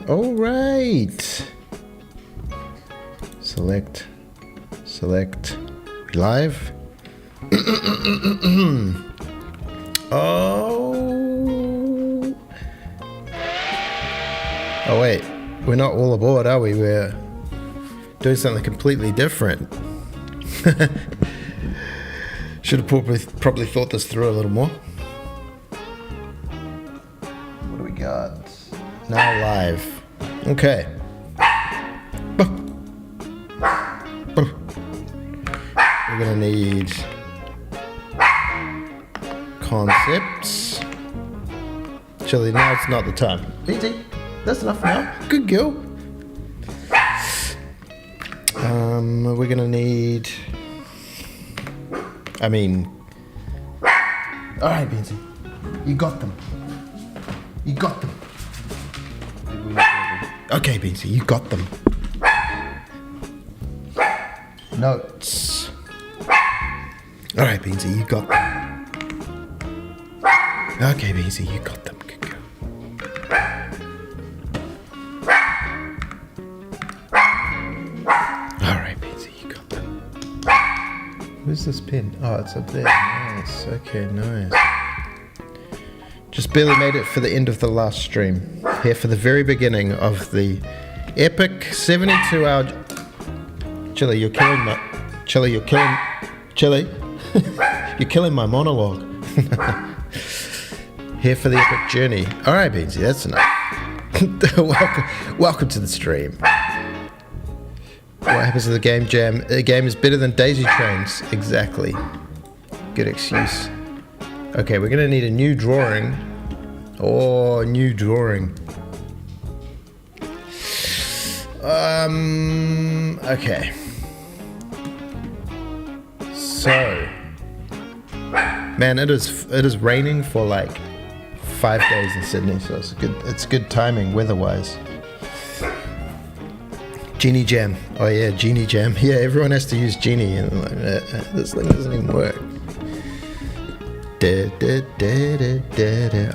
All right. Select, live. Oh wait, we're not all aboard, are we? We're doing something completely different. Should have probably thought this through a little more. What do we got? Now live. Okay. We're gonna need concepts. Chili, now it's not the time. Easy. That's enough now. Good girl. We're gonna need. Alright, Benzie. You got them. Okay, Benzie, you got them. Notes. Alright, Benzie, you got them. Okay, Benzie, you got them. Good girl. Alright, Benzie, you got them. Where's this pen? Oh, it's up there. Nice. Okay, nice. Just barely made it for the end of the last stream. Here for the very beginning of the epic 72-hour... Chili, you're killing my... Chili, you're killing... Chili? You're killing my monologue. Here for the epic journey. Alright, Beansy, that's enough. Welcome to the stream. What happens to the game jam? The game is better than Daisy Trains. Exactly. Good excuse. Okay, we're gonna need a new drawing. Oh, new drawing. Okay. So, man, it is raining for like 5 days in Sydney, so it's good timing weather-wise. Genie Jam. Oh yeah, Genie Jam. Yeah, everyone has to use Genie, and like, this thing doesn't even work. I've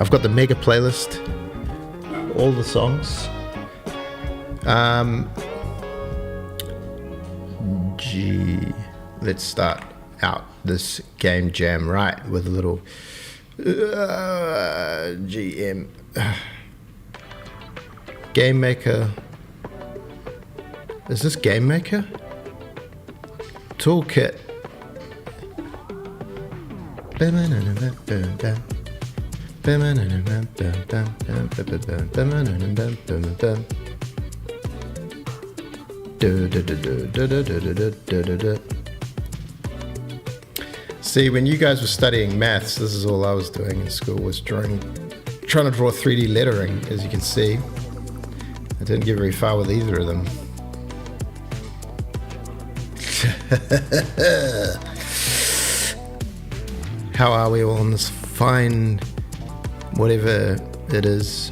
got the mega playlist, all the songs. Let's start out this game jam right with a little GM Game Maker. Is this Game Maker? Toolkit. See, when you guys were studying maths, this is all I was doing in school, was trying to draw 3D lettering, as you can see. I didn't get very far with either of them. How are we all on this fine whatever it is?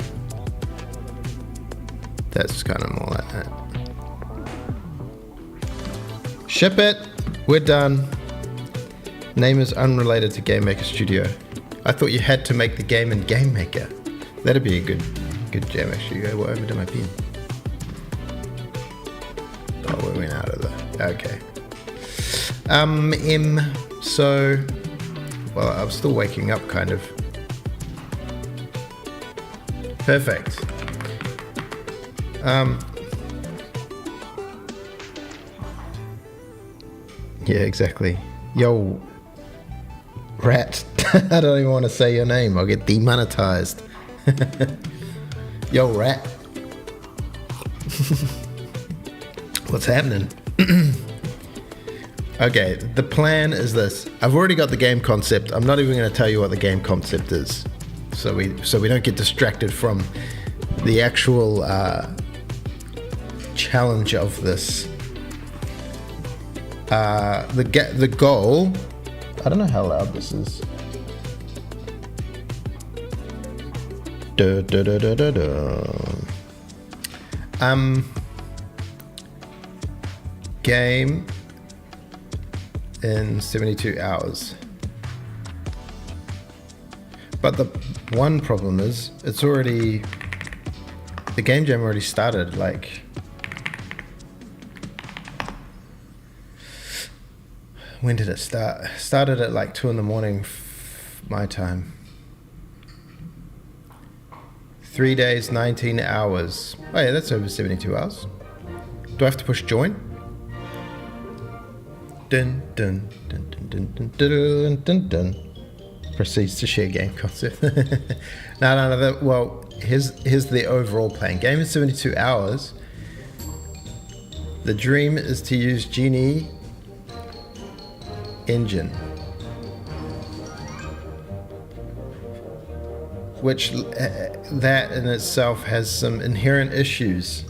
That's kind of more like that. Ship it. We're done. Name is unrelated to Game Maker Studio. I thought you had to make the game in Game Maker. That'd be a good jam actually. Go over to my pen. Oh, we went out of the... Okay. So... Well, I'm still waking up, kind of. Perfect. Yeah, exactly. Yo, rat. I don't even want to say your name. I'll get demonetized. Yo, rat. What's happening? Okay, the plan is this. I've already got the game concept. I'm not even going to tell you what the game concept is, so we don't get distracted from the actual challenge of this. The goal. I don't know how loud this is. Game in 72 hours. But the one problem is it's already the game jam already started, like... When did it start? Started at like 2 in the morning, my time. 3 days, 19 hours. Oh yeah, that's over 72 hours. Do I have to push join? Dun dun dun dun dun dun dun dun. Proceeds to share game concept. No. Well, here's the overall plan. Game is 72 hours. The dream is to use Djini engine, which that in itself has some inherent issues.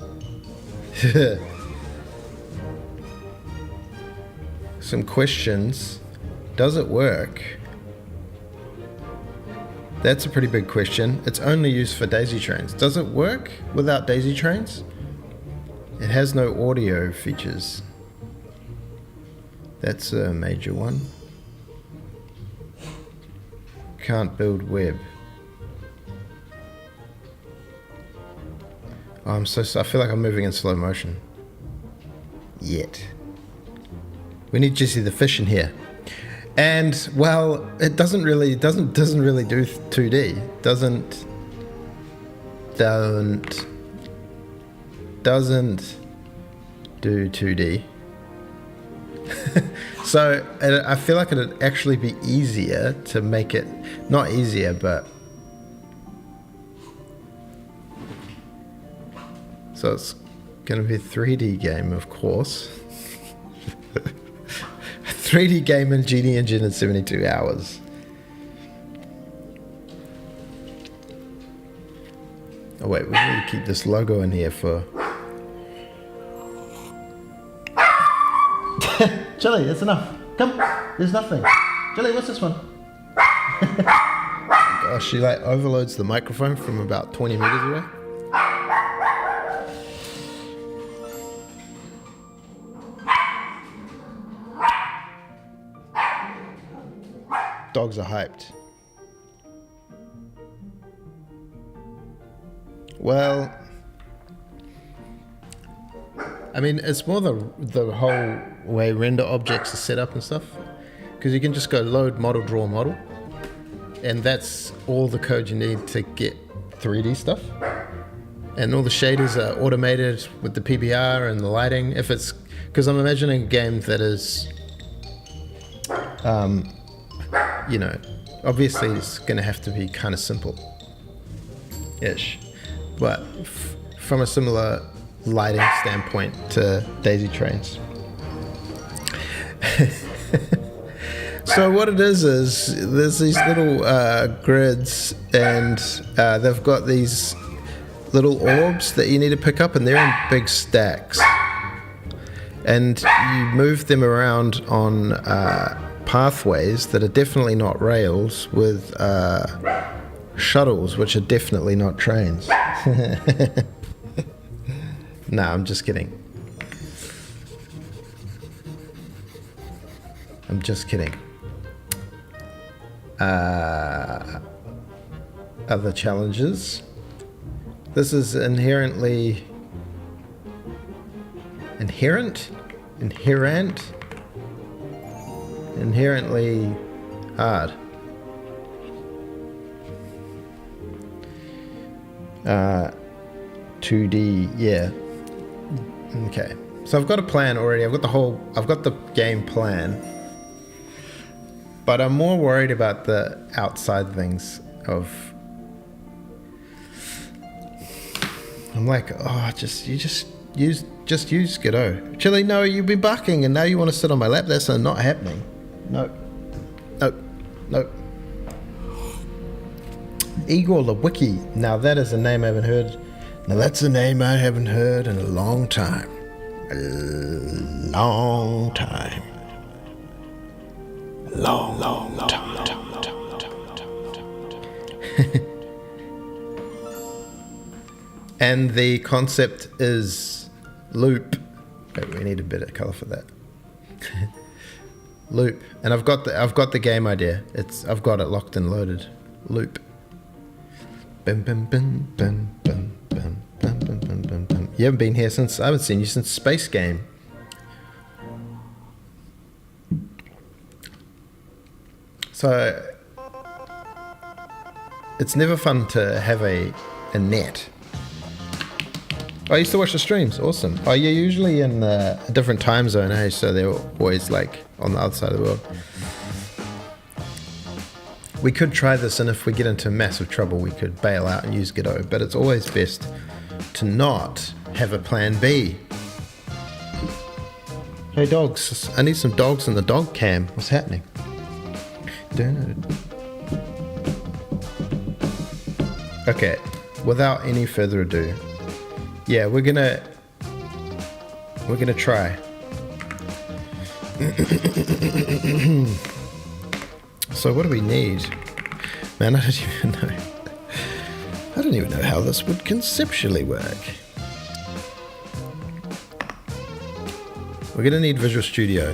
Some questions. Does it work? That's a pretty big question. It's only used for daisy trains. Does it work without daisy trains? It has no audio features. That's a major one. Can't build web. Oh, I feel like I'm moving in slow motion. Yet. We need Jesse the fish in here. And well, it doesn't really do 2D. Doesn't do 2D. So I feel like it'd actually be easier to make it, not easier, but so it's going to be a 3D game, of course. A 3D game in Djini engine in 72 hours. Oh wait, we need to keep this logo in here for... Chili, that's enough. Come, there's nothing. Chili, what's this one? Gosh, she like overloads the microphone from about 20 meters away. Dogs are hyped. Well, I mean, it's more the whole way render objects are set up and stuff, because you can just go load model, draw model, and that's all the code you need to get 3D stuff. And all the shaders are automated with the PBR and the lighting. If it's, because I'm imagining a game that is, you know, obviously it's going to have to be kind of simple-ish, but from a similar lighting standpoint to daisy trains. So what it is there's these little grids, and they've got these little orbs that you need to pick up, and they're in big stacks, and you move them around on pathways that are definitely not rails with shuttles, which are definitely not trains. No, I'm just kidding. I'm just kidding. Other challenges. This is inherently hard. 2D, yeah. Okay, so I've got a plan already. I've got the game plan, but I'm more worried about the outside things of. I'm like, oh, you just use Godot. Chili, no, you've been barking, and now you want to sit on my lap. That's not happening. No. Igor Lewicki. Now that is a name I haven't heard. Now that's a name I haven't heard in a long time. A long time. Long time. And the concept is loop. Wait, we need a bit of color for that. Loop. And I've got the game idea. I've got it locked and loaded. Loop. Bum, bum, bum, bum, bum, bum, bum. You haven't been here since, I haven't seen you since Space Game. So, it's never fun to have a net. I used to watch the streams, awesome. Oh, you're usually in a different time zone, hey? So they're always like on the other side of the world. We could try this, and if we get into massive trouble, we could bail out and use Godot, but it's always best to not have a plan B. Hey dogs, I need some dogs in the dog cam. What's happening? Okay, without any further ado, yeah, we're gonna try. So what do we need? Man, I don't even know. I don't even know how this would conceptually work. We're gonna need Visual Studio.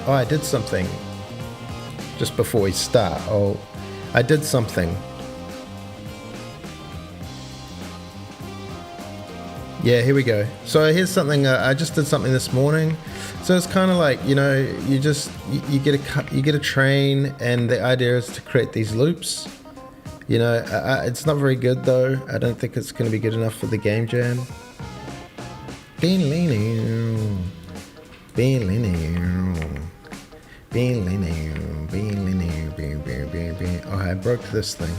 Oh, I did something just before we start. Oh, I did something. Yeah, here we go. So here's something. I just did something this morning. So it's kind of like, you know, you get a train, and the idea is to create these loops. You know, it's not very good though. I don't think it's going to be good enough for the game jam. Oh, I broke this thing.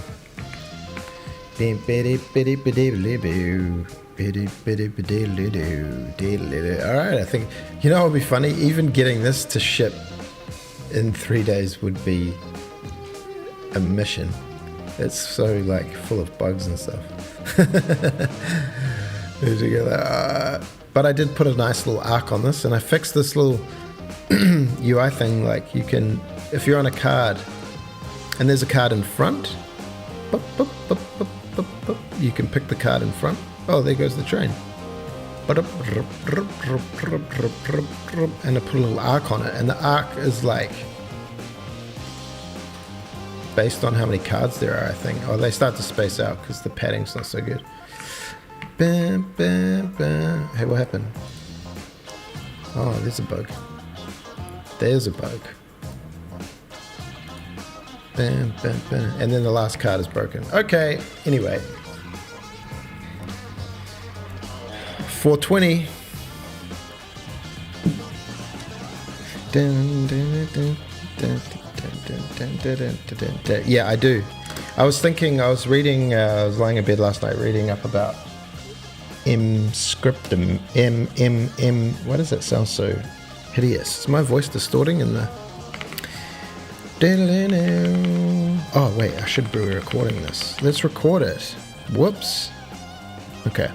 Alright, I think, you know what would be funny? Even getting this to ship in 3 days would be a mission. It's so like full of bugs and stuff. But I did put a nice little arc on this, and I fixed this little UI thing. Like, you can, if you're on a card and there's a card in front, you can pick the card in front. Oh, there goes the train. And I put a little arc on it, and the arc is like based on how many cards there are, I think. Oh, they start to space out because the padding's not so good. Bam, bam, bam. Hey, what happened? Oh, there's a bug. There's a bug. Bam, bam, bam. And then the last card is broken. Okay, anyway. 420. Yeah, I do. I was thinking, I was reading, I was lying in bed last night reading up about scriptum. Why does that sound so hideous? Is my voice distorting in the... Oh, wait, I should be recording this. Let's record it. Whoops. Okay.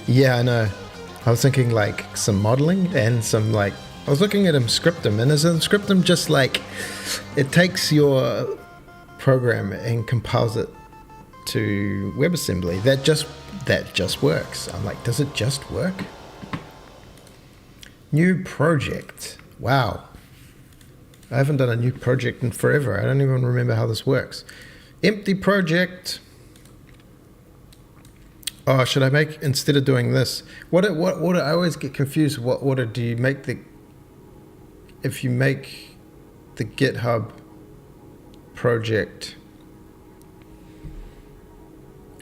Yeah, I know. I was thinking like some modeling and some like... I was looking at Scriptum, and is Scriptum just like... It takes your program and compiles it to WebAssembly. That just works. I'm like, does it just work? New project. Wow. I haven't done a new project in forever. I don't even remember how this works. Empty project. Oh, should I make, instead of doing this, what I always get confused. What order do you make the, if you make the GitHub project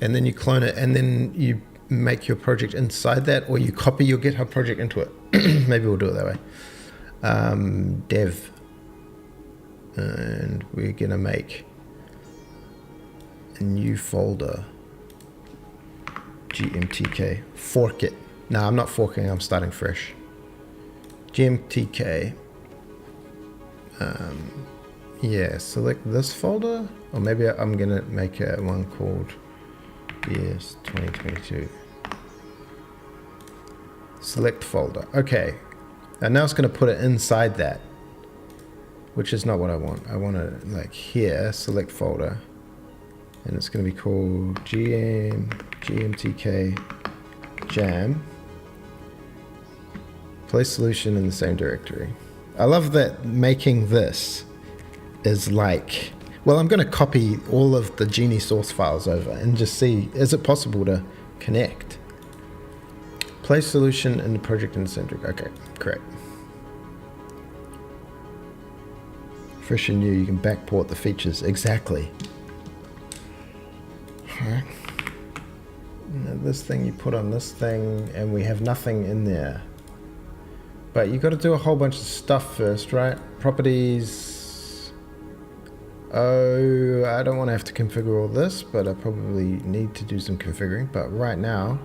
and then you clone it and then you make your project inside that, or you copy your GitHub project into it? Maybe we'll do it that way. Dev. And we're going to make a new folder. GMTK. Fork it. No, I'm not forking. I'm starting fresh. GMTK. Yeah, select this folder. Or maybe I'm going to make one called BS 2022. Select folder. Okay. And now it's going to put it inside that, which is not what I want. I want to, like, here, select folder. And it's going to be called GMTK Jam. Place solution in the same directory. I love that making this is like, well, I'm going to copy all of the Djini source files over and just see, is it possible to connect? Place solution in the project in the center. Okay, great. Fresh and new, you can backport the features. Exactly. Alright. Now this thing you put on this thing, and we have nothing in there. But you got to do a whole bunch of stuff first, right? Properties. Oh, I don't want to have to configure all this, but I probably need to do some configuring. But right now,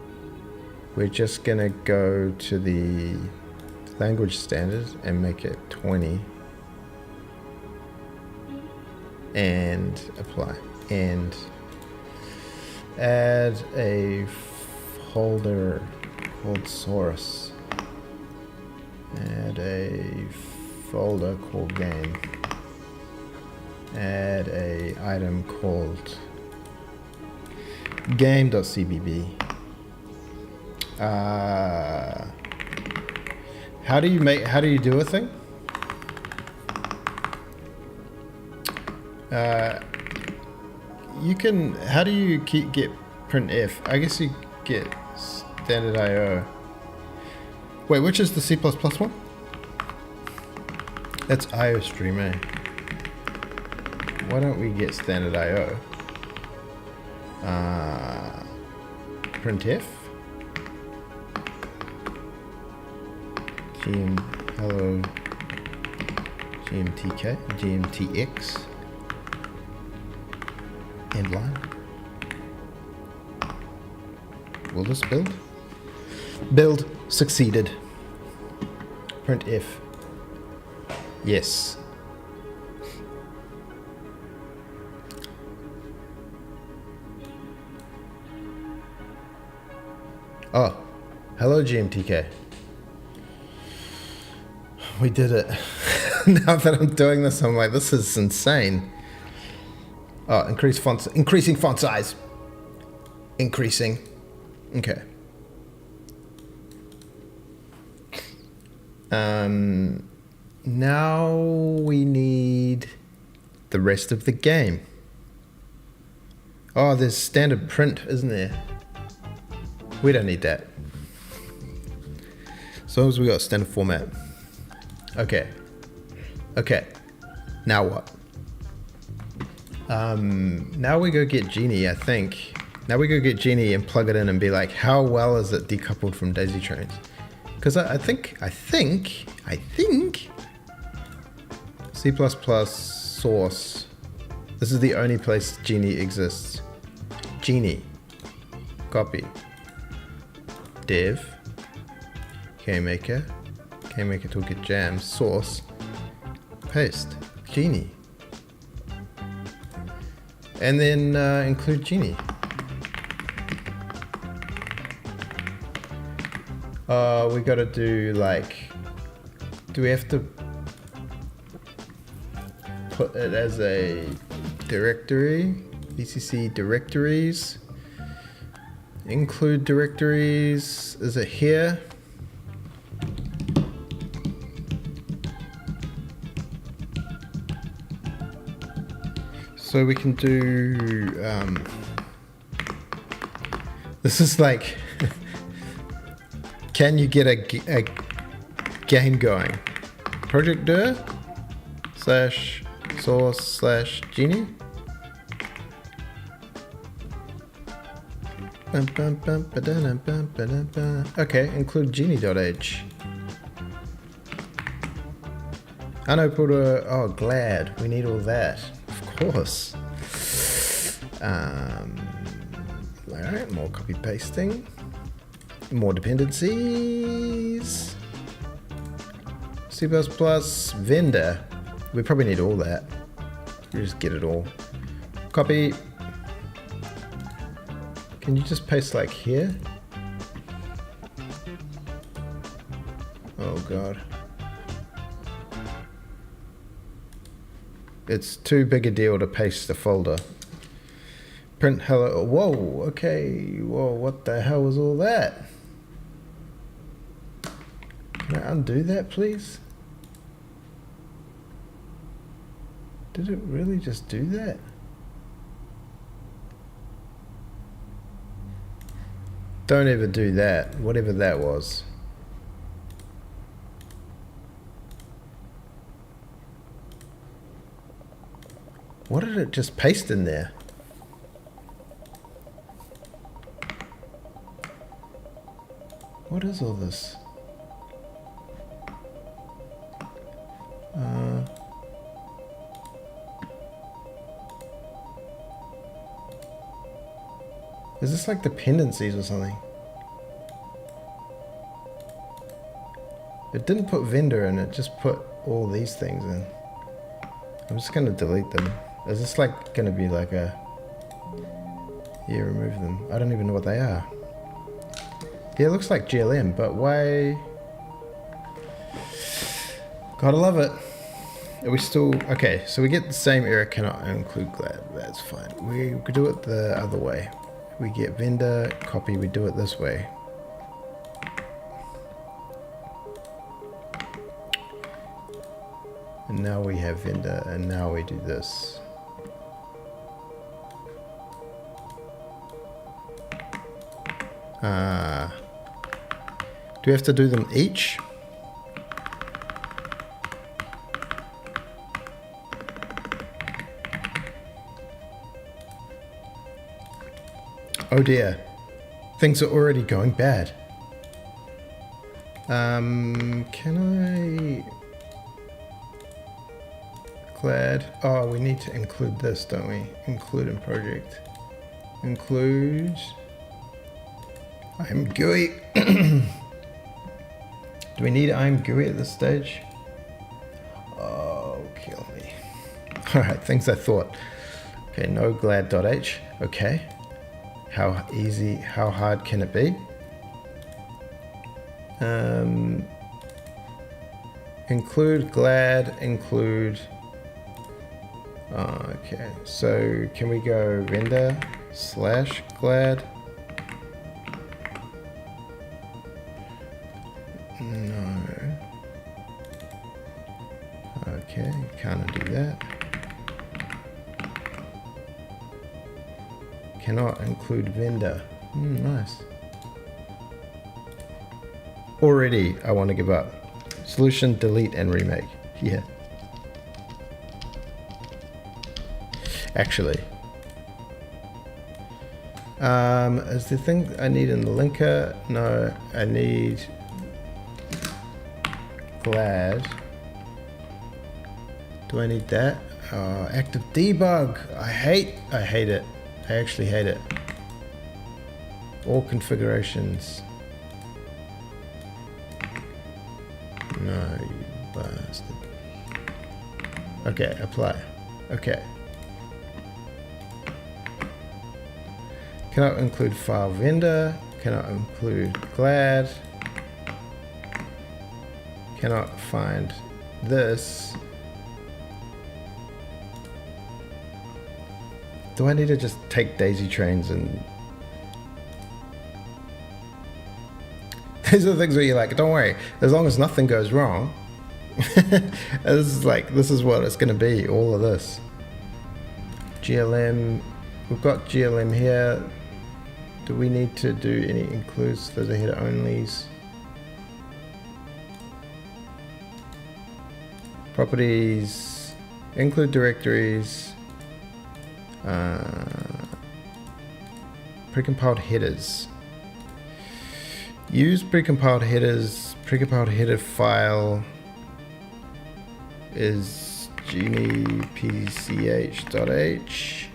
we're just going to go to the language standard and make it 20. And apply. And add a folder called source. Add a folder called game. Add a item called game.cbb. How do you do a thing? How do you get printf? I guess you get standard IO. Wait, which is the C++ one? That's IOStream, eh? Why don't we get standard IO? Printf. Hello GMTK, GMTX. End line. Will this build? Build succeeded. Printf. Yes. Oh, hello GMTK. We did it. Now that I'm doing this, I'm like, this is insane. Oh, increasing font size. Increasing. Okay. Now we need the rest of the game. Oh, there's standard print, isn't there? We don't need that. As long as we got standard format. Okay. Okay. Now what? Now we go get Djini, I think. Now we go get Djini and plug it in and be like, how well is it decoupled from daisy trains? Because I think C++ source. This is the only place Djini exists. Djini. Copy. Dev. KMaker. KMaker toolkit jam. Source. Paste. Djini. And then include Djini. We gotta do like, do we have to put it as a directory? VCC directories. Include directories. Is it here? So we can do, this is like, can you get a game going? Project dir / source / Djini. Okay, include Djini.h. I know, put a, oh, glad, we need all that. Of course. Alright, more copy pasting. More dependencies. C++ vendor. We probably need all that. You just get it all. Copy. Can you just paste like here? Oh god. It's too big a deal to paste the folder. Print hello. Whoa, okay. Whoa, what the hell was all that? Can I undo that, please? Did it really just do that? Don't ever do that, whatever that was. What did it just paste in there? What is all this? Is this like dependencies or something? It didn't put vendor in, it just put all these things in. I'm just gonna delete them. Is this like gonna be like a... Yeah, remove them. I don't even know what they are. Yeah, it looks like GLM, but why? Gotta love it. Are we still... Okay, so we get the same error, cannot include glad. That's fine. We could do it the other way. We get vendor, copy, we do it this way. And now we have vendor, and now we do this. Do we have to do them each? Oh dear, things are already going bad. Can I... Glad. Oh, we need to include this, don't we? Include in project. Include... I'm GUI. Do we need I'm GUI at this stage? Oh, kill me. Alright, things I thought. Okay, no glad.h. Okay. How easy, how hard can it be? Include glad, include... Oh, okay, so can we go vendor / glad? No. Okay, can't do that. Cannot include vendor. Nice. Already, I want to give up. Solution, delete, and remake. Yeah. Actually. Is the thing I need in the linker? No, I need glad. Do I need that? Active debug. I hate it. I actually hate it. All configurations. No, you bastard. Okay, apply. Okay. Cannot include file vendor. Cannot include glad. Cannot find this. Do I need to just take daisy trains and... These are the things where you're like, don't worry, as long as nothing goes wrong. This is what it's going to be, all of this. GLM, we've got GLM here. Do we need to do any includes? Those are header onlys. Properties, include directories. Precompiled headers. Use precompiled headers. Precompiled header file is Jame pch.h.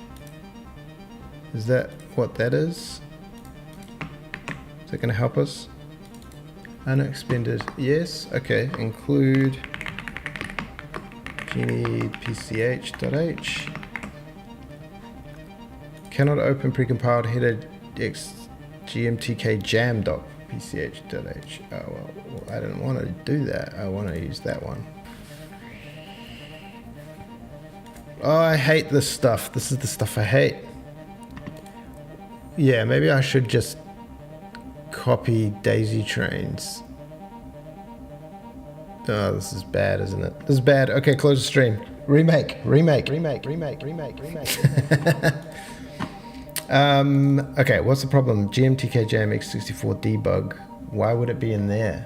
Is that what that is? Is that going to help us? Unexpended. Yes. Okay. Include Jame pch.h. Cannot open precompiled header GMTK jam.pch.h. Oh, well, I didn't want to do that. I want to use that one. Oh, I hate this stuff. This is the stuff I hate. Yeah, maybe I should just copy daisy trains. Oh, this is bad, isn't it? This is bad. Okay, close the stream. Remake. Okay, what's the problem? GMTK Jame x64 debug. Why would it be in there?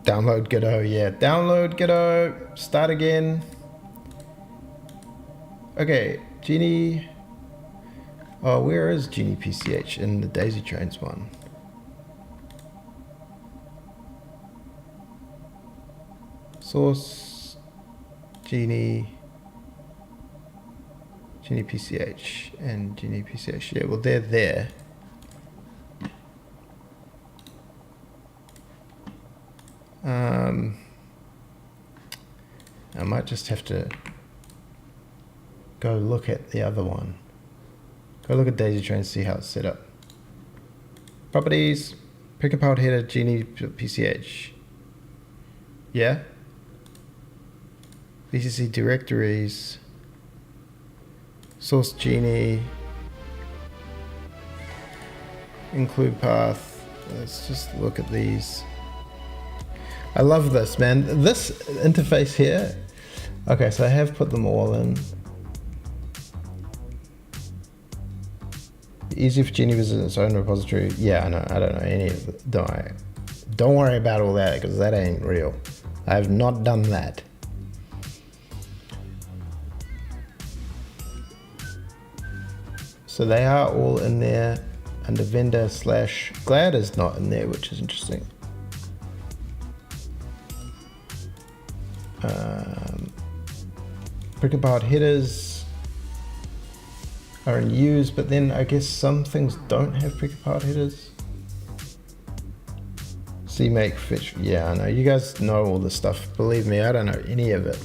Download Godot, yeah. Download Godot. Start again. Okay, Djini. Oh, where is Djini PCH in the Daisy Trains one? Source, Djini PCH, and Djini PCH. Yeah, well, they're there. I might just have to go look at the other one. Go look at Daisy Train, see how it's set up. Properties, precompiled header, Djini PCH. Yeah. VCC directories, source Djini, include path. Let's just look at these. I love this, man. This interface here. Okay, so I have put them all in. Easy for Djini visit its own repository. Yeah, I know. I don't know any of it. Don't worry about all that because that ain't real. I have not done that. So they are all in there under vendor / Glad is not in there, which is interesting. Precompiled headers are in use, but then I guess some things don't have precompiled headers. CMake, fetch, yeah, I know. You guys know all this stuff. Believe me, I don't know any of it.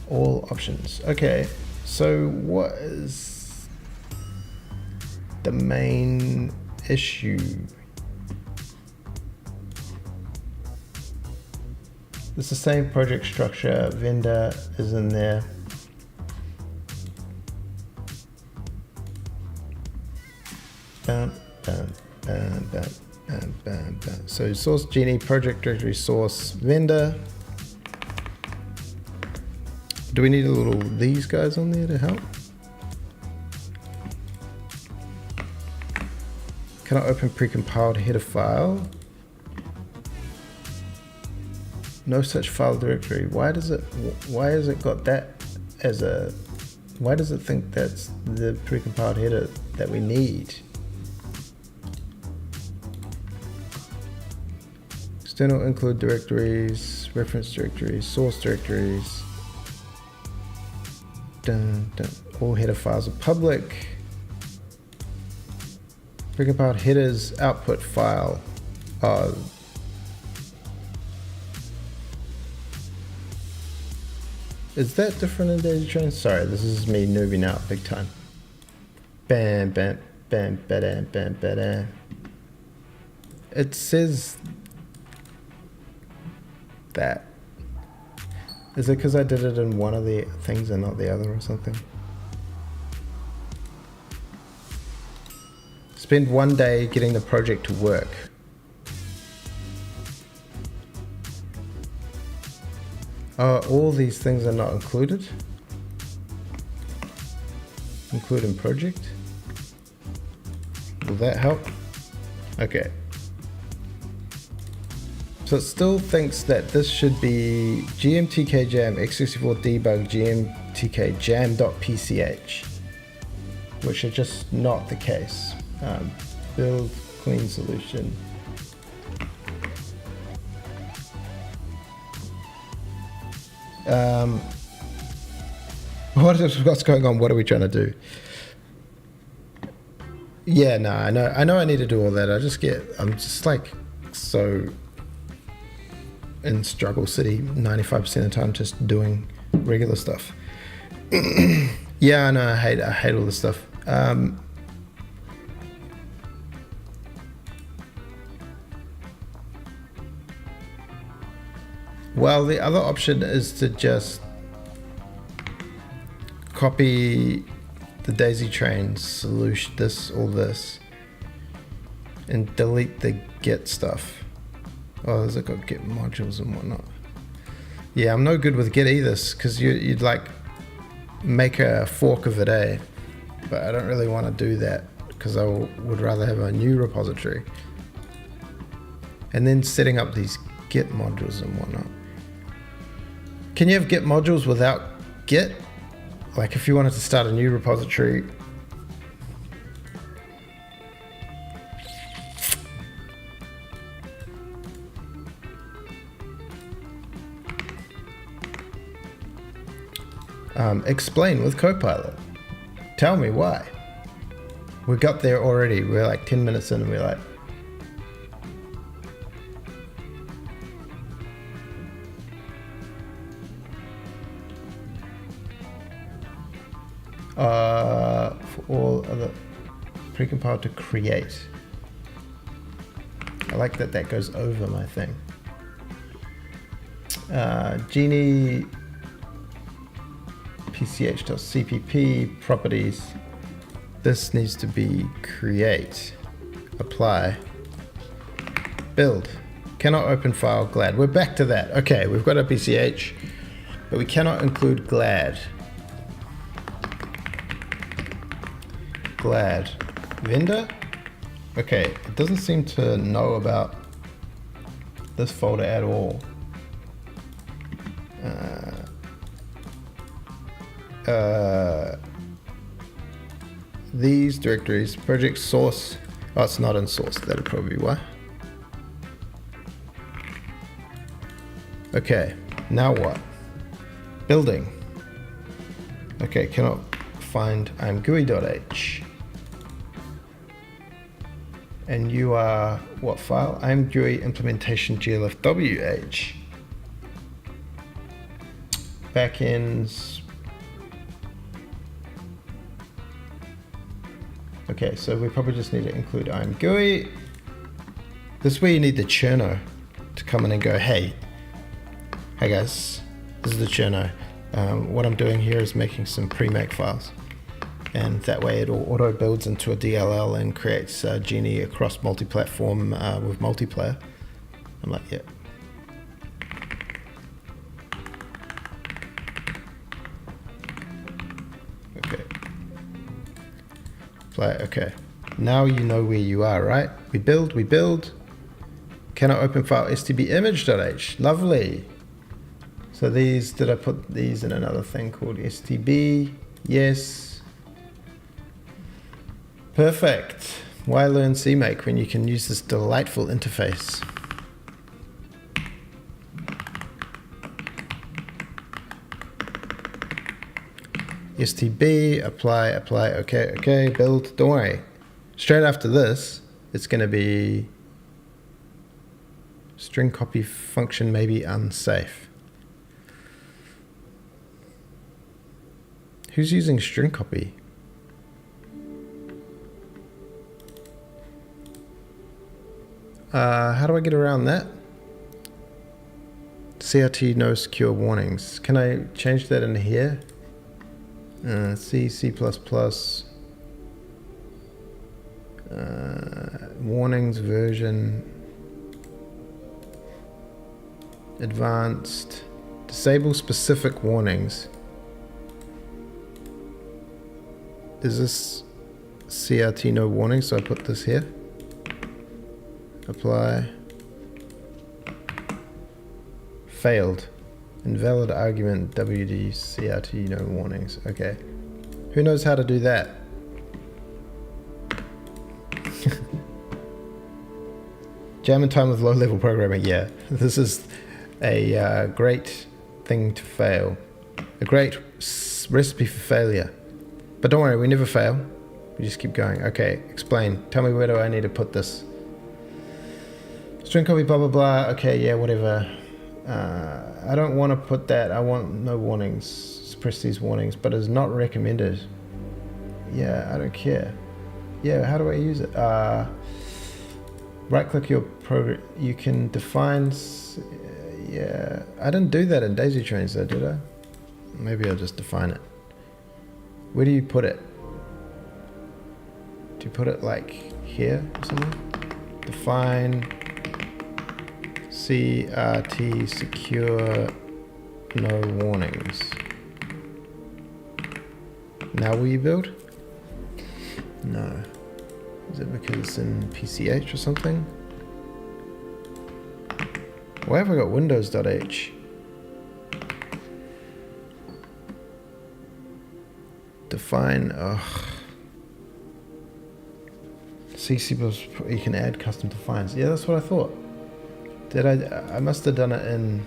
All options. Okay, so what is the main issue? It's the same project structure. Vendor is in there. So source Djini, project directory, source, vendor. Do we need a little these guys on there to help? Can I open precompiled header file? No such file directory. Why has it got that as a, why does it think that's the precompiled header that we need? External include directories, reference directories, source directories. All header files are public. Precompiled headers output file. Is that different in Daisy Train? Sorry, this is me noobing out big time. Bam, bam, bam, bam, bam, bam. It says that. Is it because I did it in one of the things and not the other or something? Spend one day getting the project to work. All these things are not included. Include in project. Will that help? Okay. So it still thinks that this should be GMTK Jam x64 debug GMTK jam.pch, which are just not the case. Build clean solution. What's going on? What are we trying to do? Yeah, no, I know I need to do all that. I'm just like so in struggle city 95% of the time just doing regular stuff. Yeah, I know, I hate all this stuff. Well, the other option is to just copy the daisy train solution, all this, and delete the get stuff. Oh, has it got get modules and whatnot? Yeah, I'm no good with get either, because you'd like make a fork of it, eh? But I don't really want to do that, because I would rather have a new repository. And then setting up these get modules and whatnot. Can you have get modules without Git? Like if you wanted to start a new repository. Explain with Copilot. Tell me why. We got there already. We're like 10 minutes in and we're like, for all other precompiled to create. I like that that goes over my thing. Djini pch.cpp properties. This needs to be create, apply, build. Cannot open file glad. We're back to that. Okay, we've got a pch, but we cannot include glad. Glad vendor. Okay, it doesn't seem to know about this folder at all. These directories, project source. Oh, it's not in source. That'll probably be why. Okay, now what? Building. Okay, cannot find imgui.h. And you are what file? imgui implementation glfwh. Backends. Okay, so we probably just need to include imgui. This is where you need the churno to come in and go, hey guys, this is the churno. What I'm doing here is making some pre-make files. And that way it all auto builds into a DLL and creates Djini across multi-platform with multiplayer. I'm like, yeah. Okay. Play, okay. Now you know where you are, right? We build. Cannot open file stbimage.h. Lovely. So these, did I put these in another thing called stb? Yes. Perfect. Why learn CMake when you can use this delightful interface? STB, apply, okay, build, don't worry. Straight after this, it's going to be string copy function may be unsafe. Who's using string copy? How do I get around that? CRT no secure warnings. Can I change that in here? C++. Warnings version. Advanced. Disable specific warnings. Is this CRT no warning? So I put this here. Apply. Failed. Invalid argument WD CRT no warnings. Okay. Who knows how to do that? Jam in time with low level programming. Yeah. This is a great thing to fail. A great recipe for failure. But don't worry, we never fail. We just keep going. Okay, explain. Tell me where do I need to put this? String copy, blah, blah, blah. Okay, yeah, whatever. I don't want to put that. I want no warnings. Suppress these warnings, but it's not recommended. Yeah, I don't care. Yeah, how do I use it? Right-click your program. You can define. Yeah, I didn't do that in daisy trains though, did I? Maybe I'll just define it. Where do you put it? Do you put it like here or something? Define CRT secure no warnings. Now will you build? No. Is it because it's in PCH or something? Why have I got windows.h? Define, C++, you can add custom defines. Yeah, that's what I thought. Did I must have done it in...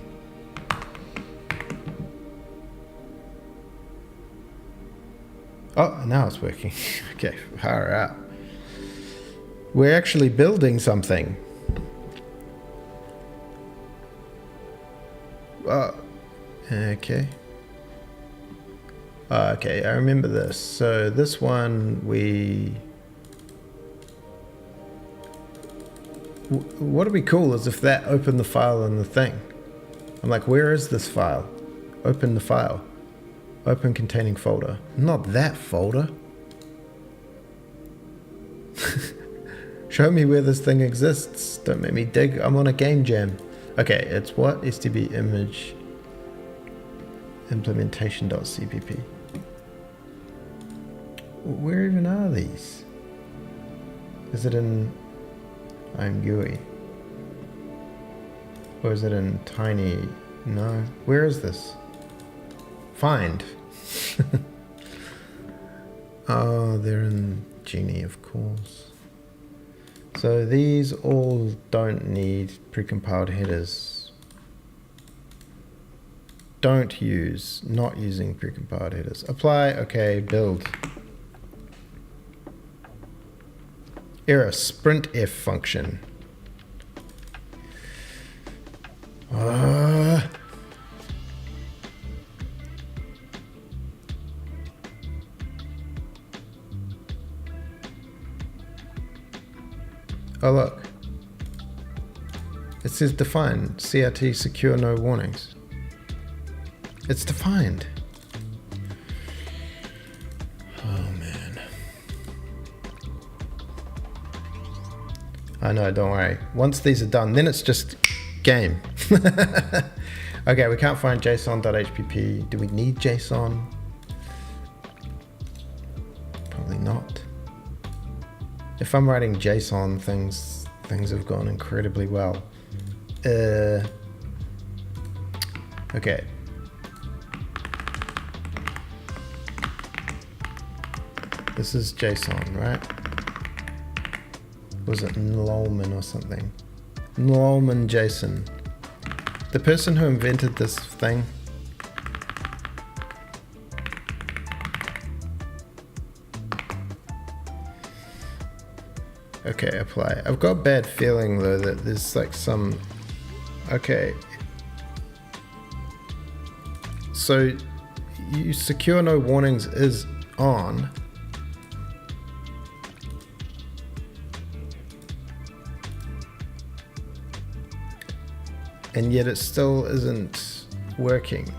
Oh, now it's working. Okay, far out. We're actually building something. Oh, okay. Okay, I remember this. So this one what would be cool is if that opened the file in the thing. I'm like, where is this file? Open the file. Open containing folder. Not that folder. Show me where this thing exists. Don't make me dig. I'm on a game jam. Okay, it's what? STB image implementation.cpp. Where even are these? Is it in I'm GUI? Or is it in tiny? No. Where is this? Find. Oh, they're in Djini, of course. So these all don't need precompiled headers. Don't use, not using precompiled headers. Apply, okay, build. Error, sprintf function. Oh look, it says define, CRT secure no warnings. It's defined. Oh man. I know, don't worry. Once these are done, then it's just game. Okay, we can't find json.hpp. Do we need JSON? Probably not. If I'm writing JSON, things have gone incredibly well. Okay. This is JSON, right? Was it Nlolman or something? Nlolman JSON. The person who invented this thing. Okay, apply. I've got a bad feeling though that there's like some... Okay. So you secure no warnings is on. And yet it still isn't working.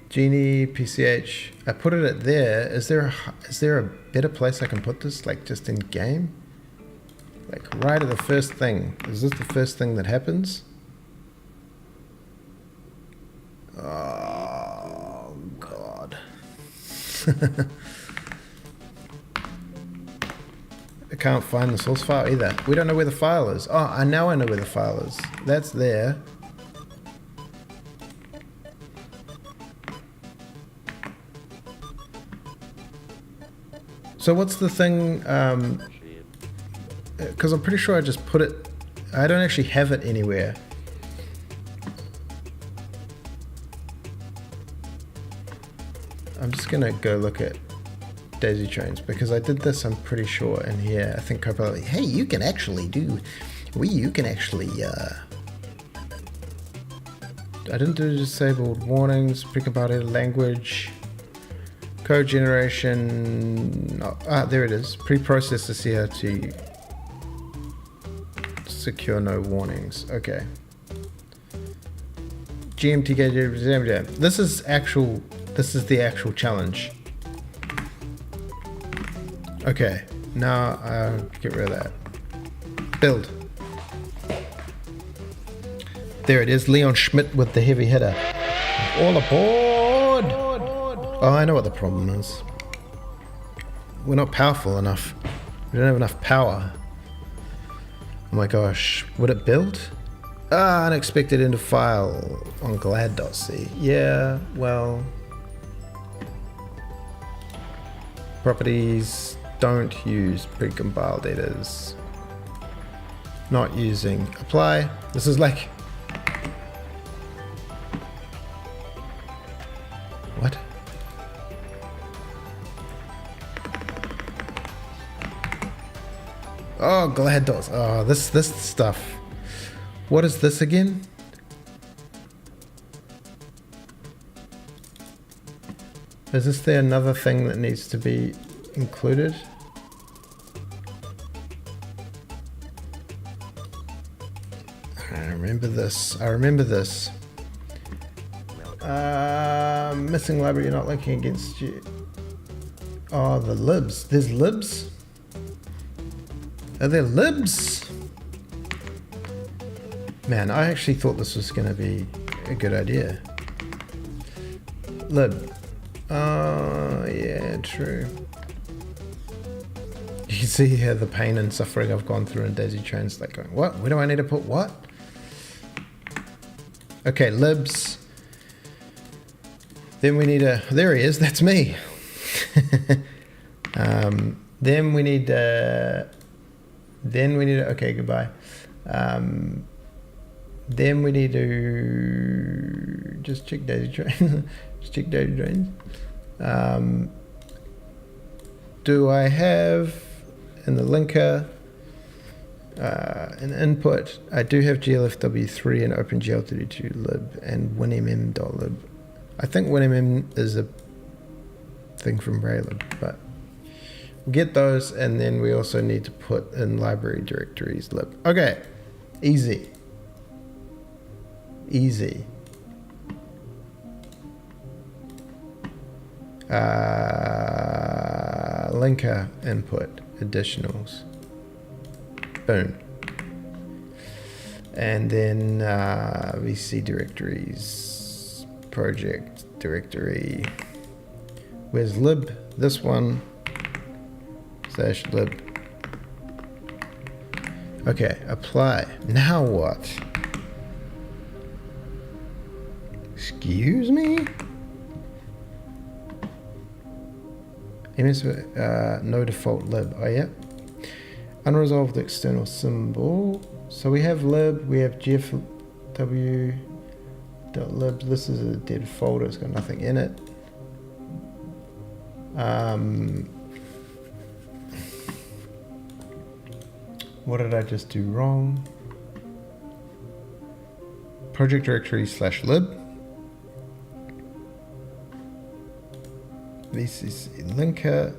Djini, PCH. I put it at there. Is there a better place I can put this? Like just in game? Like right at the first thing. Is this the first thing that happens? Oh God. I can't find the source file either. We don't know where the file is. Oh, now I know where the file is. That's there. So what's the thing, because I'm pretty sure I just put it, I don't actually have it anywhere. I'm just gonna go look at daisy trains because I did this, I'm pretty sure, in here. I think Copilot, hey, you can actually do, you can actually, I didn't do disabled warnings, precompiled language. Code generation, there it is. Pre-process the CRT secure, no warnings. Okay. GMTK. This is the actual challenge. Okay, now I'll get rid of that. Build. There it is, Leon Schmidt with the heavy hitter. All aboard! Oh, I know what the problem is. We're not powerful enough. We don't have enough power. Oh my gosh, would it build? Ah, unexpected end of file on glad.c. Yeah, well. Properties, don't use precompiled editors. Not using apply. This is like. What? Oh, glad.c. Oh, this stuff. What is this again? Is this there another thing that needs to be included? I remember this. Missing library, you're not linking against you. Oh, the libs. There's libs? Are there libs? Man, I actually thought this was going to be a good idea. Lib. Oh, yeah, true. You can see here the pain and suffering I've gone through in Daisy Trains, like going, what? Where do I need to put what? Okay, libs. Then we need a, there he is, that's me. Then we need okay, goodbye. Then we need to just check Daisy Trains. Just check Daisy Trains. Do I have in the linker an input? I do have glfw3 and OpenGL32 lib and winmm.lib. I think winmm is a thing from Raylib, but we'll get those, and then we also need to put in library directories lib. Okay, easy. Easy. Linker input additionals. Boom. And then VC directories, project directory. Where's lib? This one. /lib. Okay, apply. Now what? Excuse me? No default lib. Oh, yeah. Unresolved external symbol. So we have lib, we have gfw.lib. This is a dead folder, it's got nothing in it. What did I just do wrong? Project directory /lib. VCC linker.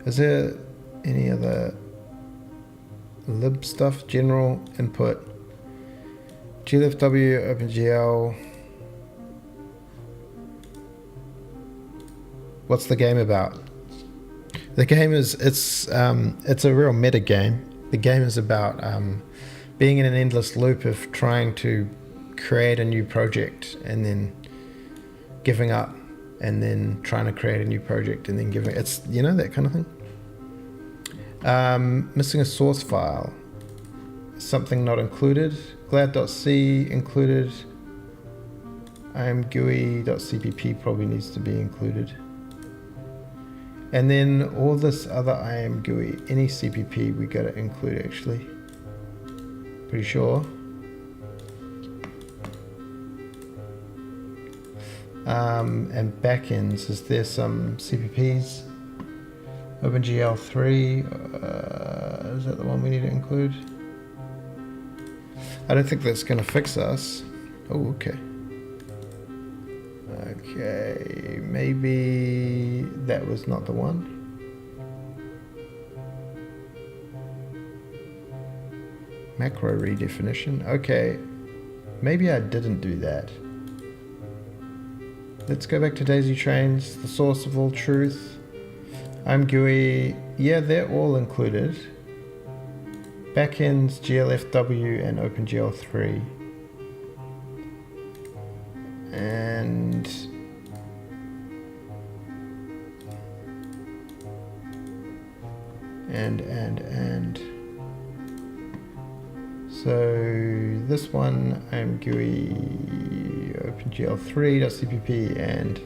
Is there any other lib stuff? General input. glfw, OpenGL. What's the game about? The game is it's a real meta game. The game is about being in an endless loop of trying to create a new project and then giving up, and then trying to create a new project and then giving. It's, you know, that kind of thing. Missing a source file. Something not included. glad.c included. imgui.cpp probably needs to be included. And then all this other imgui, any CPP we gotta include actually. Pretty sure. And backends, is there some CPPs? OpenGL3, is that the one we need to include? I don't think that's gonna fix us. Oh, okay. Okay, maybe that was not the one. Macro redefinition. Okay, maybe I didn't do that. Let's go back to daisy trains, the source of all truth. I'm GUI. Yeah, they're all included. Backends, GLFW and OpenGL3. And so this one I'm GUI OpenGL3.cpp and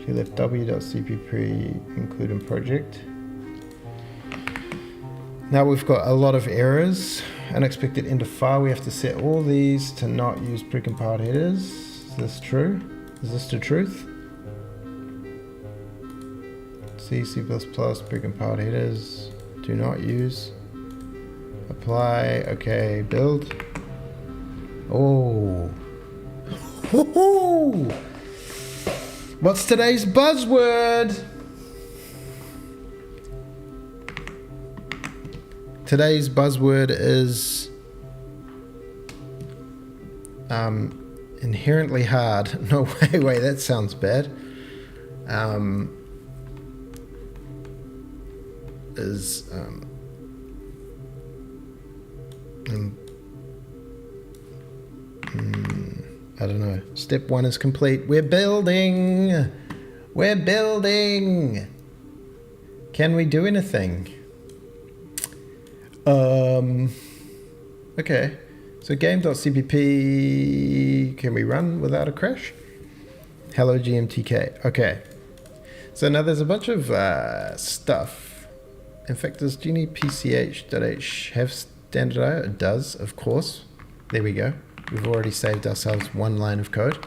glfw.cpp include in project. Now we've got a lot of errors. Unexpected end of file. We have to set all these to not use precompiled headers. Is this true? Is this the truth? C, C++, precompiled headers. Do not use. Apply. Okay. Build. Oh. Woohoo! What's today's buzzword? Today's buzzword is inherently hard. No, wait, that sounds bad. I don't know. Step 1 is complete. We're building. We're building. Can we do anything? Okay. So game.cpp, can we run without a crash? Hello GMTK. Okay. So now there's a bunch of stuff. In fact, does Djini pch.h have standard IO? It does, of course. There we go. We've already saved ourselves one line of code.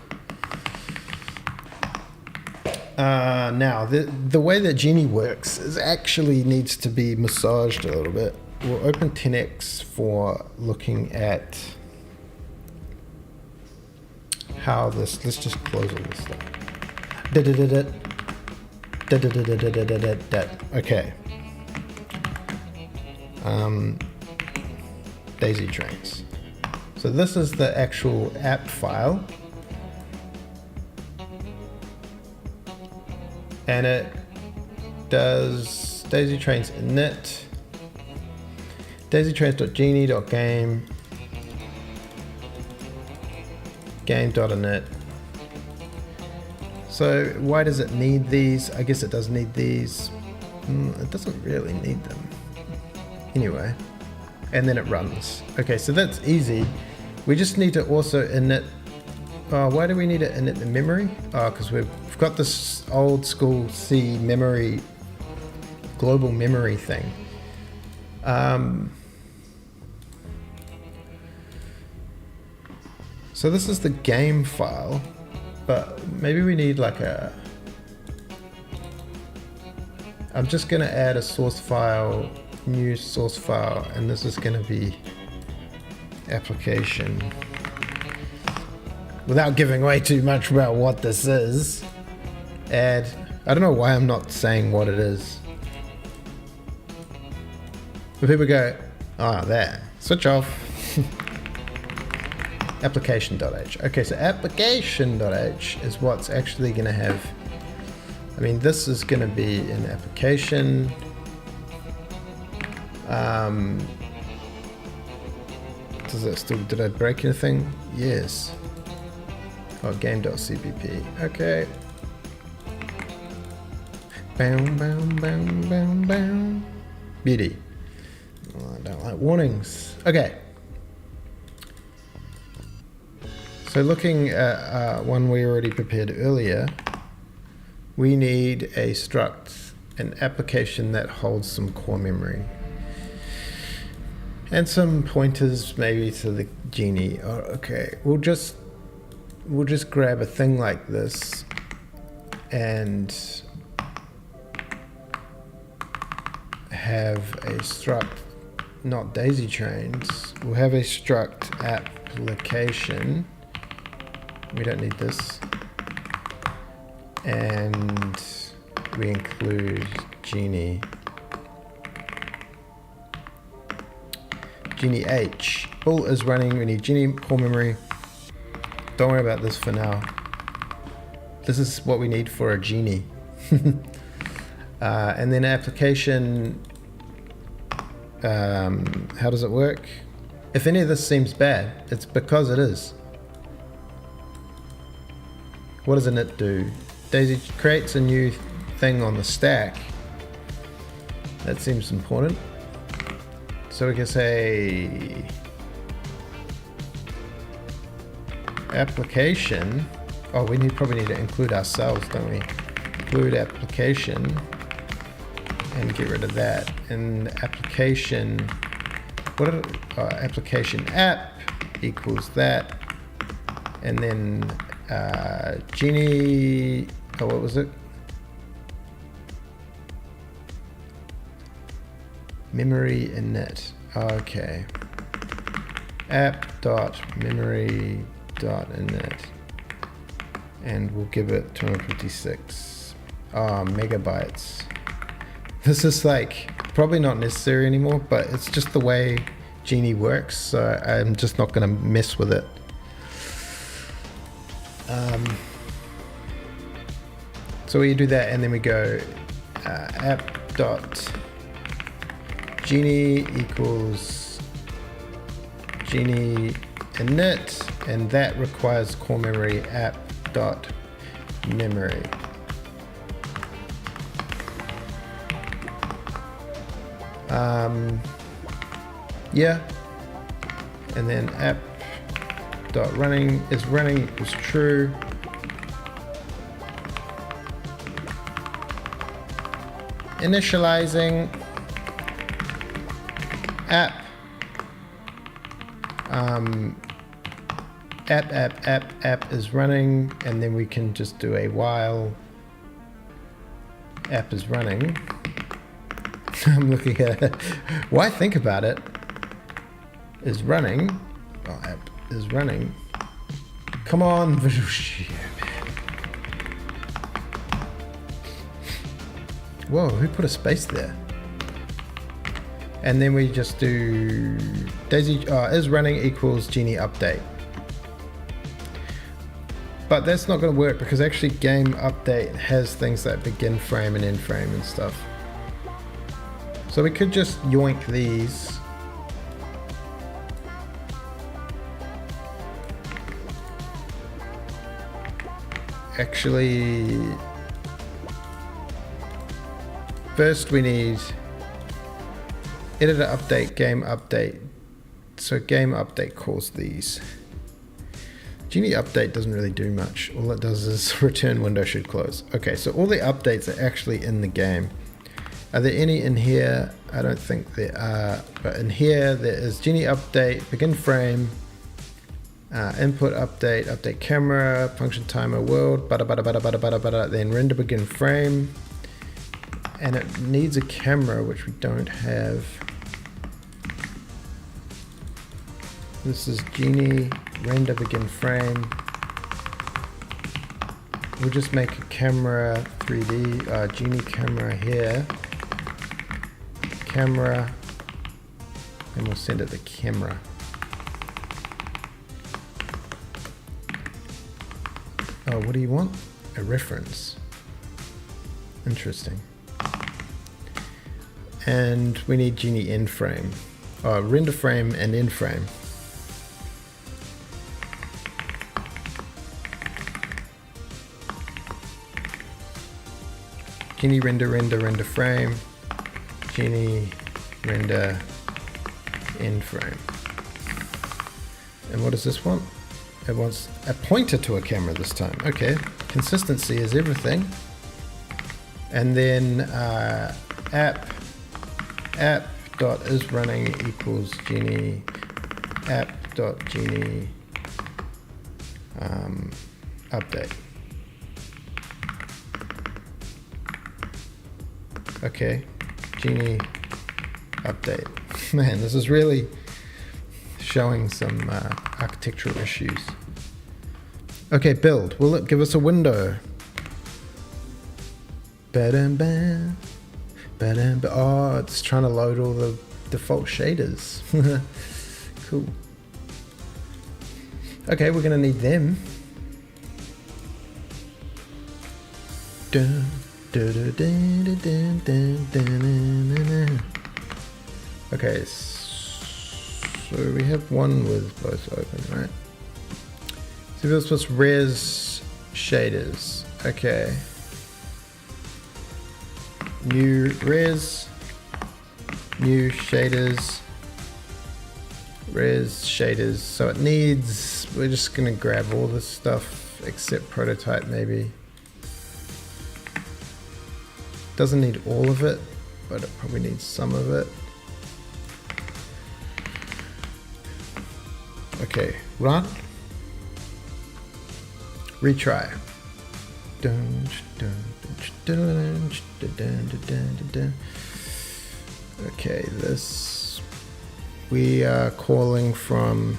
Now, the way that Djini works is actually needs to be massaged a little bit. We'll open 10x for looking at how this, let's just close all this stuff. Okay. Daisy trains. So this is the actual app file. And it does daisy trains init, daisytrains.djini.game, game.init. So why does it need these? I guess it does need these. It doesn't really need them. Anyway, and then it runs. Okay, so that's easy. We just need to also init. Why do we need to init the memory? Because we've got this old school C memory, global memory thing. So this is the game file, but maybe we need like a, I'm just gonna add a source file, new source file, and this is gonna be application. Without giving away too much about what this is, add, I don't know why I'm not saying what it is. But people go, there, switch off. Application.h. Okay, so application.h is what's actually going to have, I mean, this is going to be an application. Does that still, did I break anything? Yes. Oh, game.cpp. Okay. Bam, bam, bam, bam, bam. Beauty. Oh, I don't like warnings. Okay. So looking at one we already prepared earlier, we need a struct, an application that holds some core memory. And some pointers maybe to the Djini. Oh, okay, we'll just grab a thing like this and have a struct, not daisy trains. We'll have a struct application. We don't need this. And we include Djini. Djini H. Bull is running. We need Djini core memory. Don't worry about this for now. This is what we need for a Djini. And then application, how does it work? If any of this seems bad, it's because it is. What does init do? Daisy creates a new thing on the stack. That seems important. So we can say application. Oh, we probably need to include ourselves, don't we? Include application and get rid of that. And application, application app equals that. And then Djini, oh, what was it? Memory init. Okay. app.memory.init. And we'll give it 256 megabytes. This is like probably not necessary anymore, but it's just the way Djini works, so I'm just not going to mess with it. So we do that, and then we go app.Djini equals Djini init, and that requires core memory app.memory. Yeah, and then app.running is running equals true. Initializing app app is running, and then we can just do a while app is running. I'm looking at it. Why think about it? Is running. Oh, app is running. Come on, visual shit, man. Whoa, who put a space there? And then we just do Daisy is running equals Djini update. But that's not going to work because actually game update has things like begin frame and end frame and stuff. So we could just yoink these. Actually, first we need editor update, game update. So game update calls these. Djini update doesn't really do much. All it does is return window should close. Okay, so all the updates are actually in the game. Are there any in here? I don't think there are, but in here there is Djini update, begin frame, input update, update camera, function timer, world, then render begin frame, and it needs a camera which we don't have. This is Djini render begin frame. We'll just make a camera 3D, Djini camera here. Camera, and we'll send it to camera. Oh, what do you want? A reference. Interesting. And we need Djini end frame. Oh, render frame and end frame. Djini render frame. Djini render end frame. And what does this want? It wants a pointer to a camera this time. Okay, consistency is everything. And then app.isRunning equals Djini app.Djini update. Okay, Djini update. Man, this is really showing some architectural issues. Okay, build. Will it give us a window? Oh, it's trying to load all the default shaders. Cool. Okay, we're gonna need them. Okay, so we have one with both open, right? So this was res shaders. Okay. New res, new shaders, res shaders. So it needs, we're just gonna grab all this stuff except prototype maybe. Doesn't need all of it, but it probably needs some of it. Okay, run. Retry. Okay, this we are calling from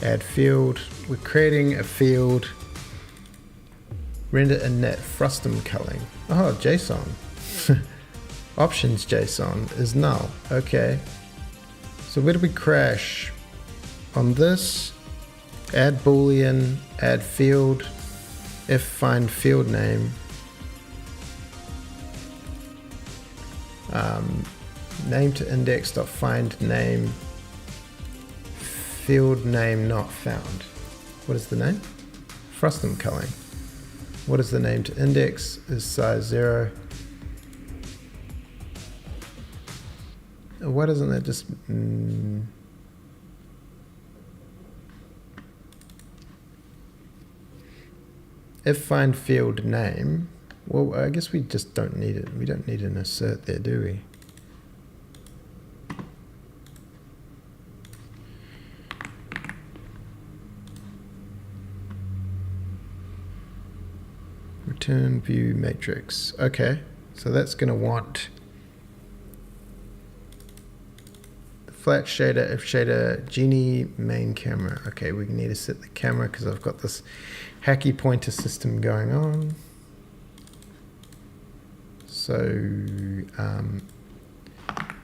add field. We're creating a field. Render init frustum culling. Oh, JSON. Options JSON is null. Okay. So where do we crash? On this, add boolean, add field, if find field name. Name to index dot find name, field name not found. What is the name? Frustum culling. What is the name to index? Is size 0. Why doesn't that just... If find field name, well, I guess we just don't need it. We don't need an assert there, do we? Return view matrix. Okay, so that's going to want the flat shader, if shader, Djini main camera. Okay, we need to set the camera because I've got this hacky pointer system going on. So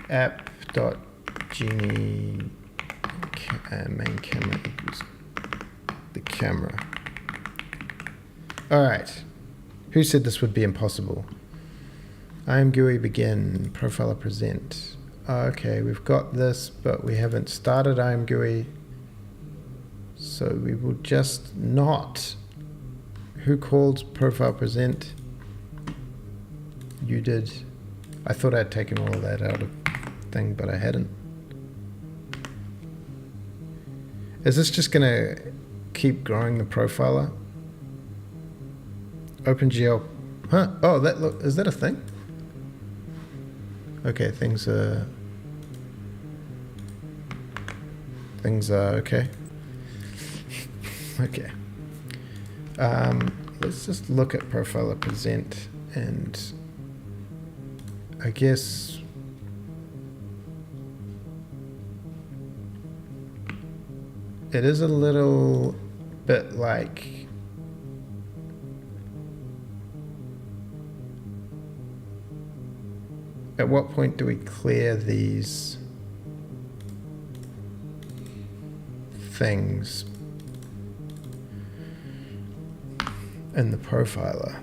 app.Djini main camera equals the camera. All right. Who said this would be impossible? IMGUI begin, profiler present. Okay, we've got this, but we haven't started IMGUI. So we will just not. Who called profile present? You did. I thought I'd taken all of that out of thing, but I hadn't. Is this just gonna keep growing the profiler? OpenGL, huh? Oh, that look, is that a thing? Okay, things are okay. Okay. Let's just look at profiler present, and I guess it is a little bit like at what point do we clear these things in the profiler?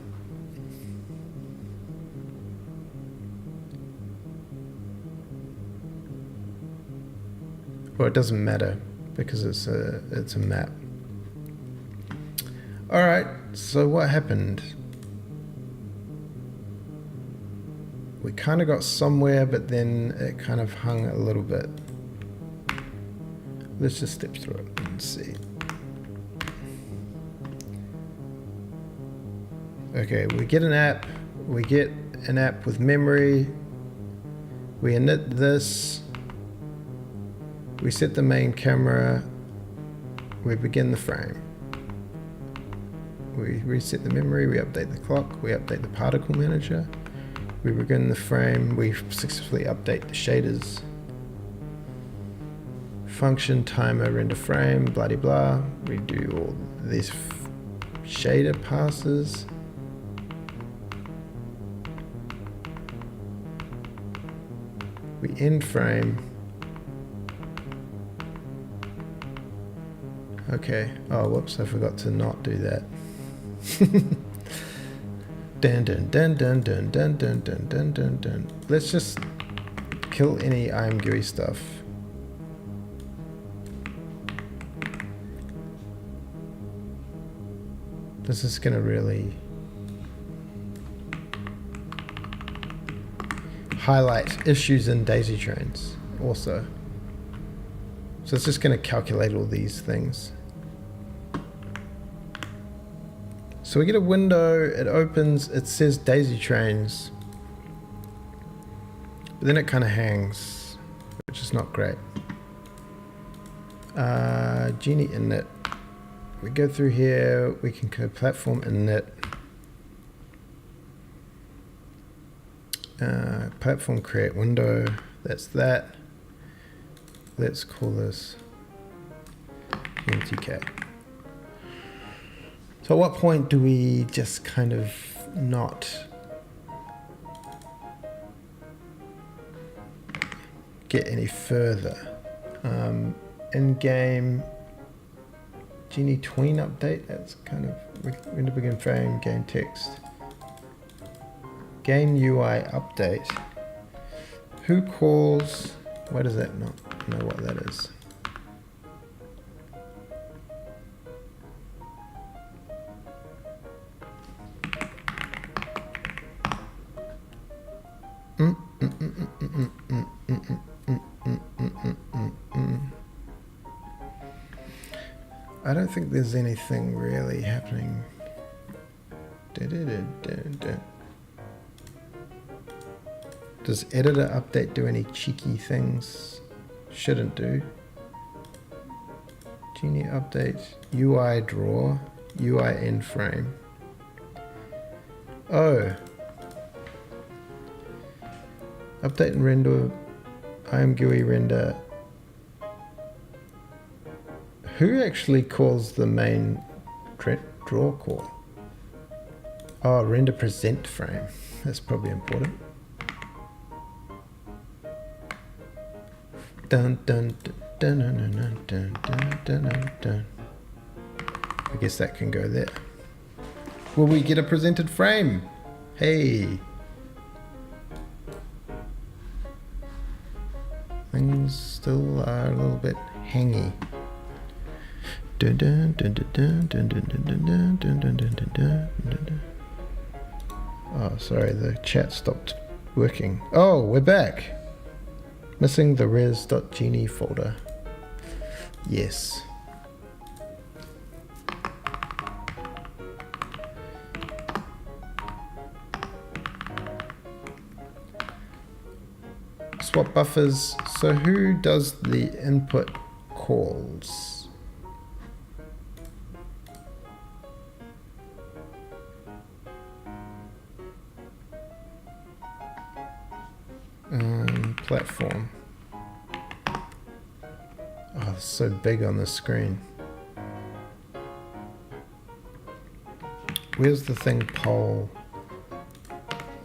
Well, it doesn't matter because it's a map. All right, so what happened? We kind of got somewhere, but then it kind of hung a little bit. Let's just step through it and see. Okay, we get an app with memory. We init this. We set the main camera. We begin the frame. We reset the memory, we update the clock, we update the particle manager. We begin the frame, we successfully update the shaders. Function, timer, render frame, blah de blah. We do all these shader passes. We Genie end frame. Okay. Oh, whoops! I forgot to not do that. Dun dun dun dun dun dun dun dun dun dun dun. Let's just kill any I'm GUI stuff. This is gonna really highlight issues in daisy trains also. So it's just gonna calculate all these things. So we get a window, it opens, it says daisy trains, but then it kind of hangs, which is not great. Djini init. We go through here, we can go platform init. Platform create window, that's that. Let's call this GMTK. So at what point do we just kind of not get any further? In-game Djini tween update, that's kind of render begin frame, game text. Game UI update. Who calls, why does that not know what that is? I don't think there's anything really happening. Does editor update do any cheeky things? Shouldn't do. Djini update, UI draw, UI end frame. Oh. Update and render, IMGUI render. Who actually calls the main draw call? Oh, render present frame. That's probably important. Dun dun dun dun dun dun dun dun dun dun. I guess that can go there. Will we get a presented frame? Hey. Things still are a little bit hangy. Dun dun dun dun dun dun dun dun dun dun dun dun dun. Oh, sorry, the chat stopped working. Oh, we're back. Missing the res.djini folder. Yes. Swap buffers. So who does the input calls? Platform. Oh, it's so big on the screen. Where's the thing poll?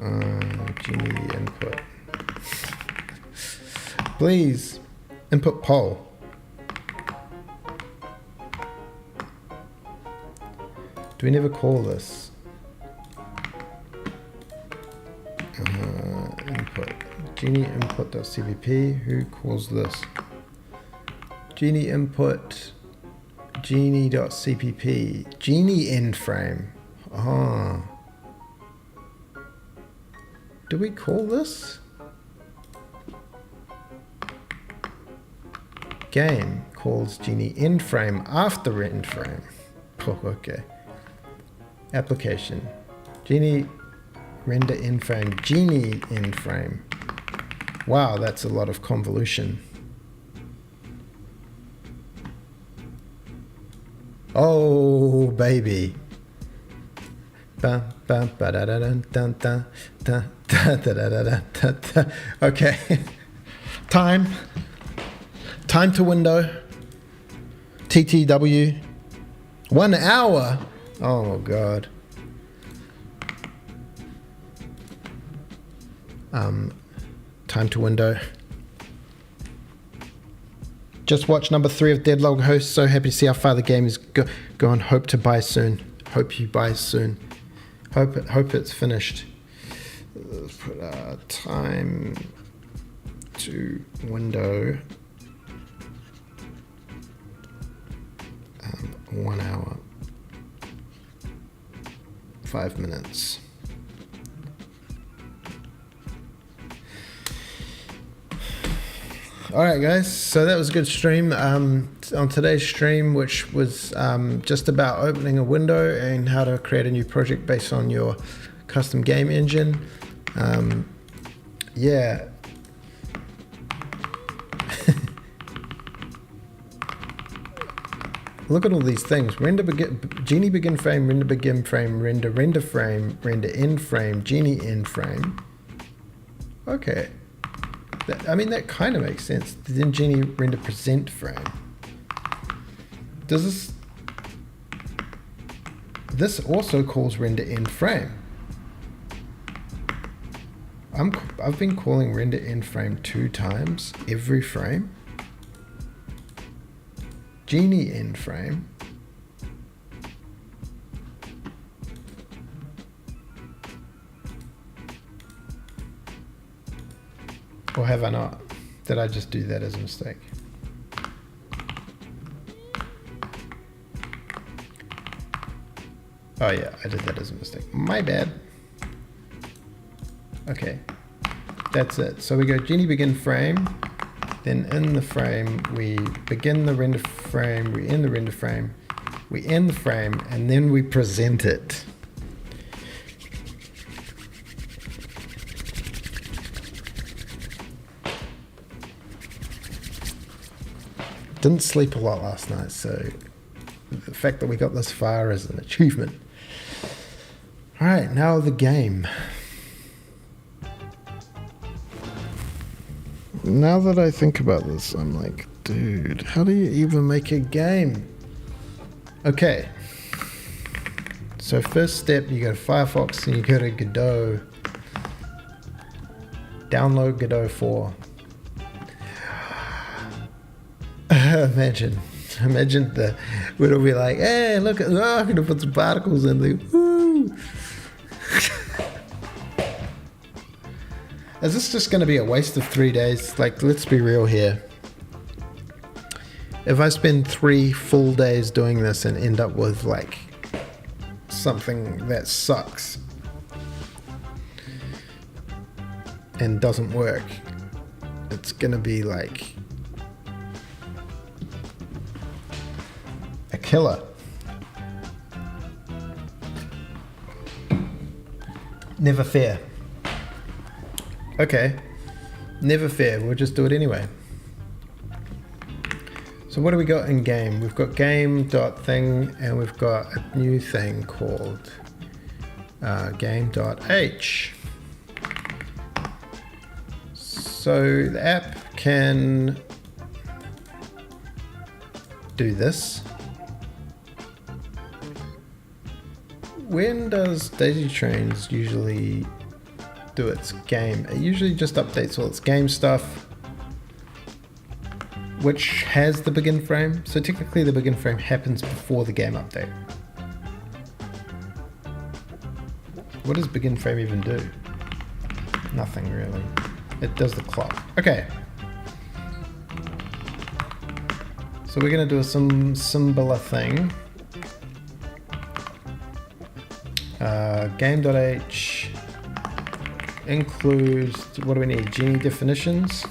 Djini input. Please, input poll. Do we never call this? Input. Djini input.cpp. Who calls this? Djini input. Djini.cpp. Djini end frame. Ah. Do we call this? Game calls Djini end frame after end frame. Oh, okay. Application. Djini render end frame. Djini end frame. Wow, that's a lot of convolution. Oh, baby. Okay. Time to window. TTW. 1 hour. Oh, God. Time to window. Just watch number 3 of Deadlog Host. So happy to see how far the game is going. Hope to buy soon. Hope you buy soon. Hope it's finished. Let's put time to window 1 hour 5 minutes. Alright guys, so that was a good stream. On today's stream, which was just about opening a window and how to create a new project based on your custom game engine. Yeah. Look at all these things. Render begin, Djini begin frame, render begin frame, render frame, render end frame, Djini end frame. Okay. I mean, that kind of makes sense. Then Djini render present frame. Does this also calls render end frame. I've been calling render end frame 2 times every frame. Djini end frame. Or have I not? Did I just do that as a mistake? Oh yeah, I did that as a mistake. My bad. Okay, that's it. So we go Djini begin frame, then in the frame we begin the render frame, we end the render frame, we end the frame, and then we present it. Didn't sleep a lot last night, so the fact that we got this far is an achievement. All right, now the game. Now that I think about this, I'm like, dude, how do you even make a game? Okay. So first step, you go to Firefox and you go to Godot. Download Godot 4. Imagine we'll be like, hey, look, I'm gonna put some particles in there. Woo! Is this just gonna be a waste of 3 days? Like, let's be real here. If I spend 3 full days doing this and end up with like something that sucks and doesn't work, it's gonna be like a killer. Never fair. Okay, never fair, we'll just do it anyway. So what do we got in game? We've got game.thing and we've got a new thing called game.h. So the app can do this. When does Daisy Trains usually do its game? It usually just updates all its game stuff, which has the begin frame. So technically the begin frame happens before the game update. What does begin frame even do? Nothing really. It does the clock. Okay. So we're gonna do some similar thing. Game.h includes, what do we need? Djini definitions.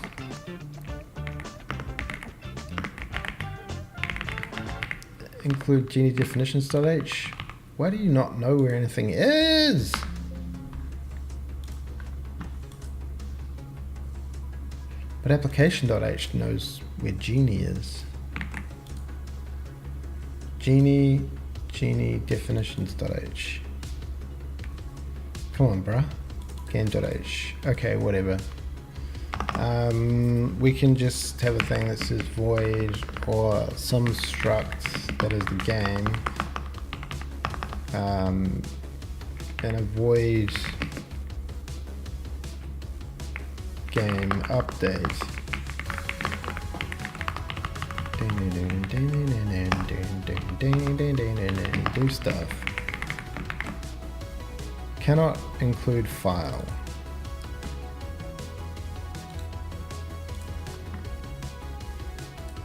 Include Djini definitions.h. Why do you not know where anything is? But application.h knows where Djini is. Djini definitions.h. Come on, bruh. Game.h. Okay, whatever. We can just have a thing that says void or some struct that is the game. And a void game update. Do stuff. Cannot include file.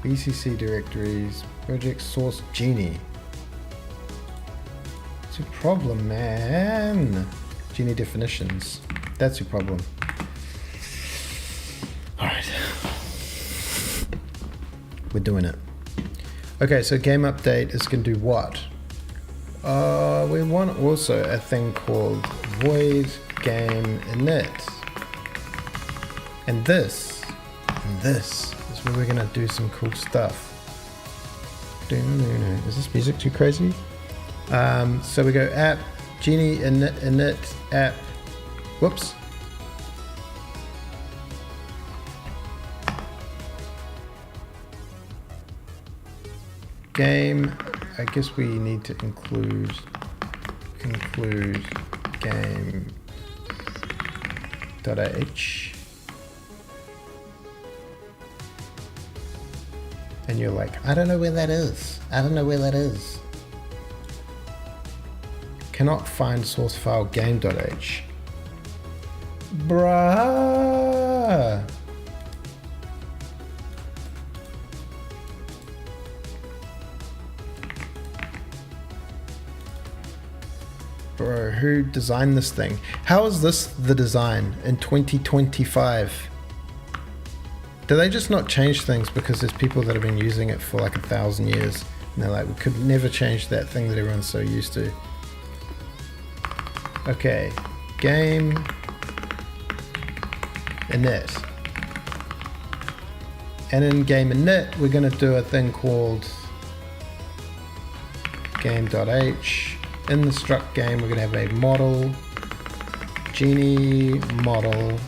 BCC directories, project source Djini. It's your problem, man. Djini definitions. That's your problem. Alright. We're doing it. Okay, so game update is going to do what? We want also a thing called void game init. And this is where we're going to do some cool stuff. Is this music too crazy? So we go app, Djini init app. Whoops. Game, I guess we need to include game.h. And you're like, I don't know where that is. I don't know where that is. Cannot find source file game.h. Bruh. Bro, who designed this thing? How is this the design in 2025? Do they just not change things because there's people that have been using it for like 1,000 years and they're like, we could never change that thing that everyone's so used to. Okay, game init. And in game init, we're going to do a thing called game.h. In the struct game, we're going to have a model, Djini model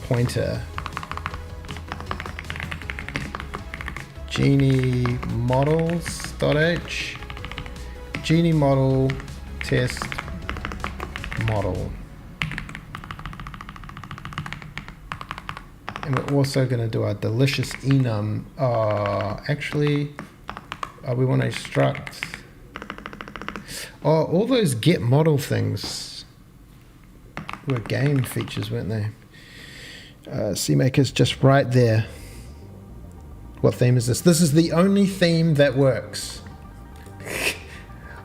pointer, Djini models.h, Djini model test model. And we're also going to do our delicious enum. We want a struct. Oh, all those get model things were game features, weren't they? CMaker's just right there. What theme is this? This is the only theme that works.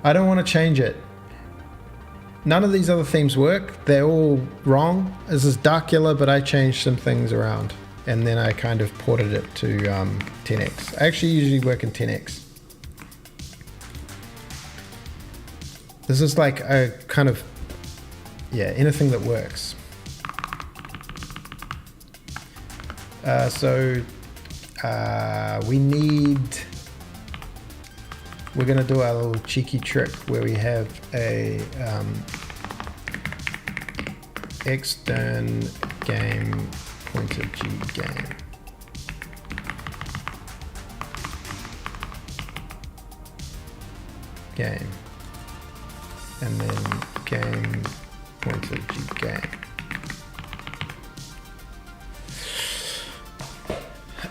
I don't want to change it. None of these other themes work. They're all wrong. This is Darkula, but I changed some things around. And then I kind of ported it to 10x. I actually usually work in 10x. This is like a kind of, anything that works. We're going to do our little cheeky trick where we have a extern game pointer g game. Game. And then game pointer g game.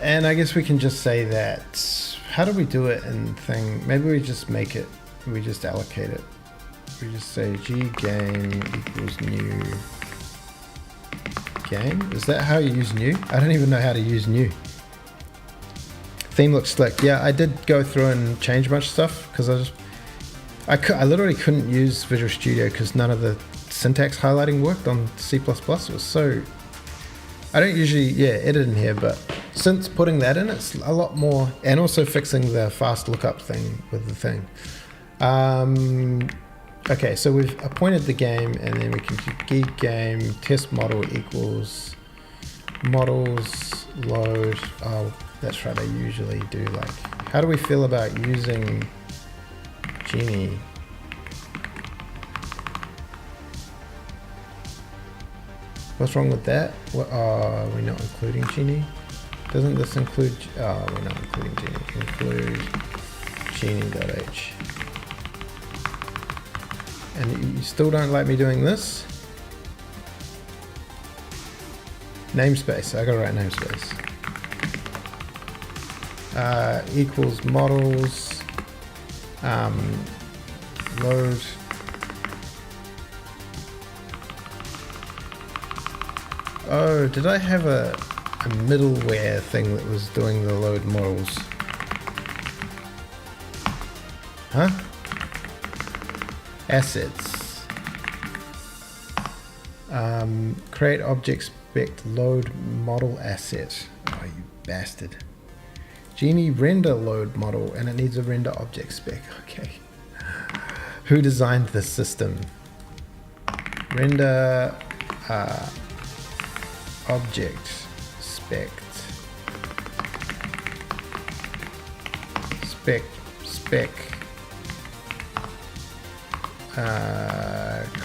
And I guess we can just say that. How do we do it in thing? Maybe we just make it, we just allocate it. We just say g game equals new game. Is that how you use new? I don't even know how to use new. Theme looks slick. Yeah, I did go through and change a bunch of stuff because I literally couldn't use Visual Studio because none of the syntax highlighting worked on C++. It was so... I don't usually, edit in here, but since putting that in, it's a lot more... And also fixing the fast lookup thing with the thing. Okay, so we've appointed the game, and then we can do game test model equals models load. Oh, that's right, I usually do like... How do we feel about using Djini? What's wrong with that? What, are we not including Djini? Doesn't this include... Oh, we're not including Djini. Include Djini.h. And you still don't like me doing this? Namespace. I gotta write namespace. equals models, load. Oh, did I have a middleware thing that was doing the load models? Huh? Assets. Create object spec load model asset. Oh, you bastard. Djini render load model, and it needs a render object spec. Okay. Who designed this system? Render object spec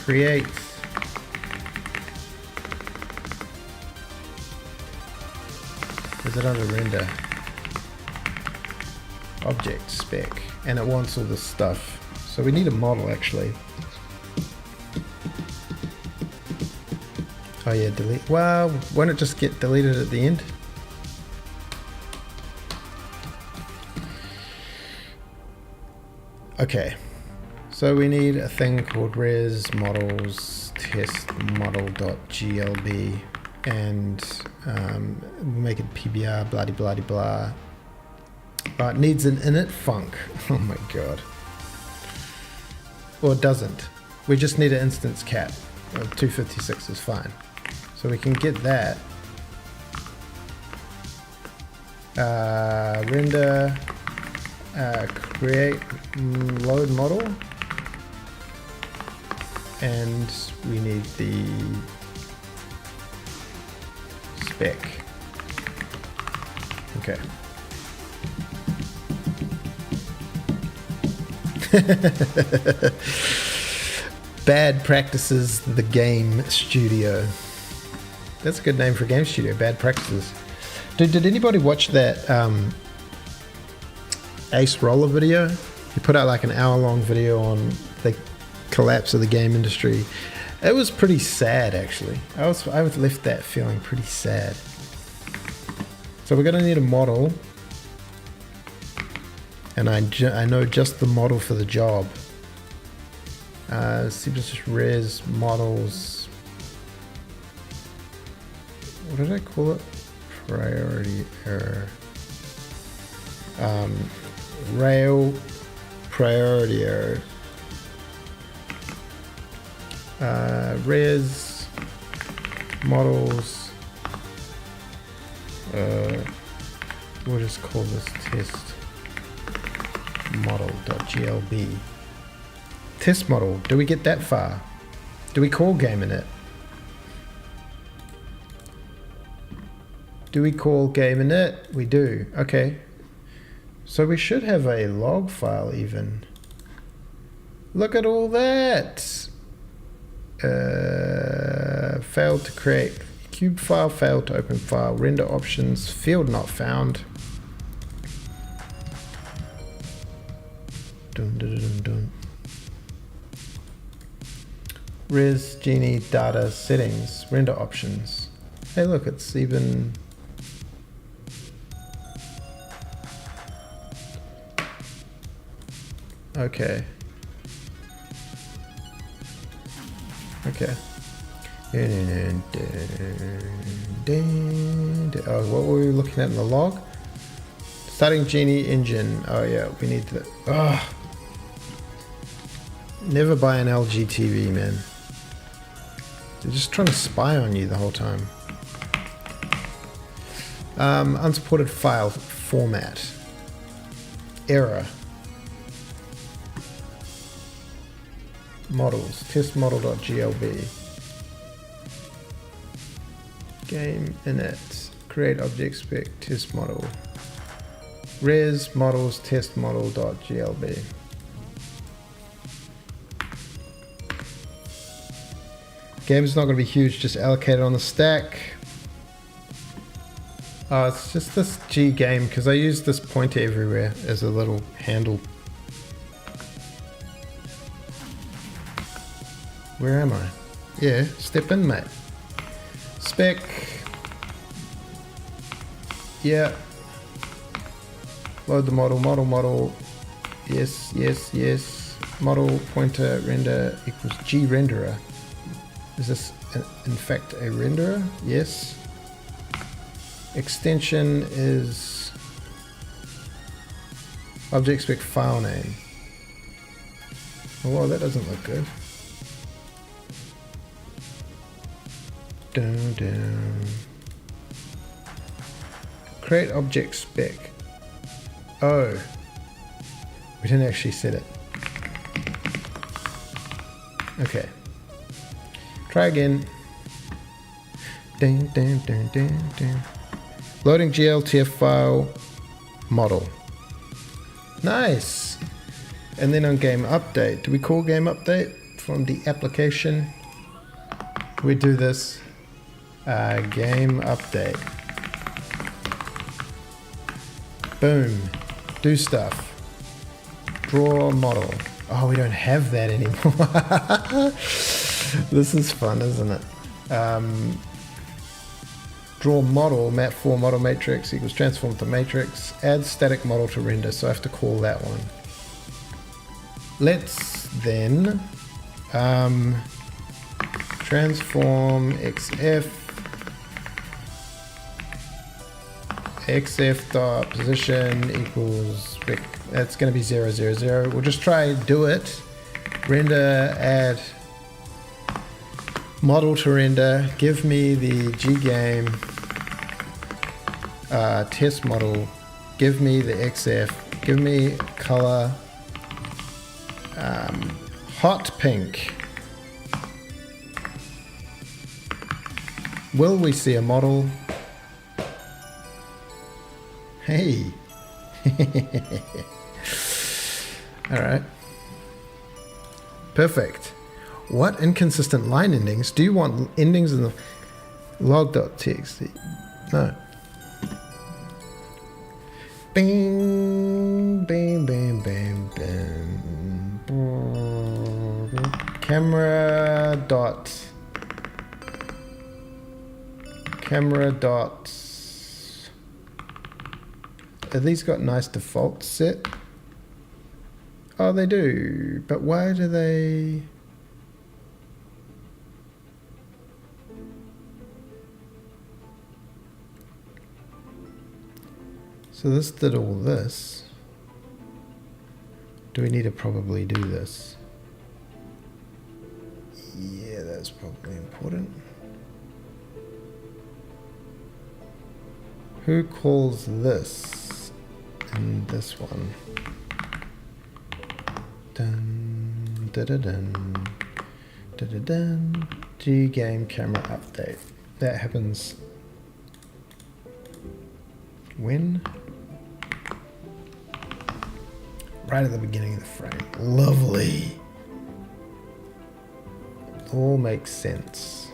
create is it under render object spec, and it wants all this stuff, so we need a model actually. Oh yeah, delete. Well, won't it just get deleted at the end? Okay, so we need a thing called res models test model.glb, and make it PBR bloody bloody blah. Oh, it needs an init func. Oh my god. Or it doesn't. We just need an instance cap. 256 is fine. So we can get that. Render create load model, and we need the spec. Okay. Bad Practices, the game studio. That's a good name for a game studio, Bad Practices. Did anybody watch that Ace Roller video? He put out like an hour-long video on the collapse of the game industry. It was pretty sad, actually. I was left that feeling pretty sad. So we're gonna need a model, and I know just the model for the job. See, just res models. What did I call it? Priority error. Rail priority error. Res models. We'll just call this test model.glb. Test model. Do we get that far? Do we call game init? Do we call game init? We do. Okay. So we should have a log file even. Look at all that. Failed to create cube file, failed to open file, render options, field not found. Dun, dun, dun, dun. Res Djini data settings, render options. Hey look, it's even okay. Okay. Oh, what were we looking at in the log? Starting Djini engine. Oh yeah, we need the. Oh. Never buy an LG TV, man. They're just trying to spy on you the whole time. Unsupported file format. Error. Models. Test model.glb. Game init. Create object spec test model. Res models test model.glb. Game's not going to be huge, just allocate it on the stack. Oh, it's just this G game because I use this pointer everywhere as a little handle. Where am I? Yeah, step in, mate. Spec. Yeah. Load the model, model. Yes, yes, yes. Model pointer render equals gRenderer. Is this in fact a renderer? Yes. Extension is object spec file name. Oh, well, that doesn't look good. Down. Create object spec. Oh, we didn't actually set it. Okay. Try again. Loading GLTF file model. Nice. And then on game update, do we call game update from the application? We do this game update. Boom. Do stuff. Draw model. Oh, we don't have that anymore. This is fun, isn't it? Draw model, map4 model matrix equals transform to matrix. Add static model to render, so I have to call that one. Let's then transform xf dot position equals, that's going to be 0, 0, 0. We'll just try do it. Render, add model to render. Give me the Game test model. Give me the xf. Give me color hot pink. Will we see a model? Hey. All right. Perfect. What inconsistent line endings? Do you want endings in the log.txt? No. Bing, bing, bing, bing, bing. Camera dot. Have these got nice defaults set? Oh, they do. But why do they? So this did all this. Do we need to probably do this? Yeah, that's probably important. Who calls this and this one? Dun, da, da, dun, da, da, dun. Game camera update. That happens when? Right at the beginning of the frame. Lovely. All makes sense.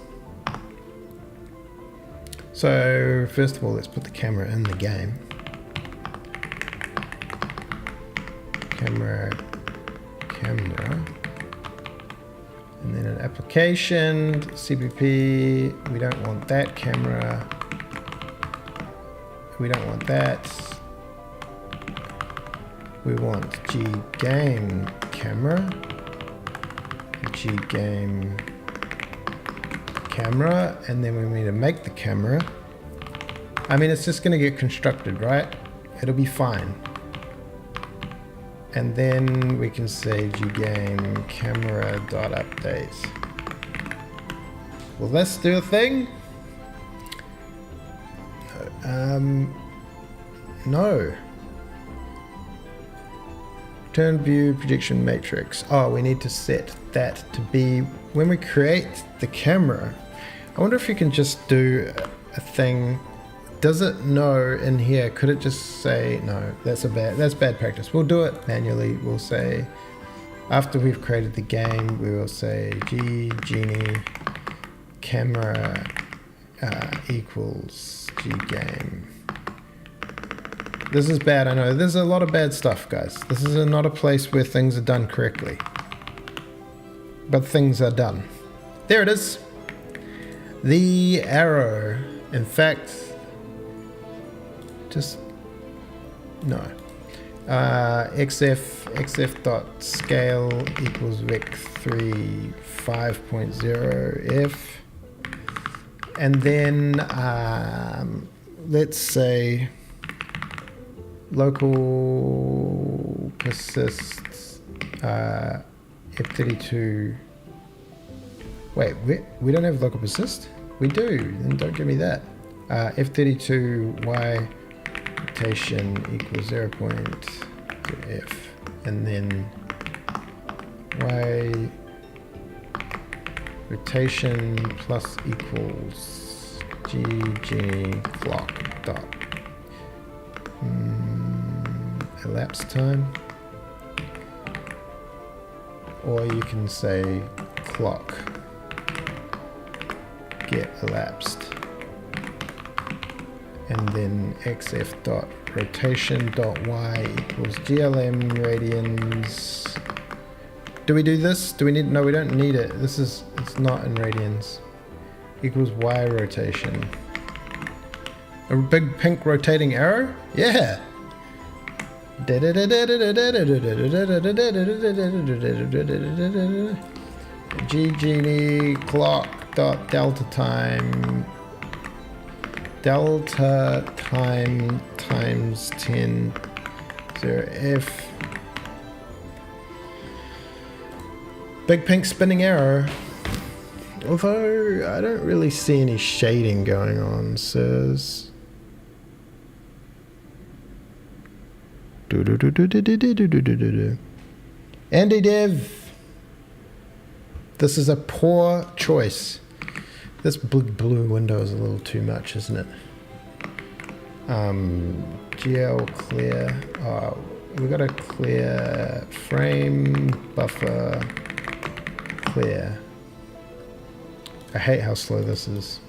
So first of all, let's put the camera in the game. Camera. And then an application, CBP. We don't want that camera. We don't want that. We want Game camera. Game camera, and then we need to make the camera. I mean, it's just going to get constructed, right? It'll be fine. And then we can say Game camera.update. Will this do a thing? No. Return view projection matrix. Oh, we need to set that to be when we create the camera. I wonder if you can just do a thing. Does it know in here? Could it just say no? That's bad practice. We'll do it manually. We'll say after we've created the game, we will say Djini camera equals Game. This is bad, I know. There's a lot of bad stuff, guys. This is not a place where things are done correctly. But things are done. There it is. The arrow. In fact, just no. xf dot scale equals rec3 5.0 f, and then let's say local persists f32. Wait, we don't have local persist? We do, then don't give me that. f32 y rotation equals 0.2f, and then y rotation plus equals Gjini clock dot elapsed time, or you can say clock get elapsed, and then xf dot rotation dot y equals glm radians. Do we do this? Do we need? No, we don't need it. It's not in radians. Equals y rotation. A big pink rotating arrow? Yeah. Gjini clock dot delta time times 10 0f. Big pink spinning arrow. Although I don't really see any shading going on, sirs. Andy Dev, this is a poor choice. This blue window is a little too much, isn't it? GL clear. Oh, we got to clear frame buffer clear. I hate how slow this is.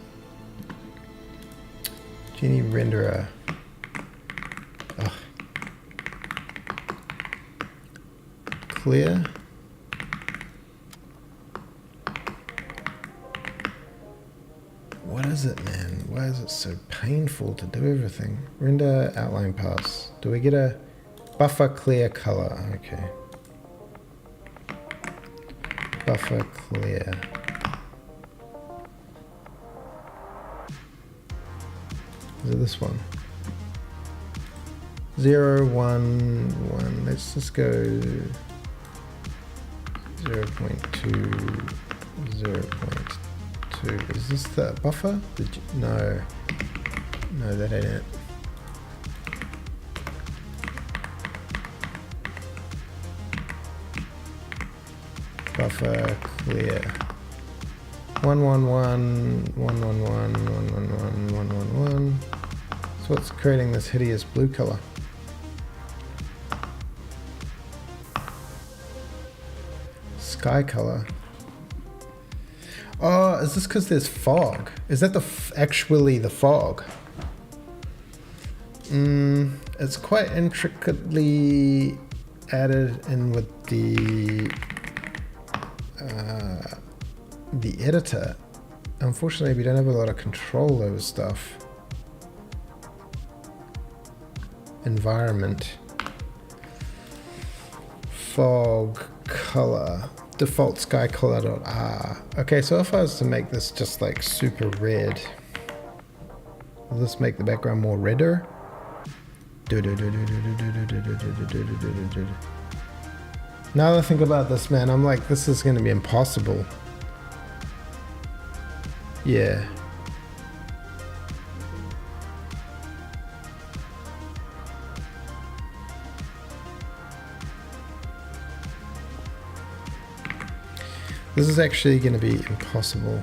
Djini renderer. Ugh. Clear. What is it, man? Why is it so painful to do everything? Render outline pass. Do we get a buffer clear color? Okay. Buffer clear. Is it this one? 0, 1, 1. Let's just go 0.2, 0.2. Is this the buffer? No. No, that ain't it. Buffer clear. 111, 111, 111, 111. So what's creating this hideous blue color? Sky color. Oh, is this because there's fog? Is that actually the fog? It's quite intricately added in with the editor. Unfortunately, we don't have a lot of control over stuff. Environment. Fog color. Default sky color.r. Okay, so if I was to make this just like super red, will this make the background more redder? Now that I think about this, man, I'm like, this is going to be impossible. Yeah. This is actually going to be impossible.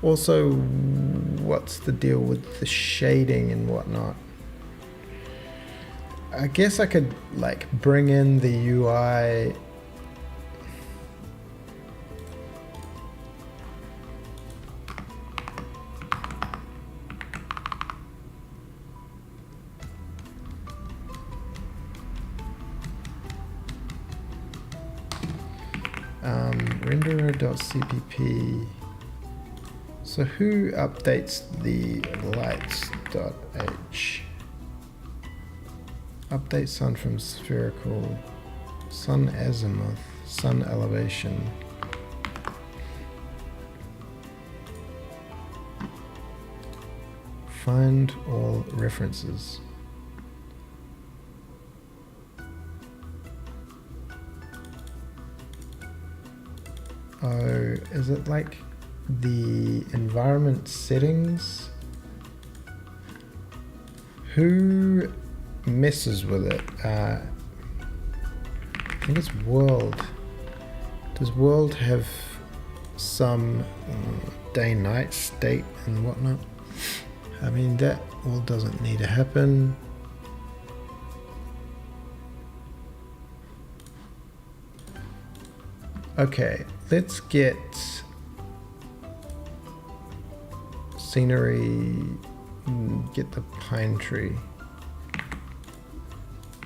Also, what's the deal with the shading and whatnot? I guess I could like bring in the UI renderer.cpp. So who updates the lights.h? Update sun from spherical, sun azimuth, sun elevation. Find all references. Oh, is it like the environment settings? Who messes with it? I think it's world. Does world have some day-night state and whatnot? I mean, that all doesn't need to happen. Okay, let's get scenery, get the pine tree.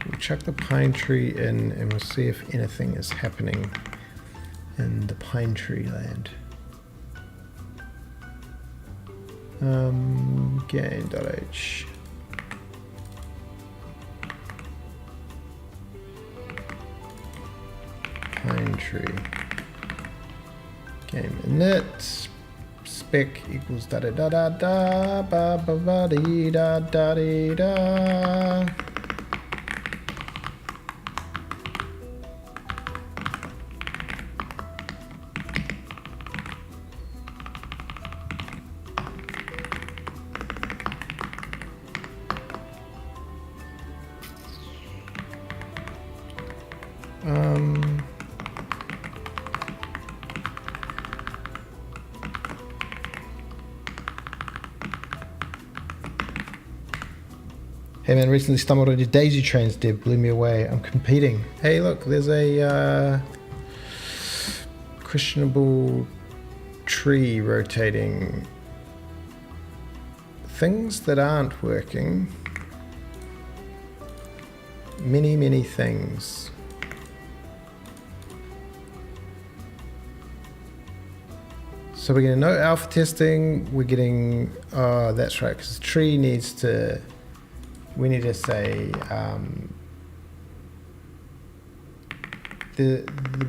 We'll chuck the pine tree in and we'll see if anything is happening in the pine tree land. Game.h. Pine tree. Game init spec equals da da da da da ba ba ba dee da da dee da. Hey man, recently stumbled on your daisy trains, Deb, blew me away. I'm competing. Hey look, there's a questionable tree rotating. Things that aren't working. Many things. So we're getting no alpha testing, we're getting, oh that's right, because the tree needs to, we need to say,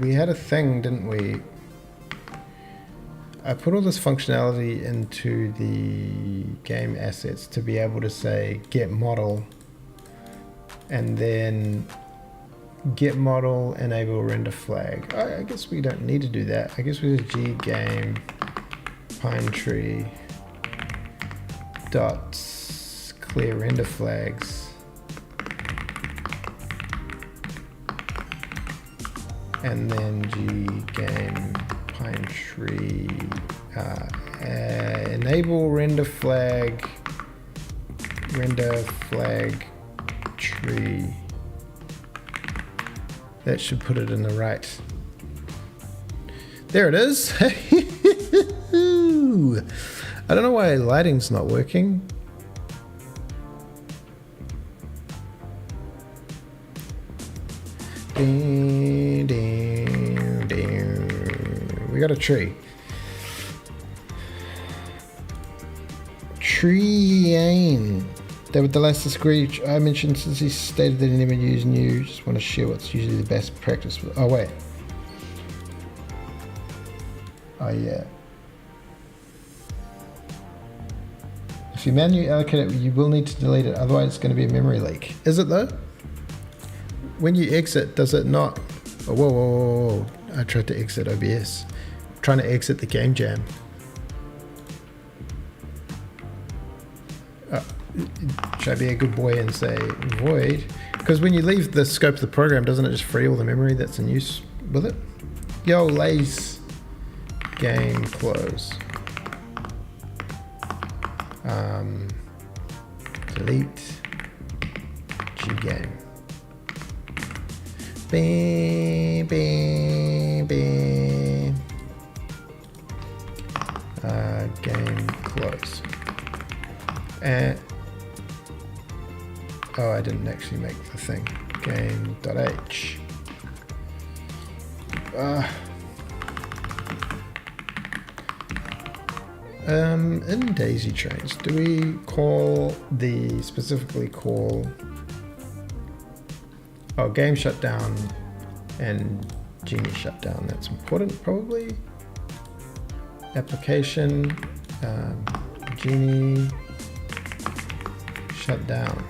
we had a thing, didn't we? I put all this functionality into the game assets to be able to say get model, and then get model, enable render flag. I guess we don't need to do that. I guess we just g game pine tree dot clear render flags, and then g game pine tree enable render flag tree. That should put it in the right. There it is. I don't know why lighting's not working. Ding, ding, ding. We got a tree. Tree. David, the last disagree I mentioned since he stated that he never used new, just want to share what's usually the best practice. Oh wait. Oh yeah. If you manually allocate it, you will need to delete it, otherwise it's going to be a memory leak. Is it though? When you exit, does it not? Oh, whoa. I tried to exit OBS. I'm trying to exit the game jam. Should I be a good boy and say void? Because when you leave the scope of the program, doesn't it just free all the memory that's in use with it? Yo, lays game close. Delete ggame. Bing, bing, bing. Game close. And oh, I didn't actually make the thing. Game.h. In daisy trains, do we specifically call, game shutdown and Djini shutdown? That's important, probably. Application, Djini shutdown.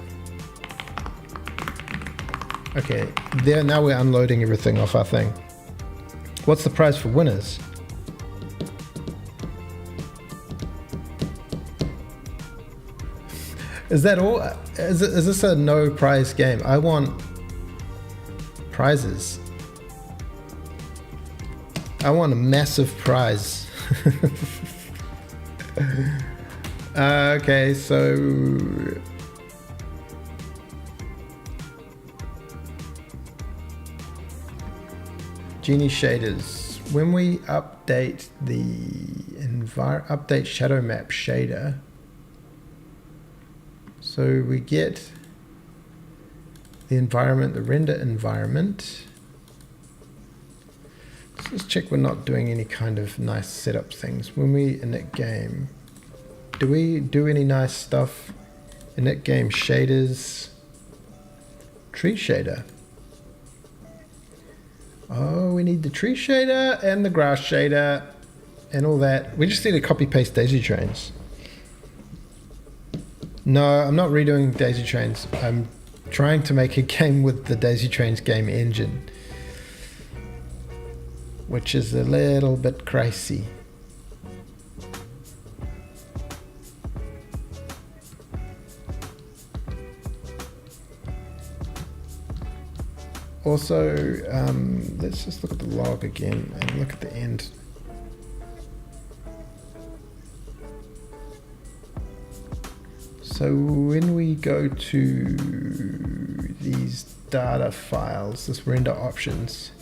Okay, there, now we're unloading everything off our thing. What's the prize for winners? Is that all? Is this a no prize game? I want prizes. I want a massive prize. Okay, so Djini shaders. When we update the update shadow map shader, so we get the environment, the render environment. Let's just check we're not doing any kind of nice setup things. When we init game, do we do any nice stuff? Init game shaders, tree shader. Oh, we need the tree shader and the grass shader and all that. We just need to copy paste daisy trains. No, I'm not redoing daisy trains. I'm trying to make a game with the daisy trains game engine, which is a little bit crazy. Also, let's just look at the log again and look at the end. So when we go to these data files, this render options,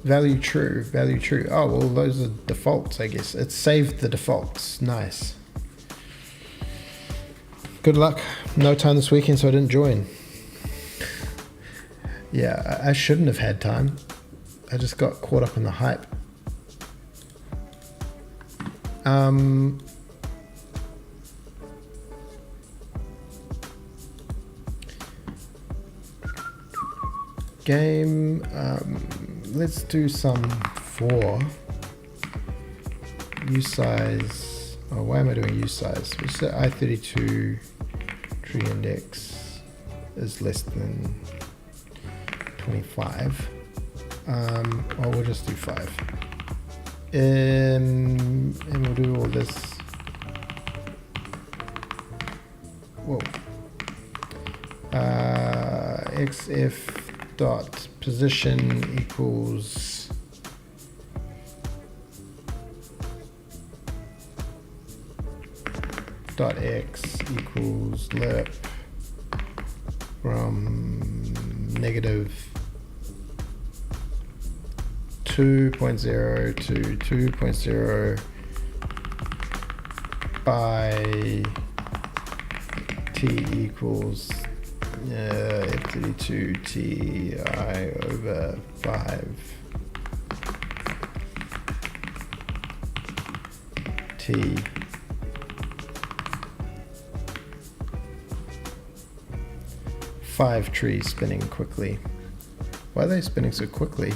value true, value true. Oh, well, those are defaults, I guess. It saved the defaults. Nice. Good luck. No time this weekend, so I didn't join. Yeah, I shouldn't have had time. I just got caught up in the hype. Game, let's do some for usize. Oh, why am I doing usize? We set I32 tree index is less than 25. Or we'll just do 5. And we'll do all this. Whoa. XF dot position equals dot x equals lerp from negative 2.0 to 2.0 by t equals F32 ti over 5 t. Five trees spinning quickly. Why are they spinning so quickly?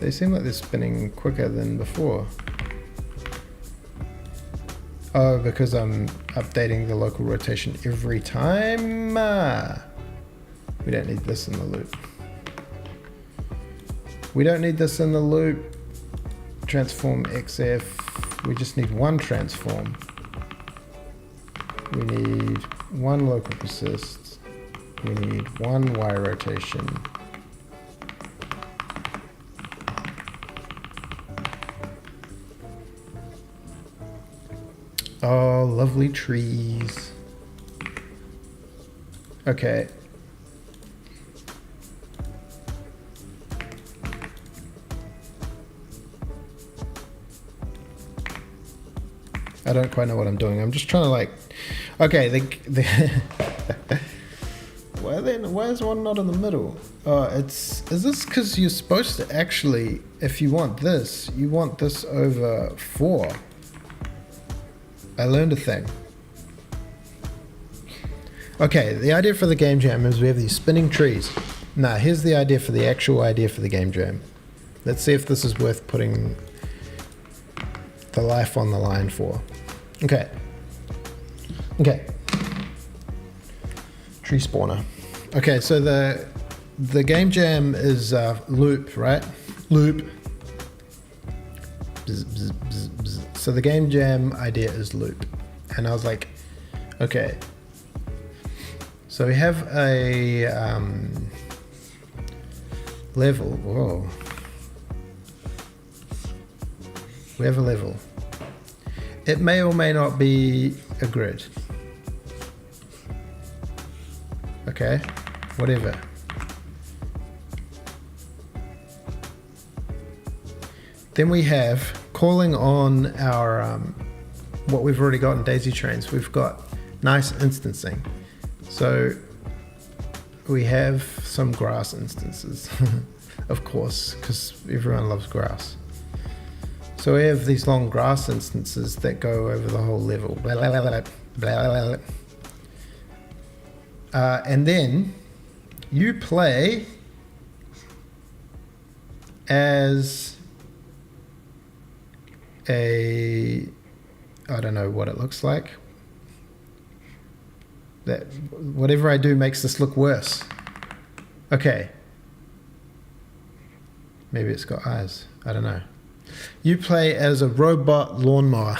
They seem like they're spinning quicker than before. Oh, because I'm updating the local rotation every time. We don't need this in the loop. We don't need this in the loop. Transform XF. We just need one transform. We need one local persist. We need one Y rotation. Oh, lovely trees. Okay. I don't quite know what I'm doing. I'm just trying to like, okay, why are But then why is one not in the middle? Oh, is this because you're supposed to actually, if you want this over 4. I learned a thing. Okay, the idea for the game jam is we have these spinning trees. Now, here's the idea for the actual idea for the game jam. Let's see if this is worth putting the life on the line for. Okay. Tree spawner. Okay, so the game jam is loop, right? Loop. Bzz, bzz, bzz, bzz. So the game jam idea is loop. And I was like, okay. So we have a level. Whoa. We have a level. It may or may not be a grid. Okay, whatever. Then we have calling on our what we've already got in daisy trains. We've got nice instancing. So we have some grass instances, of course, because everyone loves grass. So we have these long grass instances that go over the whole level. Blah, blah, blah, blah, blah, blah. And then you play as I don't know what it looks like. That whatever I do makes this look worse. Okay. Maybe it's got eyes. I don't know. You play as a robot lawnmower.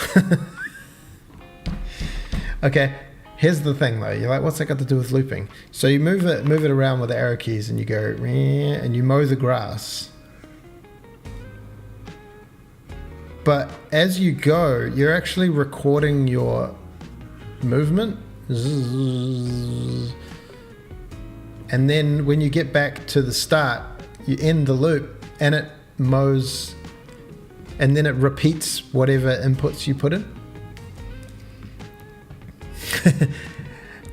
Okay. Here's the thing though. You're like, what's that got to do with looping? So you move it around with the arrow keys and you go and you mow the grass. But as you go, you're actually recording your movement. And then when you get back to the start, you end the loop and it mows and then it repeats whatever inputs you put in.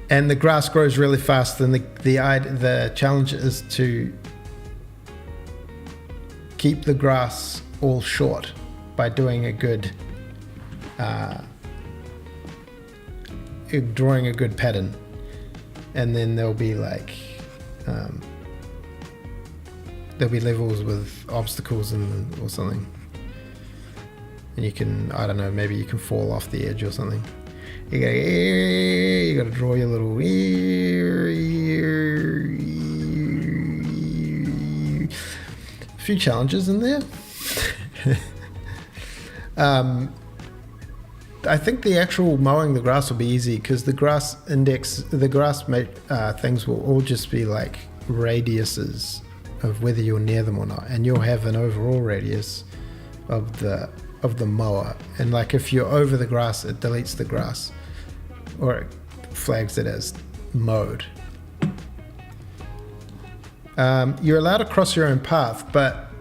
And the grass grows really fast, and the challenge is to keep the grass all short by doing a good drawing a good pattern. And then there'll be like there'll be levels with obstacles or something, and you can, I don't know, maybe you can fall off the edge or something. You gotta draw your little few challenges in there. I think the actual mowing the grass will be easy because the grass things will all just be like radiuses of whether you're near them or not, and you'll have an overall radius of the mower, and like if you're over the grass, it deletes the grass or it flags it as mowed. You're allowed to cross your own path, but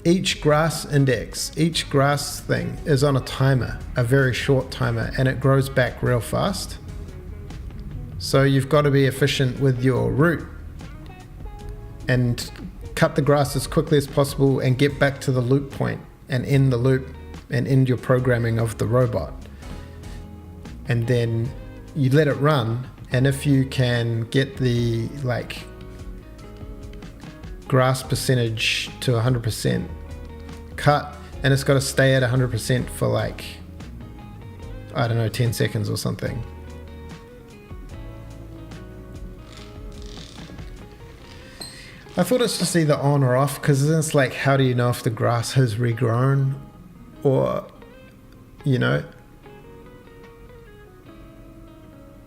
each grass thing is on a timer, a very short timer, and it grows back real fast. So you've got to be efficient with your route and cut the grass as quickly as possible and get back to the loop point and end the loop and end your programming of the robot. And then you let it run, and if you can get the like grass percentage to 100% cut, and it's got to stay at 100% for like, I don't know, 10 seconds or something. I thought it's just either on or off, because then it's like, how do you know if the grass has regrown, or, you know?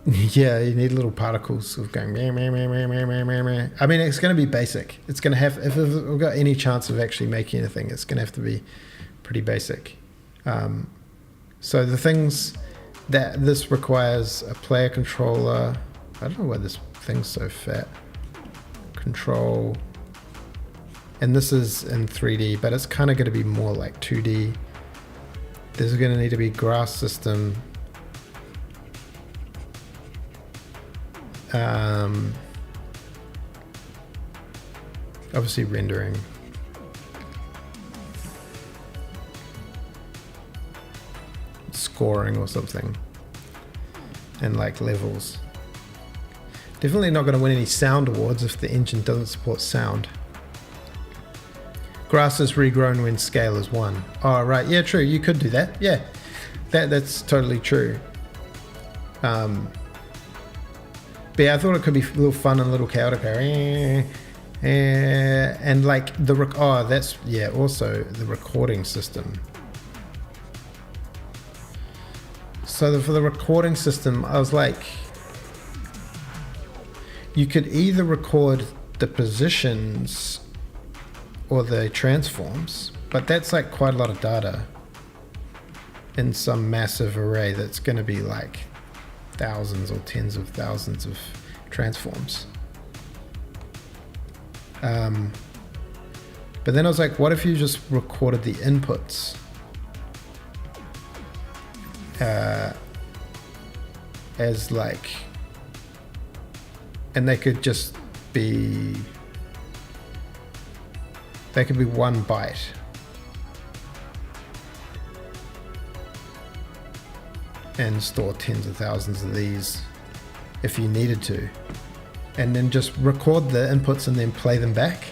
Yeah, you need little particles of going meh, meh, meh, meh, meh, meh, meh, meh. I mean, it's going to be basic. It's going to have, if we've got any chance of actually making anything, it's going to have to be pretty basic. So the things that this requires: a player controller. I don't know why this thing's so fat. Control. And this is in 3D, but it's kind of going to be more like 2D. There's going to need to be grass system. Obviously rendering. Scoring or something. And like levels. Definitely not going to win any sound awards if the engine doesn't support sound. Grass is regrown when scale is 1. Oh, right. Yeah, true. You could do that. Yeah. That's totally true. But yeah, I thought it could be a little fun and a little chaotic. And like that's, yeah, also the recording system. So for the recording system, I was like, you could either record the positions or the transforms, but that's like quite a lot of data in some massive array that's going to be like thousands or tens of thousands of transforms. But then I was like, what if you just recorded the inputs as like, and they could be 1 byte. And store tens of thousands of these if you needed to. And then just record the inputs and then play them back.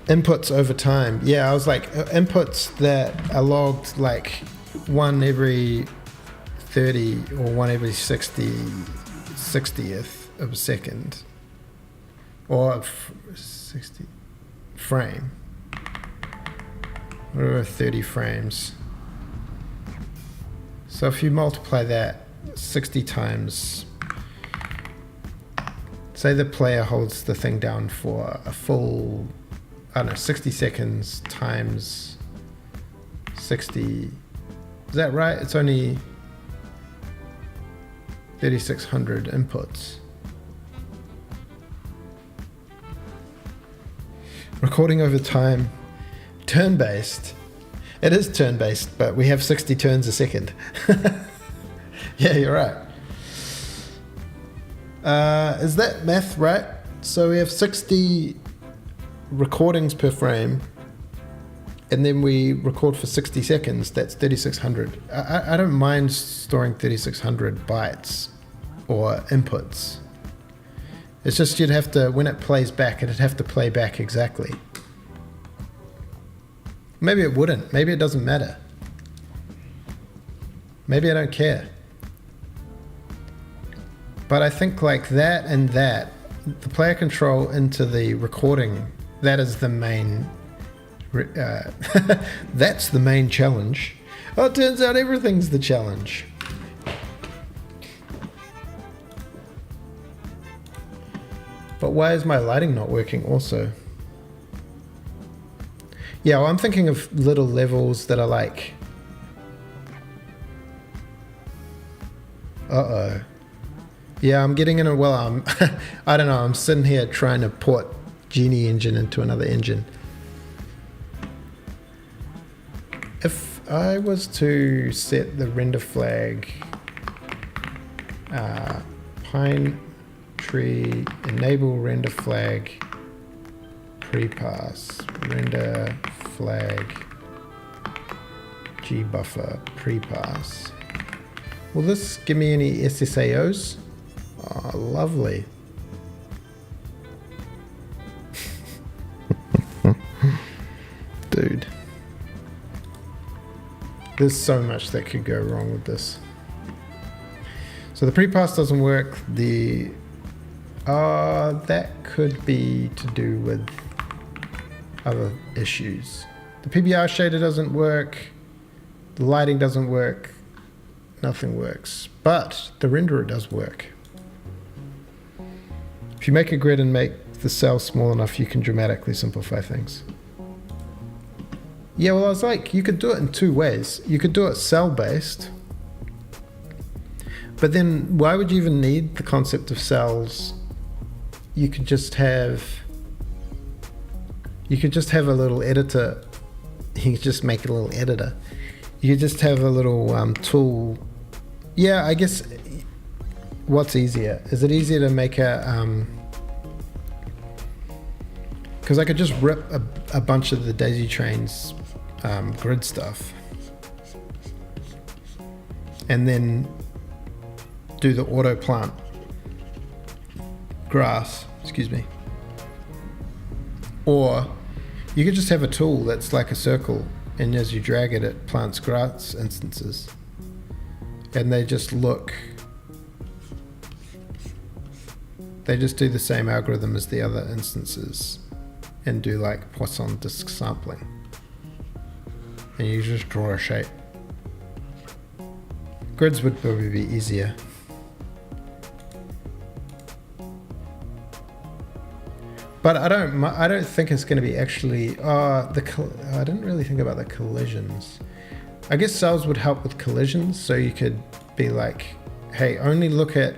Inputs over time. Yeah, I was like, inputs that are logged like 1 every 30 or 1 every 60th of a second. Or 60 frame. Or 30 frames. So if you multiply that 60 times, say the player holds the thing down for a full, I don't know, 60 seconds times 60. Is that right? It's only 3,600 inputs. Recording over time, turn-based. It is turn-based, but we have 60 turns a second. Yeah, you're right. Is that math right? So we have 60 recordings per frame, and then we record for 60 seconds. That's 3,600. I don't mind storing 3,600 bytes or inputs. It's just you'd have to, when it plays back, it'd have to play back exactly. Maybe it wouldn't. Maybe it doesn't matter. Maybe I don't care. But I think like that and that, the player control into the recording, that is the main, that's the main challenge. Oh, it turns out everything's the challenge. But why is my lighting not working also? Yeah, well, I'm thinking of little levels that are like, yeah, I'm getting in a, well, I'm, I don't know, I'm sitting here trying to port Djini engine into another engine. If I was to set the render flag, pine tree, enable render flag, pre-pass, render flag, gbuffer, pre-pass. Will this give me any SSAOs? Oh, lovely. Dude. There's so much that could go wrong with this. So the pre-pass doesn't work. That could be to do with other issues. The PBR shader doesn't work. The lighting doesn't work. Nothing works. But the renderer does work. If you make a grid and make the cell small enough, you can dramatically simplify things. Yeah, well, I was like, you could do it in two ways. You could do it cell-based, but then why would you even need the concept of cells? You could just have a little editor. You could just make a little editor. You could just have a little tool. Yeah, I guess what's easier? Is it easier to make a because I could just rip a bunch of the daisy trains grid stuff and then do the auto plant grass, excuse me. Or you could just have a tool that's like a circle, and as you drag it, it plants grass instances. And they just do the same algorithm as the other instances and do like Poisson disk sampling. And you just draw a shape. Grids would probably be easier. But I don't think it's going to be actually. I didn't really think about the collisions. I guess cells would help with collisions, so you could be like, hey, only look at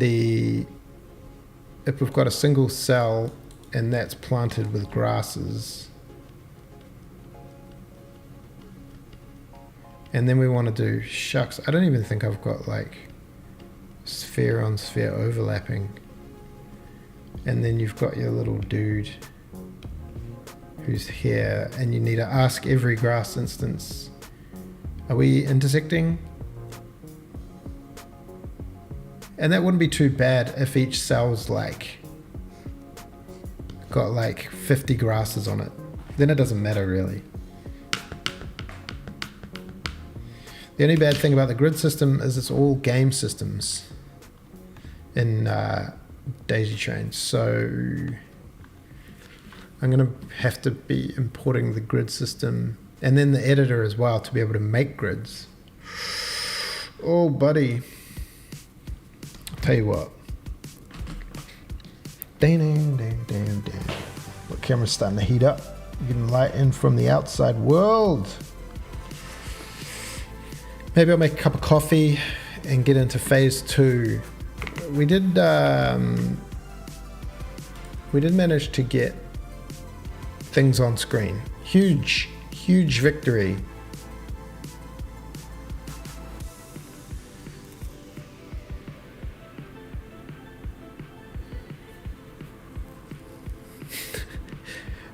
if we've got a single cell and that's planted with grasses, and then we want to do shucks. I don't even think I've got like sphere on sphere overlapping. And then you've got your little dude who's here, and you need to ask every grass instance, are we intersecting? And that wouldn't be too bad if each cell's like got like 50 grasses on it. Then it doesn't matter really. The only bad thing about the grid system is it's all game systems in daisy chains, so I'm going to have to be importing the grid system and then the editor as well to be able to make grids. Oh buddy, I'll tell you what, dang. The camera's starting to heat up, getting light in from the outside world. Maybe I'll make a cup of coffee and get into phase 2. We did manage to get things on screen. Huge victory.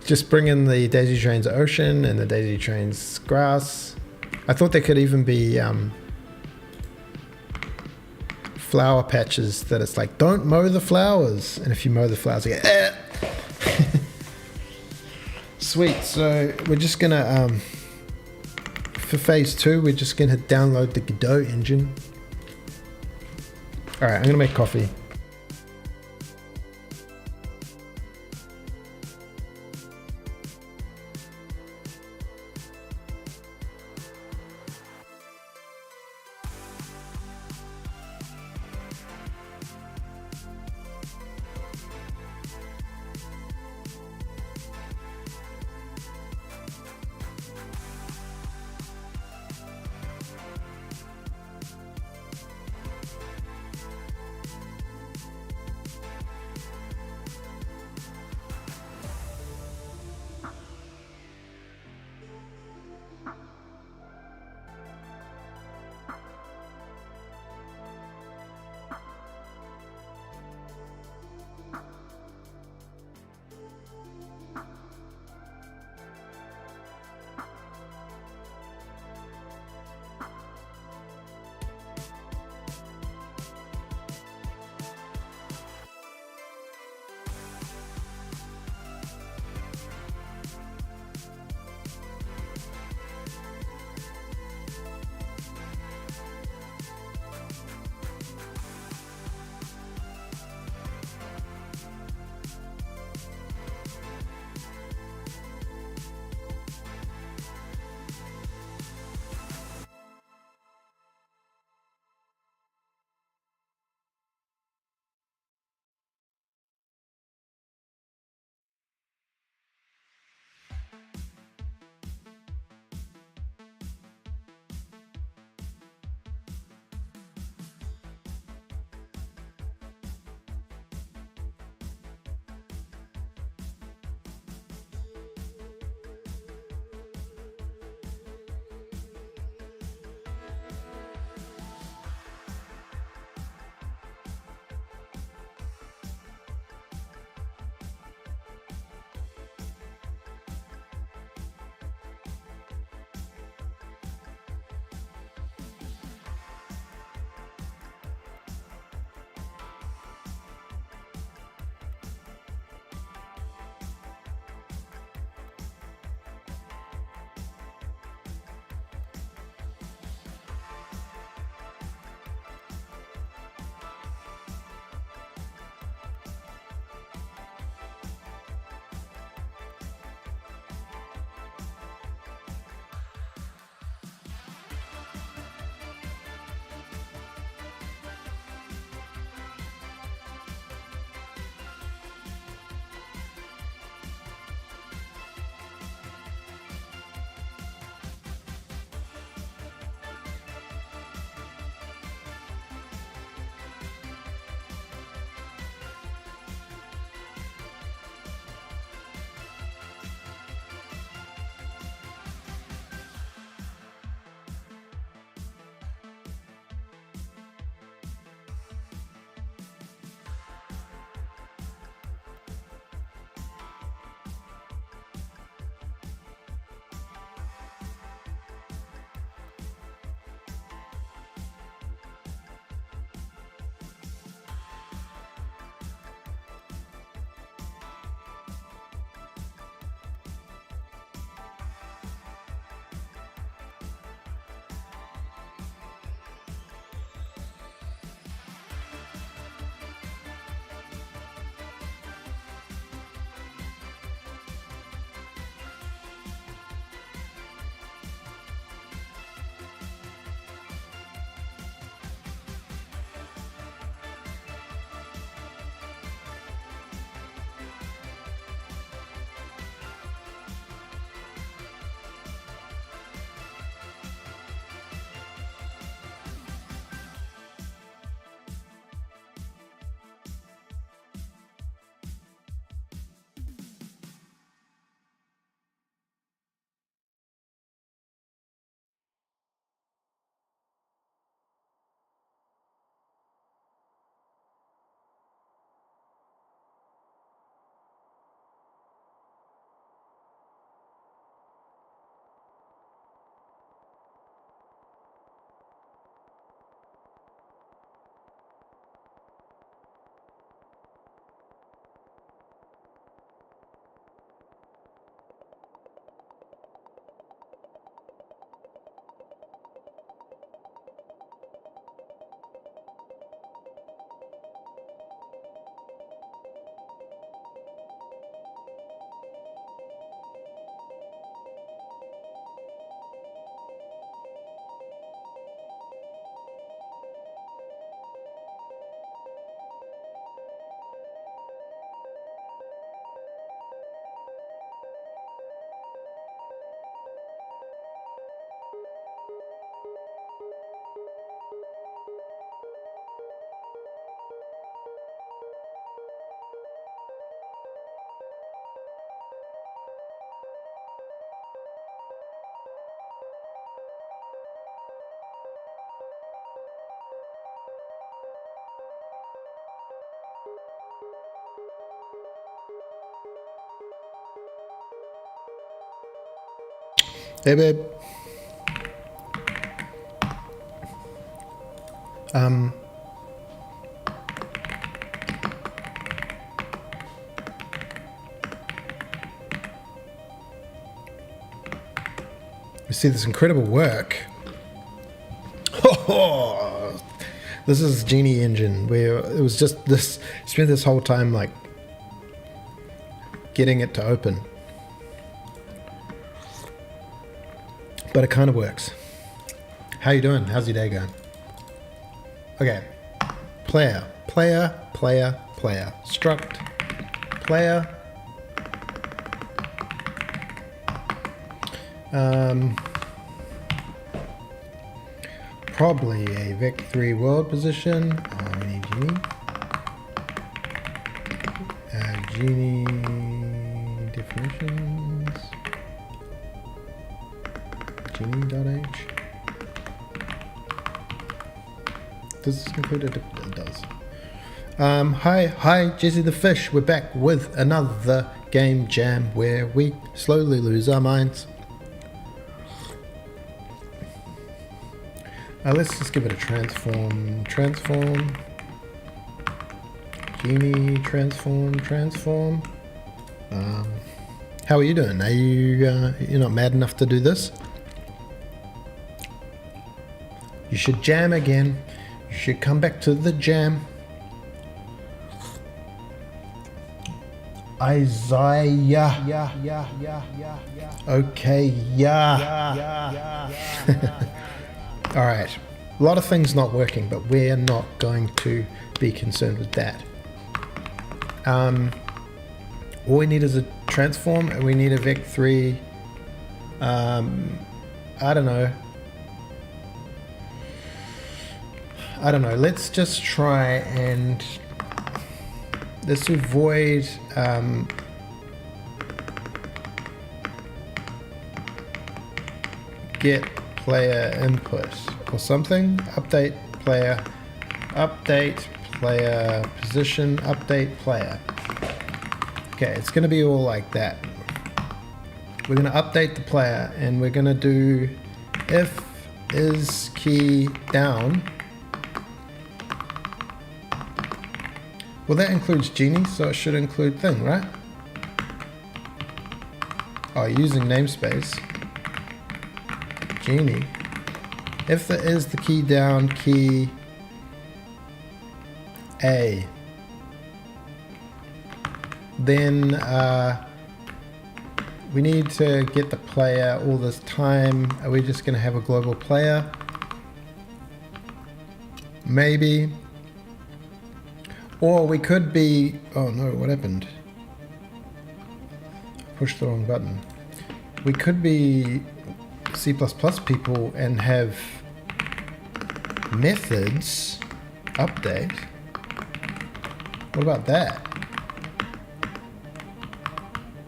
Just bring in the daisy trains ocean and the daisy trains grass. I thought there could even be flower patches that it's like, don't mow the flowers, and if you mow the flowers you go, eh. Sweet. So we're just gonna for phase 2 we're just gonna download the Godot engine. Alright, I'm gonna make coffee. Hey, babe. We see this incredible work. This is Djini engine, where it was just this, spent this whole time like getting it to open. But it kind of works. How you doing? How's your day going? Okay. Player, player, player, player. Struct, player. Probably a vec3 world position. We need Jame. Jame definitions. Jame.h. Does this include it? It does. Hi, Jesse the Fish. We're back with another game jam where we slowly lose our minds. Let's just give it a transform. Jame, transform. How are you doing? Are you you're not mad enough to do this? You should jam again. You should come back to the jam. Isaiah. Okay, yeah. All right, a lot of things not working, but we're not going to be concerned with that. All we need is a transform, and we need a vec3. I don't know. Let's just try and let's avoid get player input or something. Update player position, update player. Okay, it's going to be all like that. We're going to update the player, and we're going to do if is key down. Well, that includes Djini, so it should include thing, right? Oh, using namespace. Djini. If there is the key down, key A, then we need to get the player all this time. Are we just going to have a global player? Maybe. Or we could be, oh no, what happened? Pushed the wrong button. We could be C++ people and have methods update. What about that?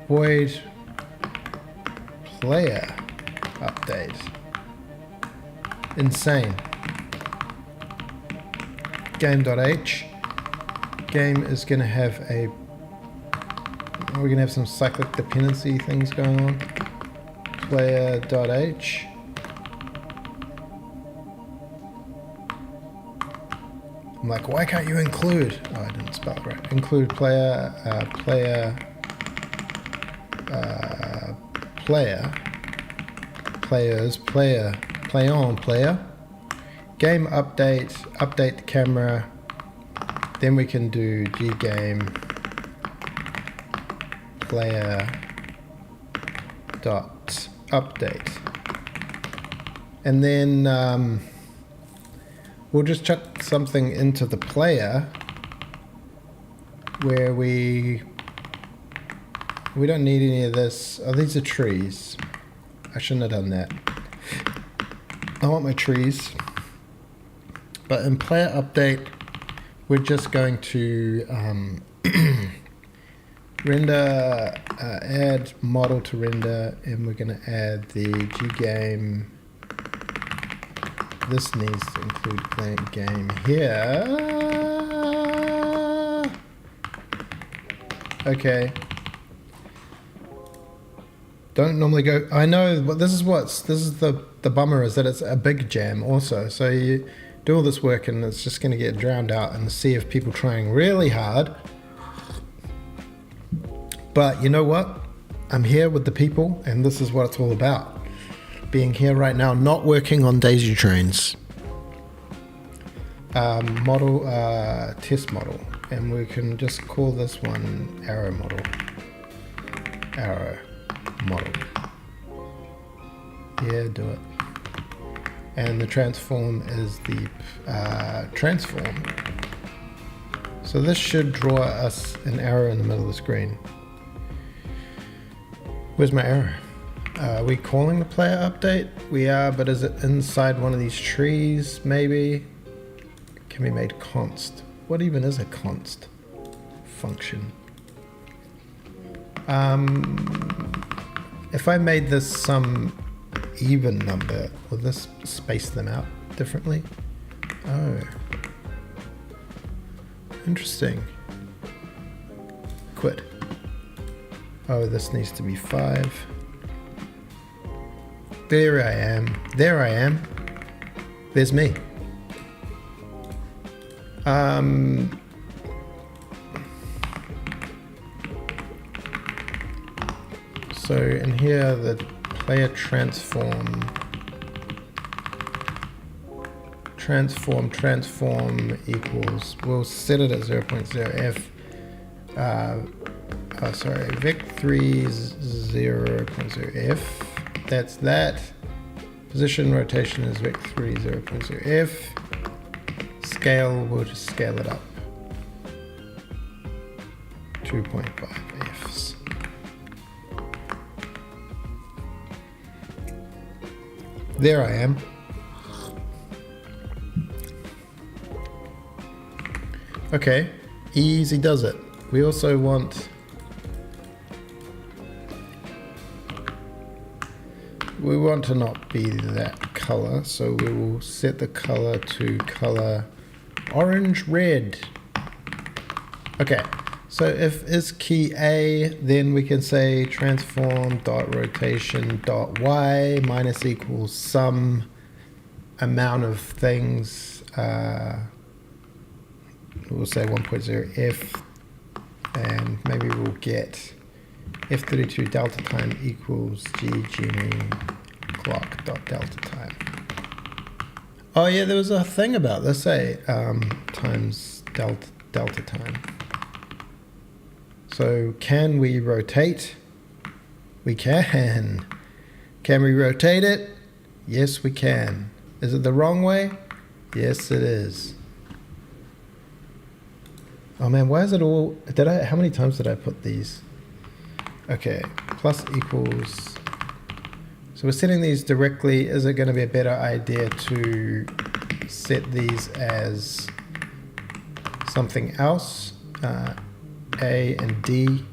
Void player update. Insane. Game.h. Game is going to have a, we're going to have some cyclic dependency things going on. Player.h. I'm like, why can't you include? Oh, I didn't spell it right. Include player, players, play on player. Game update, update the camera. Then we can do ggame player dot update, and then we'll just chuck something into the player where we don't need any of this. Oh, these are trees. I shouldn't have done that. I want my trees. But in player update, we're just going to render, add model to render, and we're going to add the ggame. This needs to include blank game here. Okay. Don't normally go. I know, but this is the bummer is that it's a big jam also. So you do all this work and it's just going to get drowned out in the sea of people trying really hard. But you know what? I'm here with the people, and this is what it's all about. Being here right now, not working on daisy trains. Model, test model, and we can just call this one arrow model. Arrow model. Yeah, do it. And the transform is the transform. So this should draw us an arrow in the middle of the screen. Where's my arrow? Are we calling the player update? We are, but is it inside one of these trees, maybe? Can be made const. What even is a const function? If I made this some even number, will this space them out differently? Oh. Interesting. Quit. Oh, this needs to be 5. There I am. There I am. There's me. So in here, the player transform equals, we'll set it at 0.0f. Vec3 0.0f. That's that. Position rotation is vec3 0.0f. Scale, we'll just scale it up. 2.5 Fs. There I am. Okay, easy does it. We also want to not be that color, so we will set the color to color orange red. Okay, so if is key A, then we can say transform dot rotation dot y minus equals some amount of things. We'll say 1.0 f, and maybe we'll get f32 delta time equals Jame clock dot delta time. Oh yeah, there was a thing about this, times delta time. So can we rotate? We can. Can we rotate it? Yes, we can. Is it the wrong way? Yes, it is. Oh man, why is it all, how many times did I put these? Okay, plus equals, so we're setting these directly. Is it going to be a better idea to set these as something else? A and D.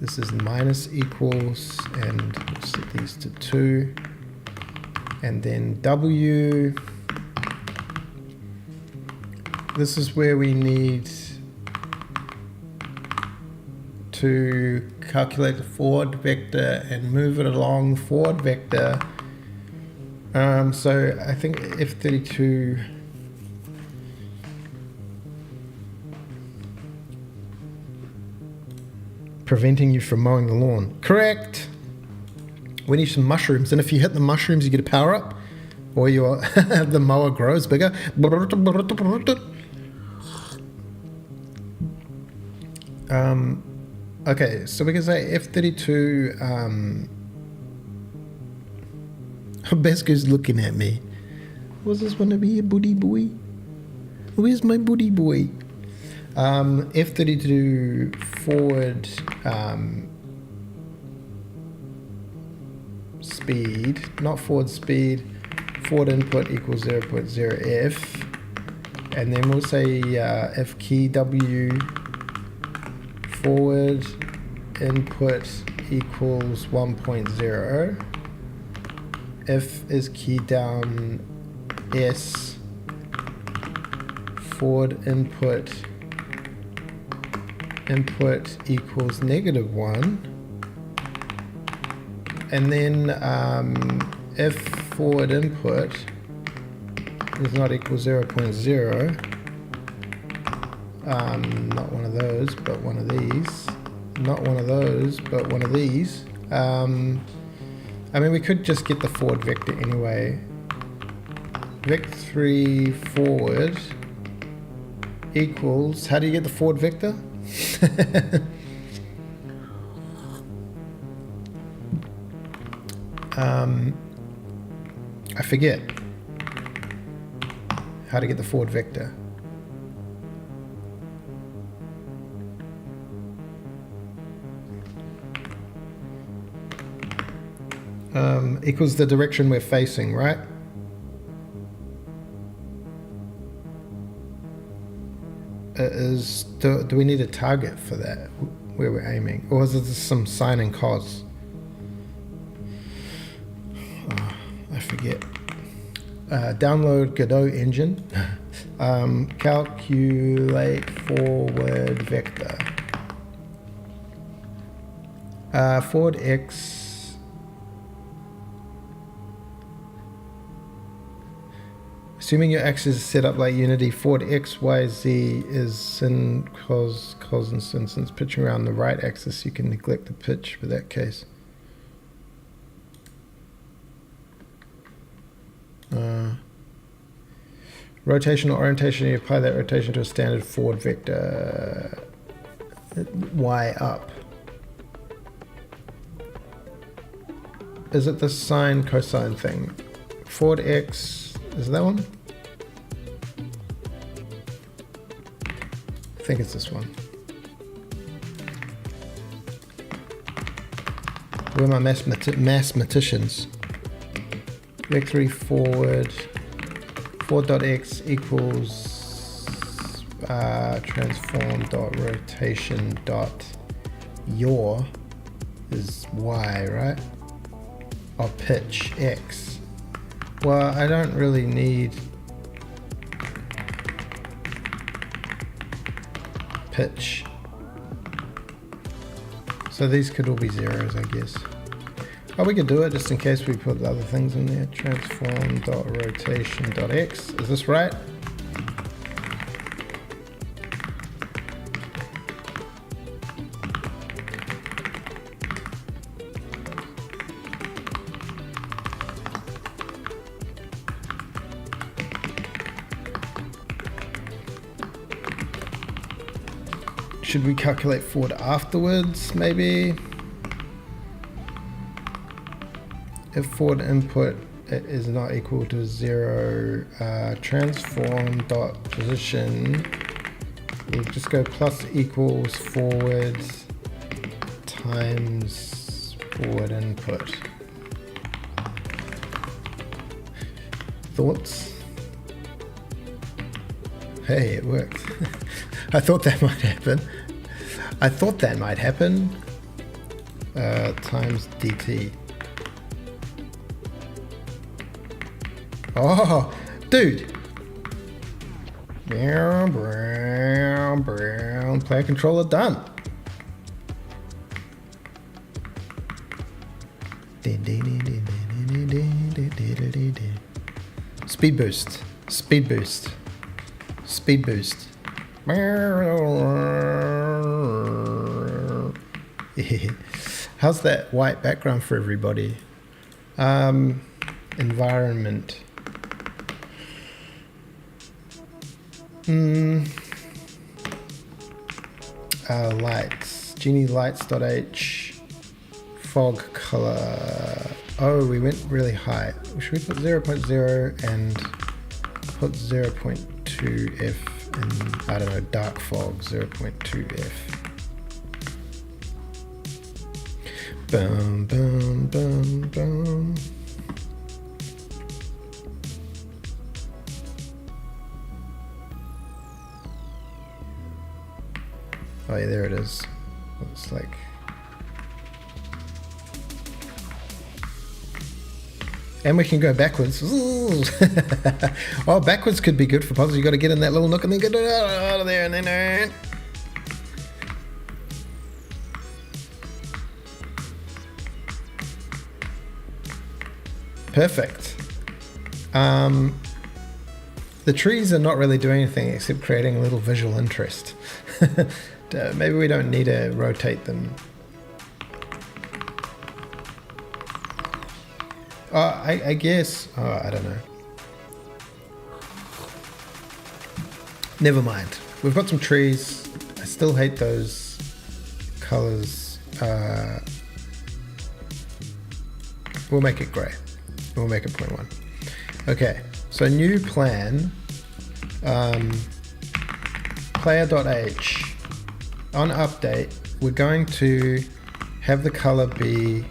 This is minus equals, and we'll set these to 2. And then W. This is where we need to calculate the forward vector and move it along the forward vector. So I think F32 preventing you from mowing the lawn. Correct. We need some mushrooms, and if you hit the mushrooms you get a power up, or your the mower grows bigger. Okay, so we can say F32, Besco's looking at me. Was this one to be a booty boy? Where's my booty boy? F32 forward speed, not forward speed, forward input equals 0.0f, and then we'll say F key W forward input equals 1.0. F is key down S forward input equals -1. And then if forward input is not equal 0.0, not one of those, but one of these, not one of those, but one of these. I mean, we could just get the forward vector anyway. Vec3 forward equals, how do you get the forward vector? I forget how to get the forward vector. Equals the direction we're facing, right? Do we need a target for that, where we're aiming? Or is it just some sine and cos? Oh, I forget. Download Godot engine. Calculate forward vector. Forward x. Assuming your axis is set up like Unity, forward x, y, z is in cos and sin. Since pitching around the right axis, you can neglect the pitch for that case. Rotation or orientation, you apply that rotation to a standard forward vector, y up. Is it the sine cosine thing? Forward x, is that one? I think it's this one. Where are my mathematicians? Vec3 forward. Forward.x equals transform.rotation.yaw is y, right? Or pitch x. Well, I don't really need pitch. So these could all be zeros, I guess. Oh, we could do it just in case we put the other things in there. Transform.rotation.x. Is this right? Should we calculate forward afterwards, maybe? If forward input is not equal to 0, transform.position, we'll just go plus equals forward times forward input. Thoughts? Hey, it worked. I thought that might happen. Times dt. Oh, dude. Brown, brown, brown. Player controller done. Speed boost. Speed boost. Speed boost. How's that white background for everybody? Environment. Lights. Djini lights.h. Fog color. Oh, we went really high. Should we put 0.0 and put 0.2f and, I don't know, dark fog 0.2f. Boom, boom, boom, boom. Oh yeah, there it is. Looks like. And we can go backwards. Oh, backwards could be good for puzzles. You got to get in that little nook and then get out of there and then. Perfect. The trees are not really doing anything except creating a little visual interest. Maybe we don't need to rotate them. I guess, I don't know. Never mind. We've got some trees. I still hate those colors. We'll make it gray. We'll make it 0.1. Okay, so new plan. Player.h. On update, we're going to have the color be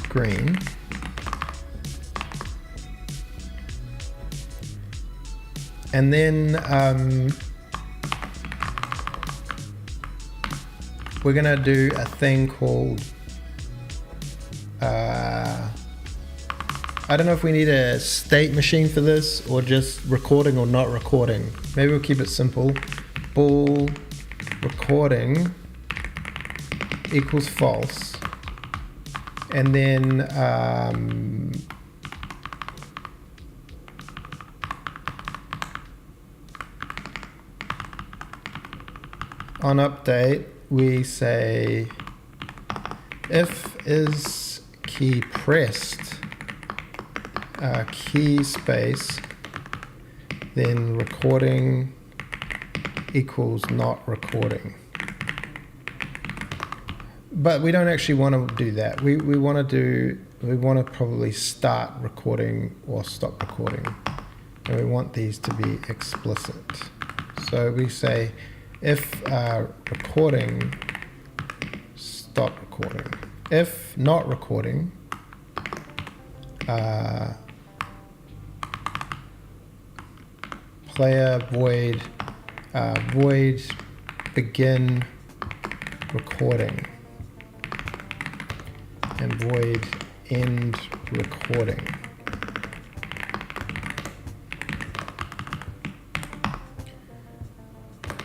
green. And then we're gonna do a thing called, I don't know if we need a state machine for this or just recording or not recording. Maybe we'll keep it simple. Bool recording equals false. And then on update, we say if is key pressed, key space, then recording equals not recording. But we don't actually want to do that. We want to probably start recording or stop recording. And we want these to be explicit. So we say if recording, stop recording. If not recording, player void void begin recording and void end recording.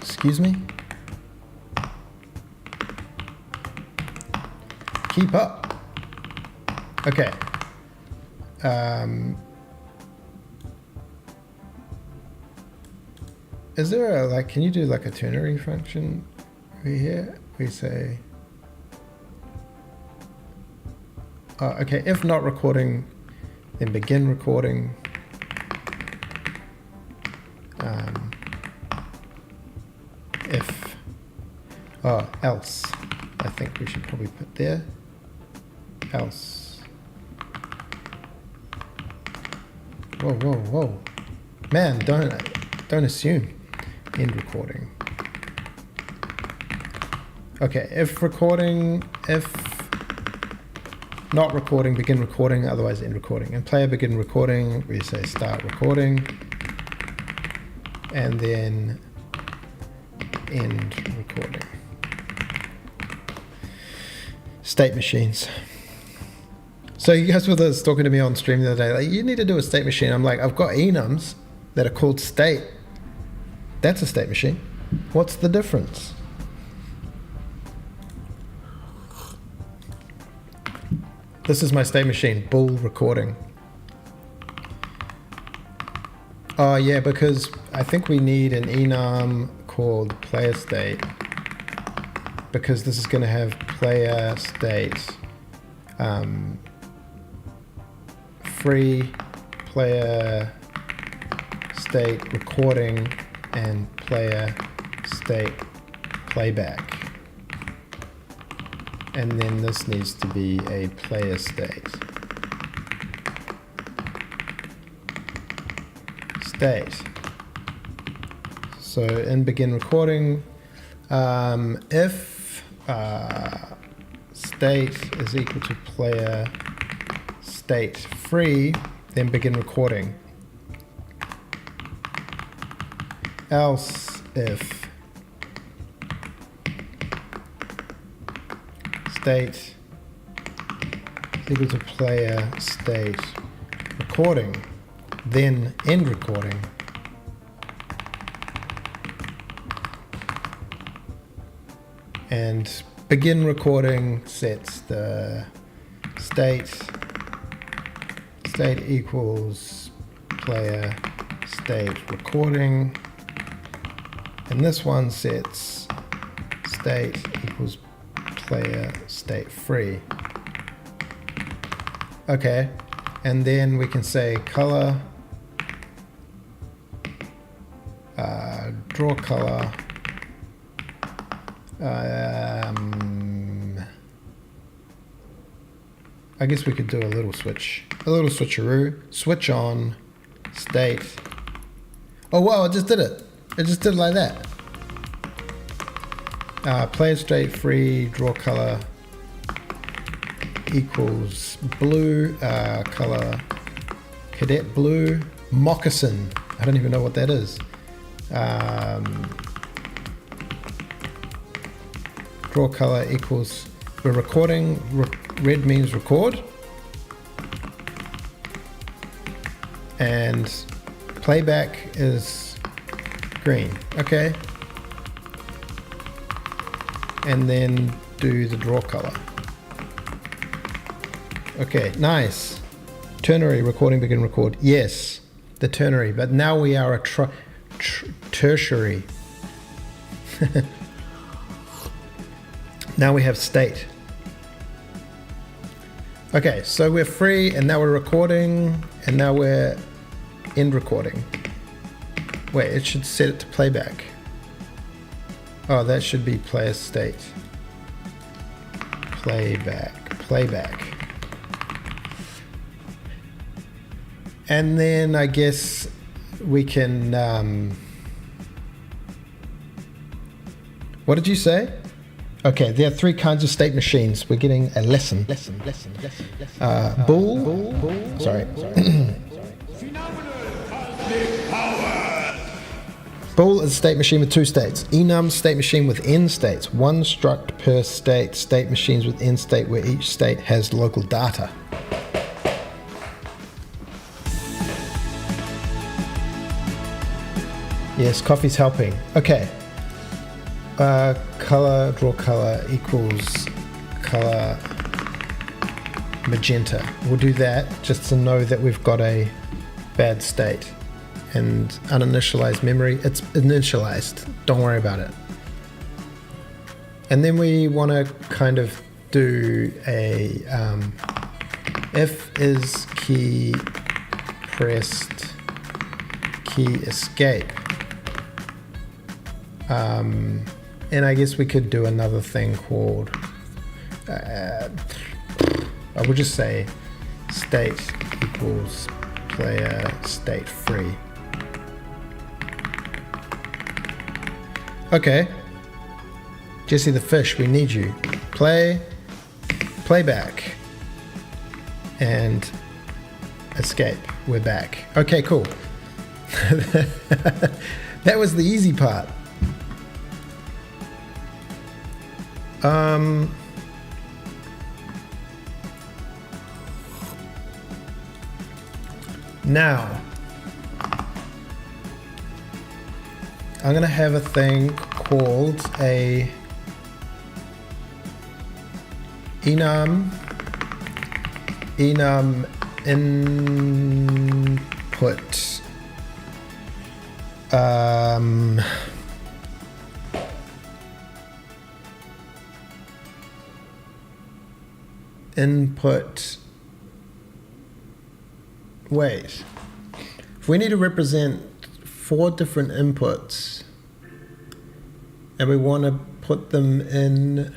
Excuse me? Keep up. Okay. Is there a, like, can you do like a ternary function over here? We say, okay, if not recording, then begin recording. If, else, I think we should probably put there, else. Whoa, whoa, whoa. Man, don't assume. End recording. Okay, if recording, if not recording, begin recording, otherwise end recording. And player begin recording, we say start recording, and then end recording. State machines. So you guys were talking to me on stream the other day, like, you need to do a state machine. I'm like, I've got enums that are called state. That's a state machine. What's the difference? This is my state machine, bool recording. Oh yeah, because I think we need an enum called player state, because this is going to have player state, free player state recording and player state playback. And then this needs to be a player state. So in begin recording, if state is equal to player state free, then begin recording. Else if state is equal to player state recording, then end recording. And begin recording sets the state state equals player state recording, and this one sets state equals player state free. Okay, and then we can say color, draw color, I guess we could do a little switcheroo, switch on state. Oh wow, it just did it. It just did it like that. Player state free, draw color equals blue, color cadet blue, moccasin. I don't even know what that is. Draw color equals, we're recording, red means record, and playback is green. Okay, and then do the draw color. Okay, nice. Ternary, recording, begin, record. Yes, the ternary, but now we are a tertiary. Now we have state. Okay, so we're free, and now we're recording, and now we're end recording. Wait, it should set it to playback. Oh, that should be player state. Playback. And then I guess we can, what did you say? Okay, there are three kinds of state machines. We're getting a lesson. Bool. Sorry. Bool is a state machine with two states. Enum, state machine with n states. One struct per state. State machines with n state where each state has local data. Yes, coffee's helping. Okay. Color, draw color equals color magenta. We'll do that just to know that we've got a bad state. And uninitialized memory, it's initialized. Don't worry about it. And then we want to kind of do a if is key pressed, key escape. And I guess we could do another thing called, I would just say state equals player state free. Okay. Jesse the fish, we need you. Playback. And escape. We're back. Okay, cool. That was the easy part. Now, I'm gonna have a thing called a enum input input. Wait, if we need to represent 4 different inputs and we want to put them in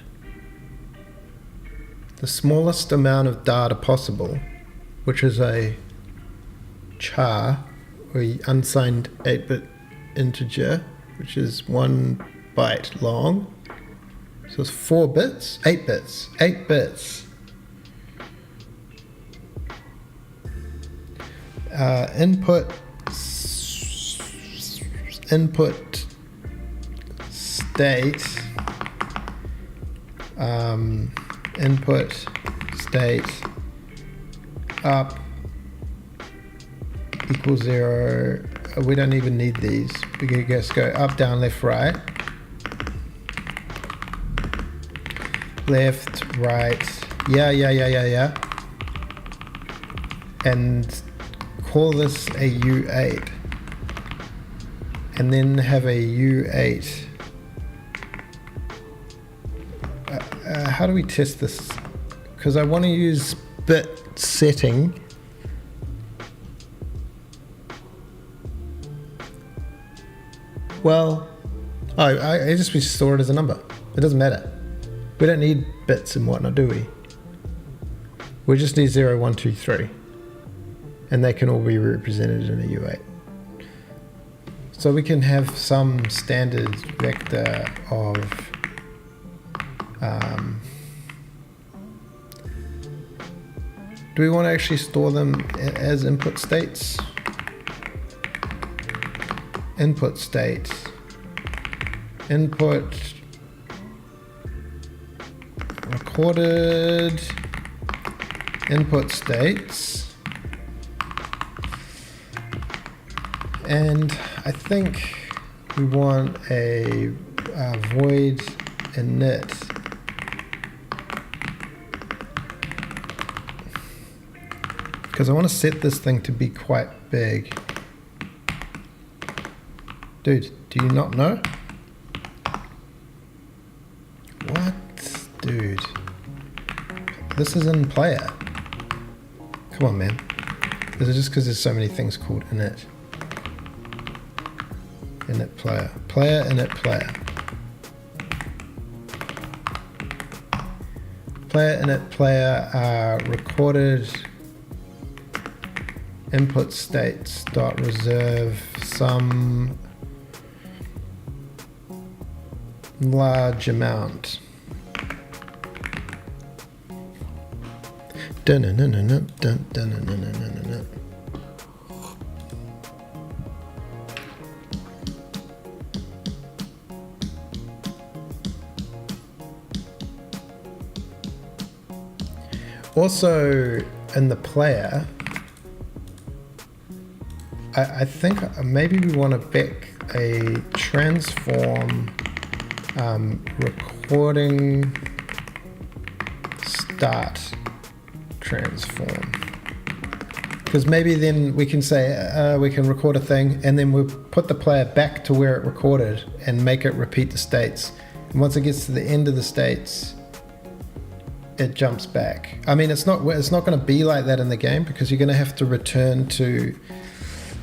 the smallest amount of data possible, which is a char, or unsigned 8-bit integer, which is 1 byte long. So it's 4 bits, 8 bits, 8 bits. Input state, input state up equals 0. We don't even need these. We can just go up, down, left, right. Left, right. Yeah. and call this a U8, and then have a U8. How do we test this? Because I want to use bit setting. Well, I just store it as a number. It doesn't matter. We don't need bits and whatnot, do we? We just need 0, 1, 2, 3. And they can all be represented in a U8. So we can have some standard vector of do we want to actually store them as input states? Input state, input recorded input states, and I think we want a void init because I want to set this thing to be quite big. Dude, do you not know? What? Dude. This is in player. Come on, man. Is it just because there's so many things called init? Init player. Player, init player. Player, init player are recorded input states dot reserve some large amount. Also, in the player, I think maybe we want to back a transform recording start transform, because maybe then we can say we can record a thing and then we'll put the player back to where it recorded and make it repeat the states, and once it gets to the end of the states it jumps back. I mean, it's not going to be like that in the game because you're going to have to return to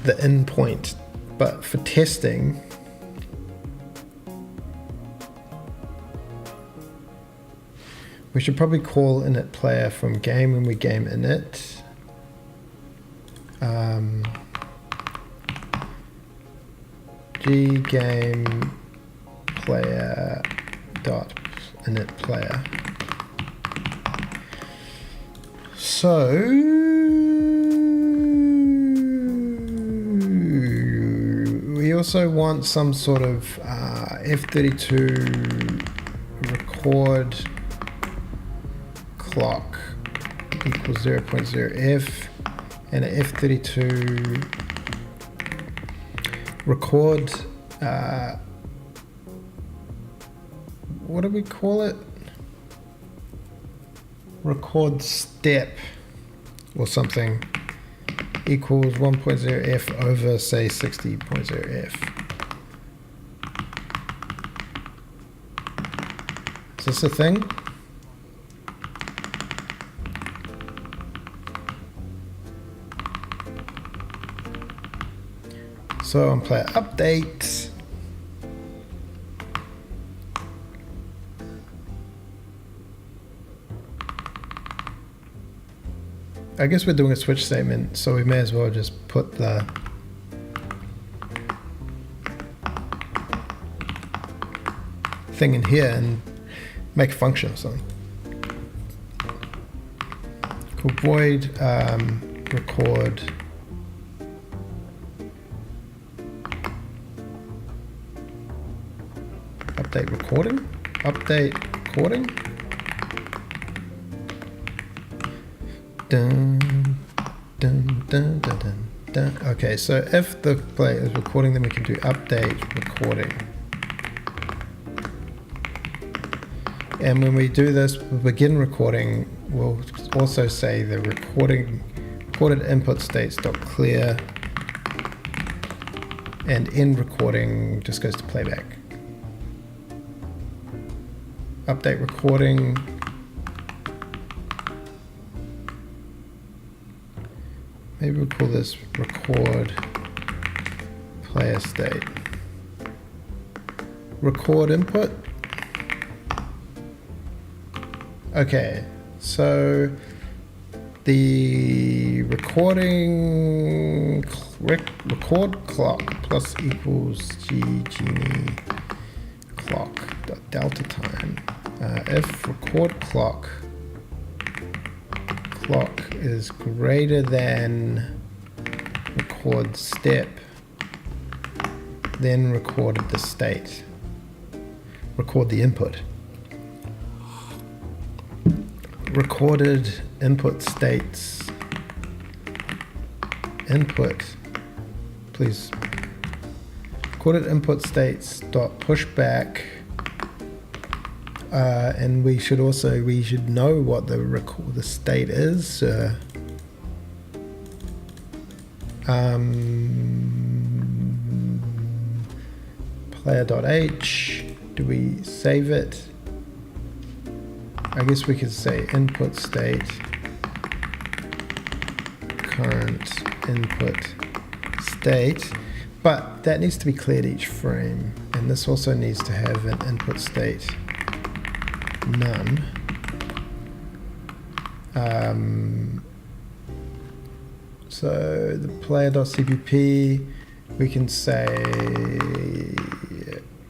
the endpoint, but for testing we should probably call init player from game when we game init. Game player dot init player. So we also want some sort of F32 record clock equals 0.0f and a F32 record what do we call it? Record step or something equals 1.0f over say 60.0f. Is this a thing? So on player update, I guess we're doing a switch statement, so we may as well just put the thing in here and make a function or something. Cool. Void record update recording. Dun, dun, dun, dun, dun, dun. Okay, so if the player is recording, then we can do update recording. And when we do this, begin recording, we'll also say the recording recorded input states dot clear, and end recording just goes to playback. Update recording. Maybe we'll call this record player state. Record input. Okay, so the recording record clock plus equals Gme clock dot delta time. If record clock is greater than record step, then record the state. Record the input. Recorded input states. Input. Please. Recorded input states dot pushback. And we should know what the state is. Player.h. Do we save it? I guess we could say input state, current input state, but that needs to be cleared each frame, and this also needs to have an input state none. So the player.cpp, we can say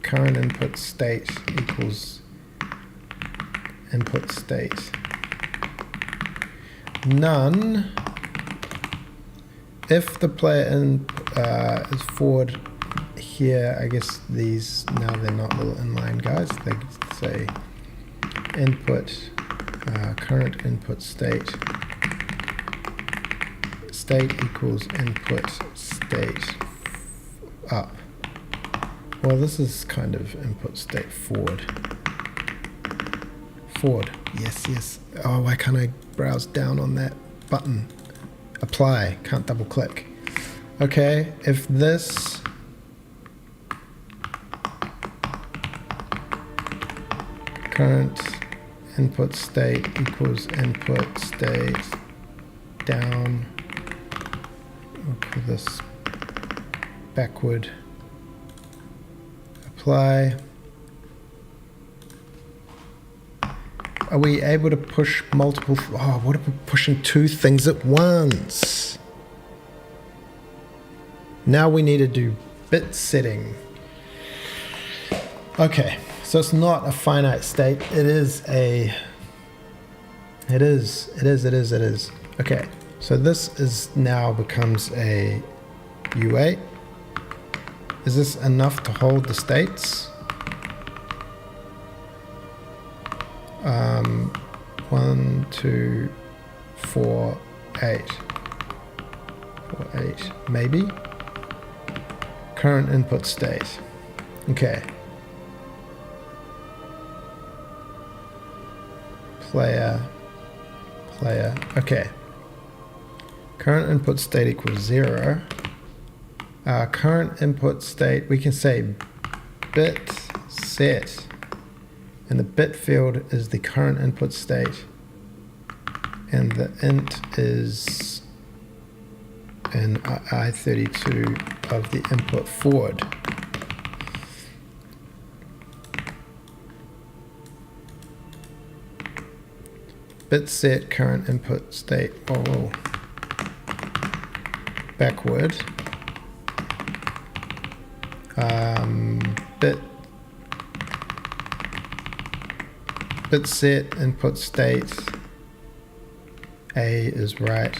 current input state equals input state none. If the player is forward here, I guess these, now they're not little inline guys, they say input current input state equals input state up. Well, this is kind of input state forward. Yes. Oh, why can't I browse down on that button? Apply, can't double click. Okay, if this current input state equals input state down, we'll call this backward, apply. Are we able to push multiple? Oh, what if we're pushing two things at once? Now we need to do bit setting. Okay, so it's not a finite state. It is. Okay, so this is now becomes a U8. Is this enough to hold the states? 1, 2, 4, 8. 4, 8, maybe. Current input state. Okay. Player. Okay. Current input state equals 0. Current input state, we can say bit set. And the bit field is the current input state, and the int is an I32 of the input forward. Bit set current input state, backward, bit set input state A is right,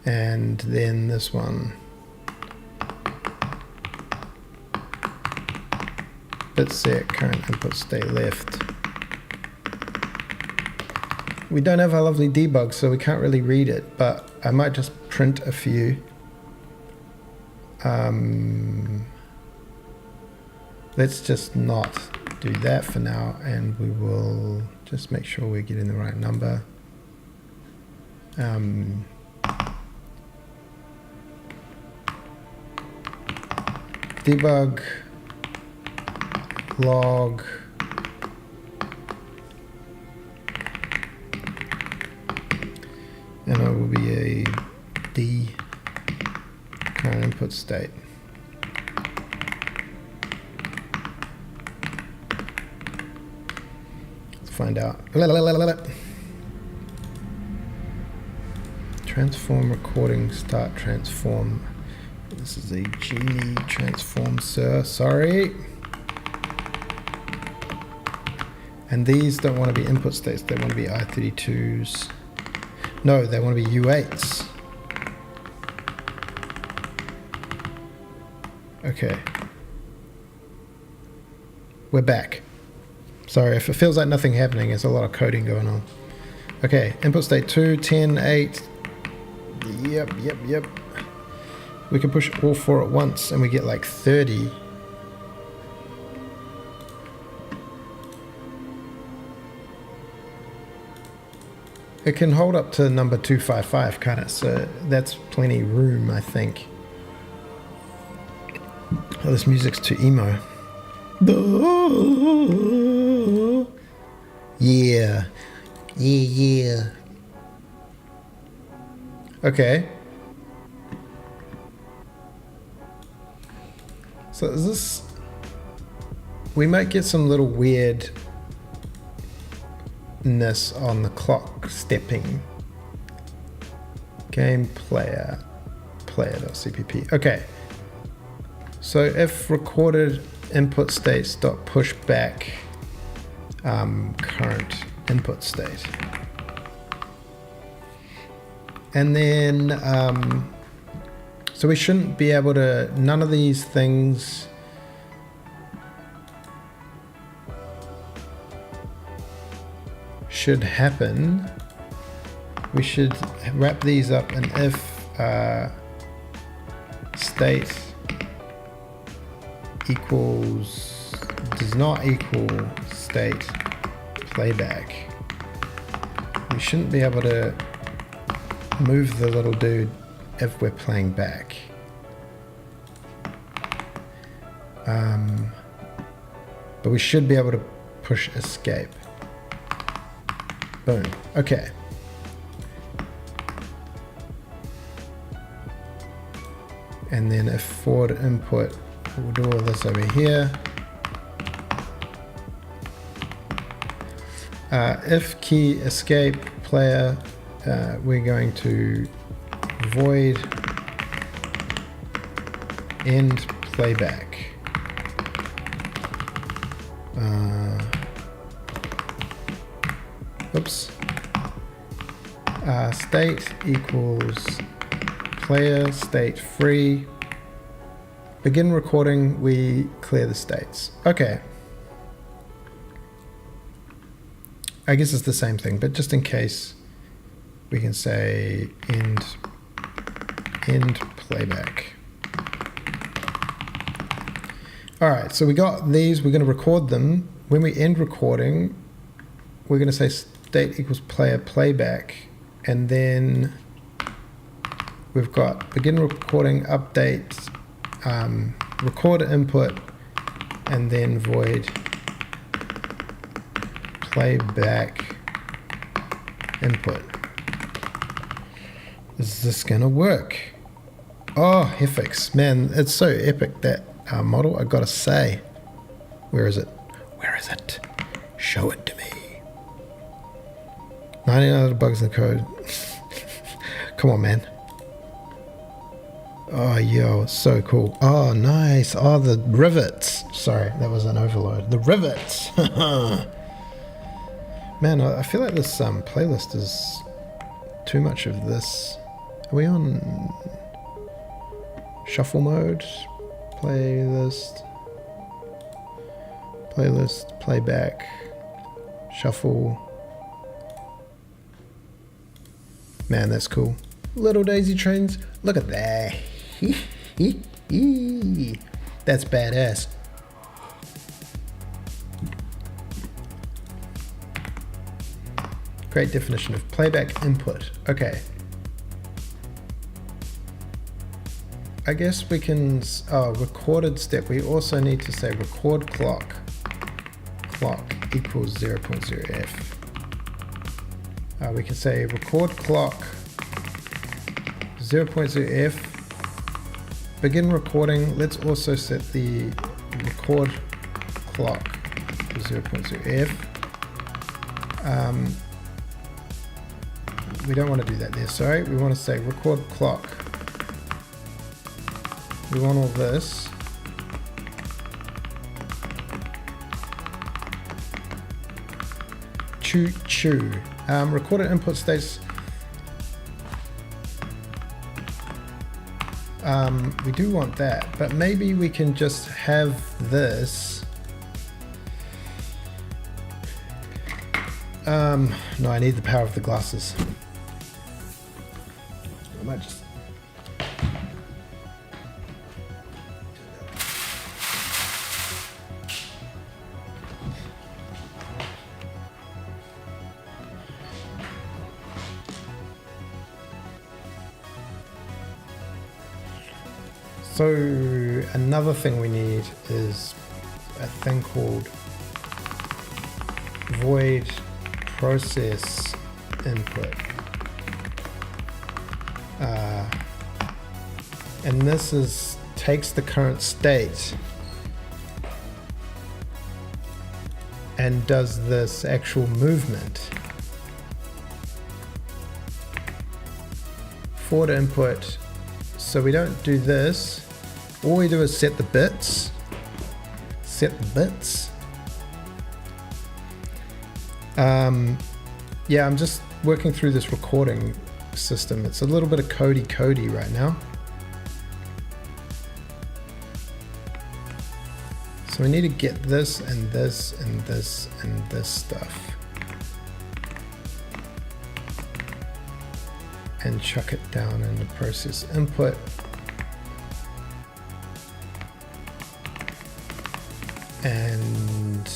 and then this one bit set current input state left. We don't have a lovely debug, so we can't really read it, but I might just print a few. Let's just not do that for now, and we will just make sure we're getting the right number. debug log and it will be a D current input state. Let's find out. Transform recording start transform. This is a Jame transform, sir. Sorry. And these don't want to be input states. They want to be I32s. No, they want to be U8s. Okay. We're back. Sorry, if it feels like nothing happening, there's a lot of coding going on. Okay, input state 2, 10, 8. Yep. We can push all 4 at once and we get like 30. It can hold up to number 255, can't it? So that's plenty room, I think. Oh, this music's too emo. Yeah. Okay. So is this... We might get some little weirdness on the clock stepping. Game player.cpp. Okay. So if recorded input states dot push back current input state. And then so we shouldn't be able to, none of these things should happen. We should wrap these up in if state equals does not equal state playback. We shouldn't be able to move the little dude if we're playing back. But we should be able to push escape. Boom. Okay. And then if forward input, we'll do all this over here. If key escape player, we're going to void end playback. Oops. State equals player state free. Begin recording, we clear the states. Okay. I guess it's the same thing, but just in case, we can say end playback. All right, so we got these, we're going to record them. When we end recording, we're going to say state equals player playback, and then we've got begin recording, update, record input, and then void playback input. Is this gonna work? Oh, Hefix, man, it's so epic, that model, I gotta say. Where is it? Where is it? Show it to me. 99 other bugs in the code. Come on, man. Oh, yo, so cool. Oh, nice. Oh, the rivets. Sorry, that was an overload. The rivets. Man, I feel like this playlist is too much of this. Are we on shuffle mode? Playlist, playback, shuffle. Man, that's cool. Little daisy trains. Look at that. That's badass. Great definition of playback input. Okay. I guess we can, recorded step. We also need to say record clock equals 0.0f. We can say record clock 0.0f, begin recording. Let's also set the record clock to 0.0f. We don't want to do that there, sorry. We want to say record clock. We want all this. Choo. Recorded input states. We do want that, but maybe we can just have this. No, I need the power of the glasses. I might just. So another thing we need is a thing called void process input. And this takes the current state and does this actual movement. Forward input. So we don't do this. All we do is set the bits. Yeah, I'm just working through this recording system. It's a little bit of codey right now. So we need to get this and this and this and this stuff. And chuck it down in the process input. And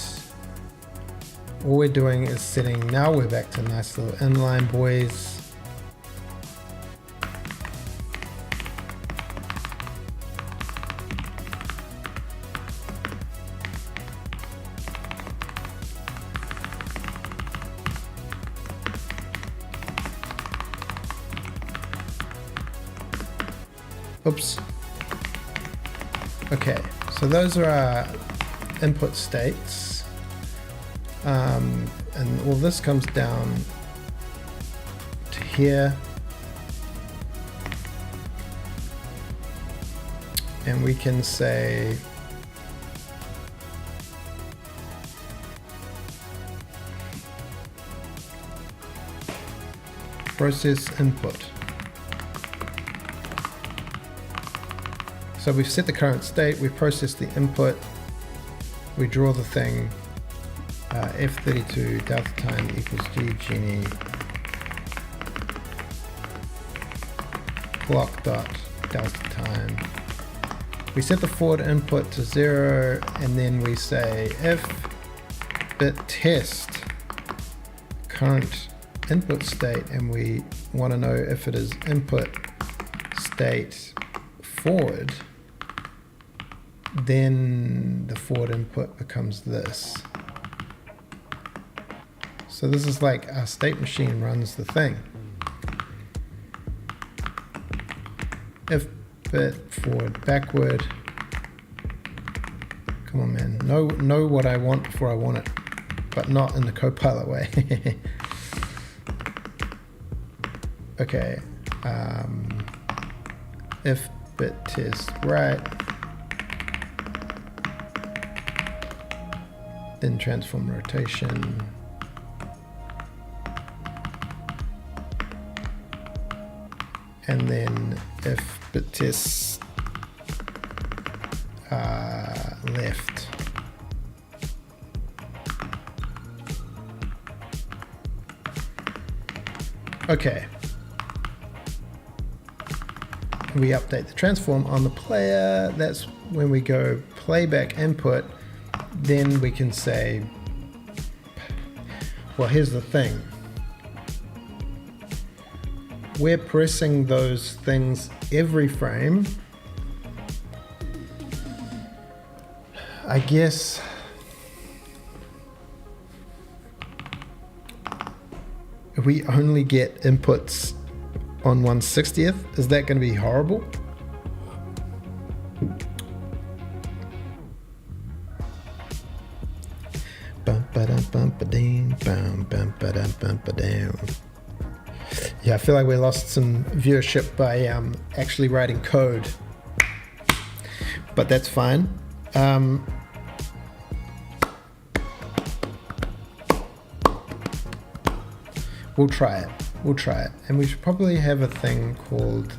all we're doing is setting, now we're back to nice little inline boys. Oops. Okay, so those are our input states, and all this comes down to here, and we can say process input. So we've set the current state, we've processed the input, we draw the thing, F32 delta time equals Djini clock dot delta time. We set the forward input to 0, and then we say if bit test current input state, and we want to know if it is input state forward, then the forward input becomes this. So this is like our state machine runs the thing. If bit forward backward. Come on, man. Know what I want before I want it, but not in the Copilot way. Okay. If bit test right, then transform rotation. And then if bit test left. Okay. We update the transform on the player. That's when we go playback input. Then we can say, well, here's the thing. we're pressing those things every frame, I guess if we only get inputs on 1/60th, is that going to be horrible? Yeah, I feel like we lost some viewership by actually writing code, but that's fine. We'll try it. We'll try it. And we should probably have a thing called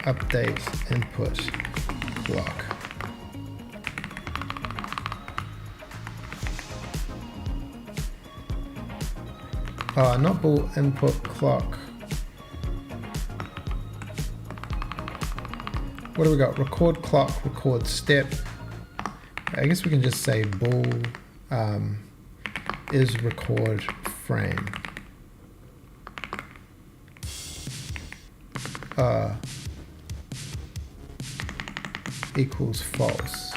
update input clock. Oh, not bool input clock. What do we got? Record clock, record step. I guess we can just say bool is record frame. Equals false.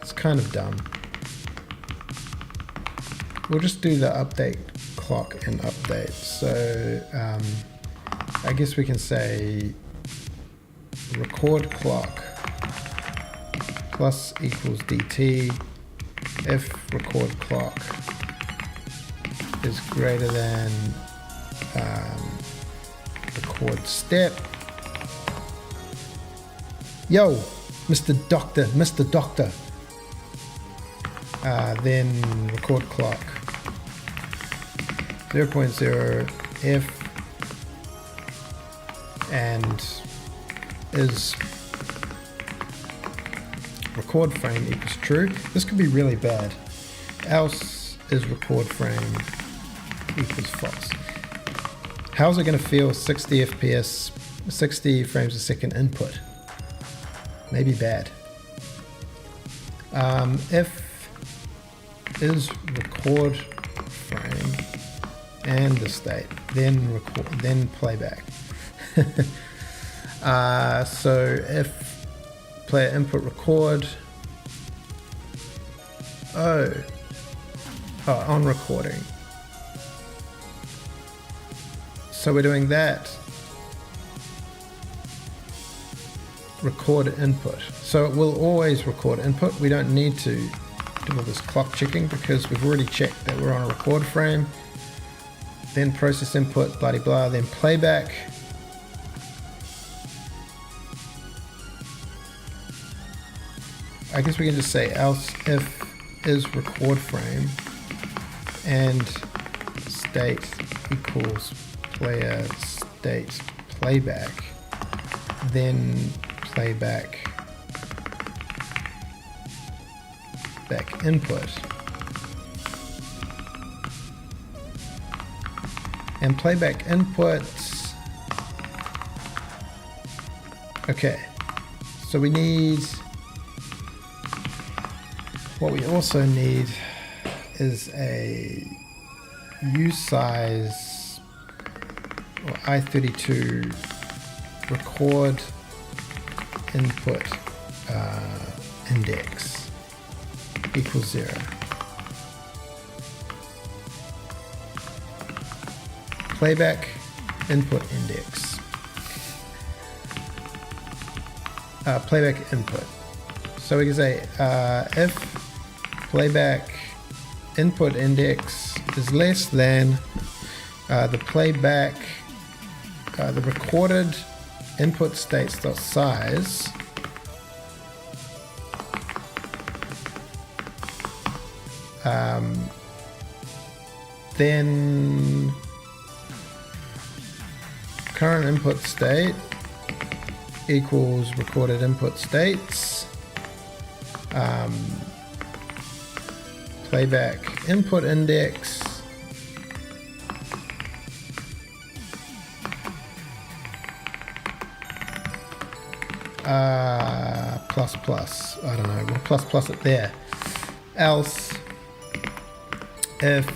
It's kind of dumb. We'll just do the update clock and update. So I guess we can say record clock plus equals dt if record clock is greater than record step. Yo, Mr. Doctor, Mr. Doctor. Then record clock 0.0 f and is record frame equals true. This could be really bad. Else is record frame equals false. How's it going to feel 60 FPS, 60 frames a second input? Maybe bad. If is record frame and the state, then record, then playback. So if player input record, on recording. So we're doing that. Record input. So it will always record input. We don't need to do all this clock checking because we've already checked that we're on a record frame. Then process input, blah blah, then playback. I guess we can just say else if is record frame and state equals player state playback, then playback back input, and playback inputs. Okay, so we need, what we also need is a usize or i32 record input index equals 0. Playback input index. Playback input. So we can say if playback input index is less than the playback, the recorded input states dot size then current input state equals recorded input states, playback input index plus plus, I don't know, we'll plus plus it there, else if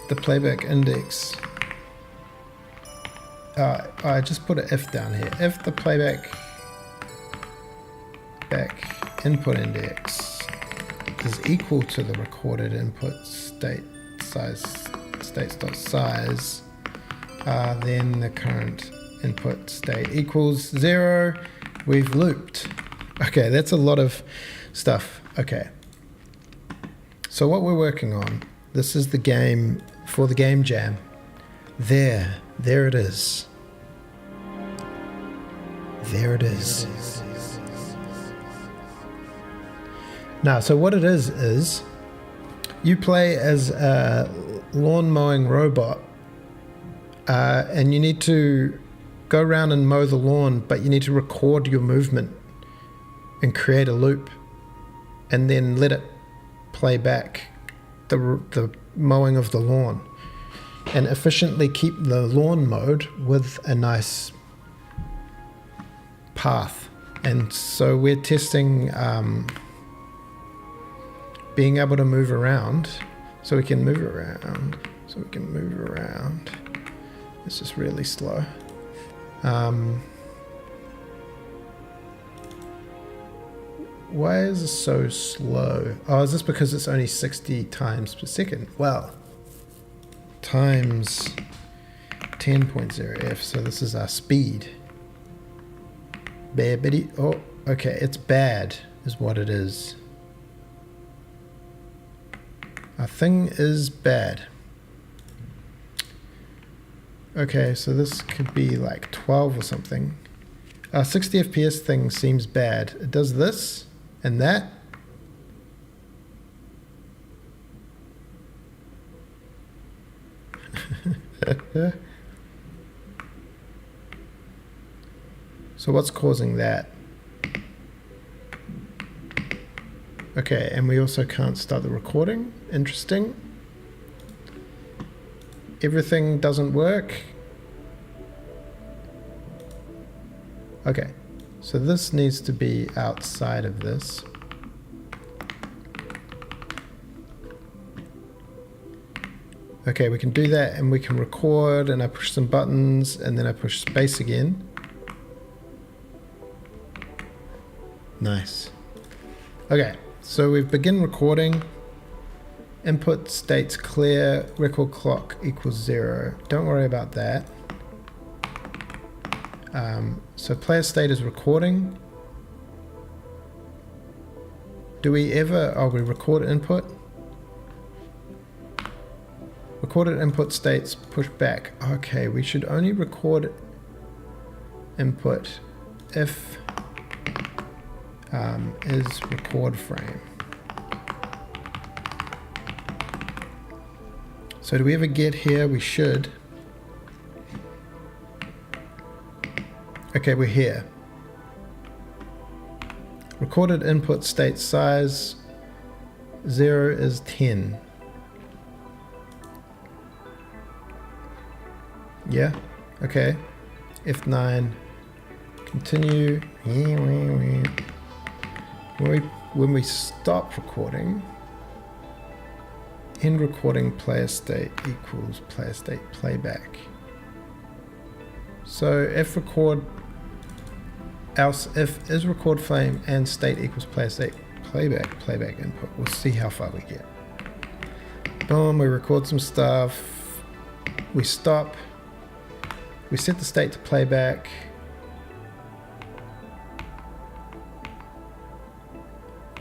the playback index, I just put an if down here. If the playback input index is equal to the recorded input state size states.size, then the current input state equals 0. We've looped. Okay, that's a lot of stuff. Okay. So what we're working on, this is the game for the game jam. There it is. There it is. Now, so what it is you play as a lawn mowing robot, and you need to go around and mow the lawn, but you need to record your movement and create a loop, and then let it play back the mowing of the lawn, and efficiently keep the lawn mowed with a nice path. And so we're testing being able to move around, so we can move around. It's just really slow. Why is this so slow? Oh, is this because it's only 60 times per second? Well, times 10.0f, so this is our speed. Oh, okay, it's bad is what it is. Our thing is bad. Okay, so this could be like 12 or something. Our 60 FPS thing seems bad. It does this and that. So what's causing that? Okay, and we also can't start the recording. Interesting. Everything doesn't work. Okay, so this needs to be outside of this. Okay, we can do that, and we can record, and I push some buttons, and then I push space again. Nice. Okay, so we've begun recording. Input states clear, record clock equals 0. Don't worry about that. So player state is recording. Do we ever, we record input. Recorded input states push back. Okay, we should only record input if is record frame. So do we ever get here? We should. Okay, we're here. Recorded input state size 0 is 10. Yeah, okay. F9, continue. When we stop recording, end recording player state equals player state playback. So if record, else if is record frame and state equals player state playback input. We'll see how far we get. Boom, we record some stuff. We stop. We set the state to playback.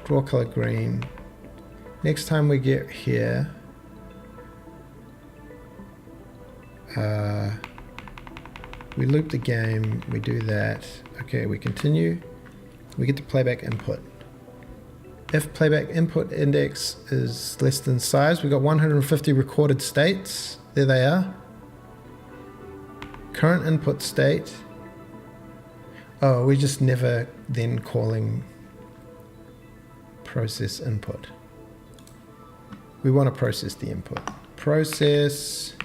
Draw color green. Next time we get here, we loop the game, we do that. Okay, we continue. We get to playback input. If playback input index is less than size, we got 150 recorded states. There they are. Current input state. Oh, we just never then calling process input. We want to process the input. Process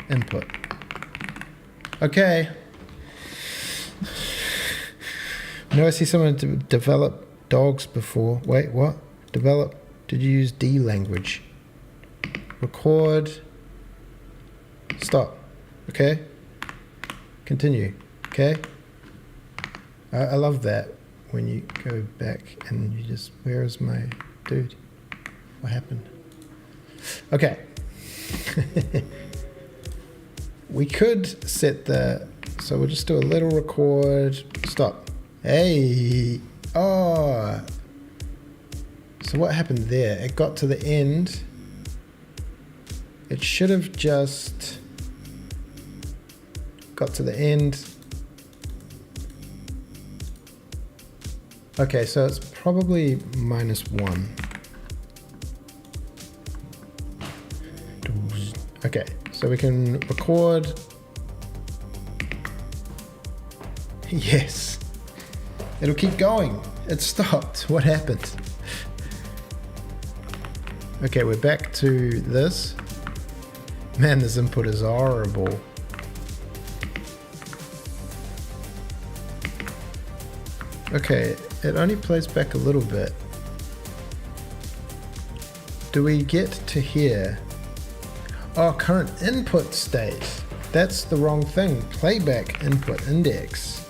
input. Okay. I know I see someone develop dogs before. Wait, what? Develop Did you use D language? Record. Stop. Okay? Continue. Okay? I love that when you go back and you just, where is my dude? What happened? Okay. We could set the, so we'll just do a little record. Stop. Hey. Oh. So what happened there? It got to the end. It should have just got to the end. Okay, so it's probably -1. Okay, so we can record. Yes. It'll keep going. It stopped. What happened? Okay, we're back to this. Man, this input is horrible. Okay, it only plays back a little bit. Do we get to here? Oh, current input state. That's the wrong thing. Playback input index.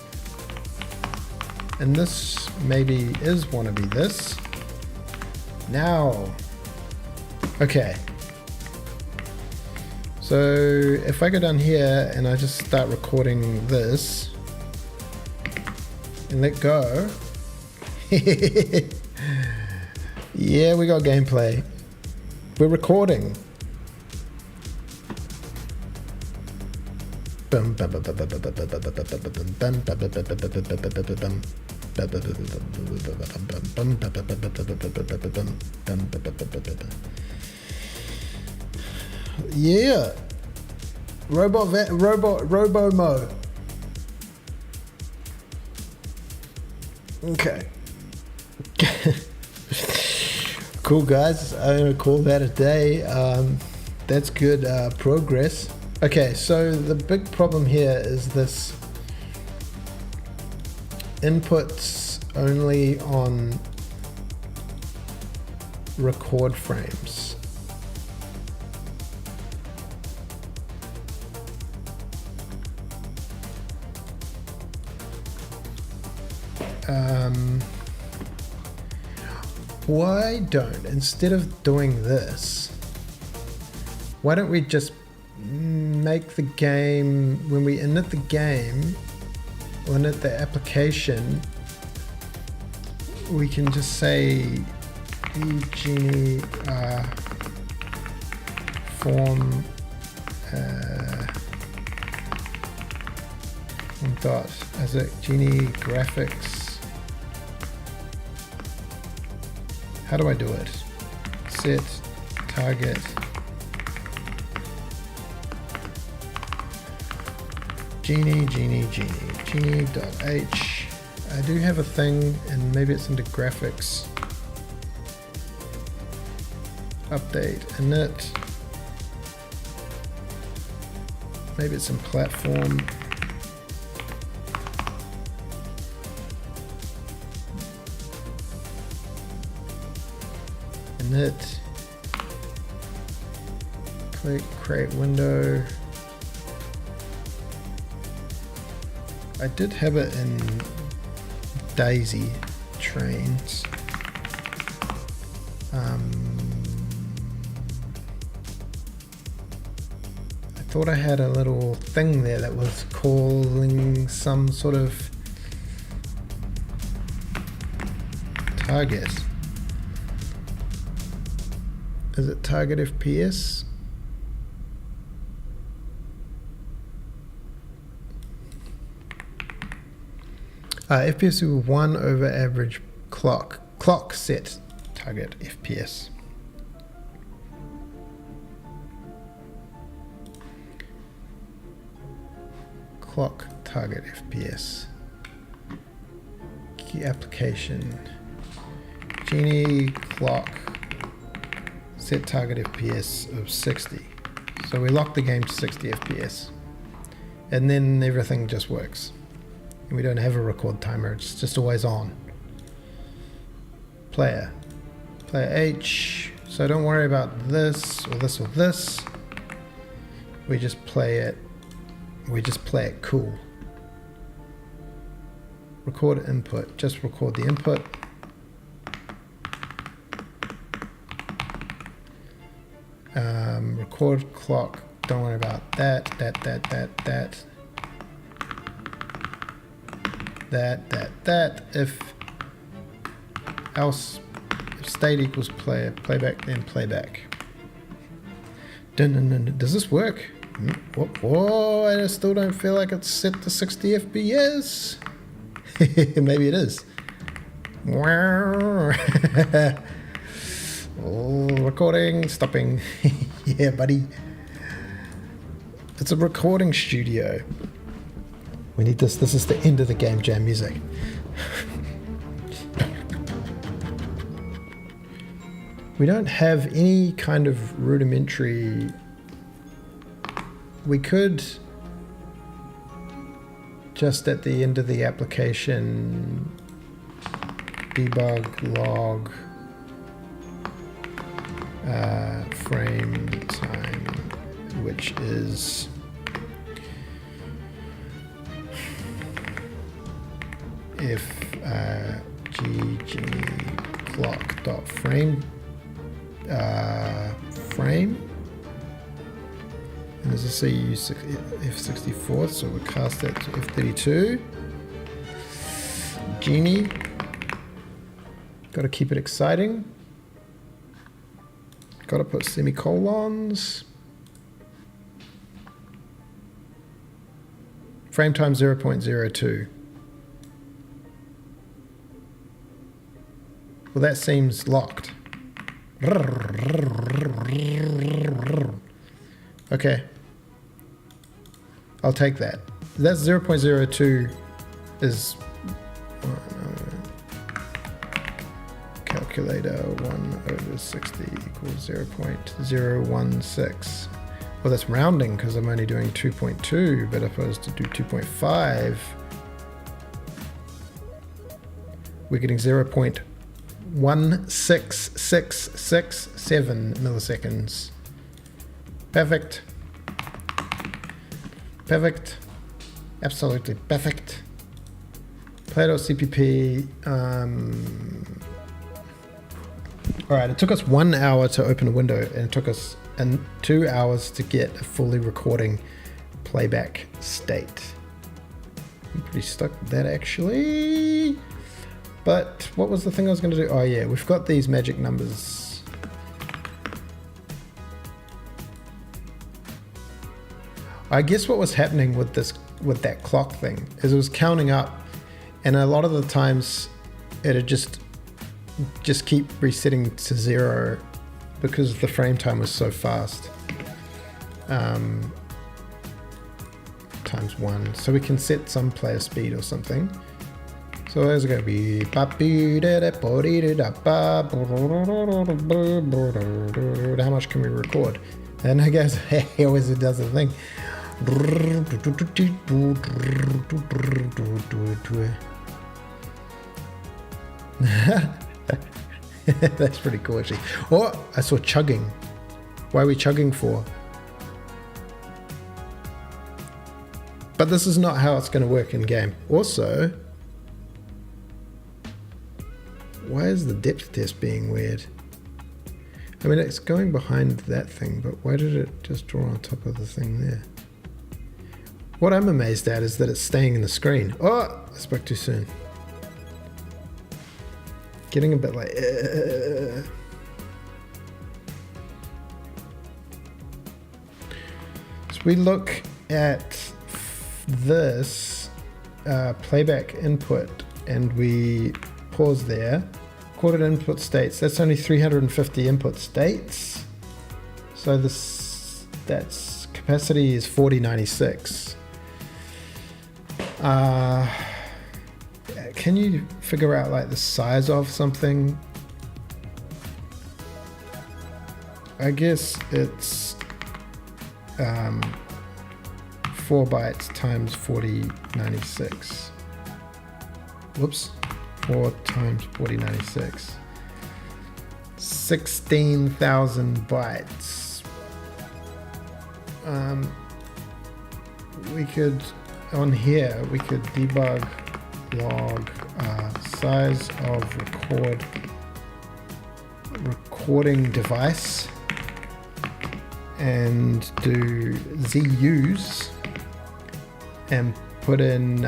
And this maybe is wanna be this. Now. Okay. So if I go down here and I just start recording this and let go. Yeah, we got gameplay. We're recording. Yeah. Robo-mo. Okay. Cool, guys. I'm gonna call that a day. That's good progress. Okay, so the big problem here is this inputs only on record frames. Why don't, instead of doing this, why don't we just make the game, when we init the game, or init the application, we can just say Djini form dot, as it Djini graphics. How do I do it? Set target Djini.h. I do have a thing, and maybe it's into graphics. Update init. Maybe it's in platform. Init. Click create window. I did have it in Daisy trains. I thought I had a little thing there that was calling some sort of target. Is it target FPS? FPS with 1 over average clock. Clock set target FPS. Clock target FPS. Key application. Djini clock set target FPS of 60. So we lock the game to 60 FPS. And then everything just works. And we don't have a record timer, it's just always on. Player. player H. So don't worry about this or this or this. We just play it cool. Record input, just record the input. Record clock, don't worry about that. If else, if state equals playback, then playback. Does this work? Whoa, I still don't feel like it's set to 60 FPS. Maybe it is. Oh, recording, stopping. Yeah, buddy. It's a recording studio. We need this. This is the end of the game jam music. We don't have any kind of rudimentary. We could just at the end of the application debug log frame time, which is if Jame clock dot frame and as I say, you use F64, so we'll cast that to F32. Djini, got to keep it exciting. Got to put semicolons. Frame time 0.02. Well, that seems locked. Okay. I'll take that. That's 0.02 is calculator 1/60 equals 0.016. Well, that's rounding because I'm only doing 2.2, but if I was to do 2.5, we're getting 0.16667 milliseconds. Perfect. Perfect. Absolutely perfect. Play.cpp. Alright, it took us 1 hour to open a window, and it took us 2 hours to get a fully recording playback state. I'm pretty stuck with that actually. But what was the thing I was going to do? Oh yeah, we've got these magic numbers. I guess what was happening with that clock thing is it was counting up, and a lot of the times it'd just keep resetting to 0 because the frame time was so fast. Times 1, so we can set some player speed or something. So there's going to be how much can we record? And I guess he always does the thing. That's pretty cool actually. Oh, I saw chugging. Why are we chugging for? But this is not how it's going to work in game. Also, why is the depth test being weird? I mean, it's going behind that thing, but why did it just draw on top of the thing there? What I'm amazed at is that it's staying in the screen. Oh, I spoke too soon. Getting a bit like... So we look at this playback input and we pause there. Recorded input states, that's only 350 input states. So that's capacity is 4096. Can you figure out like the size of something? I guess it's 4 bytes times 4096. Whoops. 4 times 4096. 16,000 bytes. We could, on here, we could debug log size of recording device and do ZUs and put in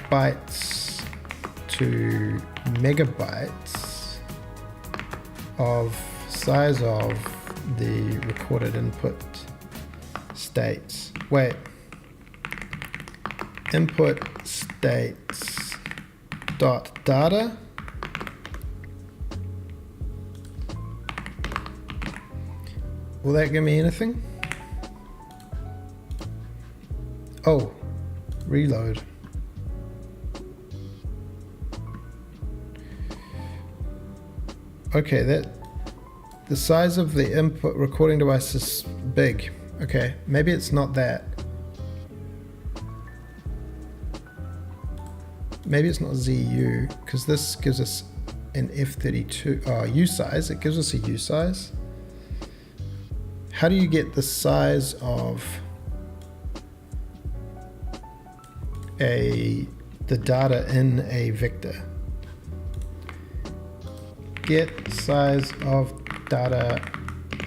bytes to megabytes of size of the recorded input states. Wait, input states dot data. Will that give me anything? Oh, reload. Okay, the size of the input recording device is big. Okay, maybe it's not that. Maybe it's not ZU, because this gives us an F32 U size. It gives us a U size. How do you get the size of the data in a vector? Get size of data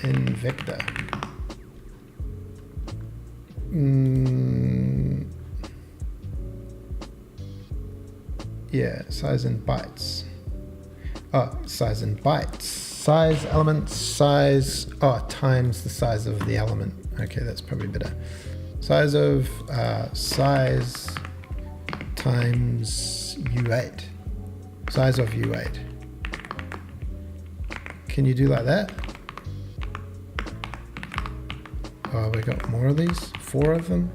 in vector. Yeah, size in bytes. Oh, size in bytes. Size elements, size, times the size of the element. Okay, that's probably better. Size of, size times U8. Size of U8. Can you do like that? Oh, we got more of these? 4 of them?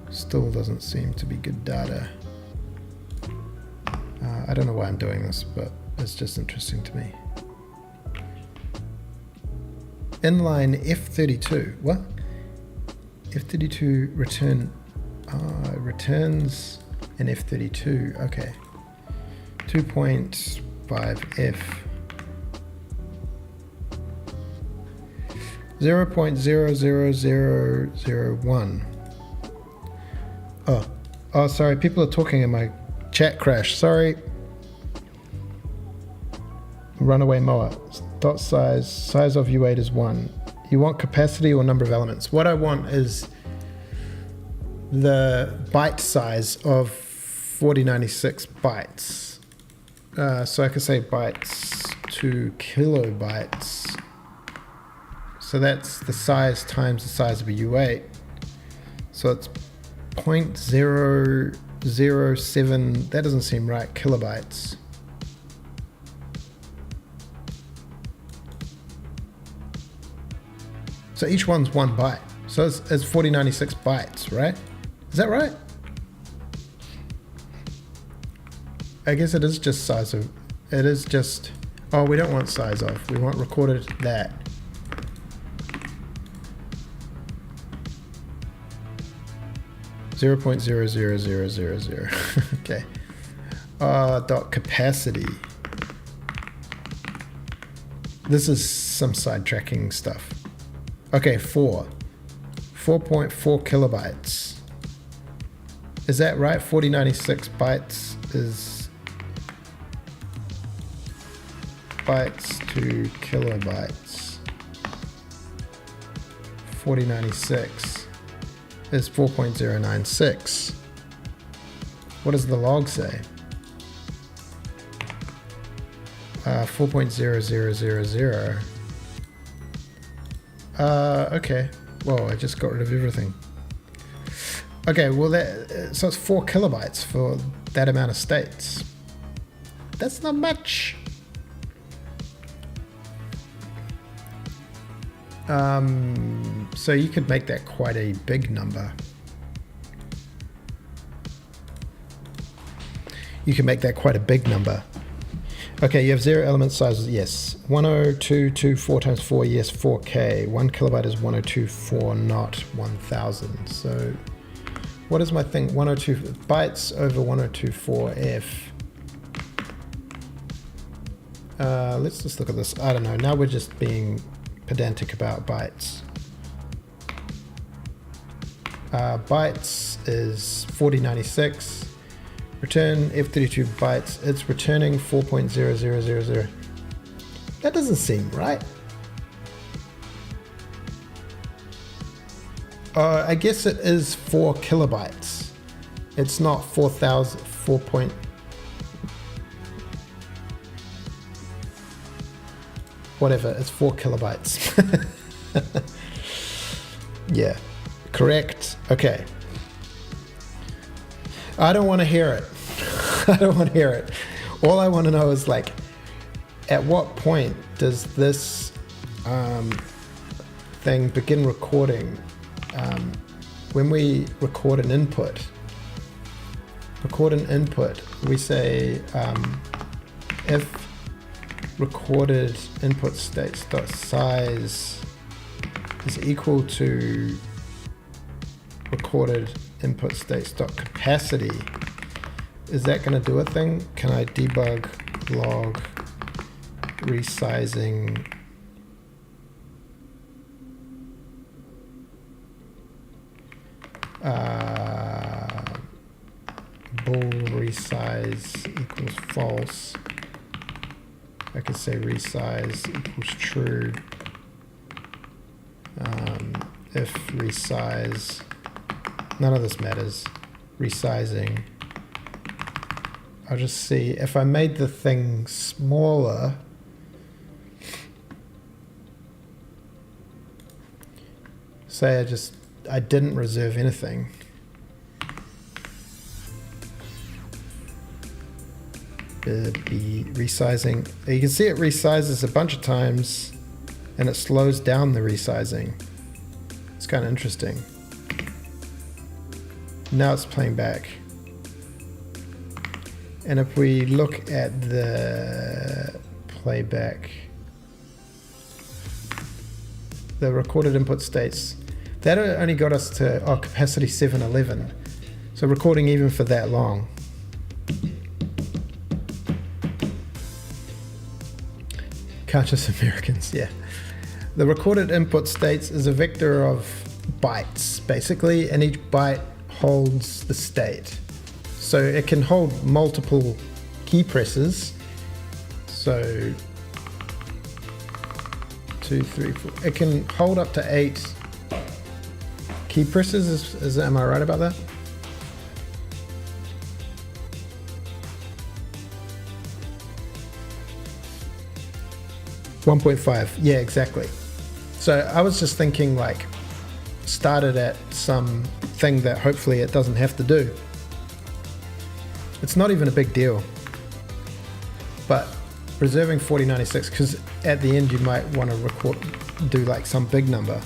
Still doesn't seem to be good data. I don't know why I'm doing this, but it's just interesting to me. Inline F32, what? F32 return, returns an F32, okay. 2.5F. 0.00001. Oh, sorry, people are talking in my chat crash, sorry. Runaway mower, dot size of U8 is 1. You want capacity or number of elements? What I want is the byte size of 4096 bytes. So I could say bytes to kilobytes. So that's the size times the size of a U8. So it's 0.007, that doesn't seem right, kilobytes. So each one's 1 byte. So it's 4096 bytes, right? Is that right? I guess it is just size of, it is just, oh, we don't want size of, we want recorded that. .00000. Okay. Dot capacity. This is some sidetracking stuff. Okay, 4.4 kilobytes. Is that right? 4096 bytes is bytes to kilobytes. 4096 is 4.096. What does the log say? 4.0000. Okay. Whoa, I just got rid of everything. Okay, well, so it's 4 kilobytes for that amount of states. That's not much. So you could make that quite a big number. You can make that quite a big number. Okay, you have 0 element sizes, yes. 1024 times 4, yes, 4K. 1 kilobyte is 1024, not 1000. So What is my thing? 102 bytes over 1024F. Let's just look at this. I don't know. Now we're just being pedantic about bytes. Bytes is 4096. Return F32 bytes. It's returning 4.0000. That doesn't seem right. I guess it is 4 kilobytes. It's not 4,000, 4 point. Whatever, it's 4 kilobytes. Yeah, correct. Okay. I don't want to hear it. I don't want to hear it. All I want to know is, like, at what point does this thing begin recording? When we record an input, we say if recorded input states dot size is equal to recorded input states dot capacity. Is that going to do a thing? Can I debug log resizing? Bool resize equals false. I could say resize equals true. If resize, none of this matters. Resizing. I'll just see if I made the thing smaller. Say I didn't reserve anything. Be resizing. You can see it resizes a bunch of times and it slows down the resizing. It's kind of interesting. Now it's playing back. And if we look at the playback, the recorded input states, that only got us to capacity 711. So recording even for that long. Conscious Americans, yeah. The recorded input states is a vector of bytes, basically, and each byte holds the state. So it can hold multiple key presses. So 2, 3, 4. It can hold up to 8 key presses. Am I right about that? .5, yeah, exactly. So I was just thinking, like, started at some thing that hopefully it doesn't have to do. It's not even a big deal. But reserving 4096, because at the end you might want to do like some big number.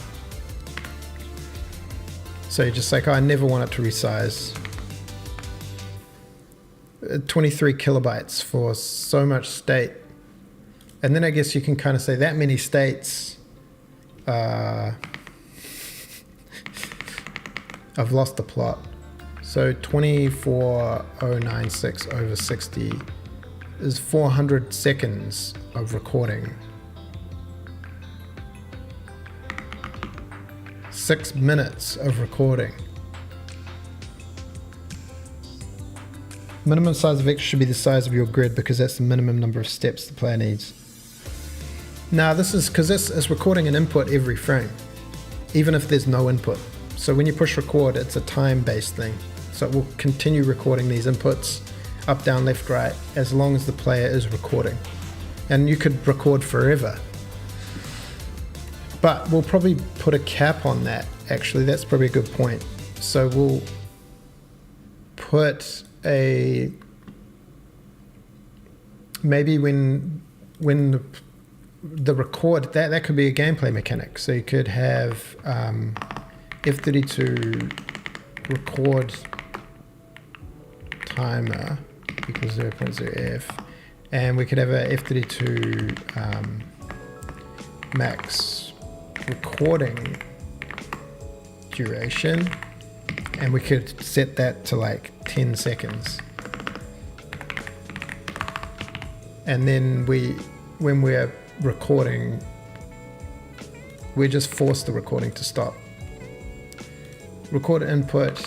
So you're just like, I never want it to resize. 23 kilobytes for so much state. And then I guess you can kind of say that many states. I've lost the plot. So 24096 over 60 is 400 seconds of recording. 6 minutes of recording. Minimum size of vector should be the size of your grid because that's the minimum number of steps the player needs. Now this is because this is recording an input every frame, even if there's no input. So when you push record, it's a time-based thing. So it will continue recording these inputs, up, down, left, right, as long as the player is recording. And you could record forever. But we'll probably put a cap on that, actually. That's probably a good point. So we'll put a... Maybe when the record, that could be a gameplay mechanic. So you could have F32 record timer equals 0.0f, and we could have a F32 max recording duration, And we could set that to like 10 seconds. And then when we're recording, we just force the recording to stop. Record input.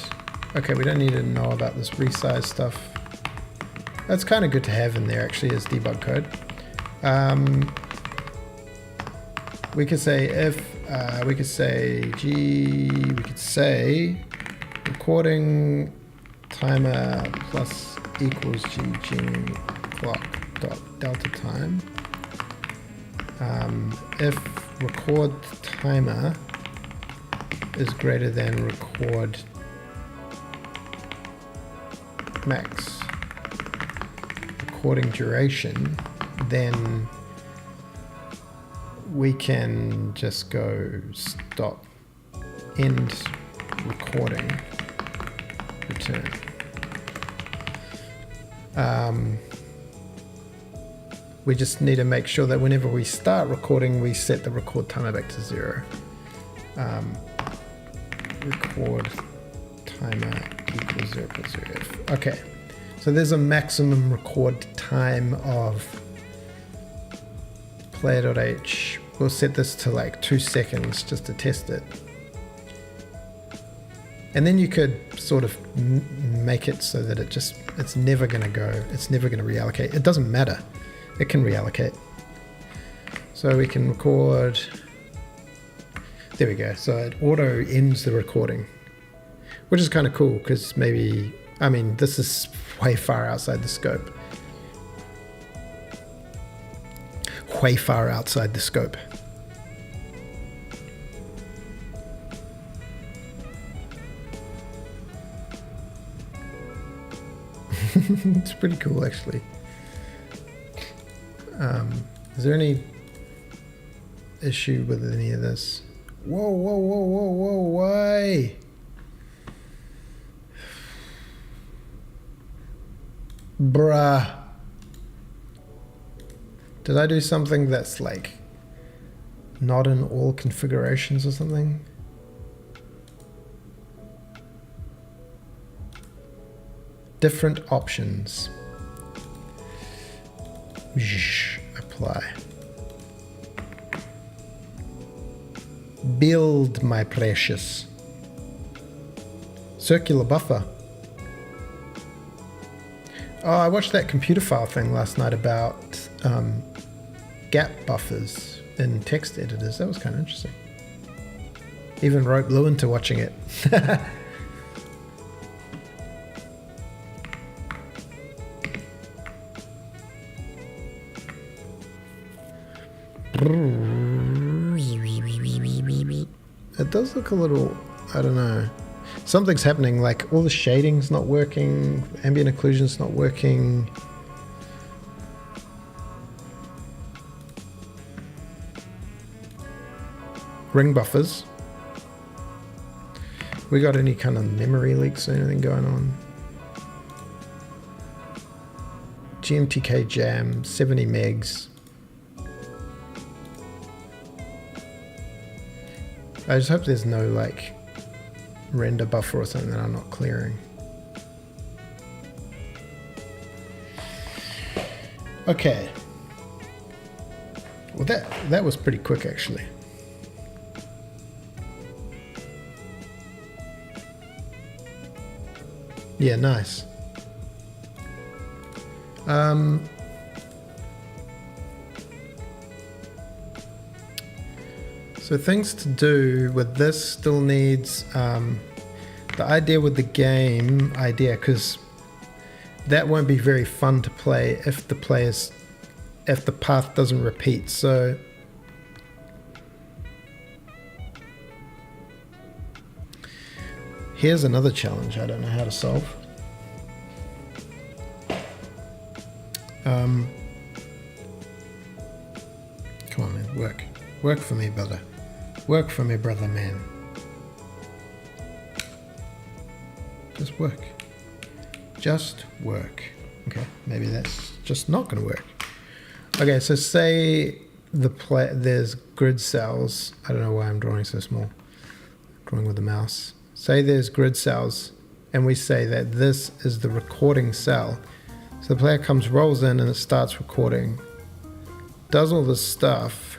Okay, we don't need to know about this resize stuff. That's kind of good to have in there actually as debug code. We could say we could say recording timer plus equals Jame clock dot delta time. If record timer is greater than record max recording duration, then we can just go stop, end recording, return. We just need to make sure that whenever we start recording, we set the record timer back to 0. Record timer equals 0.0f. Okay, so there's a maximum record time of player.h. We'll set this to like 2 seconds just to test it. And then you could sort of make it so that it's never going to go, it's never going to reallocate. It doesn't matter. It can reallocate. So we can record, there we go. So it auto ends the recording, which is kind of cool because maybe, I mean, this is way far outside the scope. Way far outside the scope. It's pretty cool actually. Is there any issue with any of this? Whoa, whoa, whoa, whoa, whoa, why? Bruh. Did I do something that's like not in all configurations or something? Different options. Apply. Build, my precious. Circular buffer. Oh, I watched that computer file thing last night about gap buffers in text editors. That was kind of interesting. Even wrote Blue into watching it. It does look a little, I don't know. Something's happening, like all the shading's not working, ambient occlusion's not working. Ring buffers. We got any kind of memory leaks or anything going on? GMTK jam, 70 megs. I just hope there's no like render buffer or something that I'm not clearing. Okay. Well, that was pretty quick actually. Yeah, nice. So things to do with this still needs the idea with the game idea, because that won't be very fun to play if the path doesn't repeat. So here's another challenge I don't know how to solve. Come on, man, work. Work for me, brother. Work for me, brother, man. Just work. Just work. Okay, maybe that's just not going to work. Okay, so say there's grid cells. I don't know why I'm drawing so small. Drawing with the mouse. say there's grid cells, and we say that this is the recording cell. So the player comes, rolls in, and it starts recording. Does all this stuff.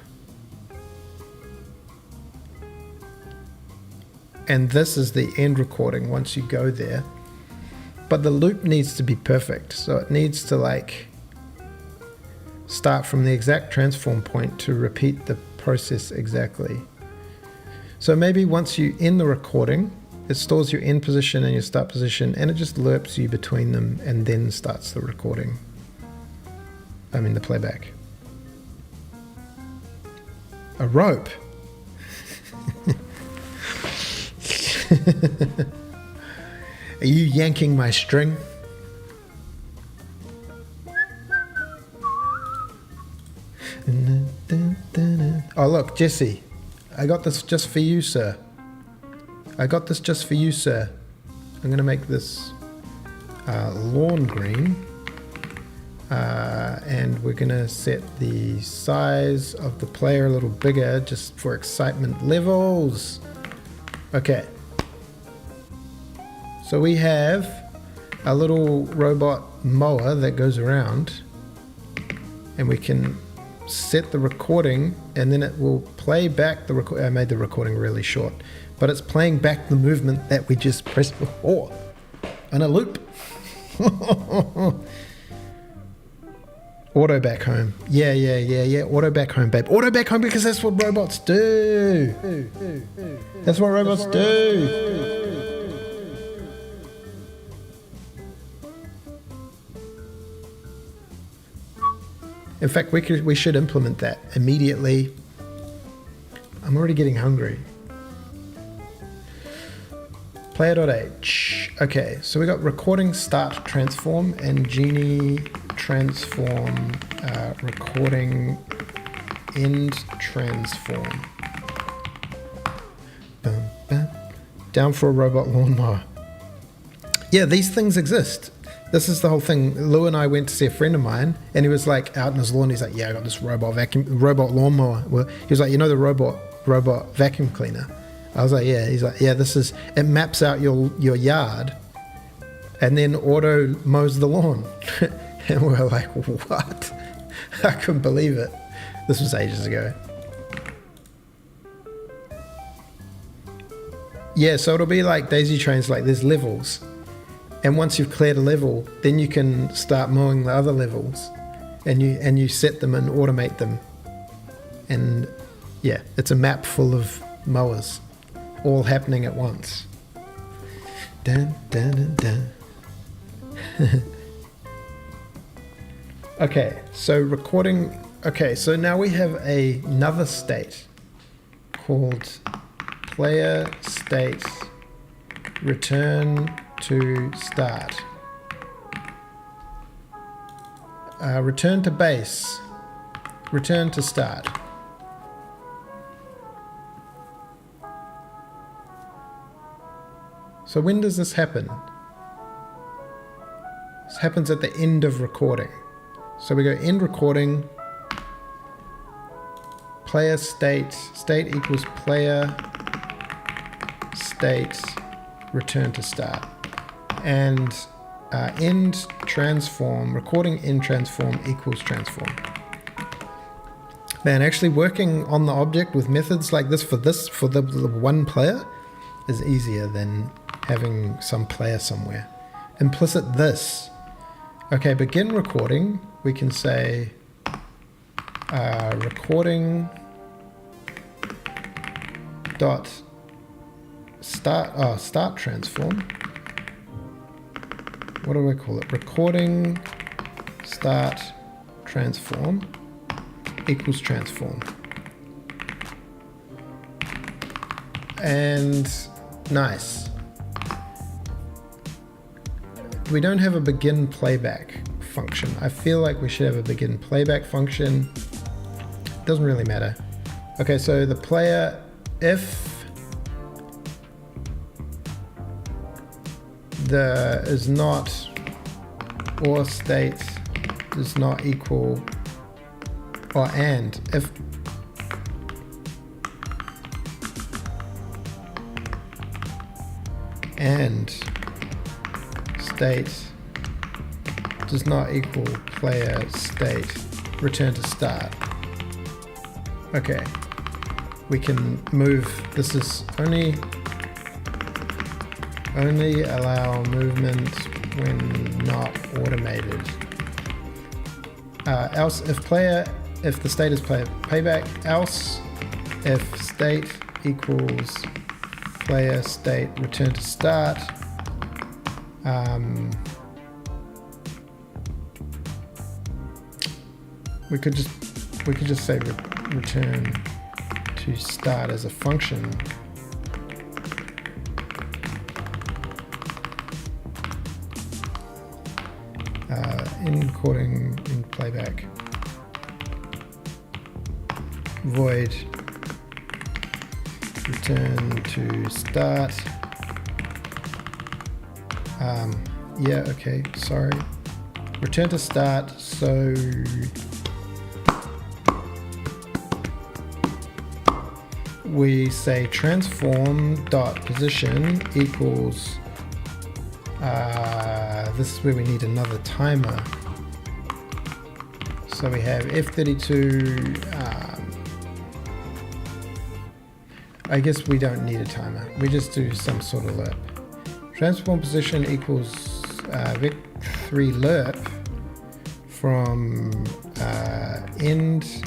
And this is the end recording once you go there. But the loop needs to be perfect. So it needs to like start from the exact transform point to repeat the process exactly. So maybe once you end the recording, it stores your end position and your start position, and it just loops you between them and then starts the recording. I mean the playback. A rope. Are you yanking my string? Oh look, Jesse, I got this just for you, sir. I got this just for you, sir. I'm gonna make this lawn green, and we're gonna set the size of the player a little bigger just for excitement levels. Okay. So we have a little robot mower that goes around, and we can set the recording, and then it will play back the record. I made the recording really short, but it's playing back the movement that we just pressed before in a loop. Auto back home. Yeah. Auto back home, babe. Auto back home, because that's what robots do. That's what robots do. In fact, we should implement that immediately. I'm already getting hungry. Player.h. Okay, so we got recording start transform and Djini transform recording end transform. Down for a robot lawnmower. Yeah, these things exist. This is the whole thing. Lou and I went to see a friend of mine, and he was like out in his lawn. He's like, "Yeah, I got this robot lawnmower." Well, he was like, "You know the robot vacuum cleaner?" I was like, "Yeah." He's like, "Yeah, it maps out your yard, and then auto mows the lawn." And we were like, "What?" I couldn't believe it. This was ages ago. Yeah, so it'll be like daisy trains. Like there's levels. And once you've cleared a level, then you can start mowing the other levels, and you set them and automate them. And yeah, it's a map full of mowers, all happening at once. Dun, dun, dun, dun. Okay, so recording. Okay, so now we have another state called player state return to start. Return to base. Return to start. So when does this happen? This happens at the end of recording. So we go end recording, player state equals player state return to start. And end transform, recording end transform equals transform. Man, actually working on the object with methods like this for the one player is easier than having some player somewhere. Implicit this. Okay, begin recording. We can say recording dot start transform. What do I call it? Recording start transform equals transform. And nice. We don't have a begin playback function. I feel like we should have a begin playback function. Doesn't really matter. Okay, so the player, if the is not or state does not equal or and if and state does not equal player state return to start. Okay, we can move. This is only allow movement when not automated. Else if the state is playback, else if state equals player state return to start. We could just say return to start as a function. Encoding in playback. Void return to start. Yeah, okay, sorry. Return to start, so we say transform dot position equals this is where we need another timer. So we have F32. I guess we don't need a timer. We just do some sort of lerp. Transform position equals vec3 lerp from end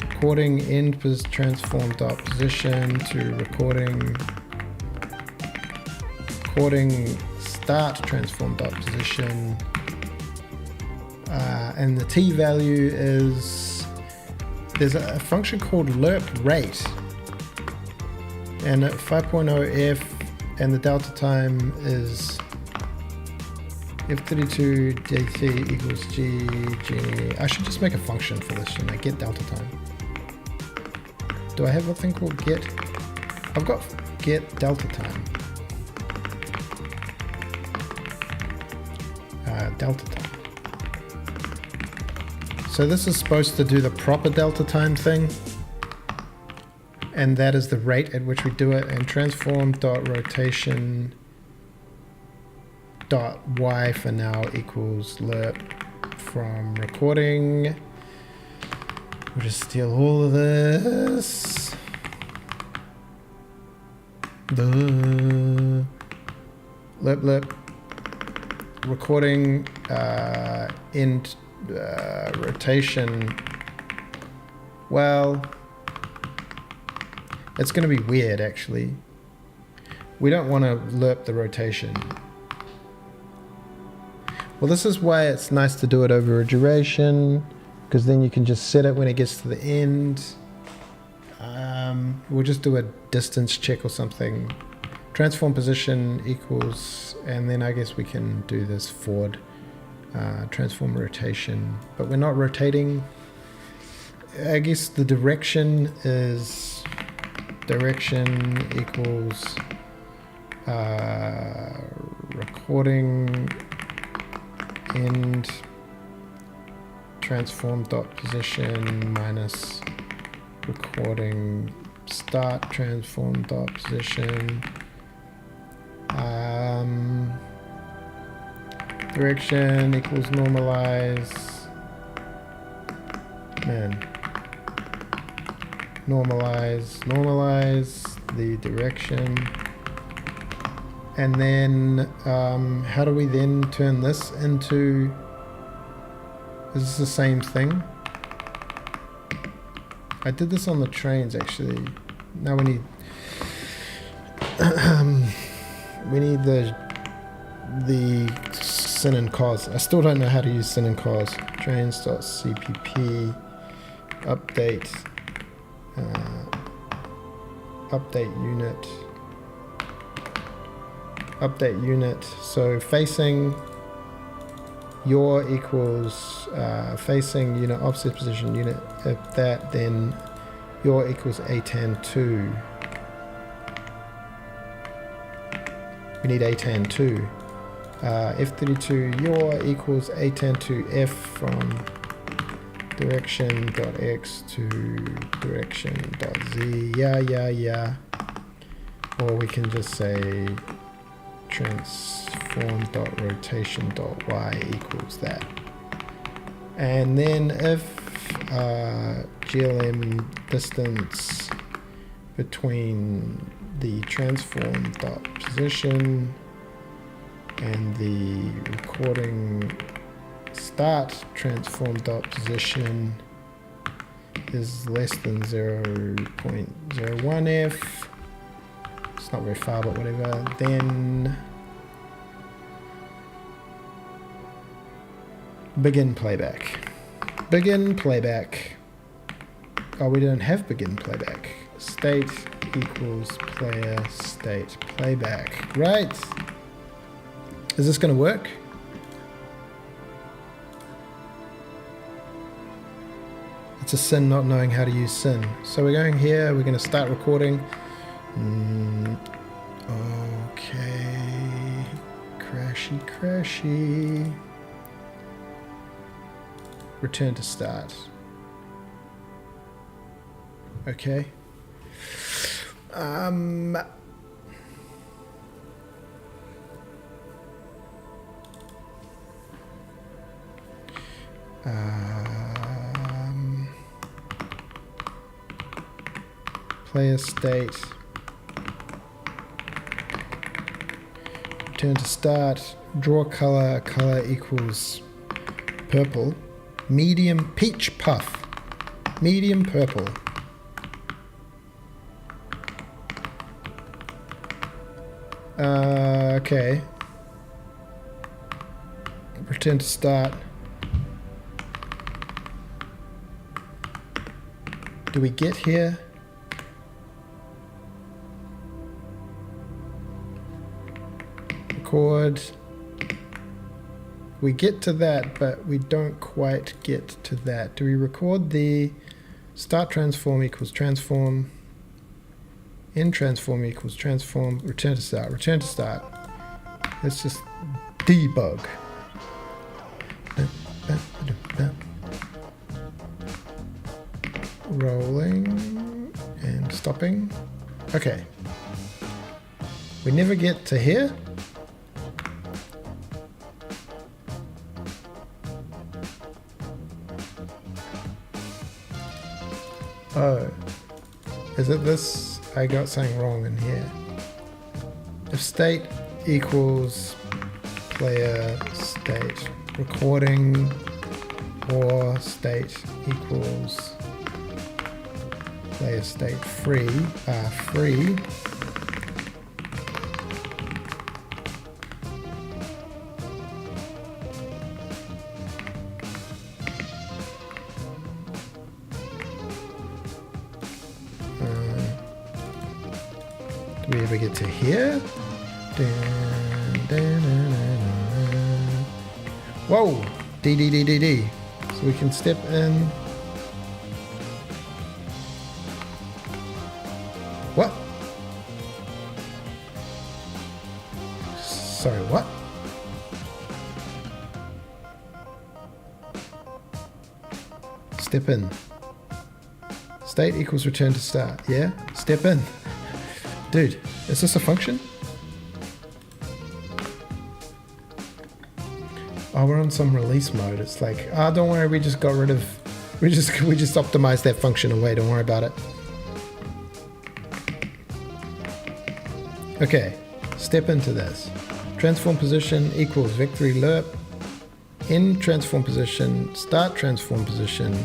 recording end transform dot position to recording start transform dot position, and the t value is there's a function called lerp rate, and at 5.0f, and the delta time is f32 dt equals Jame. I should just make a function for this, shouldn't I? Get delta time. Do I have a thing called get? I've got get delta time. Delta time. So this is supposed to do the proper delta time thing, and that is the rate at which we do it. And transform dot rotation dot y for now equals lerp from recording. We'll just steal all of this. The lerp recording end rotation. Well, it's going to be weird actually. We don't want to lerp the rotation. Well, this is why it's nice to do it over a duration, because then you can just set it when it gets to the end. We'll just do a distance check or something. Transform position equals, and then I guess we can do this forward transform rotation, but we're not rotating. I guess the direction is direction equals recording end transform dot position minus recording start transform dot position. Direction equals normalize. Normalize the direction. And then how do we then turn this into, is this the same thing? I did this on the trains actually. Now we need the sin and cos. I still don't know how to use sin and cos. Trains.cpp update update unit. So facing your equals facing unit offset position unit. If that, then your equals atan2. We need atan2. F32 your equals atan2f from direction.x to direction.z. Yeah. Or we can just say transform.rotation.y equals that. And then if GLM distance between the transform.position and the recording start transform.position is less than 0.01f, it's not very far but whatever, then begin playback. Begin playback. Oh, we don't have begin playback. State equals player state playback. Right. Is this going to work? It's a sin not knowing how to use sin. So we're going here, we're going to start recording. Okay. Crashy. Return to start. Okay. Player state. Return to start. Draw color. Color equals purple. Medium peach puff. Medium purple. Okay. Return to start. Do we get here? Record. We get to that, but we don't quite get to that. Do we record the start transform equals transform, end transform equals transform, return to start, return to start. Let's just debug. Rolling and stopping. Okay. We never get to here. Oh, is it this? I got something wrong in here. If state equals player state recording or state equals player state free, do we ever get to here? Whoa! D. So we can step in. What? Sorry, what? Step in. State equals return to start. Yeah? Step in. Dude, is this a function? Oh, we're on some release mode. It's like, don't worry, we just got rid of, we just optimized that function away. Don't worry about it. Okay, step into this. Transform position equals victory lerp. End transform position, start transform position.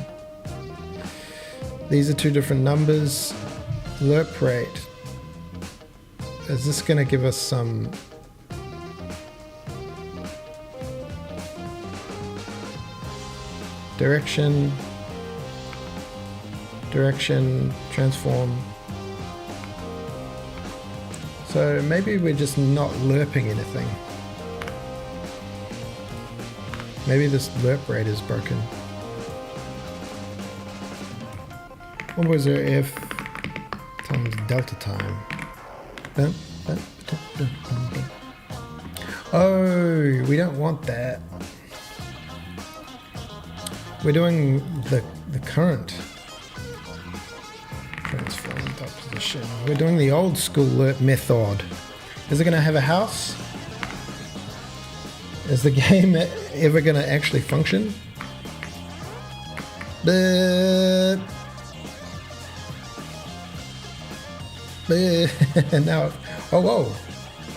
These are two different numbers. Lerp rate. Is this going to give us some direction, transform? So maybe we're just not lerping anything. Maybe this lerp rate is broken. What was there if times delta time? Oh, we don't want that. We're doing the current transform dot position. We're doing the old school lerp method. Is it going to have a house? Is the game ever going to actually function? Now, oh whoa,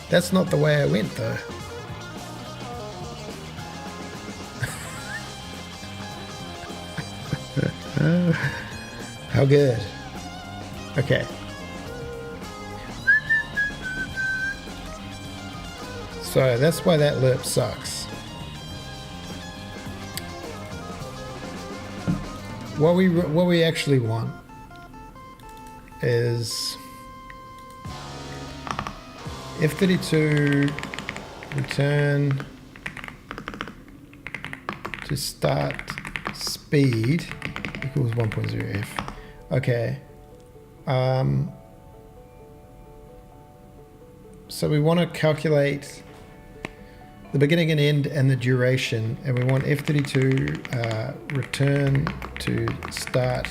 that's not the way I went though. How good. Okay. So that's why that loop sucks. What we actually want is F32 return to start speed equals 1.0f. Okay. So we want to calculate the beginning and end and the duration, and we want F32 return to start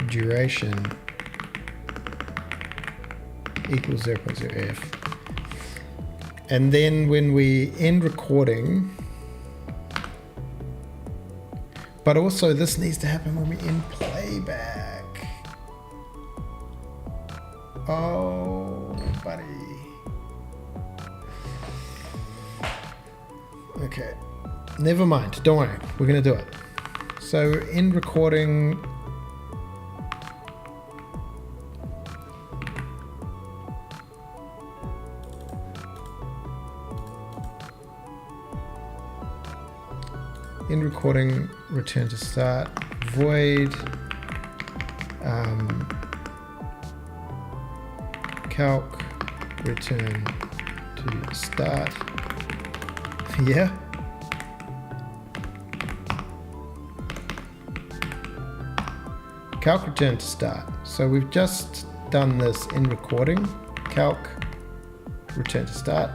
duration equals 0.0f. And then when we end recording, but also this needs to happen when we end playback. Oh, buddy. Okay, never mind, don't worry, we're gonna do it. So end recording, return to start, void calc return to start. Yeah. Calc return to start. So we've just done this in recording. Calc return to start.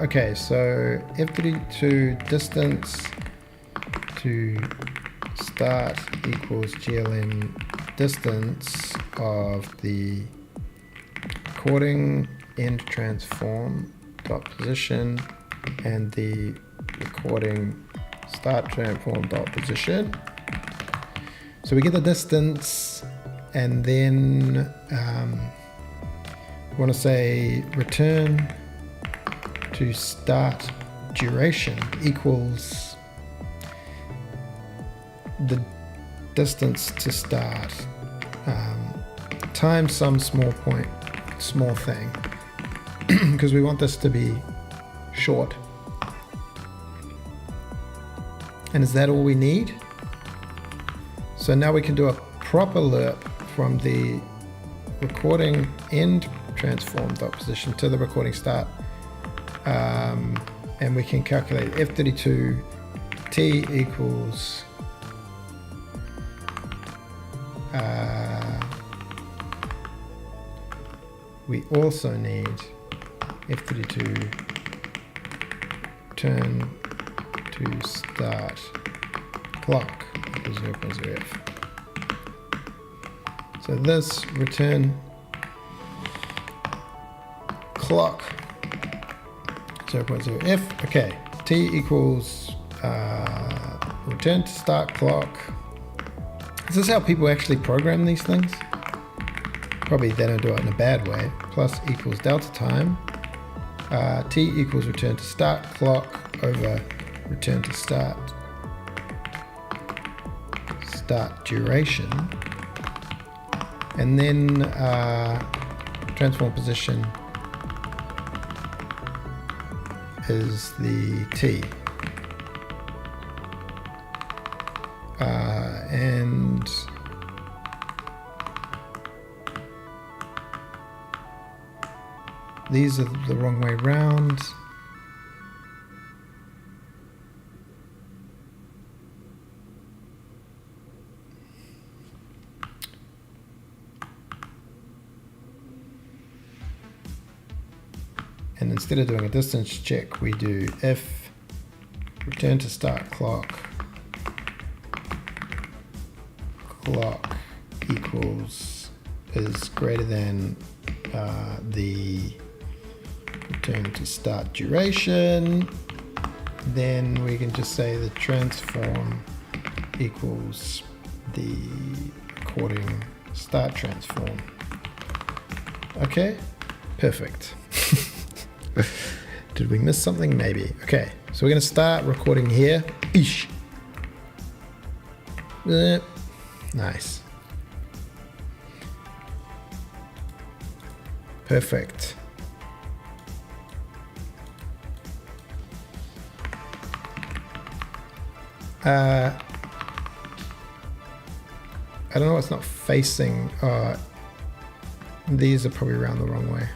Okay, so F32 distance to start equals GLM distance of the recording end transform dot position and the recording start transform dot position. So we get the distance, and then we want to say return to start duration equals the distance to start times some small thing, because we want this to be short. And is that all we need? So now we can do a proper loop from the recording end transform dot position to the recording start, and we can calculate F32 t equals we also need F32 turn to start clock equals 0.0f. So this return clock 0.0f. Okay, t equals return to start clock. Is this how people actually program these things? Probably they don't do it in a bad way. Plus equals delta time. T equals return to start clock over return to start duration. And then transform position is the t. And these are the wrong way round. And instead of doing a distance check, we do if return to start clock equals is greater than the return to start duration. Then we can just say the transform equals the recording start transform. Okay, perfect. Did we miss something? Maybe. Okay, so we're going to start recording here. Eesh. Nice. Perfect. I don't know what's not facing. These are probably around the wrong way.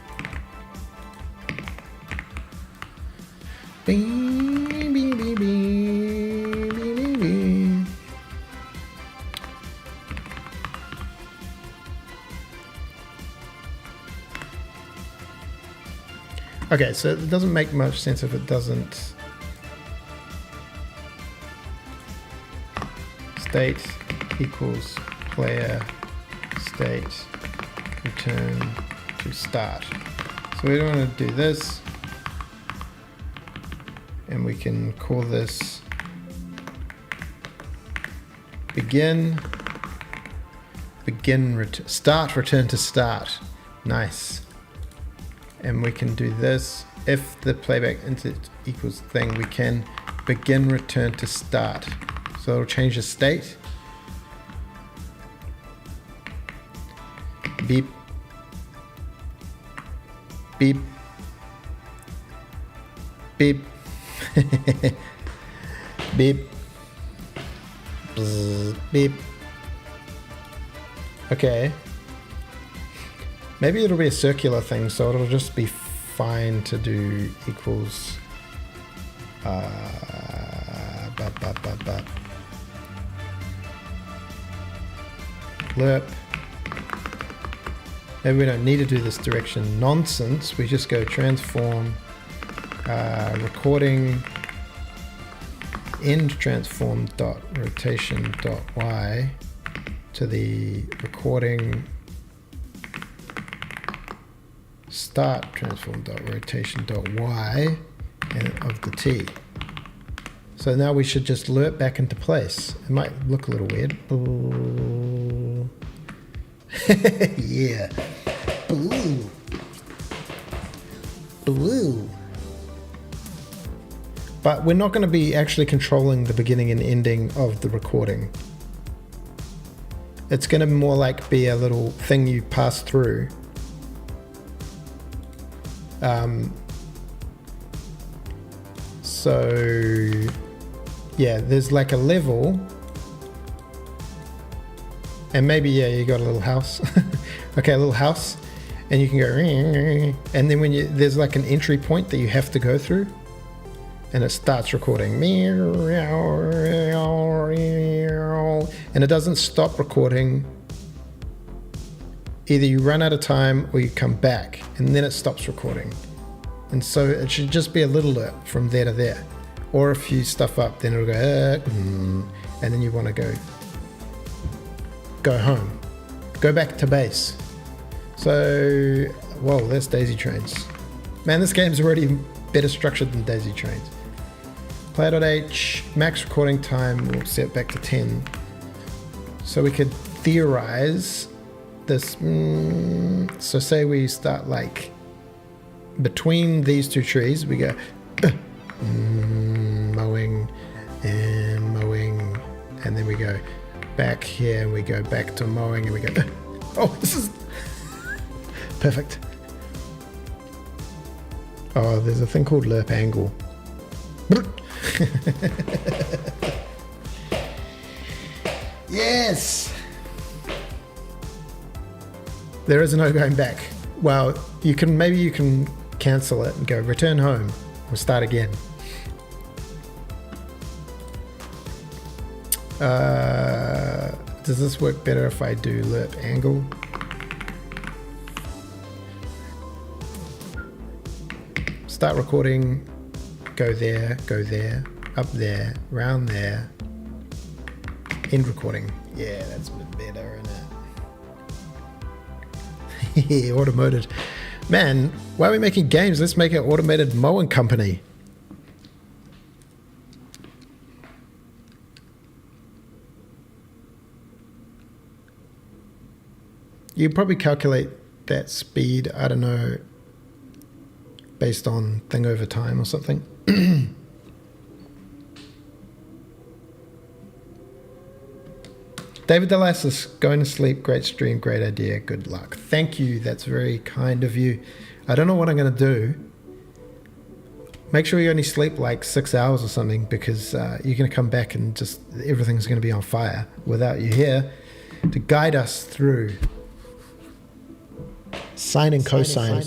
Okay, so it doesn't make much sense if it doesn't. State equals player state return to start. So we don't want to do this, and we can call this start return to start. Nice. And we can do this if the playback equals thing. We can begin return to start. So it'll change the state. Beep. Beep. Beep. Beep. Bzz, beep. Okay. Maybe it'll be a circular thing, so it'll just be fine to do equals lerp. Maybe we don't need to do this direction nonsense. We just go transform recording end transform dot rotation dot y to the recording start transform dot rotation dot y and of the t. So now we should just lerp back into place. It might look a little weird. Ooh. Yeah. Ooh. Ooh. But we're not going to be actually controlling the beginning and ending of the recording. It's going to more like be a little thing you pass through. So yeah, there's like a level, and maybe you got a little house. Okay, a little house, and you can go, and then when there's like an entry point that you have to go through, and it starts recording, and it doesn't stop recording. Either you run out of time or you come back, and then it stops recording. And so it should just be a little lerp from there to there. Or if you stuff up, then it'll go, and then you want to go home. Go back to base. So, whoa, that's daisy trains. Man, this game's already better structured than daisy trains. Player.h, max recording time, we'll set back to 10. So we could theorize this. So say we start like between these two trees, we go mowing and mowing, and then we go back here and we go back to mowing and we go oh, this is perfect. Oh, there's a thing called lerp angle. Yes, there is no going back. Well, maybe you can cancel it and go return home or start again. Does this work better if I do lerp angle? Start recording, go there, up there, round there, end recording. Yeah, that's a bit better, isn't it? Automated. Man, why are we making games? Let's make an automated mowing company. You probably calculate that speed, I don't know, based on thing over time or something. David Dallas is going to sleep. Great stream, great idea. Good luck. Thank you. That's very kind of you. I don't know what I'm going to do. Make sure you only sleep like 6 hours or something, because you're going to come back and just everything's going to be on fire without you here to guide us through. Sine and cosine.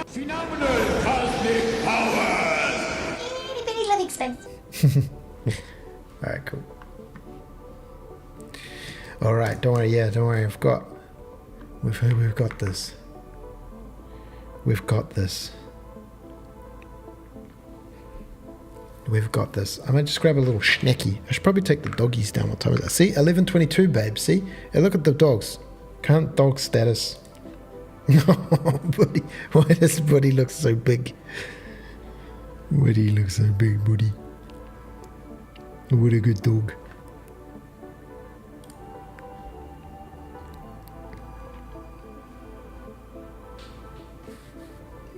Phenomenal cosmic powers! Very living space. All right, cool. All right, don't worry. Yeah, don't worry. We've got this. We've got this. We've got this. I might just grab a little schnecky. I should probably take the doggies down. What time is that? See, 11:22, babe. See, hey, look at the dogs. Current dog status. Oh, buddy. Why does Buddy look so big? Why do you look so big, Buddy? What a good dog.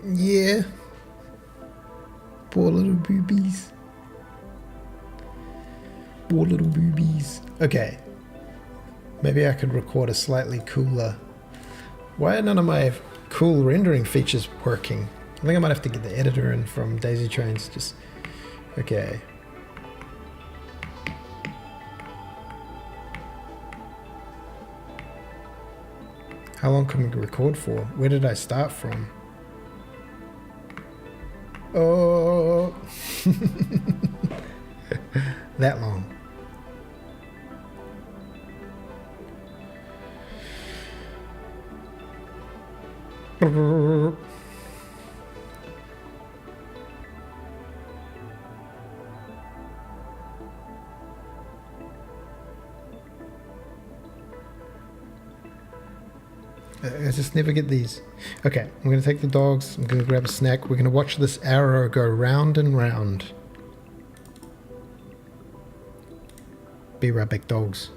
Yeah. Poor little boobies. Poor little boobies. Okay. Maybe I could record a slightly cooler. Why are none of my cool rendering features working? I think I might have to get the editor in from Daisy Trains. Just okay. How long can we record for? Where did I start from? Oh, that long. I just never get these. Okay, I'm going to take the dogs. I'm going to grab a snack. We're going to watch this arrow go round and round. Be right back, dogs.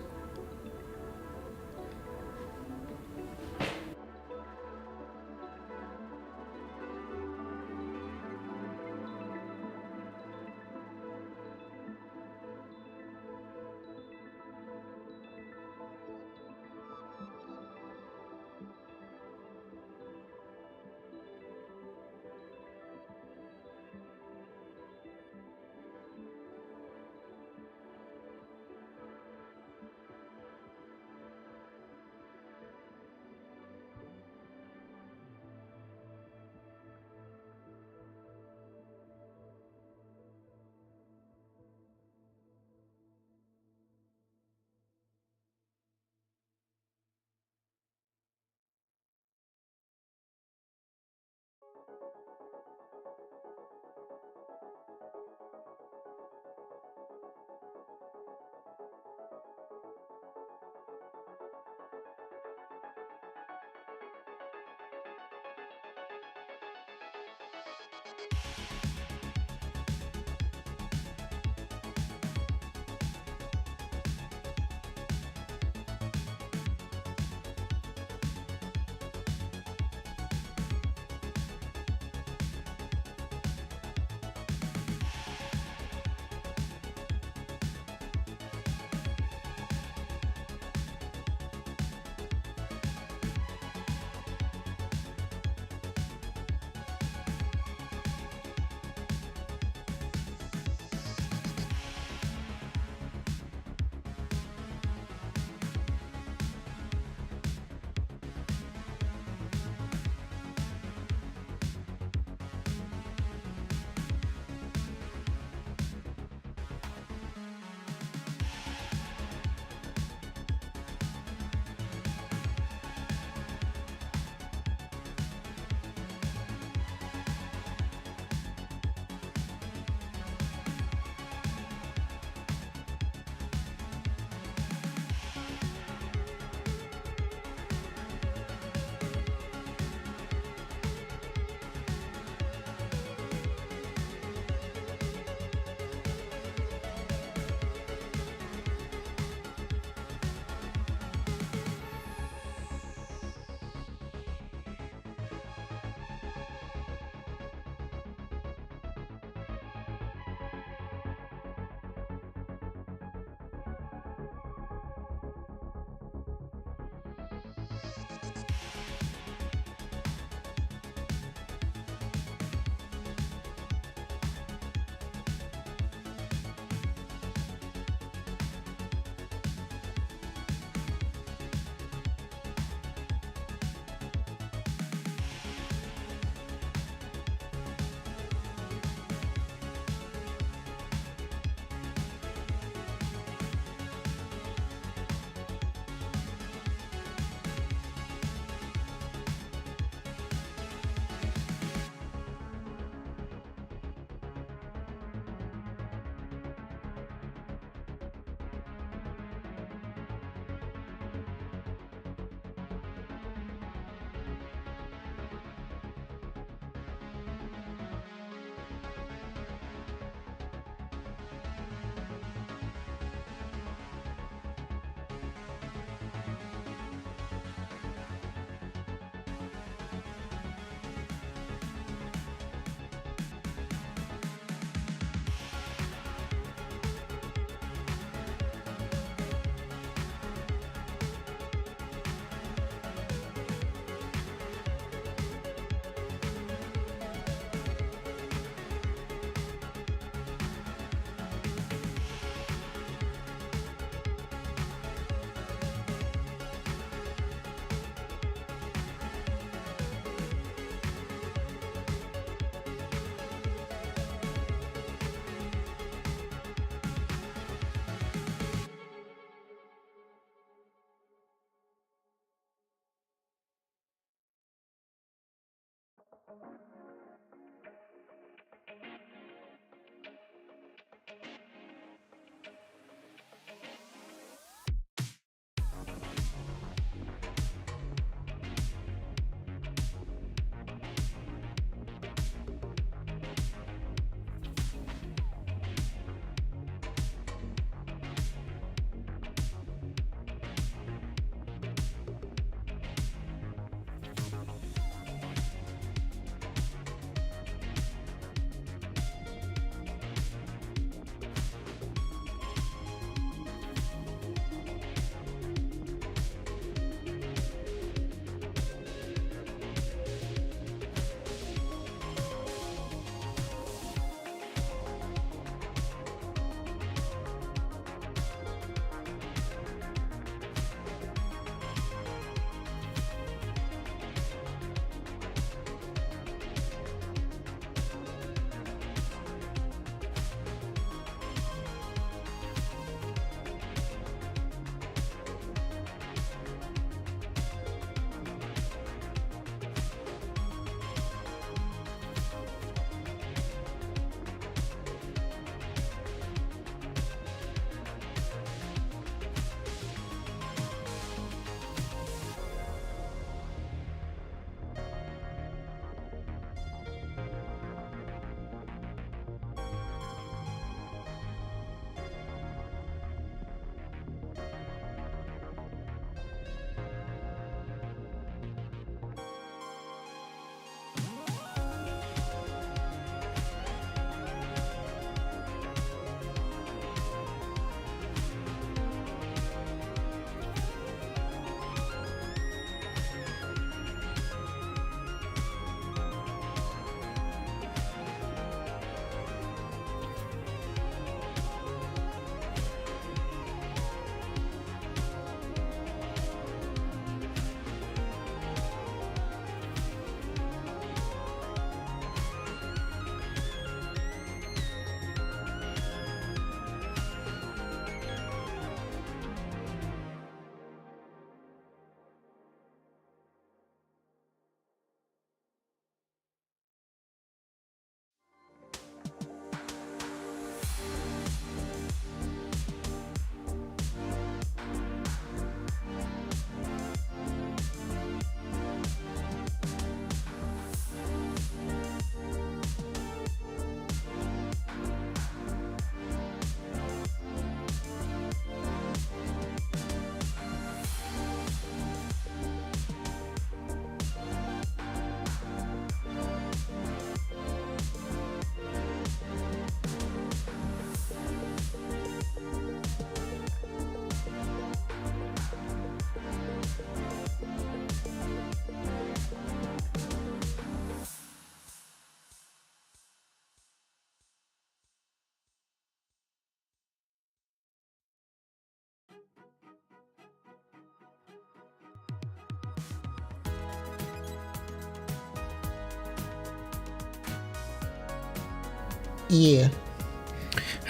Yeah.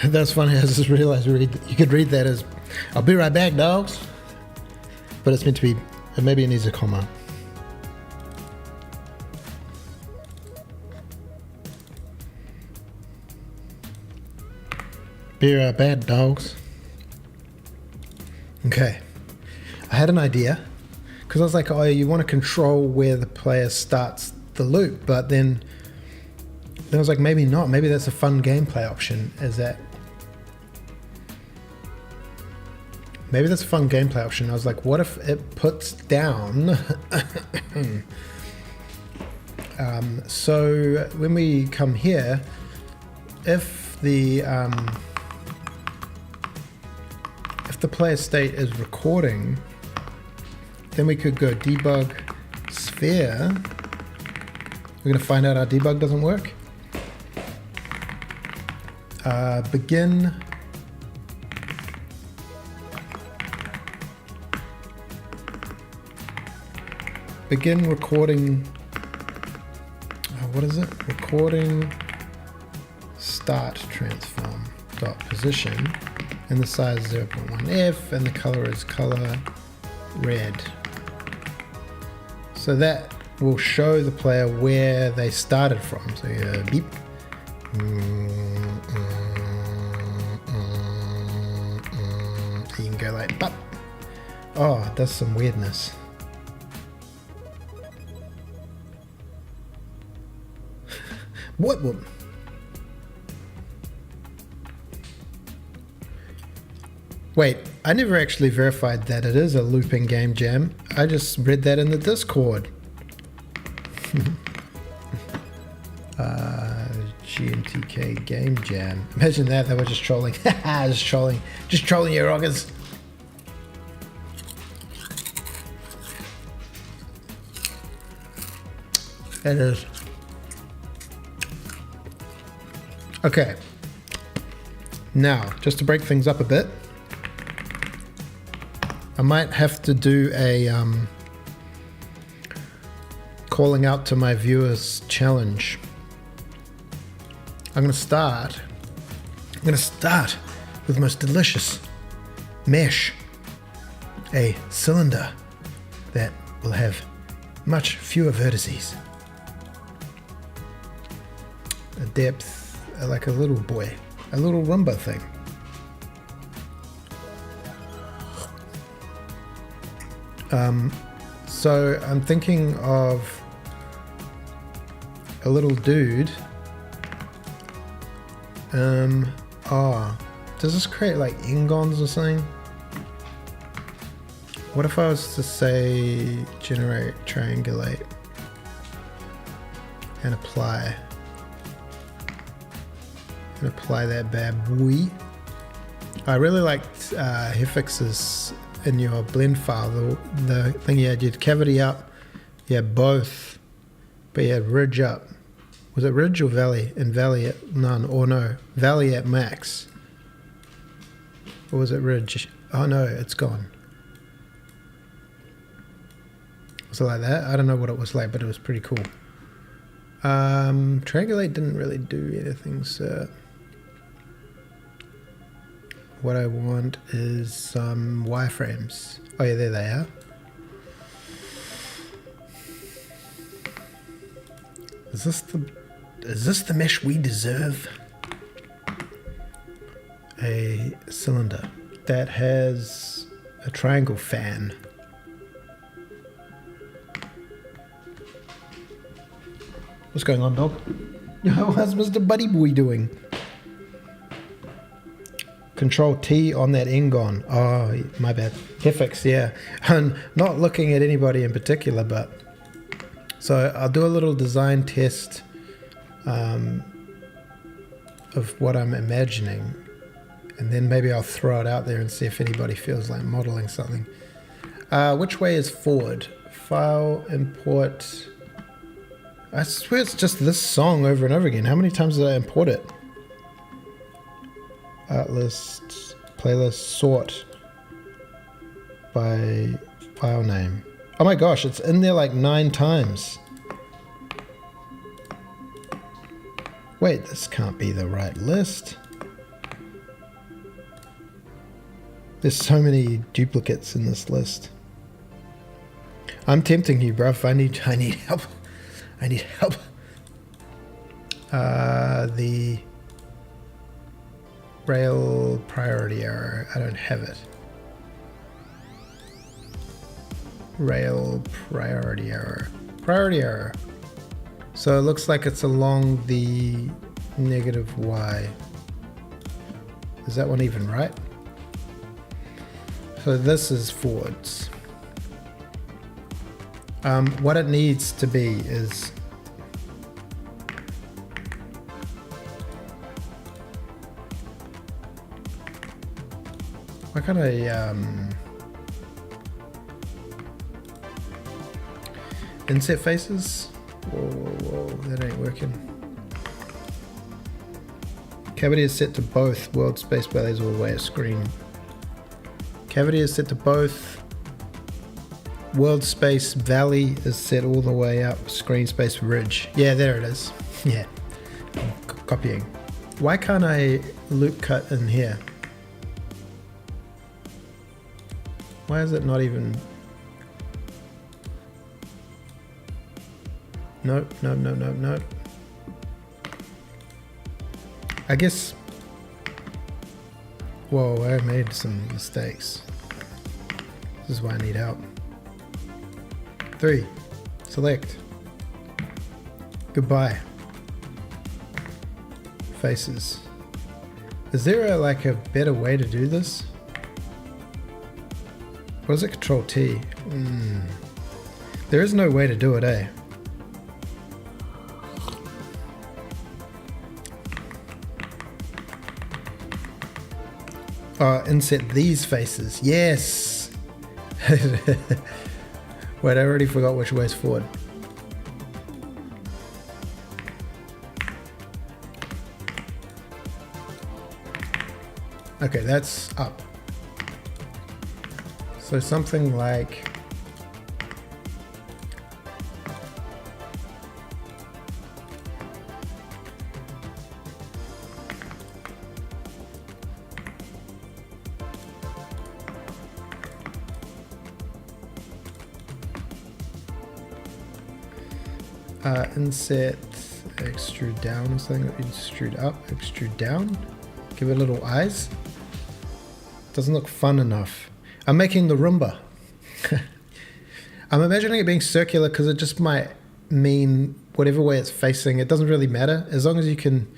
That's funny. I just realized you could read that as, "I'll be right back, dogs." But it's meant to be, maybe it needs a comma. Be right back, dogs. Okay. I had an idea, because I was like, oh, you want to control where the player starts the loop, but then I was like, maybe not. Maybe that's a fun gameplay option, is that... Maybe that's a fun gameplay option. I was like, what if it puts down... so when we come here, if the player state is recording, then we could go debug sphere. We're going to find out our debug doesn't work. Begin recording. What is it? Recording start transform dot position, and the size 0.1f, and the color is color red. So that will show the player where they started from. So beep. You can go like bop. Oh, it does some weirdness. What? Wait, I never actually verified that it is a looping game jam. I just read that in the Discord. GMTK game jam. Imagine that, they were just trolling. just trolling you rockers. It is. Okay. Now, just to break things up a bit, I might have to do a calling out to my viewers challenge. I'm gonna start with the most delicious mesh, a cylinder that will have much fewer vertices, a depth like a little boy, a little Roomba thing. So I'm thinking of a little dude. Does this create like ingons or something? What if I was to say generate, triangulate, and apply that bad boy? I really liked Hifix's in your blend file, the thing you had cavity up, you had both, but you had ridge up. Was it ridge or valley? And valley at none, or no, valley at max. Or was it ridge? Oh no, it's gone. Was it like that? I don't know what it was like, but it was pretty cool. Triangulate didn't really do anything, so what I want is some wireframes. Oh yeah, there they are. Is this the mesh we deserve? A cylinder that has a triangle fan. What's going on, dog? How's Mr. Buddy Boy doing? Control T on that ingon. Oh, my bad. Hifix, yeah. I'm not looking at anybody in particular, but so I'll do a little design test of what I'm imagining, and then maybe I'll throw it out there and see if anybody feels like modeling something. Which way is forward? File, import. I swear it's just this song over and over again. How many times did I import it? Artlist, playlist, sort by file name. Oh my gosh, it's in there like 9 times. Wait, this can't be the right list. There's so many duplicates in this list. I'm tempting you, bruv. I need help. I need help. The rail priority error. I don't have it. Rail priority error. Priority error. So it looks like it's along the -y. Is that one even right? So this is forwards. What it needs to be is what kind of inset faces? Whoa, that ain't working. Cavity is set to both. World space values all the way at screen. Cavity is set to both. World space valley is set all the way up. Screen space ridge. Yeah, there it is. Yeah, I'm copying. Why can't I loop cut in here? Why is it not even? Nope, nope, nope, nope, nope. I guess... Whoa, I made some mistakes. This is why I need help. 3. Select. Goodbye. Faces. Is there like a better way to do this? What is it? Control T. There is no way to do it, eh? Inset these faces. Yes! Wait, I already forgot which way's forward. Okay, that's up. So something like... inset extrude down or something, extrude up, extrude down, give it little eyes. Doesn't look fun enough. I'm making the Roomba. I'm imagining it being circular because it just might mean whatever way it's facing. It doesn't really matter as long as you can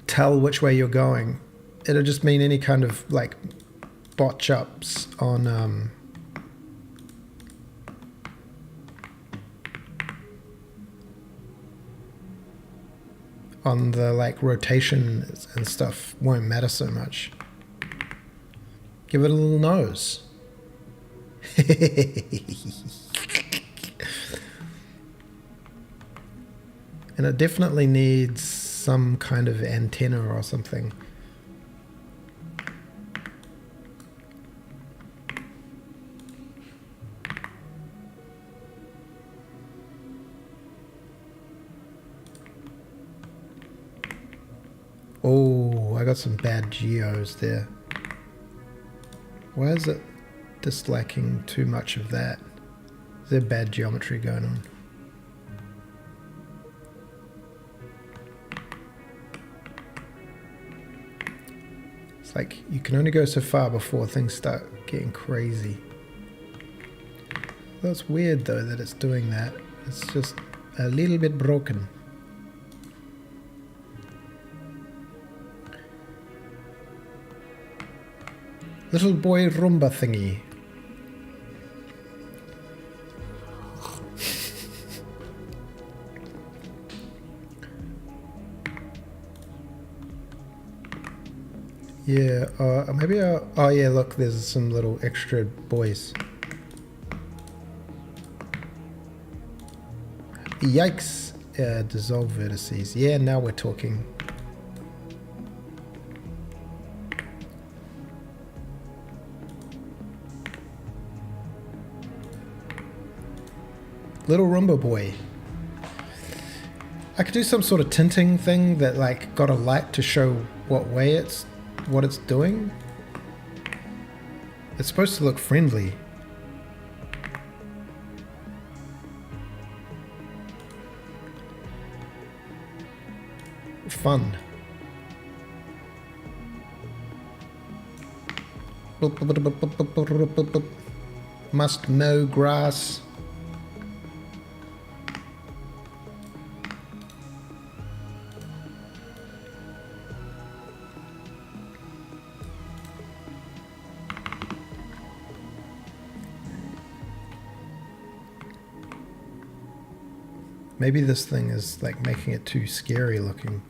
tell which way you're going. It'll just mean any kind of like botch ups on the like rotation and stuff won't matter so much. Give it a little nose. And it definitely needs some kind of antenna or something. Oh, I got some bad geos there. Why is it disliking too much of that? Is there bad geometry going on? It's like you can only go so far before things start getting crazy. That's weird though that it's doing that. It's just a little bit broken. Little boy Roomba thingy. Yeah, maybe I'll... Oh yeah, look, there's some little extra boys. Yikes! Dissolve vertices. Yeah, now we're talking. Little Roomba boy. I could do some sort of tinting thing that like got a light to show what it's doing. It's supposed to look friendly. Fun. Must mow grass. Maybe this thing is like making it too scary looking.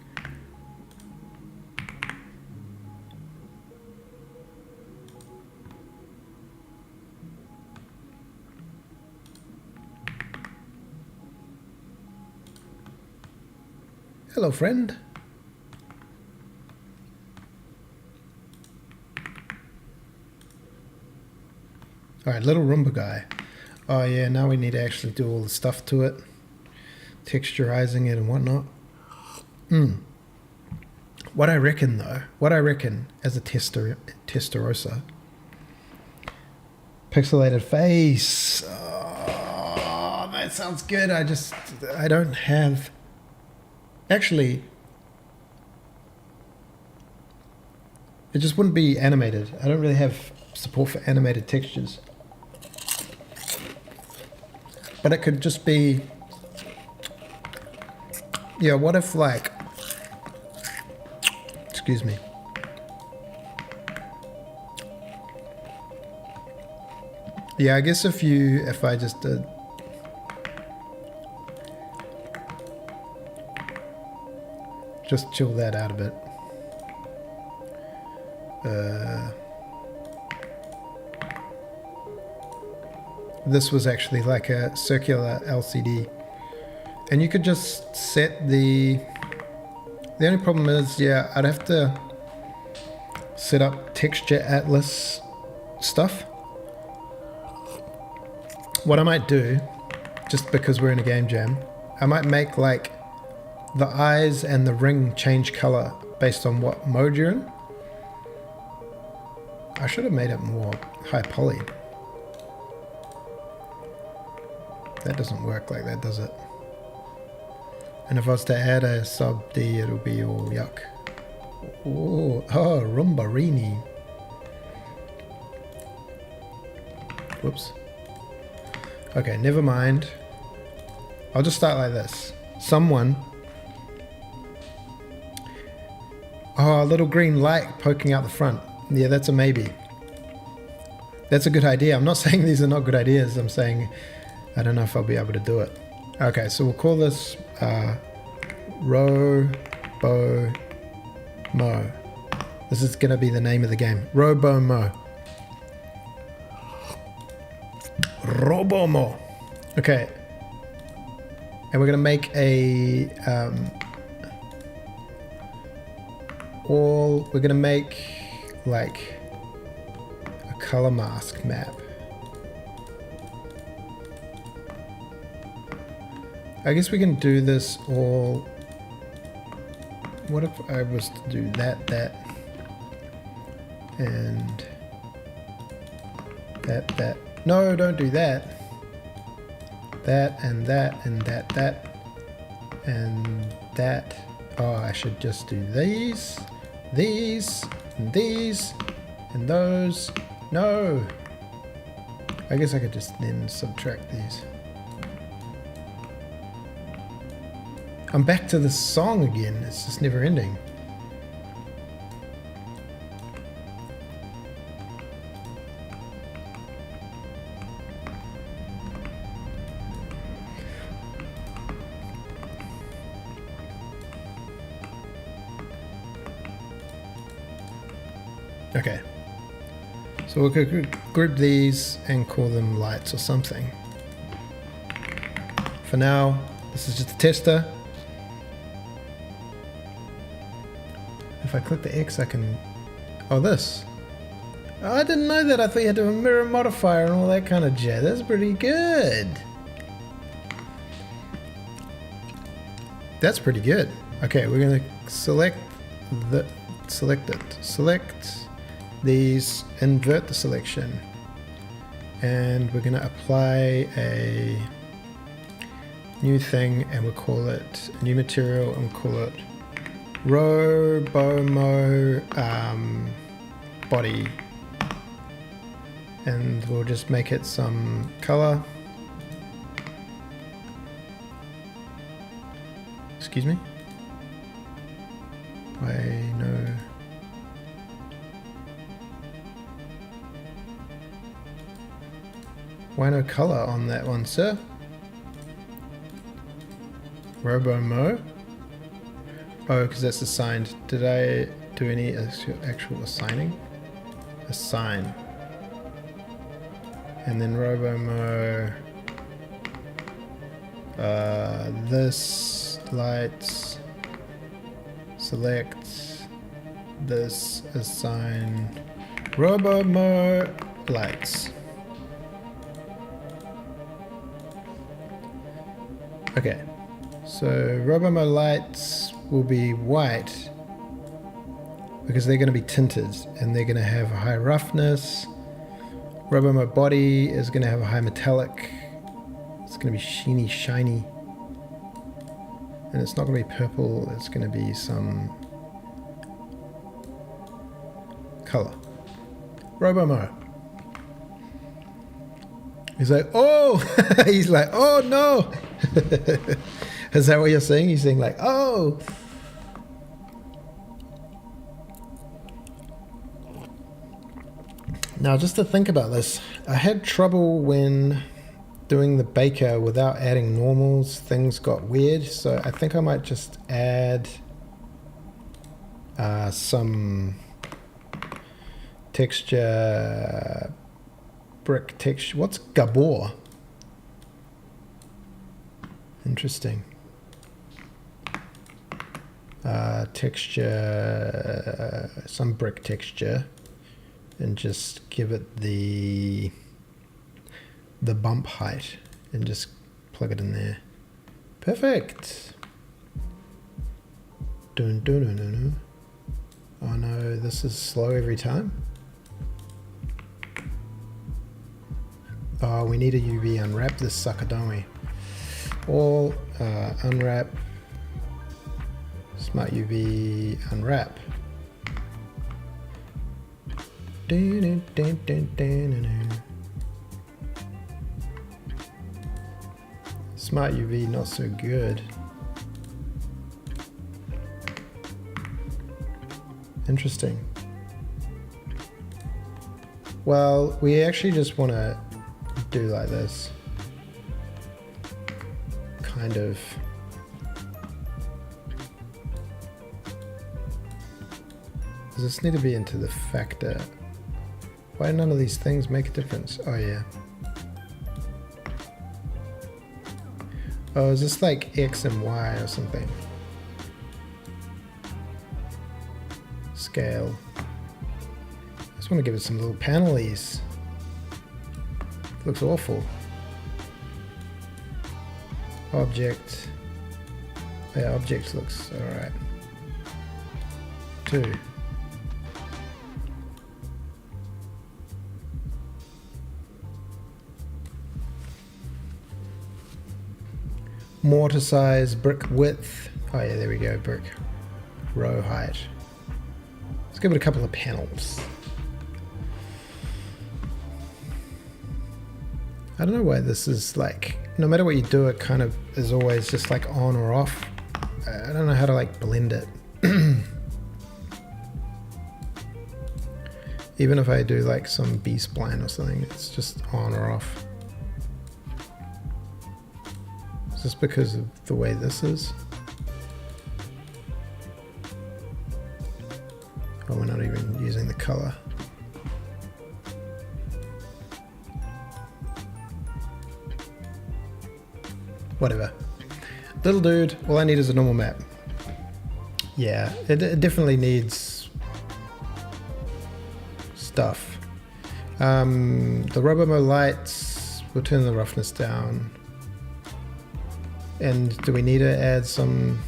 Hello, friend. All right, little Roomba guy. Oh yeah, now we need to actually do all the stuff to it. Texturizing it and whatnot. What I reckon though, as a testerosa, pixelated face. it sounds good. I don't have, actually, it just wouldn't be animated. I don't really have support for animated textures. But it could just be, yeah, what if like, excuse me. Yeah, I guess if I just did, just chill that out a bit. This was actually like a circular LCD, and you could just set the only problem is, yeah, I'd have to set up texture atlas stuff. What I might do, just because we're in a game jam, I might make like the eyes and the ring change color based on what mode you're in. I should have made it more high poly. That doesn't work like that, does it? And if I was to add a sub D, it'll be all yuck. Oh, Rumbarini. Whoops. Okay, never mind. I'll just start like this. Someone. Oh, a little green light poking out the front. Yeah, that's a maybe. That's a good idea. I'm not saying these are not good ideas. I'm saying I don't know if I'll be able to do it. Okay, so we'll call this Robo Mo. This is going to be the name of the game. Robo Mo. Robomo. Okay. And we're going to make a we're going to make like a color mask map. I guess we can do this all. What if I was to do that, and that. No, don't do that. That and that and that and that. Oh, I should just do these, and these, and those. No. I guess I could just then subtract these. I'm back to the song again. It's just never ending. Okay. So we could group these and call them lights or something. For now, this is just a tester. If I click the X, I can... Oh, this. Oh, I didn't know that. I thought you had to have a mirror modifier and all that kind of jazz. That's pretty good. That's pretty good. Okay, we're going to select it. Select these, invert the selection. And we're going to apply a new thing, and we'll call it a new material, and we'll call it Robomo body, and we'll just make it some color. Excuse me. No. Why no color on that one, sir? Robomo. Oh, because that's assigned. Did I do any actual assigning? Assign. And then Robomo. This lights. Select. This assign. Robomo lights. Okay. So Robomo lights will be white because they're going to be tinted and they're going to have a high roughness. Robomo body is going to have a high metallic It's going to be sheeny, shiny. And it's not going to be purple, it's going to be some color. Robomo. He's like, oh! He's like, oh no! Is that what you're saying? He's saying like, oh! Now, just to think about this, I had trouble when doing the baker without adding normals. Things got weird, so I think I might just add some texture, brick texture. What's Gabor? Interesting. Texture, some brick texture. And just give it the bump height and just plug it in there. Perfect. Dun, dun, dun, dun, dun. Oh no, this is slow every time. Oh, we need a UV unwrap this sucker, don't we? All unwrap, smart UV unwrap. Smart UV, not so good. Interesting. Well, we actually just want to do like this. Kind of. Does this need to be into the factor? Why none of these things make a difference? Oh yeah. Oh, is this like X and Y or something? Scale. I just want to give it some little panelies. Looks awful. Object. Yeah, object looks alright. 2. Mortar size, brick width. Oh yeah, there we go, brick. Row height. Let's give it a couple of panels. I don't know why this is like, no matter what you do, it kind of is always just like on or off. I don't know how to like blend it. Even if I do like some B-spline or something, it's just on or off. Is this because of the way this is? Oh, we're not even using the color. Whatever. Little dude, all I need is a normal map. Yeah, it definitely needs stuff. The Robomo lights, we'll turn the roughness down. And do we need to add some?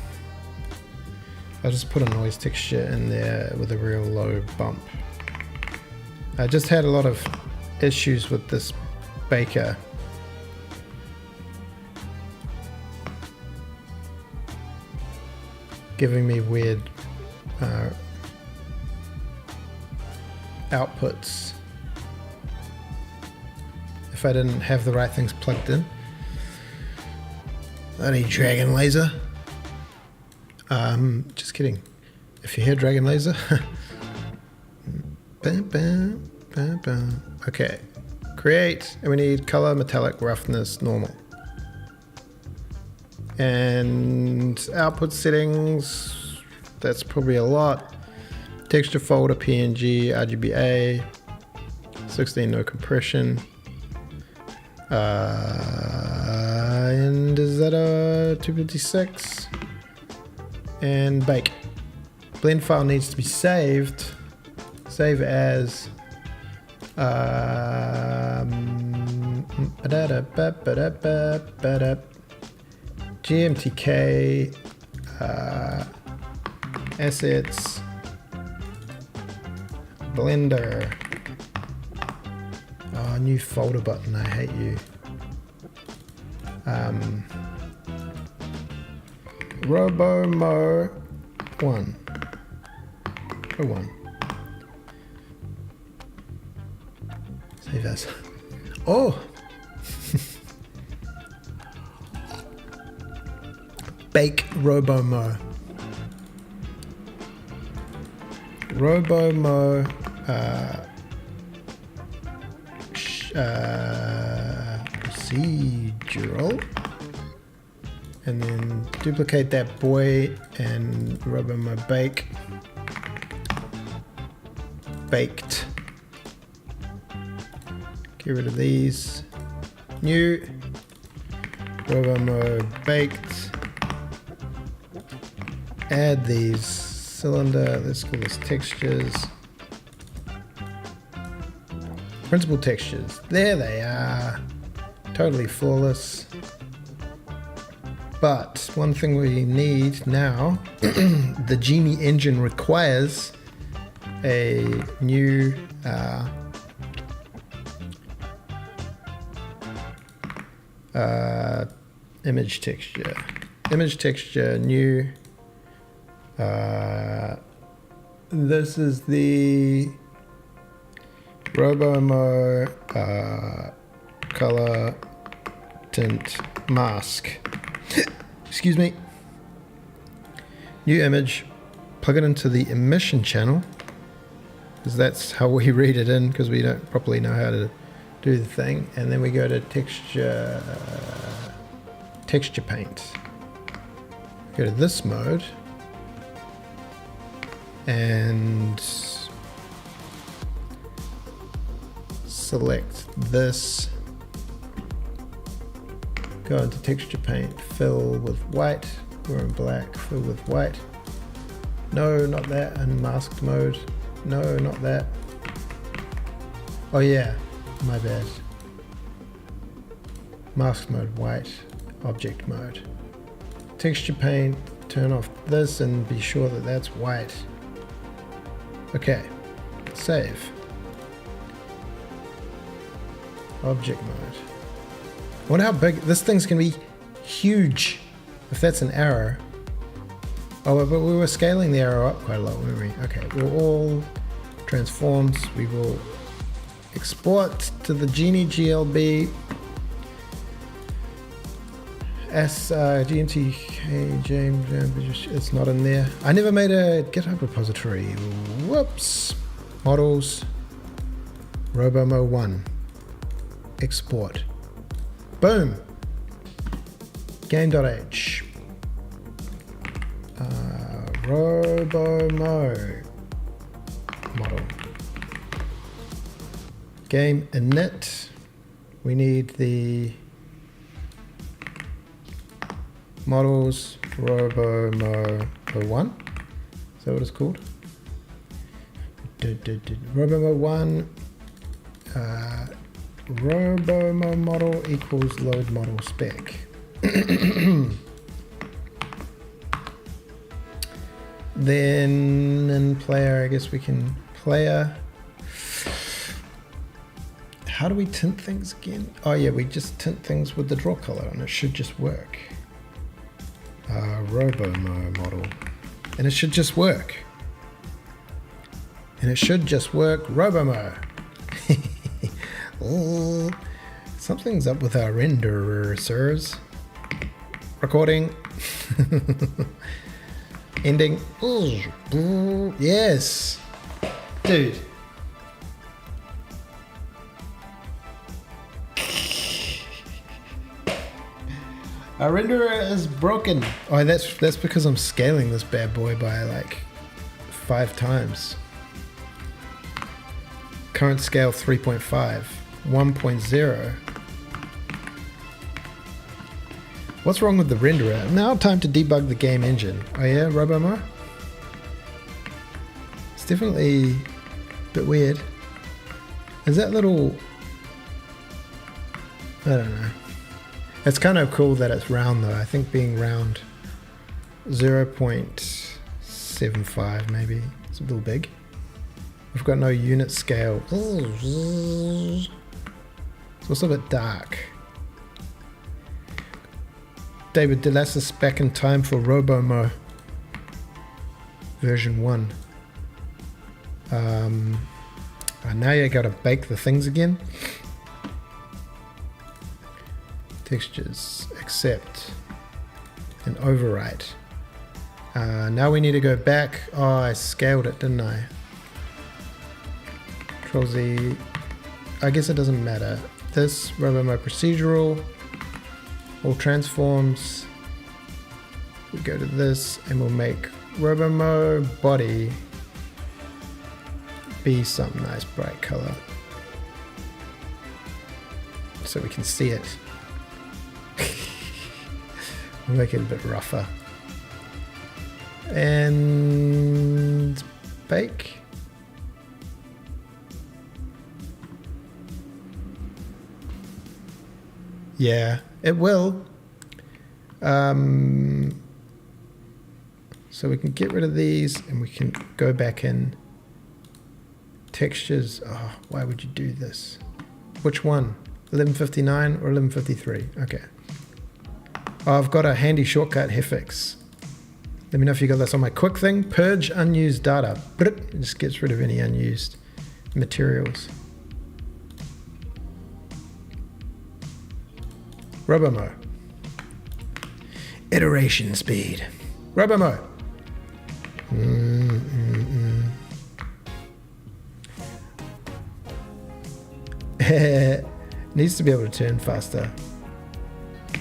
I'll just put a noise texture in there with a real low bump. I just had a lot of issues with this baker. Giving me weird outputs if I didn't have the right things plugged in. I need Dragon Laser. Just kidding. If you hear Dragon Laser. Okay. Create. And we need color, metallic, roughness, normal. And output settings. That's probably a lot. Texture folder, PNG, RGBA. 16, no compression. And is that a 256? And bake. Blend file needs to be saved. Save as GMTK assets Blender. Oh, new folder button, I hate you. Robomo 1. Oh, 1. Save as. Oh! Bake Robomo. Robomo procedural, and then duplicate that boy and Robomo bake. Baked. Get rid of these. New Robomo baked. Add these cylinder. Let's call this textures. Principal textures. There they are. Totally flawless. But one thing we need now, the Djini engine requires a new image texture. Image texture, new. This is the Robomo color tint mask. Excuse me. New image. Plug it into the emission channel, because that's how we read it in, because we don't properly know how to do the thing. And then we go to texture paint. Go to this mode and select this. Go into texture paint, fill with white. We're in black, fill with white. No, not that. Unmasked mode. No, not that. Oh yeah, my bad. Mask mode, white. Object mode. Texture paint, turn off this and be sure that that's white. Okay, save. Object mode. I wonder how big, this thing's gonna be huge if that's an arrow. Oh, but we were scaling the arrow up quite a lot, weren't we? Okay, we're all transformed. We will export to the Djini GLB as GMTK, Jame, it's not in there. I never made a GitHub repository. Whoops. Models, Robomo 1. Export. Boom. Game.h. Robomo model. Game init. We need the models Robomo 1. Is that what it's called? Robomo 1. Robomo model equals load model spec. Then in player, I guess we can player. How do we tint things again? Oh yeah, we just tint things with the draw color and it should just work. Robomo model. And it should just work. And it should just work. Robomo. Oh, something's up with our renderer, sirs. Recording. Ending. Ooh, yes. Dude. Our renderer is broken. Oh, that's because I'm scaling this bad boy by like 5 times. Current scale 3.5. 1.0. What's wrong with the renderer? Now time to debug the game engine. Oh yeah, Robomo? It's definitely a bit weird. Is that little... I don't know. It's kind of cool that it's round though. I think being round 0.75 maybe. It's a little big. We've got no unit scale. It's also a bit dark. David, that's us back in time for RoboMo version 1. Now you gotta bake the things again. Textures, accept, and overwrite. Now we need to go back. Oh, I scaled it, didn't I? Control Z. I guess it doesn't matter. This, RoboMo procedural, all transforms. We go to this and we'll make RoboMo body be some nice bright color so we can see it. We'll make it a bit rougher. And bake. Yeah, it will. So we can get rid of these and we can go back in. Textures. Oh, why would you do this? Which one? 1159 or 1153? Okay. Oh, I've got a handy shortcut here fix. Let me know if you got this on my quick thing. Purge unused data. It just gets rid of any unused materials. RoboMo. Iteration speed. RoboMo. Needs to be able to turn faster.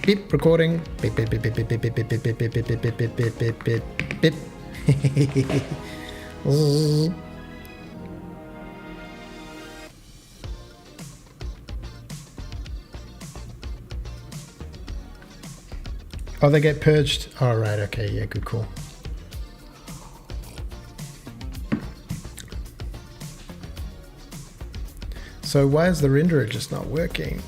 Beep, recording. Beep, beep, beep, beep, beep, beep, beep, beep, beep, beep, beep, beep, beep, beep, beep, beep, beep, beep. Oh, they get purged? All right, okay, yeah, good call. So why is the renderer just not working?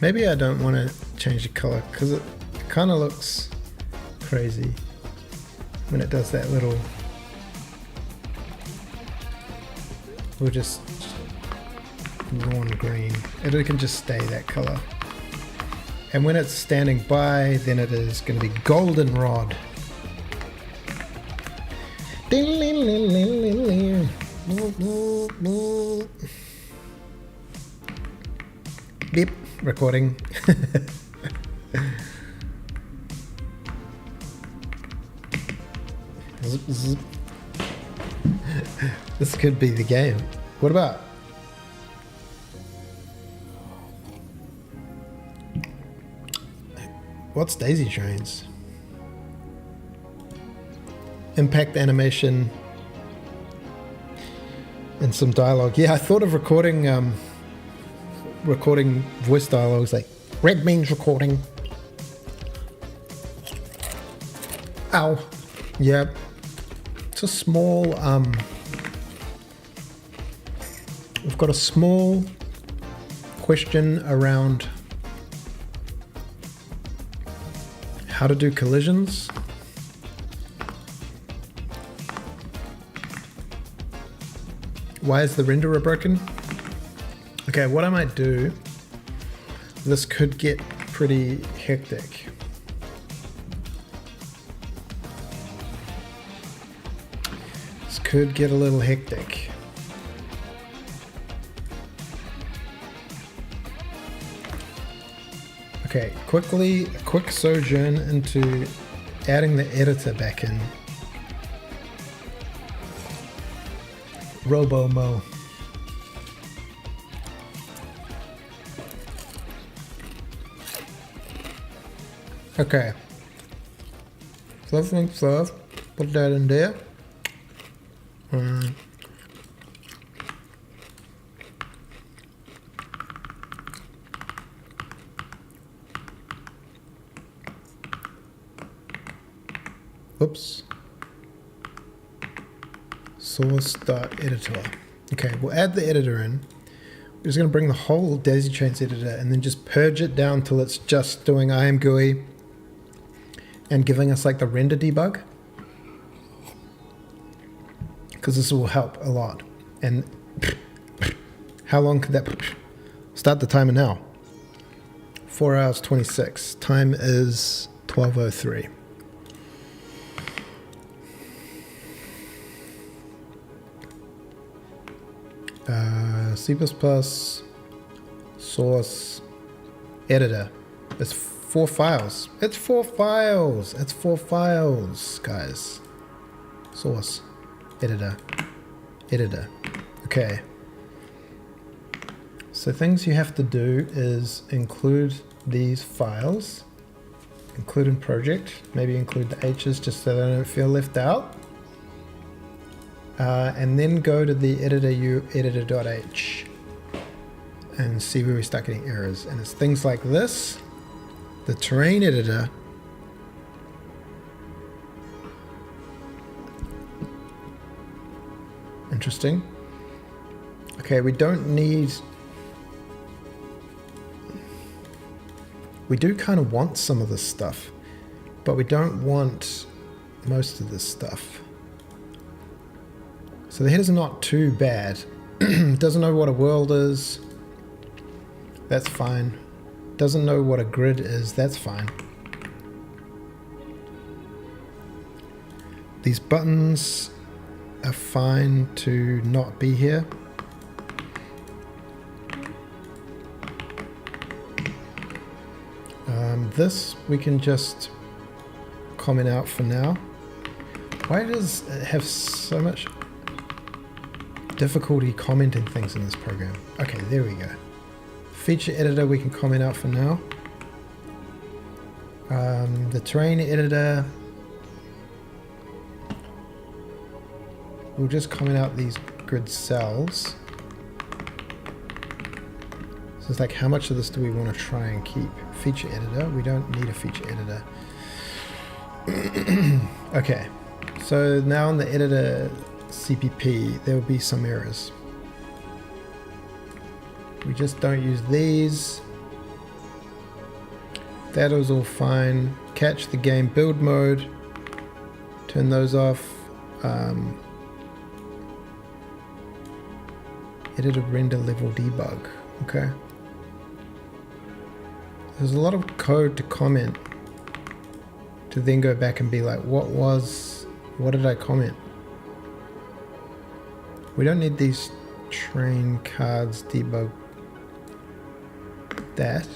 Maybe I don't want to change the color because it kind of looks crazy when it does that little. We'll just lawn green. It can just stay that color. And when it's standing by, then it is going to be goldenrod. Beep, recording. Zip, zip. This could be the game. What about? What's daisy trains? Impact animation and some dialogue. Yeah, I thought of recording voice dialogues like red means recording. Ow. Yeah. It's a small we've got a small question around how to do collisions. Why is the renderer broken? Okay, what I might do, this could get pretty hectic. This could get a little hectic. Okay, a quick sojourn into adding the editor back in. RoboMo. Okay. Fluff. Put that in there. Whoops. Source.editor. Okay, we'll add the editor in. We're just going to bring the whole daisy chains editor and then just purge it down till it's just doing IMGUI and giving us like the render debug. because this will help a lot. And how long could that... Start the timer now. 4 hours 26. Time is 12:03. C++, source, editor. It's 4 files. It's 4 files. It's 4 files, guys. Source, editor, editor. Okay. So things you have to do is include these files, include in project, maybe include the H's just so they don't feel left out. And then go to the editor editor.h and see where we start getting errors. And it's things like this, the terrain editor, interesting. Okay, we don't need, we do kind of want some of this stuff, but we don't want most of this stuff. So the header's not too bad. Doesn't know what a world is. That's fine. Doesn't know what a grid is. That's fine. These buttons are fine to not be here. This we can just comment out for now. Why does it have so much difficulty commenting things in this program? Okay, there we go. Feature editor we can comment out for now. The terrain editor, we'll just comment out these grid cells. So it's like, how much of this do we want to try and keep? Feature editor, we don't need a feature editor. Okay, so now in the editor CPP, there will be some errors. We just don't use these. That is all fine. Catch the game build mode. Turn those off. Editor render level debug. Okay. There's a lot of code to comment to then go back and be like, what did I comment? We don't need these train cards debug that.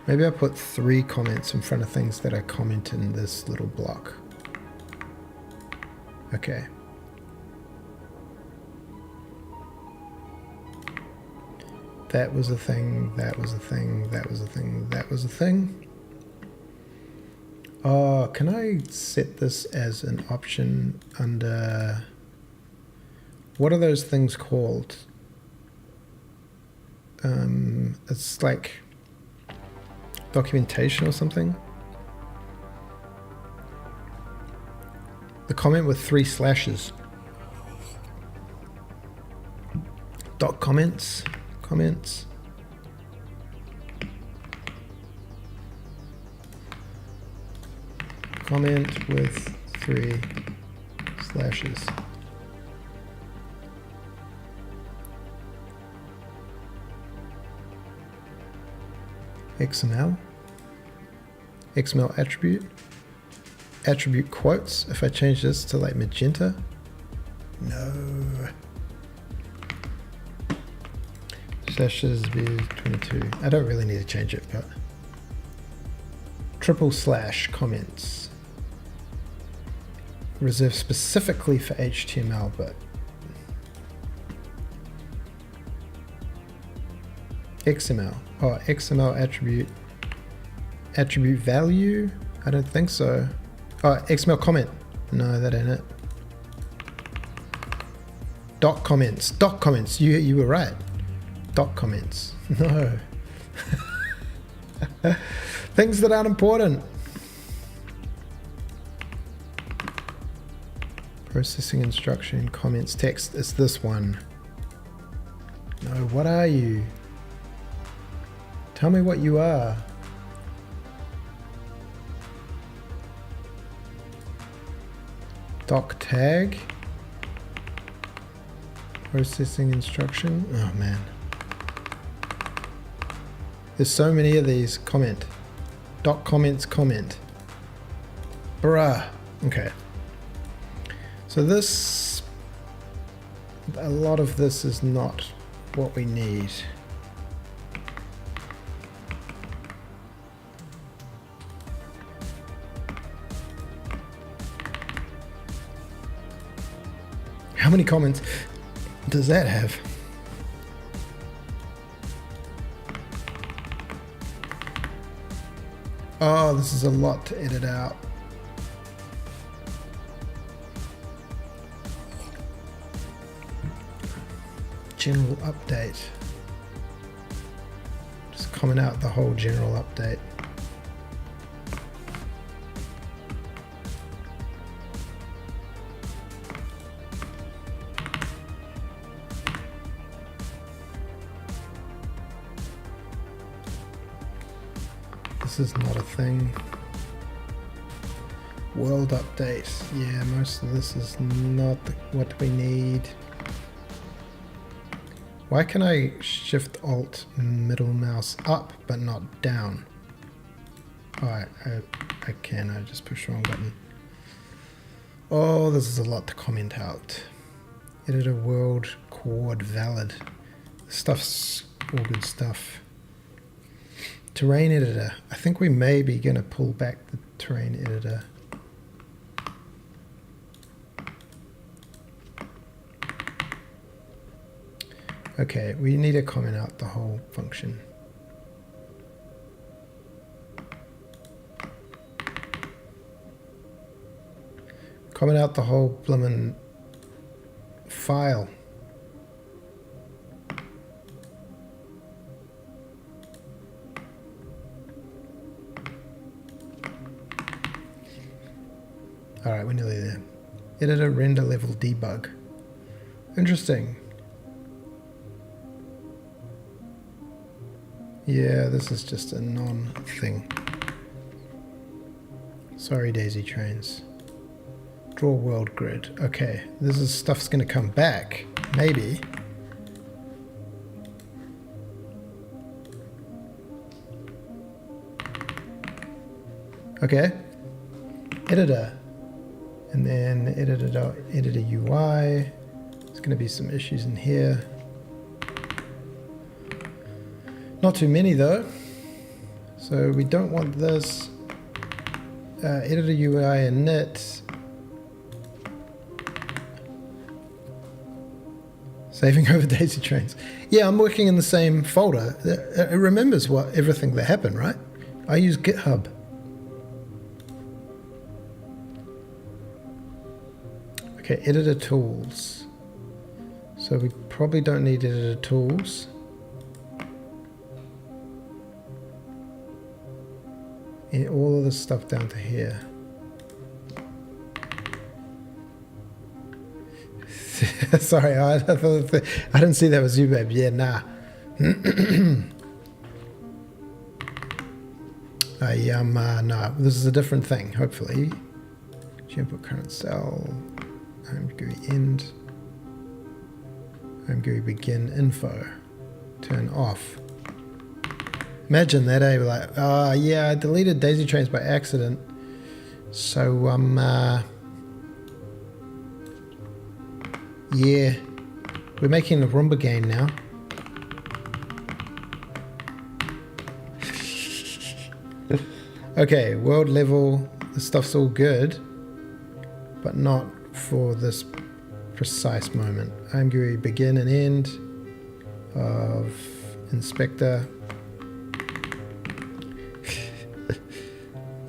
Maybe I put 3 comments in front of things that I comment in this little block. Okay. That was a thing, that was a thing, that was a thing, that was a thing. Oh, can I set this as an option under... What are those things called? It's like documentation or something. The comment with 3 slashes. Dot comments. Comments. Comment with 3 slashes. XML. XML attribute. Attribute quotes. If I change this to like magenta. No. Slashes view 22. I don't really need to change it, but triple slash comments. Reserved specifically for HTML, but XML. Oh, XML attribute value? I don't think so. Oh, XML comment. No, that ain't it. Dot comments. Dot comments. You were right. Dot comments. No. Things that aren't important. Processing instruction, comments, text. It's this one. No, what are you? Tell me what you are. Doc tag. Processing instruction. Oh man. There's so many of these. Comment. Doc comments comment. Bruh. Okay. So this, a lot of this is not what we need. How many comments does that have? Oh, this is a lot to edit out. General update. Just comment out the whole general update. This is not a thing. World update. Yeah, most of this is not what we need. Why can I shift alt middle mouse up but not down? Oh, I can, I just push the wrong button. Oh, this is a lot to comment out. Editor world chord valid. This stuff's all good stuff. Terrain editor. I think we may be going to pull back the terrain editor. Okay, we need to comment out the whole function. Comment out the whole bloomin' file. Alright, we're nearly there. Editor render level debug. Interesting. Yeah, this is just a non-thing. Sorry, daisy trains. Draw world grid. Okay, this is stuff's gonna come back. Maybe. Okay. Editor. And then editor UI. There's gonna be some issues in here. Not too many though, so we don't want this. Editor UI init. Saving over daisy trains. Yeah, I'm working in the same folder. It remembers everything that happened, right? I use GitHub. Okay, editor tools. So we probably don't need editor tools. All of this stuff down to here. Sorry, I didn't see that was you, babe. Yeah, nah. No, this is a different thing, hopefully. Input current cell, home GUI end, home GUI begin info, turn off. Imagine that, eh? Like, oh yeah, I deleted daisy trains by accident. So, yeah, we're making a Roomba game now. Okay, world level, the stuff's all good, but not for this precise moment. Home GUI begin and end of inspector.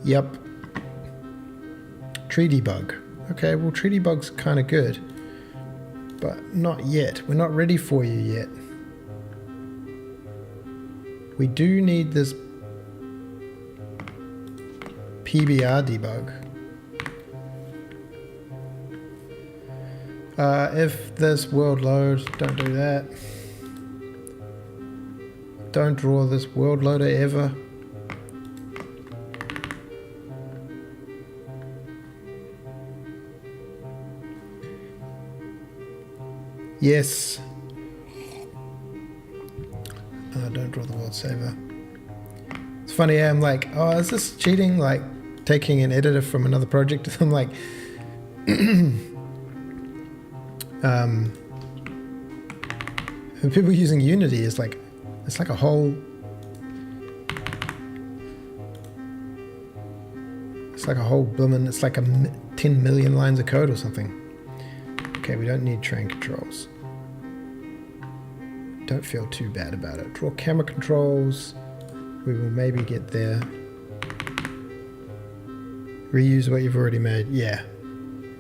Yep. Tree debug. Okay, well, tree debug's kind of good, but not yet. We're not ready for you yet. We do need this PBR debug. If this world load, don't do that. Don't draw this world loader ever. Yes. Don't draw the world saver. It's funny, I'm like, oh, is this cheating? Like taking an editor from another project? I'm like, and people using Unity is like, it's like a whole, bloomin', it's like 10 million lines of code or something. Okay, we don't need train controls. Don't feel too bad about it. Draw camera controls. We will maybe get there. Reuse what you've already made. Yeah.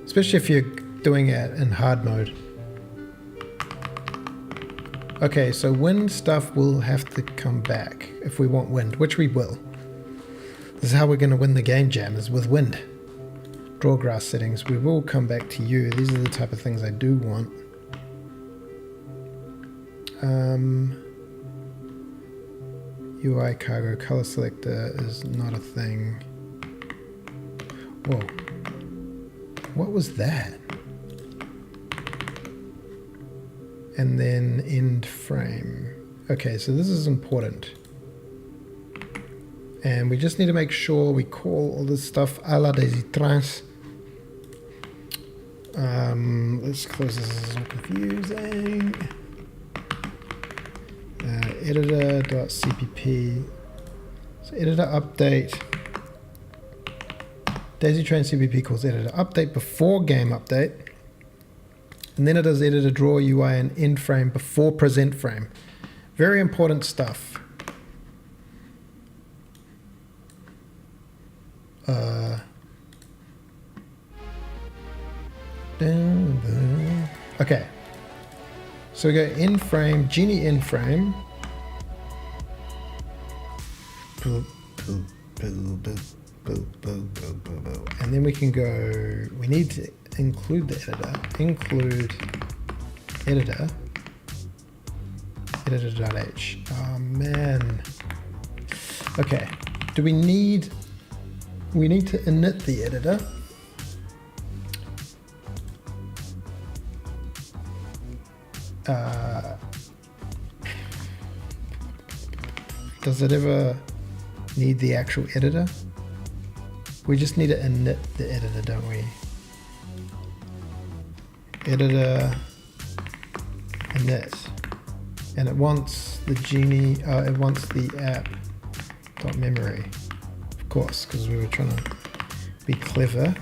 Especially if you're doing it in hard mode. Okay, so wind stuff will have to come back if we want wind, which we will. This is how we're going to win the game, Jam, is with wind. Draw grass settings. We will come back to you. These are the type of things I do want. UI cargo color selector is not a thing. Whoa. What was that? And then end frame. Okay, so this is important. And we just need to make sure we call all this stuff a la Daisy Trans. Let's close this, this is all confusing. Editor.cpp. So editor update. Daisy Train CPP calls editor update before game update. And then it does editor draw UI and end frame before present frame. Very important stuff. Okay. So we go end frame, Djini end frame. And then we can go, we need to include the editor. Include editor. Editor.h. Oh man. Okay. Do we need to init the editor. Does it ever need the actual editor? We just need to init the editor, don't we? Editor init. And it wants the Djini, it wants the app.memory. Of course, because we were trying to be clever.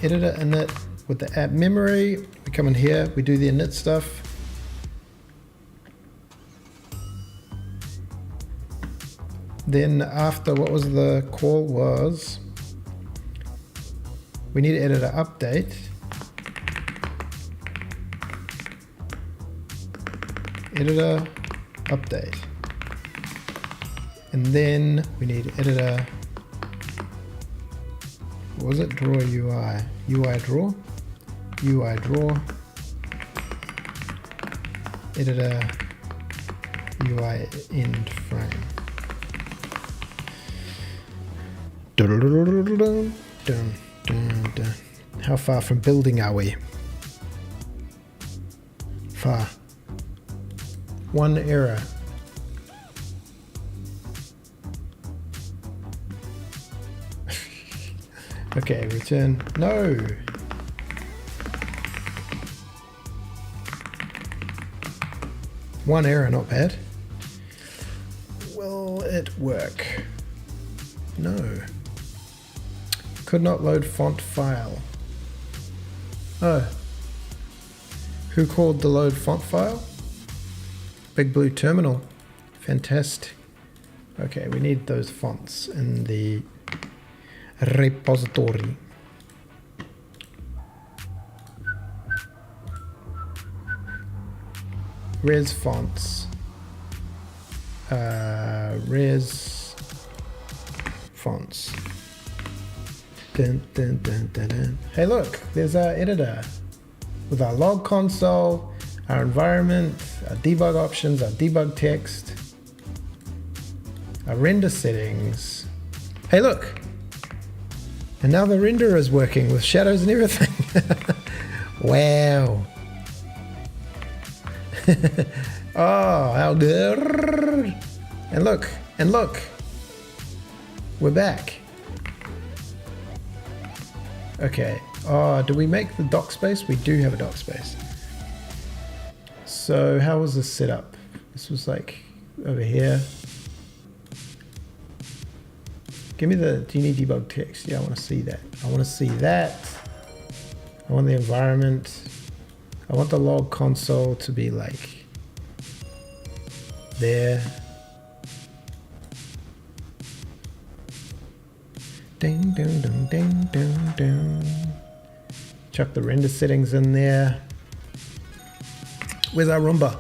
Editor init with the app memory. We come in here, we do the init stuff. Then after, what was the call was, we need editor update. Editor update. And then we need editor, what was it? Draw UI. UI draw. UI draw. Editor UI end frame. How far from building are we? Far. One error. Okay, return. No. One error, not bad. Will it work? No. Could not load font file. Oh. Who called the load font file? Big Blue Terminal. Fantastic. Okay, we need those fonts in the repository. Res fonts. Res fonts. Dun, dun, dun, dun, dun. Hey look, there's our editor with our log console, our environment, our debug options, our debug text, our render settings. Hey look, and now the renderer is working with shadows and everything. Wow. Oh, how good. And look, we're back. Okay. Oh, do we make the dock space? We do have a dock space. So how was this set up? This was like over here. Give me the Djini debug text. Yeah, I want to see that. I want to see that. I want the environment. I want the log console to be like there. Ding, ding, ding, ding, ding, ding. Chuck the render settings in there. Where's our Roomba?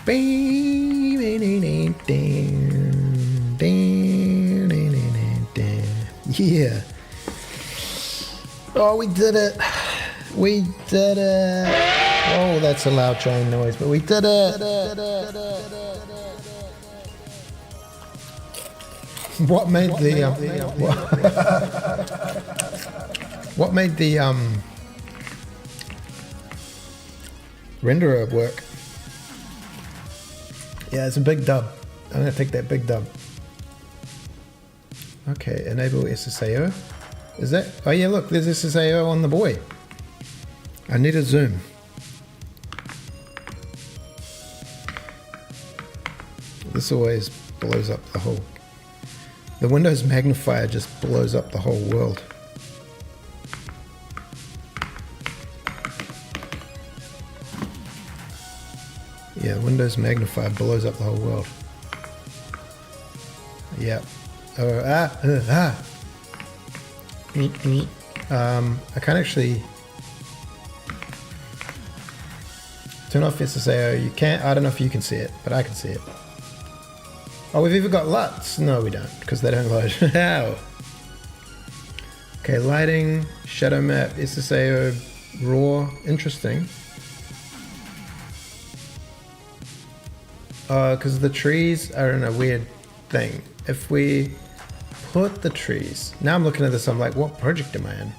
Ding, ding, ding, ding, ding, ding, ding. Yeah. Oh, we did it. We did it. Oh, that's a loud train noise, but we did it. What made the what made the renderer work? Yeah, it's a big dub. I'm gonna take that big dub. Okay, enable SSAO. Is that? Oh yeah, look, there's SSAO on the boy. I need a zoom. This always blows up the whole. The Windows magnifier just blows up the whole world. Yeah, Windows magnifier blows up the whole world. Yeah. I can't actually turn off SSAO. You can't. I don't know if you can see it, but I can see it. Oh, we've even got LUTs. No, we don't, because they don't load. How? Okay, lighting, shadow map, SSAO, raw. Interesting. Because the trees are in a weird thing. If we put the trees... Now I'm looking at this, I'm like, what project am I in?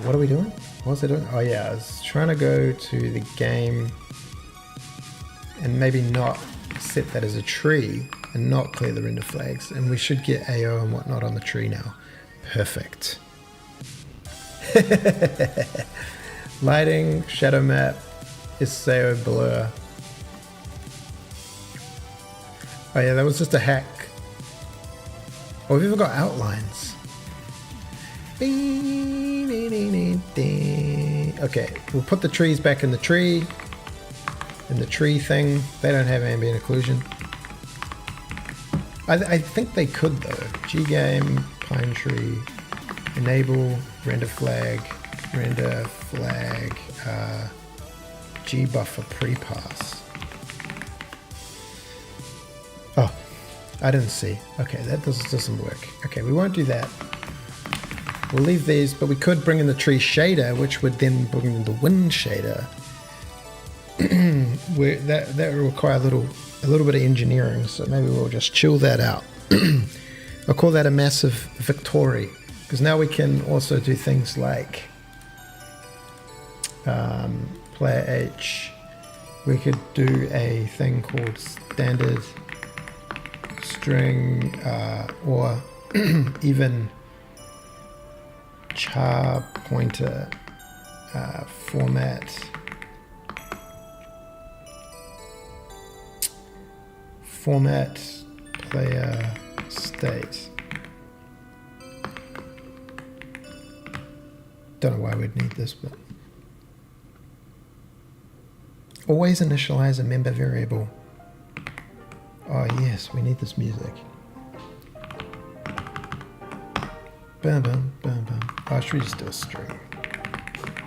What are we doing? What was I doing? Oh yeah, I was trying to go to the game and maybe not set that as a tree and not clear the render flags, and we should get AO and whatnot on the tree now. Perfect. Lighting, shadow map, SSAO blur. Oh yeah, that was just a hack. Oh, we've even got outlines. Okay, we'll put the trees back in the tree. In the tree thing, they don't have ambient occlusion. I think they could though. G-game, pine tree, enable, render flag, G-buffer pre-pass. Oh, I didn't see. Okay, that doesn't work. Okay, we won't do that. We'll leave these, but we could bring in the tree shader, which would then bring in the wind shader. that will require a little bit of engineering, so maybe we'll just chill that out. I'll call that a massive victory, because now we can also do things like player H. We could do a thing called standard string or even char pointer format player state. Don't know why we'd need this, but always initialize a member variable. Oh yes, we need this music. Bum, bum, bum, bum. Oh, should we just do a string?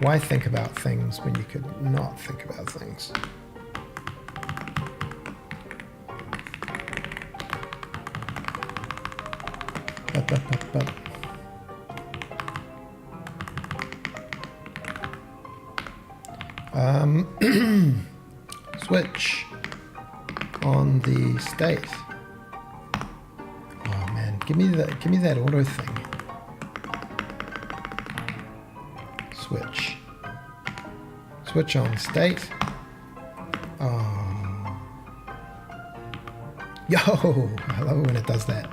Why think about things when you could not think about things? Up, up, up, up. Switch. on the state. Oh man, give me that auto thing. Switch on state. Oh. Yo, I love it when it does that.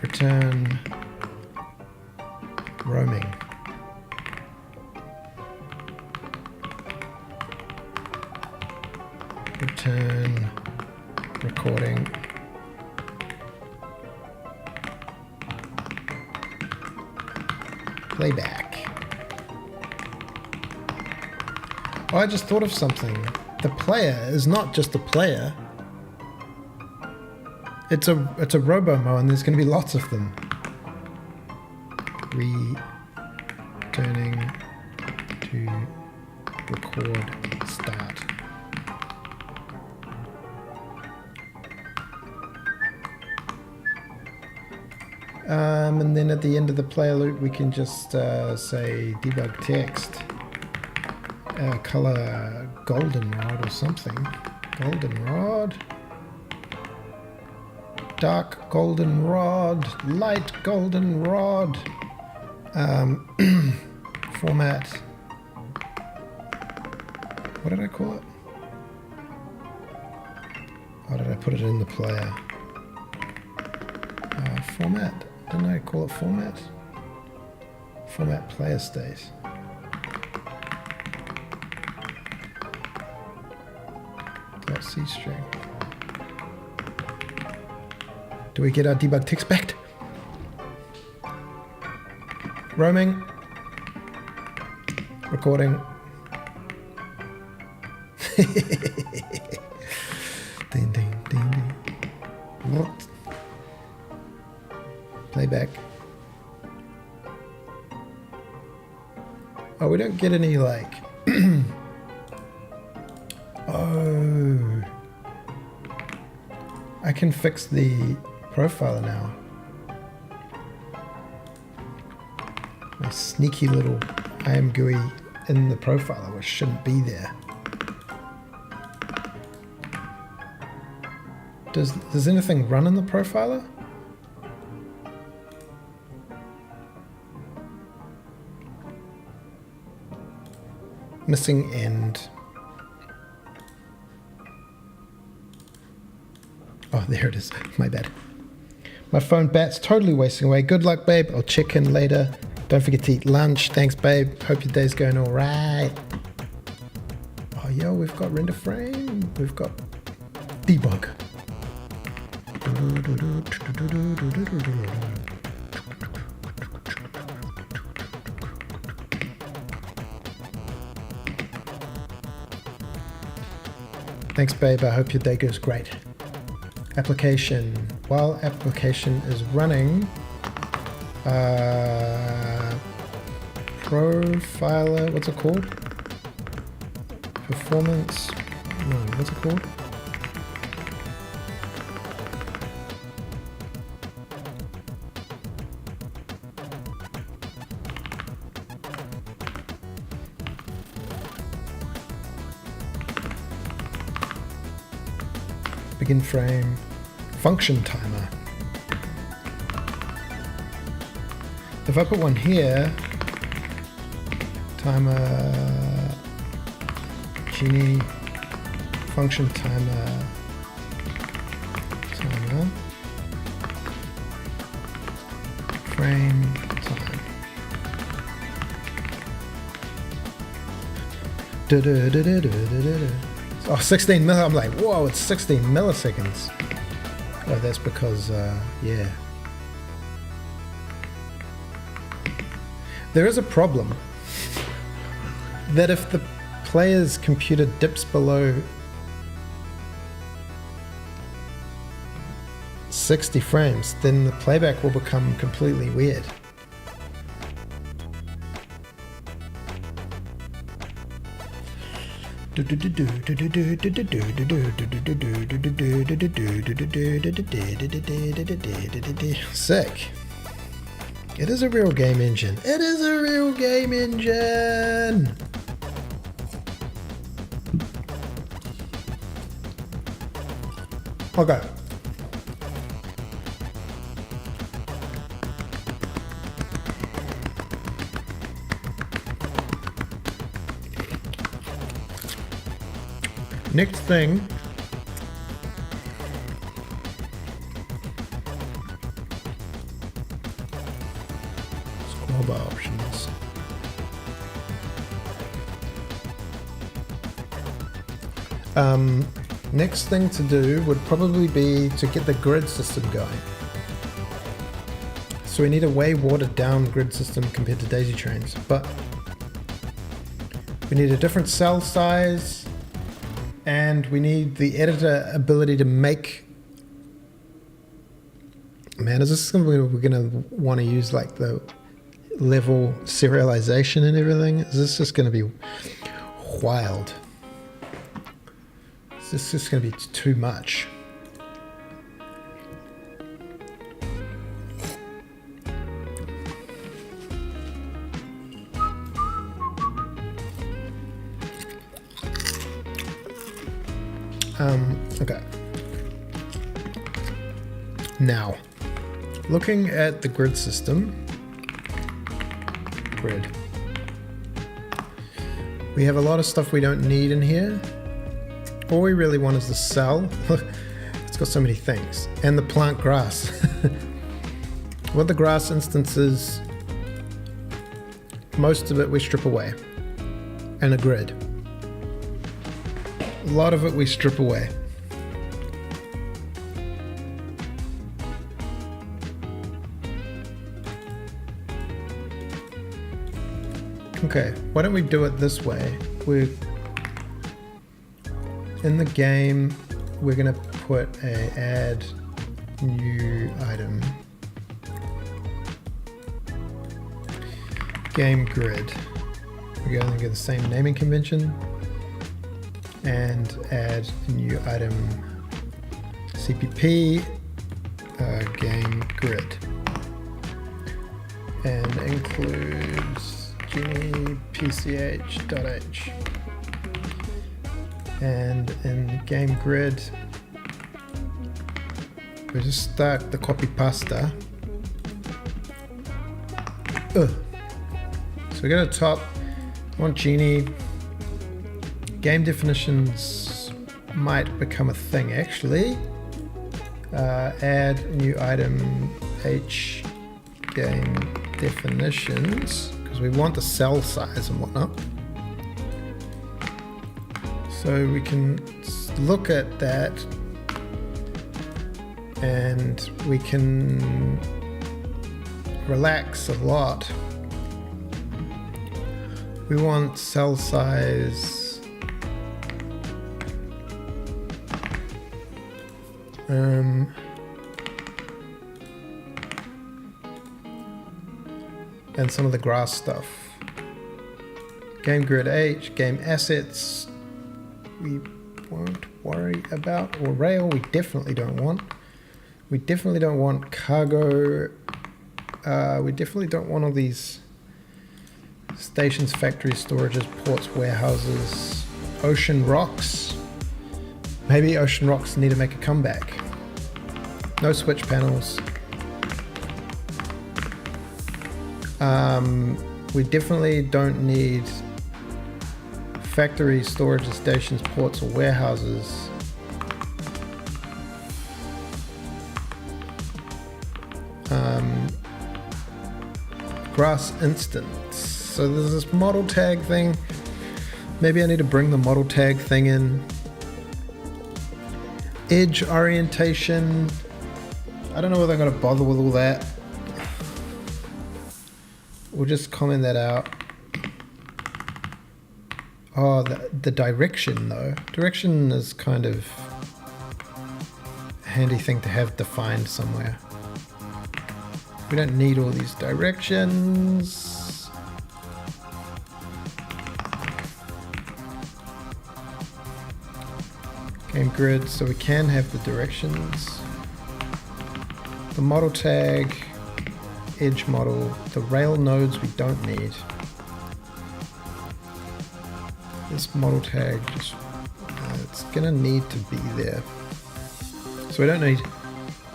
Return roaming. Return recording. Playback. Oh, I just thought of something. The player is not just a player. It's a robo-mo, and there's going to be lots of them. Returning to record start. And then at the end of the player loop, we can just say debug text, color goldenrod or something. Goldenrod, dark goldenrod, light goldenrod, format. What did I call it? Or did I put it in the player? Format. Didn't I call it format? Format player state. .c string. Do we get our debug text back? Roaming. Recording. Ding ding ding ding. What? Playback. Oh, we don't get any like. Oh, I can fix the profiler now. My sneaky little IAM GUI in the profiler, which shouldn't be there. Does anything run in the profiler? Missing end. Oh, there it is. My bad. My phone bat's totally wasting away. Good luck, babe. I'll check in later. Don't forget to eat lunch. Thanks, babe. Hope your day's going all right. Oh, yo, we've got render frame. We've got debug. Thanks, babe. I hope your day goes great. Application. While application is running, profiler, what's it called? Performance, no, what's it called? Begin frame, function timer. If I put one here, timer, Djini, function timer, frame time. Oh, 16 milli. I'm like, whoa, it's 16 milliseconds. Oh, that's because, yeah. There is a problem that if the player's computer dips below 60 frames, then the playback will become completely weird. Sick. It is a real game engine. It is a real game engine. Okay. Next thing. Scroll bar options. Next thing to do would probably be to get the grid system going. So we need a way watered down grid system compared to daisy trains, but we need a different cell size and we need the editor ability to make. Man, is this something we're gonna want to use like the level serialization and everything? Is this just gonna be wild? This is just going to be too much. Okay. Now, looking at the grid system, we have a lot of stuff we don't need in here. All we really want is the cell. It's got so many things. And the plant grass. What the grass instance is, most of it we strip away. And a grid. A lot of it we strip away. Okay, why don't we do it this way? In the game, we're gonna put a add new item. Game grid. We're going to get the same naming convention and add a new item CPP game grid and includes Jame pch.h. And in game grid, we just start the copy pasta. So we go to the top, I want Djini. Game definitions might become a thing actually. Add a new item H game definitions, because we want the cell size and whatnot. So we can look at that and we can relax a lot. We want cell size and some of the grass stuff. Game grid H, game assets, we won't worry about, or rail we definitely don't want. We definitely don't want cargo. We definitely don't want all these stations, factories, storages, ports, warehouses, ocean rocks. Maybe ocean rocks need to make a comeback. No switch panels. We definitely don't need factories, storages, stations, ports, or warehouses. Grass instance. So there's this model tag thing. Maybe I need to bring the model tag thing in. Edge orientation. I don't know whether I'm going to bother with all that. We'll just comment that out. Oh, the direction though. Direction is kind of a handy thing to have defined somewhere. We don't need all these directions. Game grid, so we can have the directions. The model tag, edge model, the rail nodes we don't need. This model tag just, it's gonna need to be there. So we don't need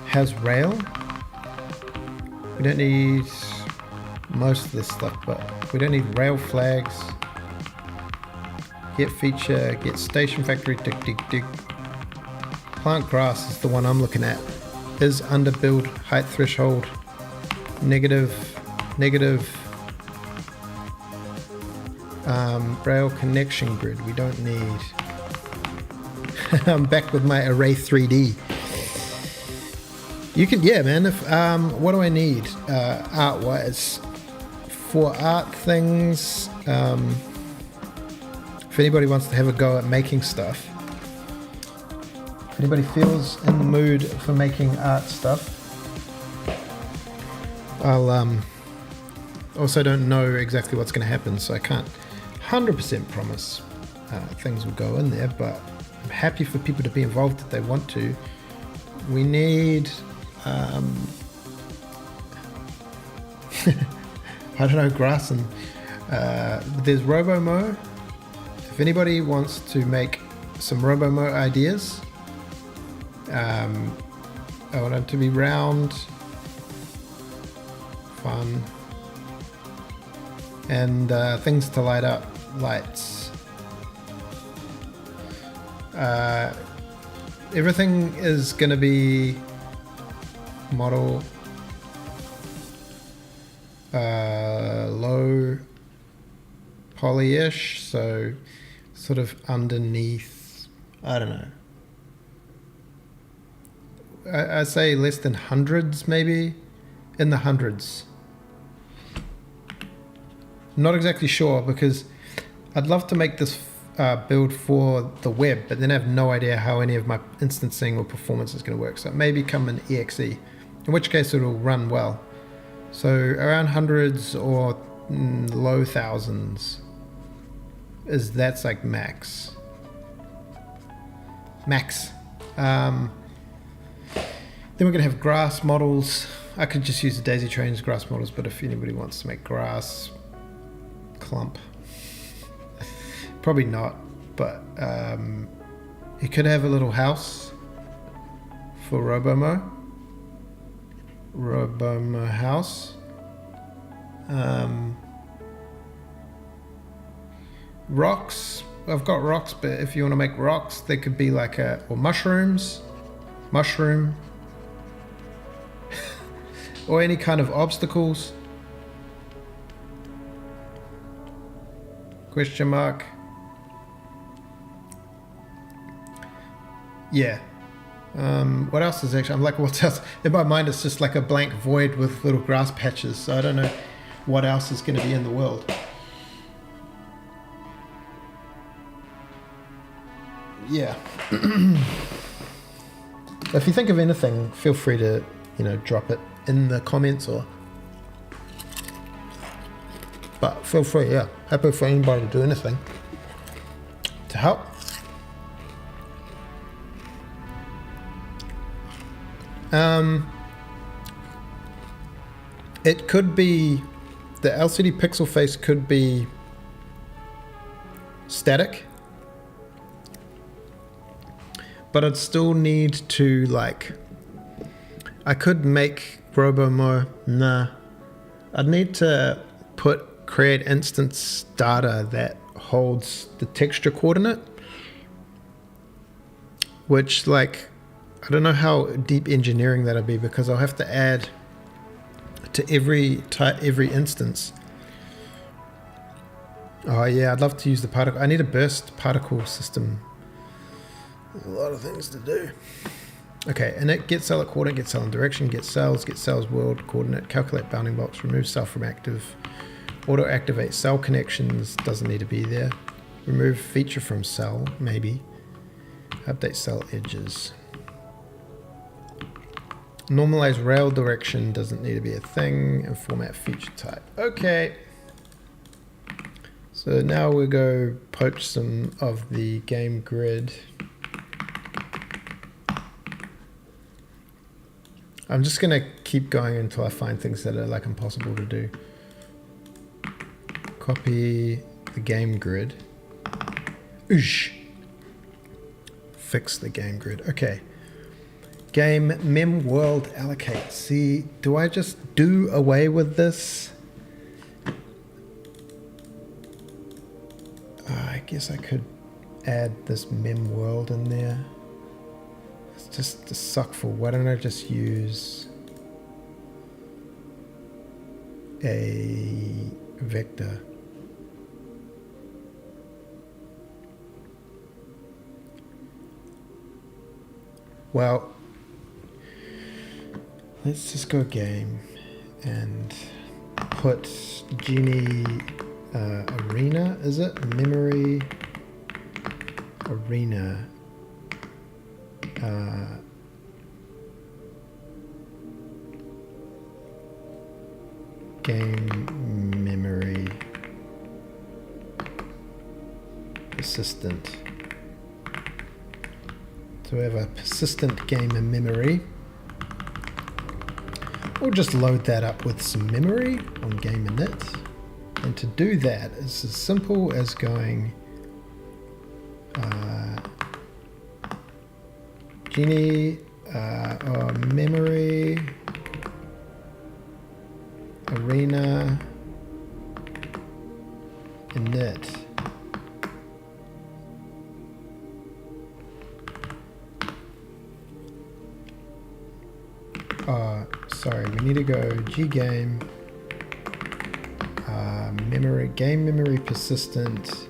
has rail. We don't need most of this stuff, but we don't need rail flags. Get feature, get station factory, dig. Plant grass is the one I'm looking at. Is under build height threshold negative. Rail connection grid, we don't need. I'm back with my array 3D. You can, yeah, man. If what do I need art-wise for art things? If anybody wants to have a go at making stuff, if anybody feels in the mood for making art stuff, I'll also don't know exactly what's going to happen, so I can't 100% promise things will go in there, but I'm happy for people to be involved if they want to. We need I don't know, grass and there's RoboMo. If anybody wants to make some RoboMo ideas, I want them to be round, fun, and things to light up, lights. Everything is going to be model low poly-ish, so sort of underneath, I don't know, I say less than hundreds, maybe in the hundreds. Not exactly sure, because I'd love to make this build for the web, but then I have no idea how any of my instancing or performance is going to work. So it may become an exe, in which case it will run well. So around hundreds or low thousands that's like max. Then we're going to have grass models. I could just use the daisy trains grass models, but if anybody wants to make grass clump, probably not, but you could have a little house for RoboMo house. Rocks, I've got rocks, but if you want to make rocks, they could be like or mushroom or any kind of obstacles. Question mark. Yeah. What else is actually, I'm like, what's else? In my mind, it's just like a blank void with little grass patches. So I don't know what else is going to be in the world. Yeah. If you think of anything, feel free to, drop it in the comments but feel free, yeah. Happy for anybody to do anything to help. It could be, the LCD pixel face could be static, but I'd still need to I could make RoboMo, I'd need to create instance data that holds the texture coordinate, which I don't know how deep engineering that'll be, because I'll have to add to every instance. Oh yeah, I'd love to use the particle. I need a burst particle system. There's a lot of things to do. Okay, init get cell at coordinate, get cell in direction, get cells world coordinate, calculate bounding blocks, remove cell from active, auto activate cell connections, doesn't need to be there. Remove feature from cell, maybe. Update cell edges. Normalize rail direction, doesn't need to be a thing, and format feature type. Okay. So now we go poach some of the game grid. I'm just gonna keep going until I find things that are impossible to do. Copy the game grid. Oosh. Fix the game grid. Okay. Game mem world allocate. See, do I just do away with this? I guess I could add this mem world in there. It's just a suckful. Why don't I just use a vector? Well, let's just go game and put Djini arena, is it? Memory arena. Game memory persistent. So we have a persistent game in memory. We'll just load that up with some memory on game init. And to do that, it's as simple as going Djini or memory arena init. Sorry, we need to go game memory persistent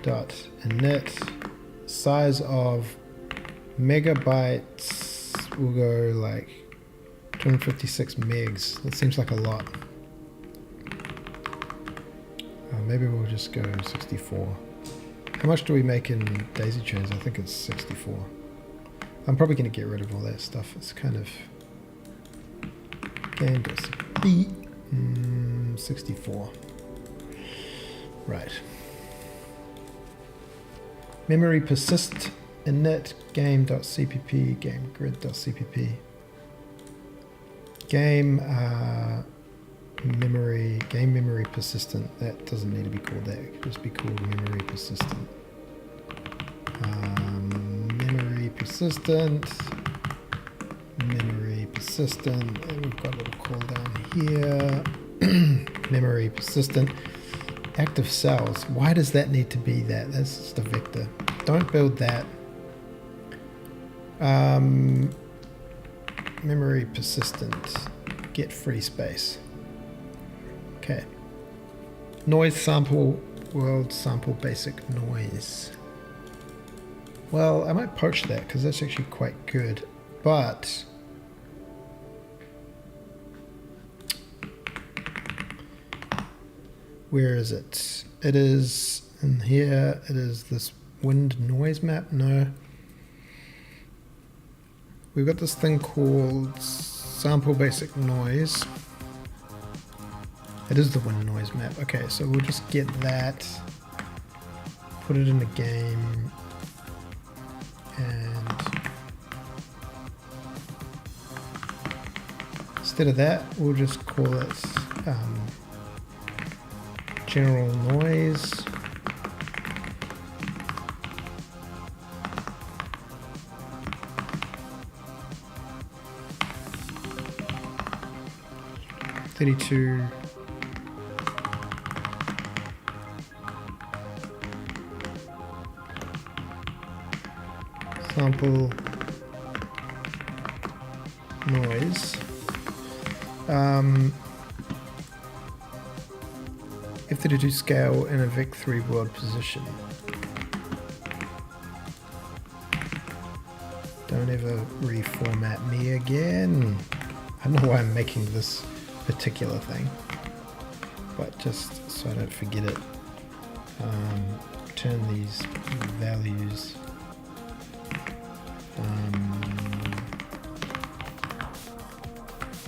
dot init size of megabytes. We'll go like 256 megs. That seems like a lot. Maybe we'll just go 64. How much do we make in daisy chains? I think it's 64. I'm probably going to get rid of all that stuff. It's kind of game.cpp 64. Right. Memory persist init game.cpp game grid.cpp game memory persistent. That doesn't need to be called that. It could just be called memory persistent. Memory persistent. And we've got a little call down here. Memory persistent. Active cells. Why does that need to be that? That's just a vector. Don't build that. Memory persistent. Get free space. Okay. Noise sample. World sample basic noise. Well, I might poach that because that's actually quite good. But where is it? It is in here. It is this wind noise map. No. We've got this thing called sample basic noise. It is the wind noise map. Okay, so we'll just get that, put it in the game, and instead of that, we'll just call it general noise. Sample noise. F32 scale in a Vec3 world position. Don't ever reformat me again. I don't know why I'm making this particular thing, but just so I don't forget it. Turn these values.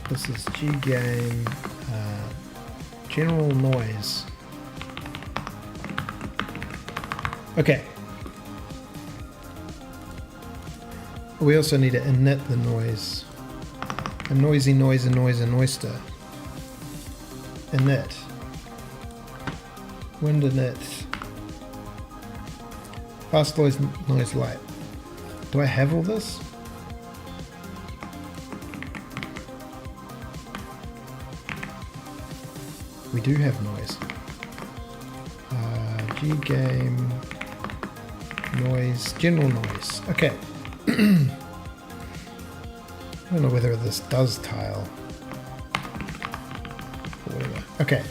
This is Game general noise. Okay. We also need to init the noise. A noisy noise, a noise, an oyster. Init. Wind init. Fast noise light. Do I have all this? We do have noise. Game noise, general noise. Okay. I don't know whether this does tile or whatever. Okay.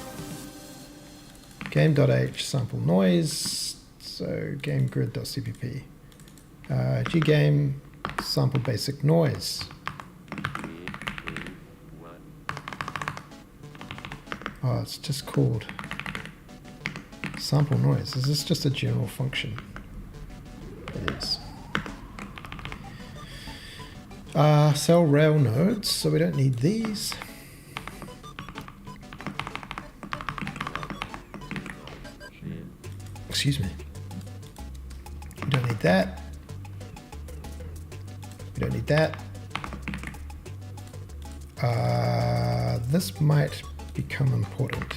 Game.h sample noise. So gamegrid.cpp. Game sample basic noise. Oh, it's just called sample noise. Is this just a general function? It is. Cell rail nodes, so we don't need these. Excuse me. We don't need that. We don't need that. This might become important.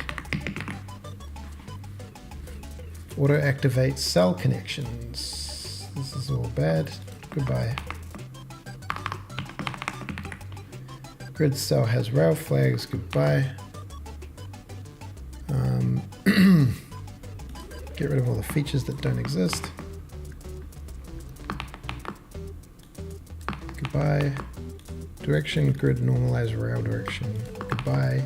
Auto activate cell connections. This is all bad. Goodbye. Grid cell has rail flags. Goodbye. Get rid of all the features that don't exist. Goodbye. Direction grid normalize rail direction. Goodbye.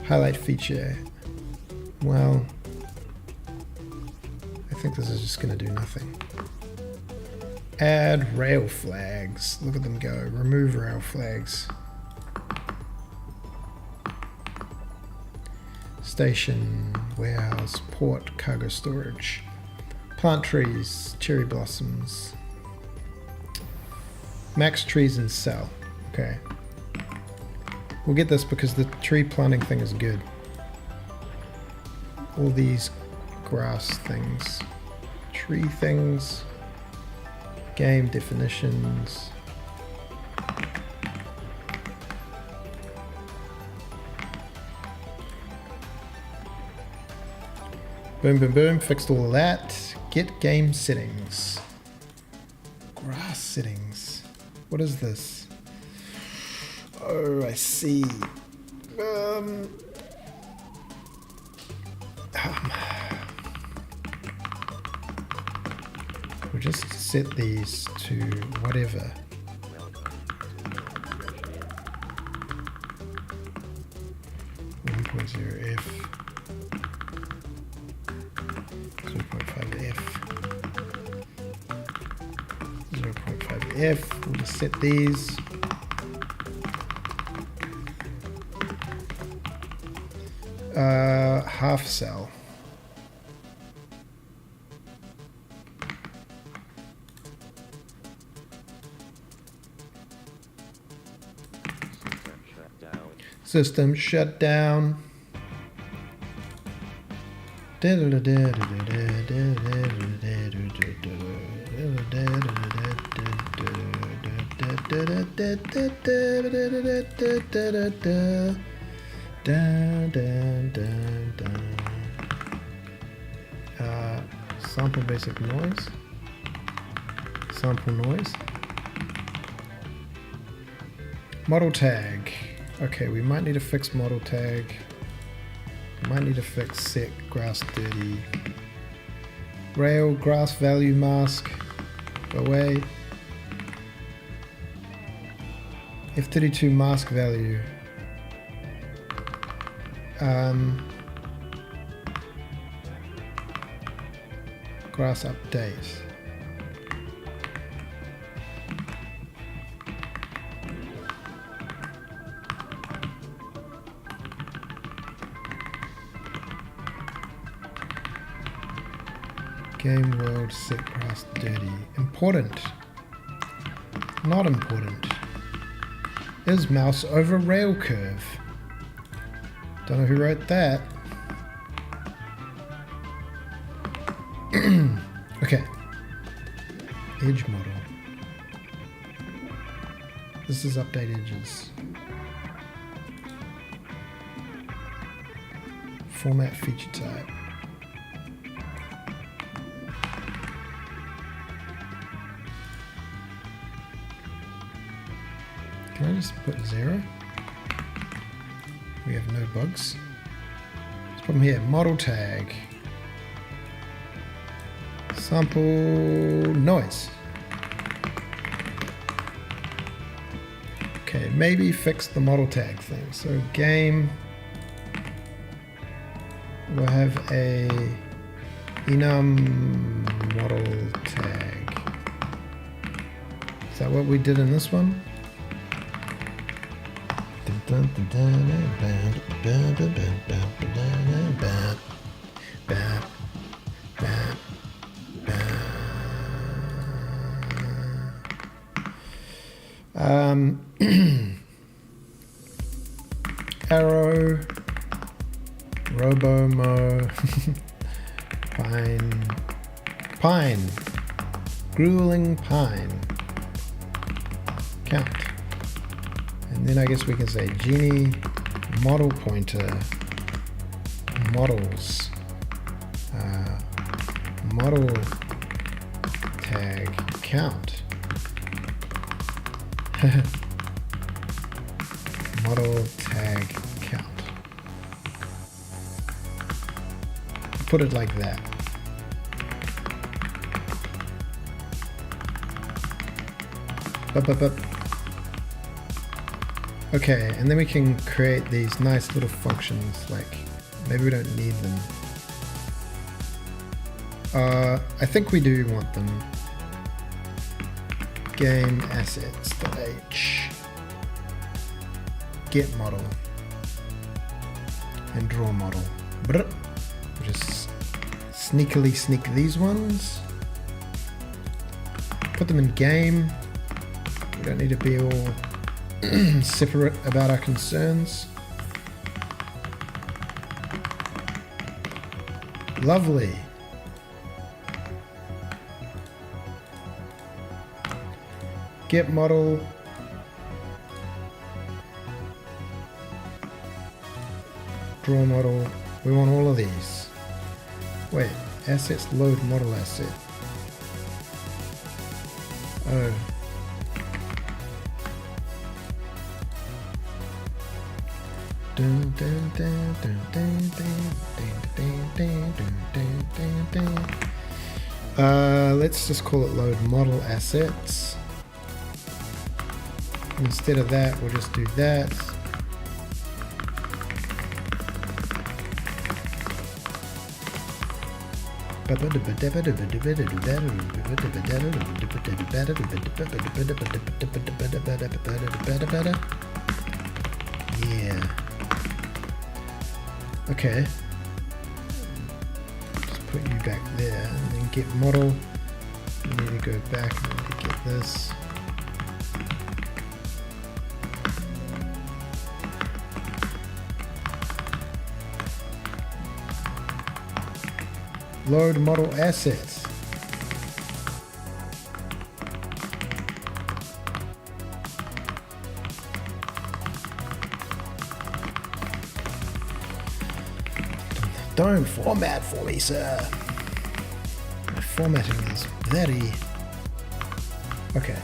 Highlight feature. Well, I think this is just going to do nothing. Add rail flags. Look at them go. Remove rail flags. Station, warehouse, port, cargo storage. Plant trees, cherry blossoms. Max trees and cell. Okay. We'll get this because the tree planting thing is good. All these grass things. Tree things. Game definitions. Boom, boom, boom. Fixed all of that. Get game settings. Grass settings. What is this? Oh, I see. We'll just set these to whatever. F 0.5F 0.5F. We'll just set these. Half cell. System shut down. Sample basic noise. Sample noise. Model tag. Okay, we might need to fix model tag. Might need to fix set grass dirty. Rail grass value mask. Go away. F32 mask value. Grass update. Game world set grass dirty. Important. Not important. Is mouse over rail curve. Don't know who wrote that. Okay. Edge model. This is update edges. Format feature type. Can I just put 0? We have no bugs. This problem here, model tag. Sample noise. Okay, maybe fix the model tag thing. So game will have a enum model tag. Is that what we did in this one? Arrow, Robomo, Pine, Grueling Pine, count. And then I guess we can say Djini model pointer models model tag count. Model tag count. Put it like that. Up. Okay, and then we can create these nice little functions, like maybe we don't need them. I think we do want them. Game assets.h, get model, and draw model. We'll just sneakily sneak these ones. Put them in game. We don't need to be all separate about our concerns. Lovely. Get model. Draw model. We want all of these. Wait, assets load model asset. Oh. Let's just call it load model assets. Instead of that, we'll just do that. Yeah. Okay. Just put you back there and then get model. You need to go back and get this. Load model assets. Don't format for me, sir. My formatting is very... Okay.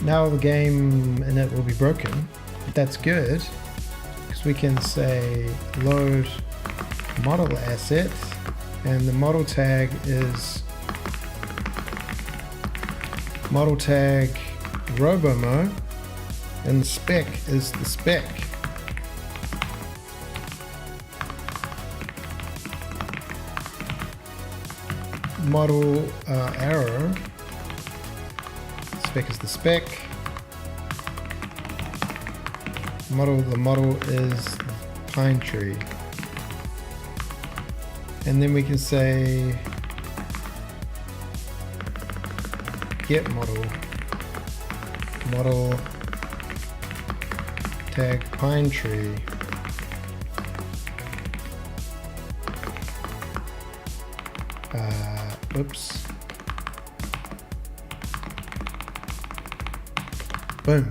Now the game in it will be broken. But that's good. We can say load model asset, and the model tag is model tag robomo, and the spec is the spec. Model arrow, spec is the spec. The model is pine tree, and then we can say get model tag pine tree, oops, boom.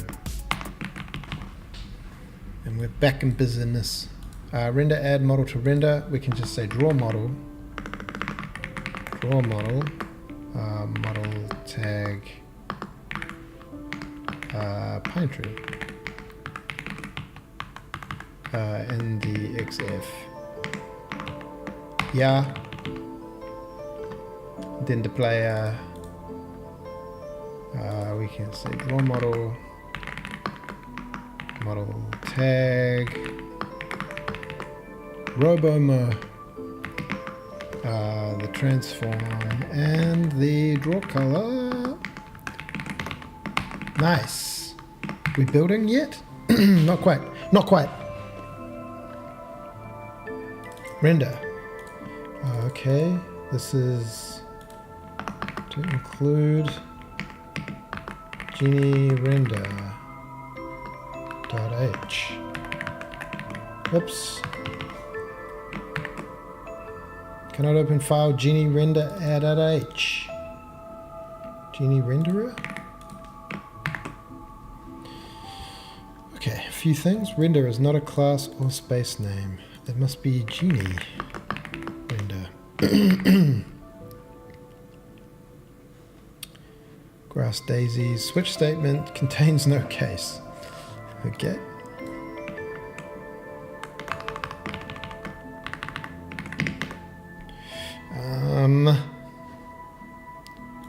We're back in business. Render add model to render. We can just say draw model, model tag Pine tree. In the XF. Yeah. Then the player. We can say draw model. Model tag. Robomo. The transform and the draw color. Nice. We building yet? Not quite. Not quite. Render. Okay. This is to include Djini render .h. Oops. Cannot open file Djini render .h. Djini renderer? Okay, a few things. Render is not a class or space name. It must be Djini render. Grass daisies. Switch statement contains no case. Okay.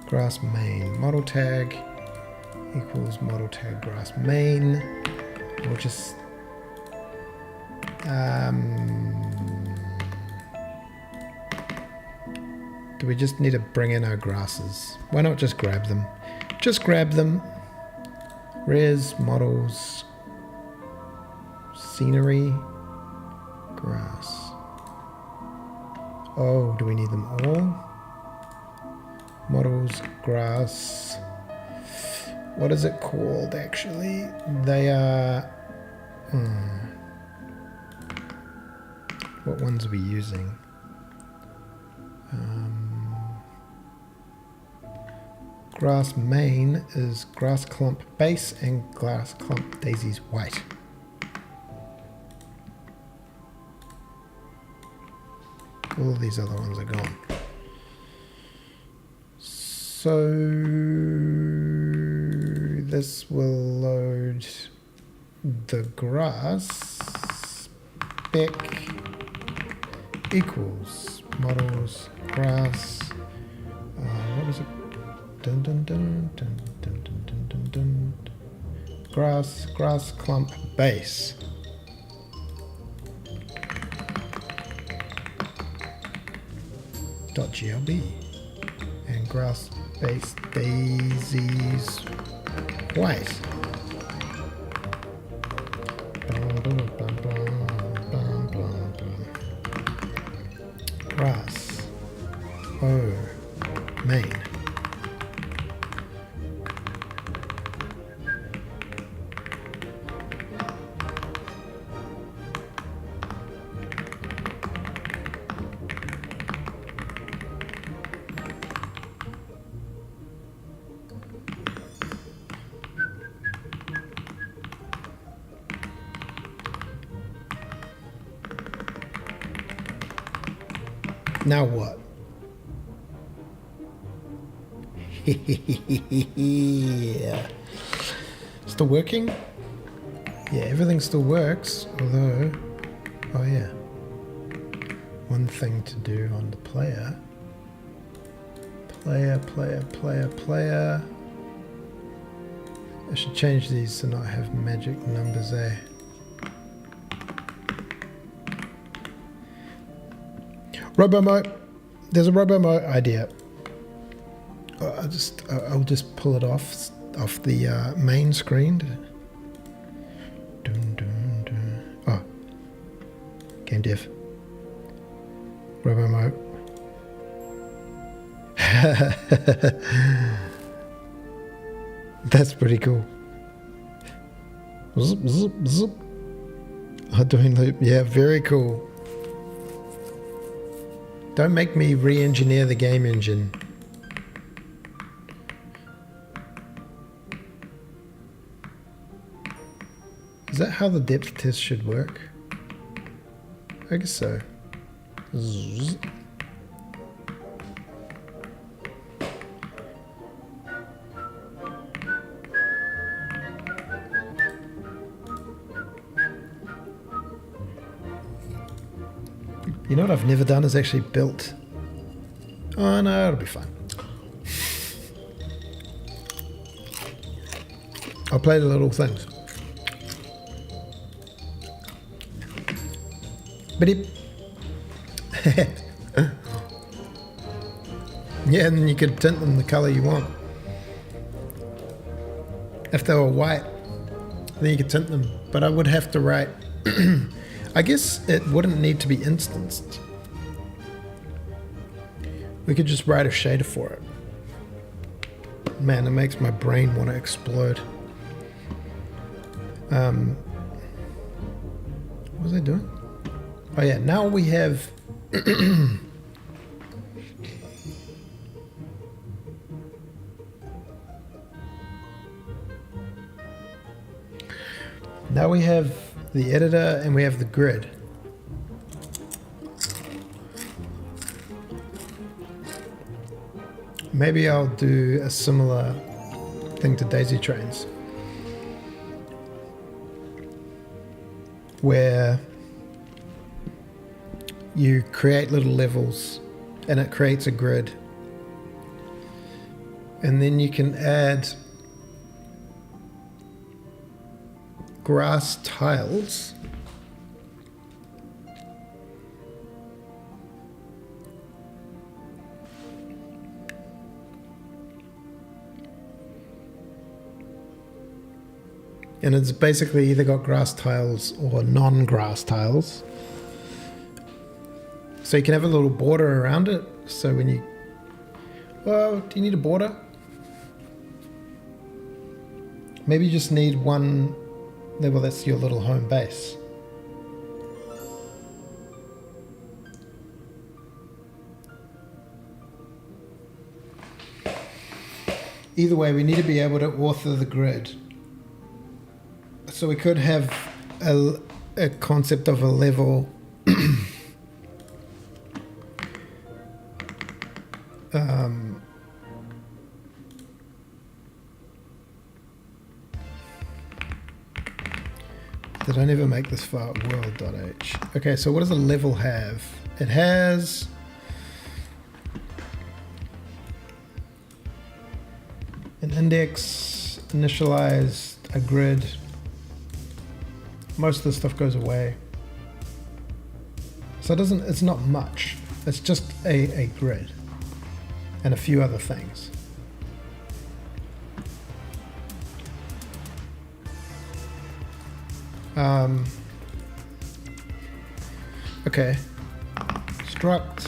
Grass main. Model tag equals model tag grass main. We'll just do we just need to bring in our grasses? Why not just grab them? Just grab them. Res, models, scenery, grass. Oh, do we need them all? Models, grass. What is it called actually? They are... What ones are we using? Grass main is grass clump base and grass clump daisies white. All of these other ones are gone. So this will load the grass spec equals models grass. What was it? Dun dun dun dun dun dun dun dun dun. Grass clump base. .glb and grass base daisies white. Grass main. Now what? Yeah. Still working? Yeah, everything still works, although... Oh yeah. One thing to do on the player. Player. I should change these to not have magic numbers there. Robomo, there's a Robomo idea. I'll just pull it off the main screen. Oh, game dev. Robomo. That's pretty cool. Zip, zip, zip. Doing loop, yeah, very cool. Don't make me re-engineer the game engine. Is that how the depth test should work? I guess so. Zzz. You know what I've never done is actually built. Oh no, it'll be fine. I'll play the little things. Beep. Yeah, and you could tint them the color you want. If they were white, then you could tint them. But I would have to write. I guess it wouldn't need to be instanced. We could just write a shader for it. Man, it makes my brain want to explode. What was I doing? Oh yeah, now we have now we have the editor and we have the grid. Maybe I'll do a similar thing to daisy trains, where you create little levels and it creates a grid, and then you can add grass tiles and it's basically either got grass tiles or non-grass tiles. So you can have a little border around it. So when you... Well, do you need a border? Maybe you just need one... Well, that's your little home base. Either way, we need to be able to author the grid. So we could have a concept of a level did I never make this far? World.h. Okay, so what does a level have? It has an index, initialized, a grid. Most of the stuff goes away. So it's not much. It's just a grid and a few other things. Okay. Struct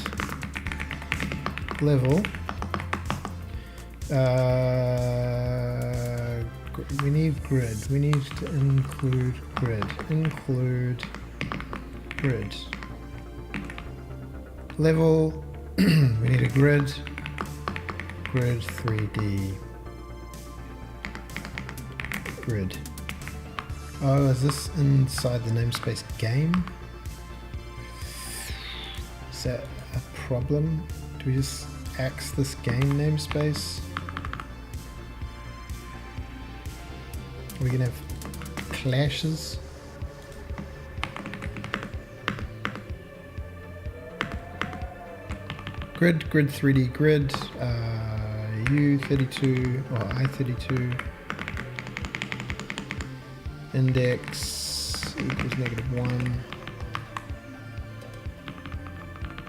level. We need grid. We need to include grid. Include grid. Level. We need a grid. Grid 3D. Grid. Oh, is this inside the namespace game? Is that a problem? Do we just axe this game namespace? Are we gonna have clashes? Grid 3D grid, U32 or I32. Index equals -1.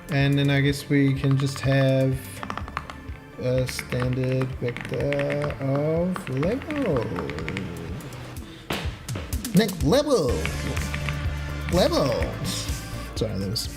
And then I guess we can just have a standard vector of level. Next level. Levels. Sorry, that was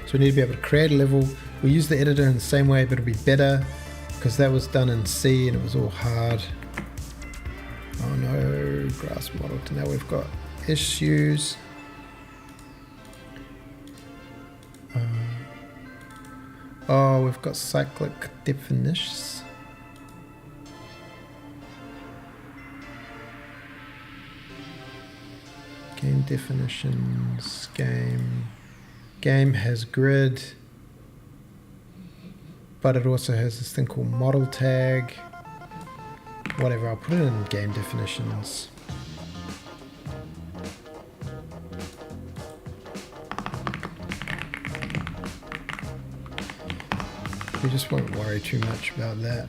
So we need to be able to create a level. We use the editor in the same way, but it'll be better because that was done in C and it was all hard. Oh no, grass model. Now we've got issues. Oh, we've got cyclic definitions. Game definitions, game. Game has grid, but it also has this thing called model tag. Whatever, I'll put it in game definitions. We just won't worry too much about that.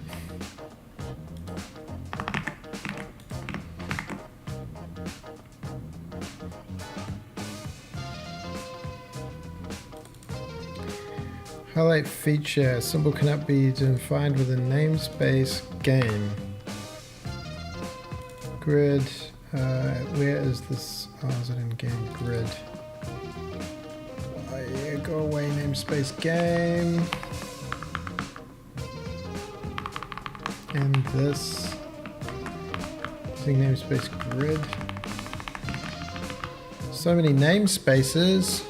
Highlight feature, symbol cannot be defined within namespace game. Grid, where is this? Oh, is it in game grid? Oh yeah, go away namespace game. And this, using namespace grid. So many namespaces.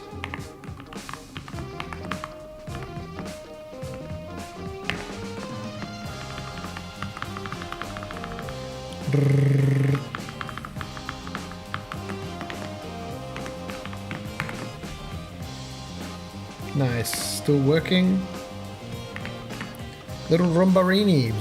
Nice, still working. Little Rumbarini.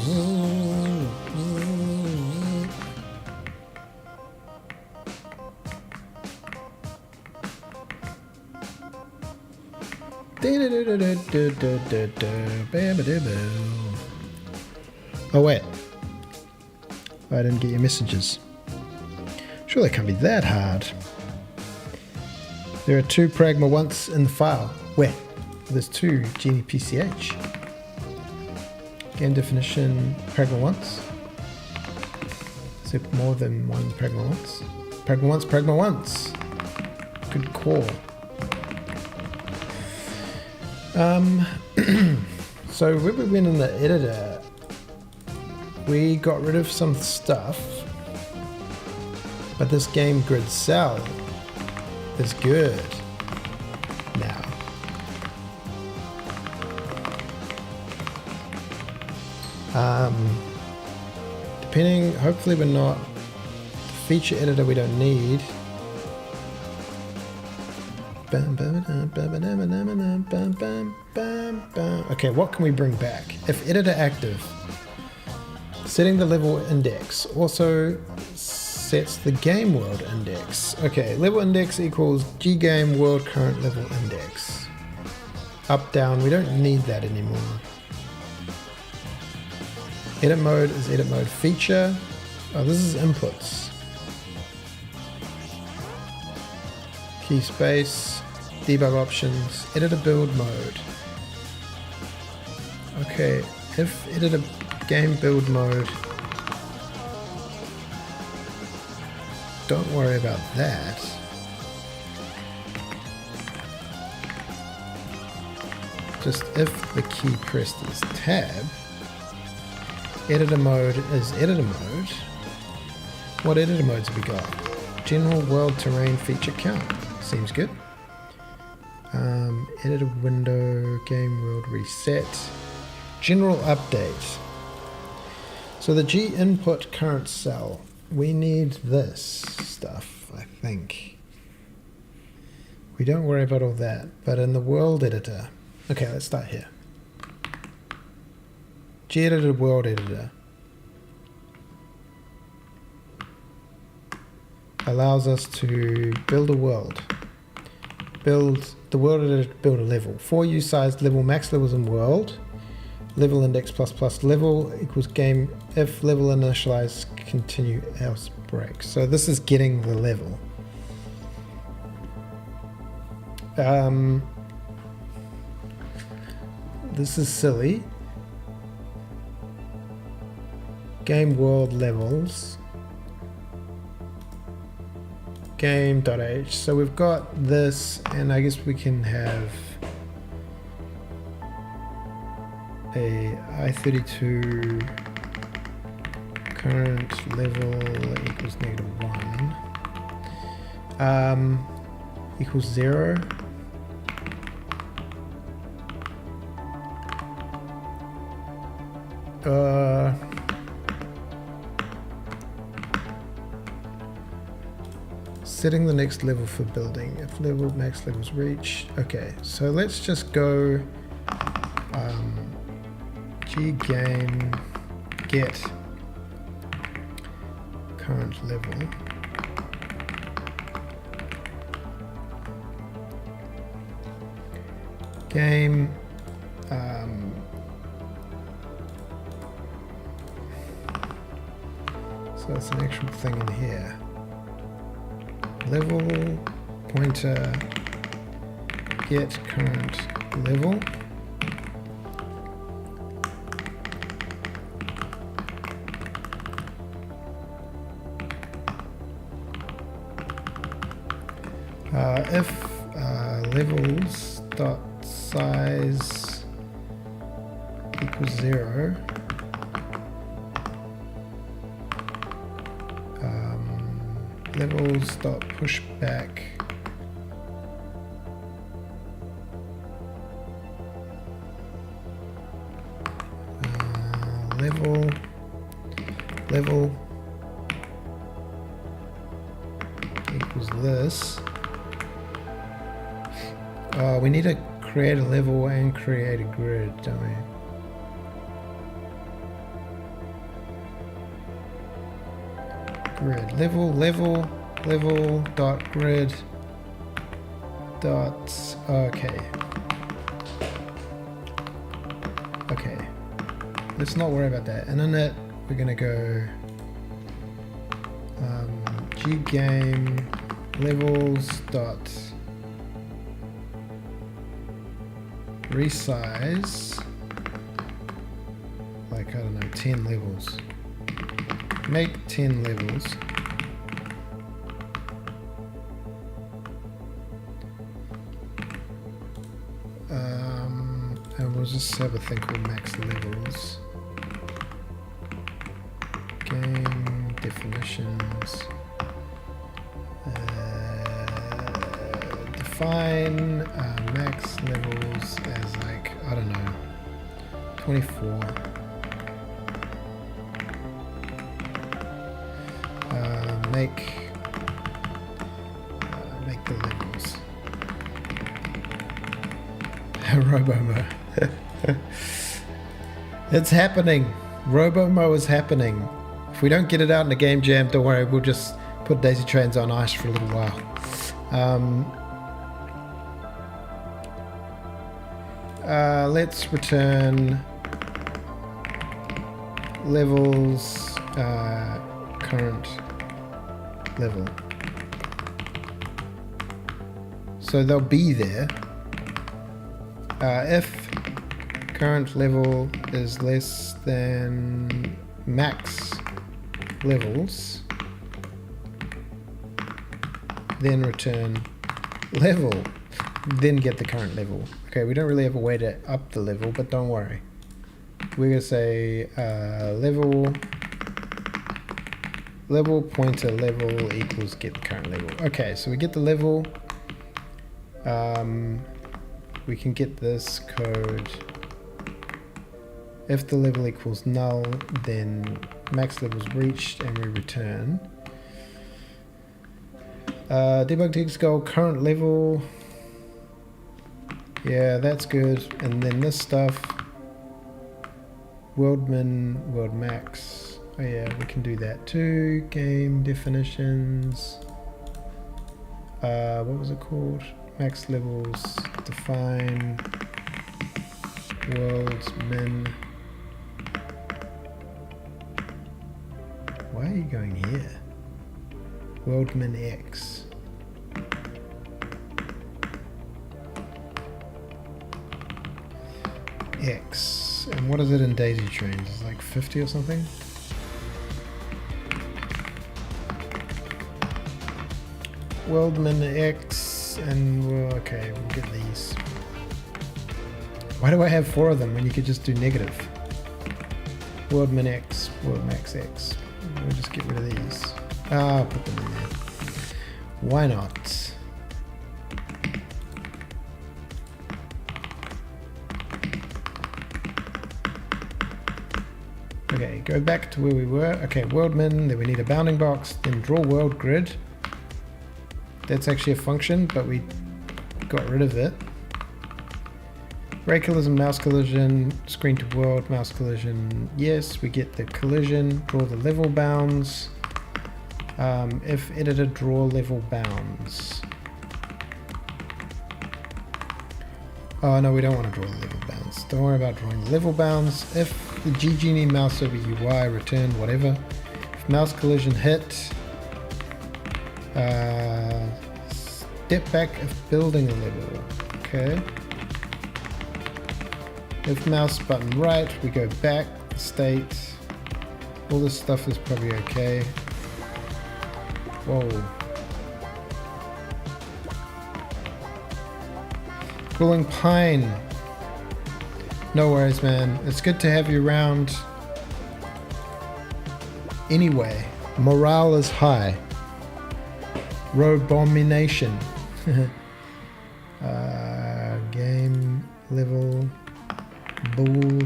Oh wait, I didn't get your messages. Sure, they can't be that hard. There are 2 pragma once in the file. Where? There's 2 Djini PCH. Game definition, pragma once. Is there more than 1 pragma once? Pragma once, pragma once. Good call. So when we went in the editor, we got rid of some stuff, but this game grid cell is good now. Depending, hopefully we're not, the feature editor we don't need. Okay, what can we bring back? If editor active, setting the level index also sets the game world index. Okay, level index equals ggame world current level index. Up, down, we don't need that anymore. Edit mode is edit mode feature. Oh, this is inputs. Key space, debug options, editor build mode. Okay, if editor game build mode, don't worry about that. Just if the key pressed is tab, editor mode is editor mode. What editor modes have we got? General world terrain feature count. Seems good. Editor window, game world reset. General update. So the G input current cell. We need this stuff, I think. We don't worry about all that, but in the world editor. Okay, let's start here. Gedit world editor allows us to build a world. Build the world editor, build a level. 4 U-sized level, max levels in world. Level index plus level equals game. If level initialize, continue, else break. So this is getting the level. This is silly. Game world levels. Game.h. So we've got this, and I guess we can have a I32 current level equals -1 equals 0. Setting the next level for building. If max level's reached. Okay, so let's just go game get current level. Game so it's an actual thing in here. Level pointer get current level. If levels dot size equals 0, levels dot pushback level equals this. We need to create a level and create a grid, don't we? Grid level dot grid dot okay. Let's not worry about that. And on that we're gonna go game levels dot resize, like I don't know, 10 levels. Make 10 levels. And we'll just have a thing called max levels. Game definitions. Define max levels as like, I don't know, 24. Make the levels. Robomo. It's happening. Robomo is happening. If we don't get it out in the game jam, don't worry, we'll just put Daisy Trains on ice for a little while. Let's return levels current level. So they'll be there. If current level is less than max levels, then return level, then get the current level. Okay, we don't really have a way to up the level, but don't worry. We're gonna say level pointer level equals get the current level. Okay, so we get the level. We can get this code. If the level equals null, then max level is reached and we return. Debug text goal current level. Yeah, that's good. And then this stuff, world min, world max. Oh yeah, we can do that too. Game definitions. What was it called? Max levels, define world min. Why are you going here? World min x. X. And what is it in Daisy Trains? It's like 50 or something? World min x, and okay, we'll get these. Why do I have 4 of them when you could just do negative? World min x, world max x. We'll just get rid of these. I'll put them in there. Why not? Okay, go back to where we were. Okay, world min, then we need a bounding box, then draw world grid. That's actually a function, but we got rid of it. Ray collision, mouse collision, screen to world, mouse collision. Yes, we get the collision, draw the level bounds. If editor, draw level bounds. Oh no, we don't want to draw the level bounds. Don't worry about drawing the level bounds. If the Gjini mouse over UI return whatever. If mouse collision hit, step back if building a level. Okay. If mouse button right, we go back, state. All this stuff is probably okay. Whoa. Cooling Pine. No worries, man. It's good to have you around. Anyway, morale is high. Robomination. Game level bool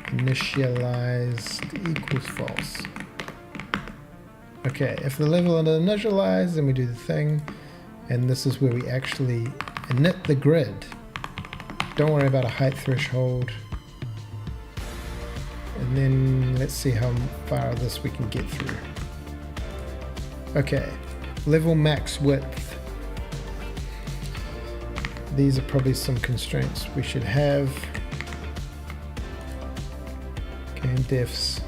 initialized equals false. Okay, if the level is initialized, then we do the thing, and this is where we actually init the grid. Don't worry about a height threshold. And then let's see how far of this we can get through. Okay, level max width. These are probably some constraints we should have. Game defs.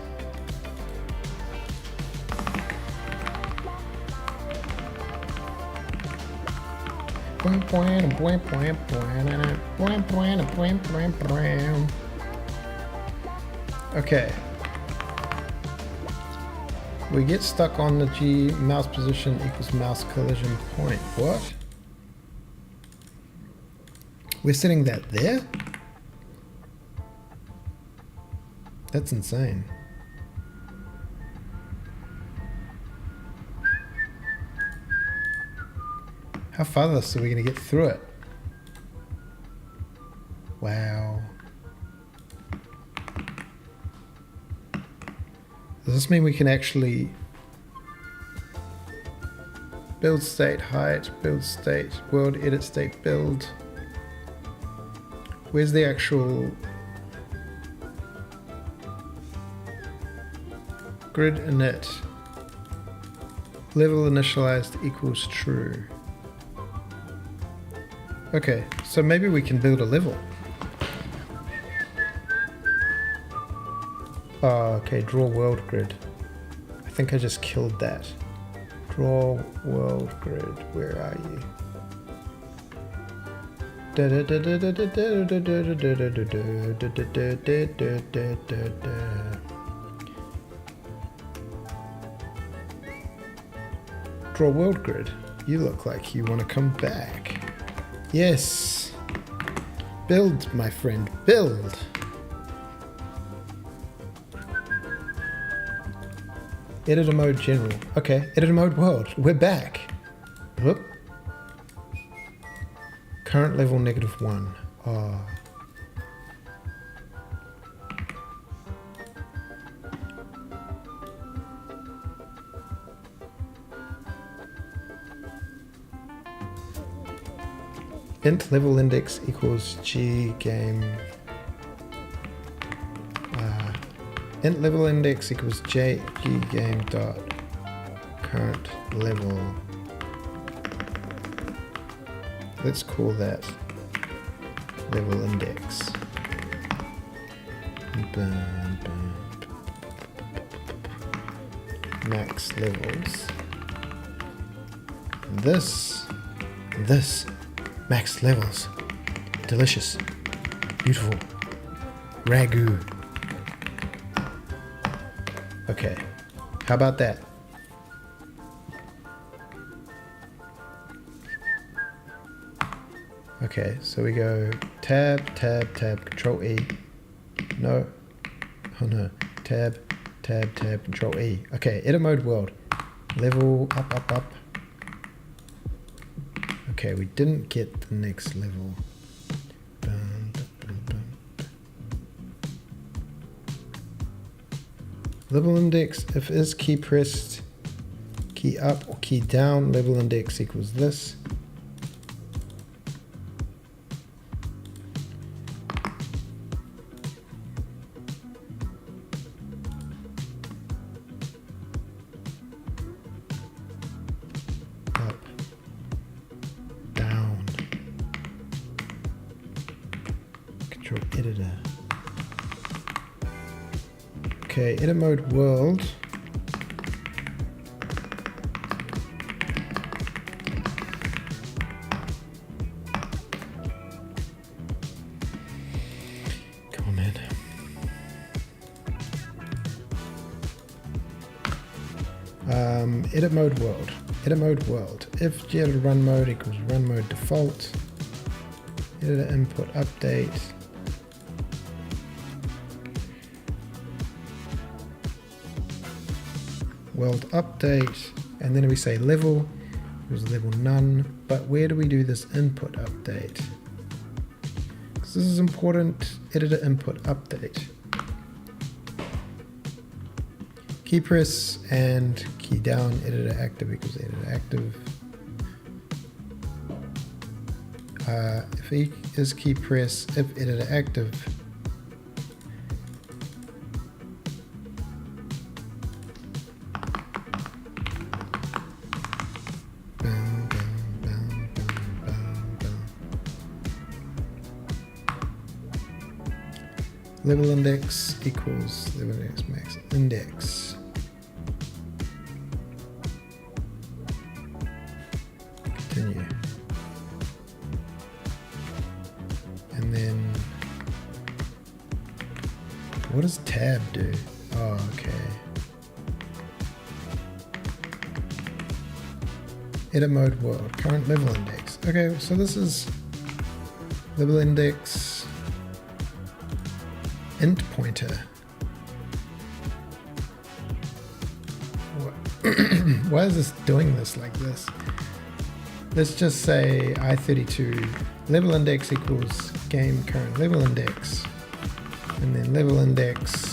Okay. We get stuck on the G mouse position equals mouse collision point. What? We're setting that there? That's insane. How farthest are we going to get through it? Wow. Does this mean we can actually build state height, build state, world edit state build? Where's the actual grid init? Level initialized equals true. Okay, so maybe we can build a level. Oh, okay, draw world grid. I think I just killed that. Draw world grid, where are you? Draw world grid. You look like you want to come back. Yes. Build, my friend, build. Editor mode general. Okay, editor mode world. We're back. Whoop. Current level -1. Oh. Int level index equals G game. Int level index equals G game dot current level. Let's call that level index. Max levels. This max levels. Delicious. Beautiful. Ragu. Okay. How about that? Okay, so we go tab, tab, tab, control E. No. Oh no. Tab, tab, tab, control E. Okay, edit mode world. Level up, up, up. Okay, we didn't get the next level. Level index, if is key pressed key up or key down, level index equals this. Up, down, control editor. Okay, edit mode world. Come on, man. Edit mode world. Edit mode world. If gedit run mode equals run mode default. Editor input update. World update, and then we say level, it was level none, but where do we do this input update? Because this is important, editor input update. Key press and key down, editor active equals editor active. If E is key press, if editor active, level index equals level index max index. Continue. And then what does tab do? Oh, okay. Edit mode world, current level index. Okay, so this is level index int pointer. Why is this doing this like this? Let's just say I32 level index equals game current level index, and then level index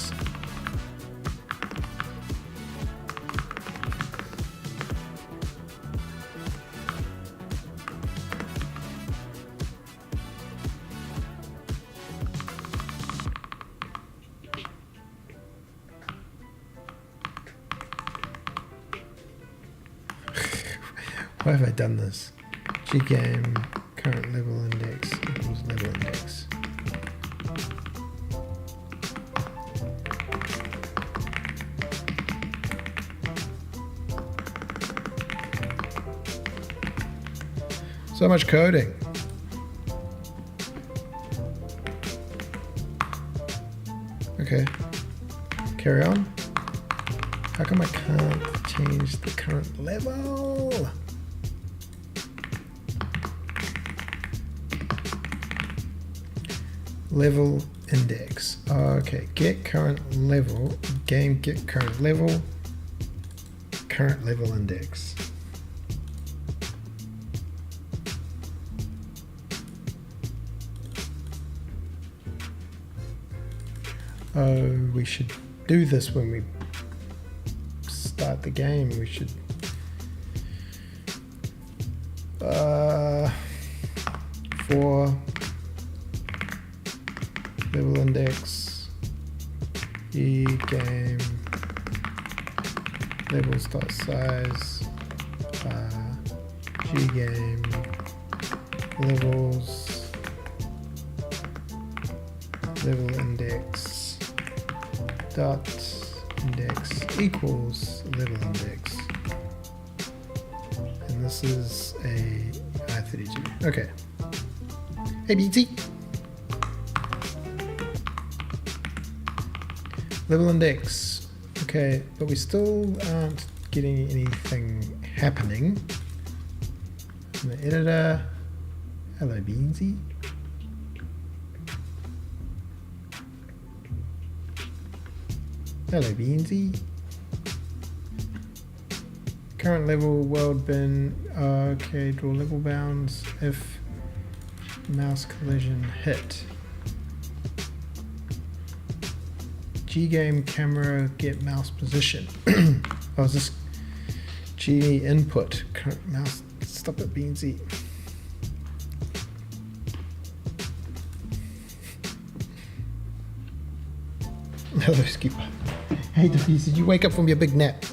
why have I done this? Game current level index equals level index. So much coding. Okay, carry on. How come I can't change the current level? Level index. Okay, get current level, game get current level index. Oh, we should do this when we start the game. We should for level index e game levels dot size g game levels level index dot index equals level index, and this is a I32. Okay, ABC. Level index. Okay, but we still aren't getting anything happening. In the editor. Hello, Beansy. Hello, Beansy. Current level, world bin. Okay, draw level bounds if mouse collision hit. G game camera get mouse position. Oh, is this Genie input. Current mouse. Stop it, Beansy. Hello, Skipper. Hey, Defease, did you wake up from your big nap?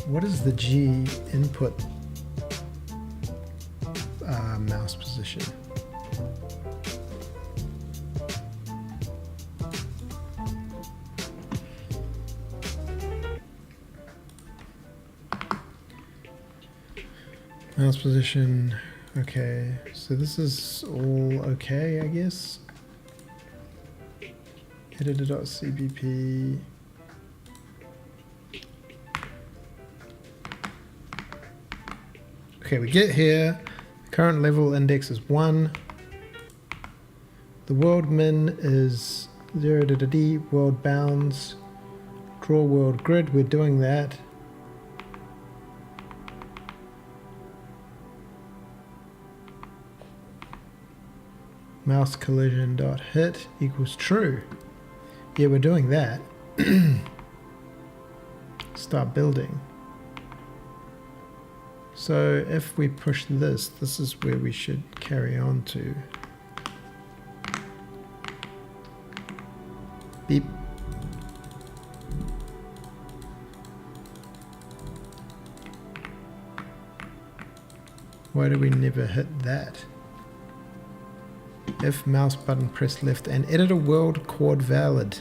What is the G input mouse position? Mouse position. Okay, so this is all okay, I guess. Editor.cbp. Okay, we get here. Current level index is 1. The world min is 0 d world bounds. Draw world grid, we're doing that. Mouse collision dot hit equals true. Yeah, we're doing that. Start building. So if we push this, this is where we should carry on to. Beep. Why do we never hit that? If mouse button press left and editor world chord valid.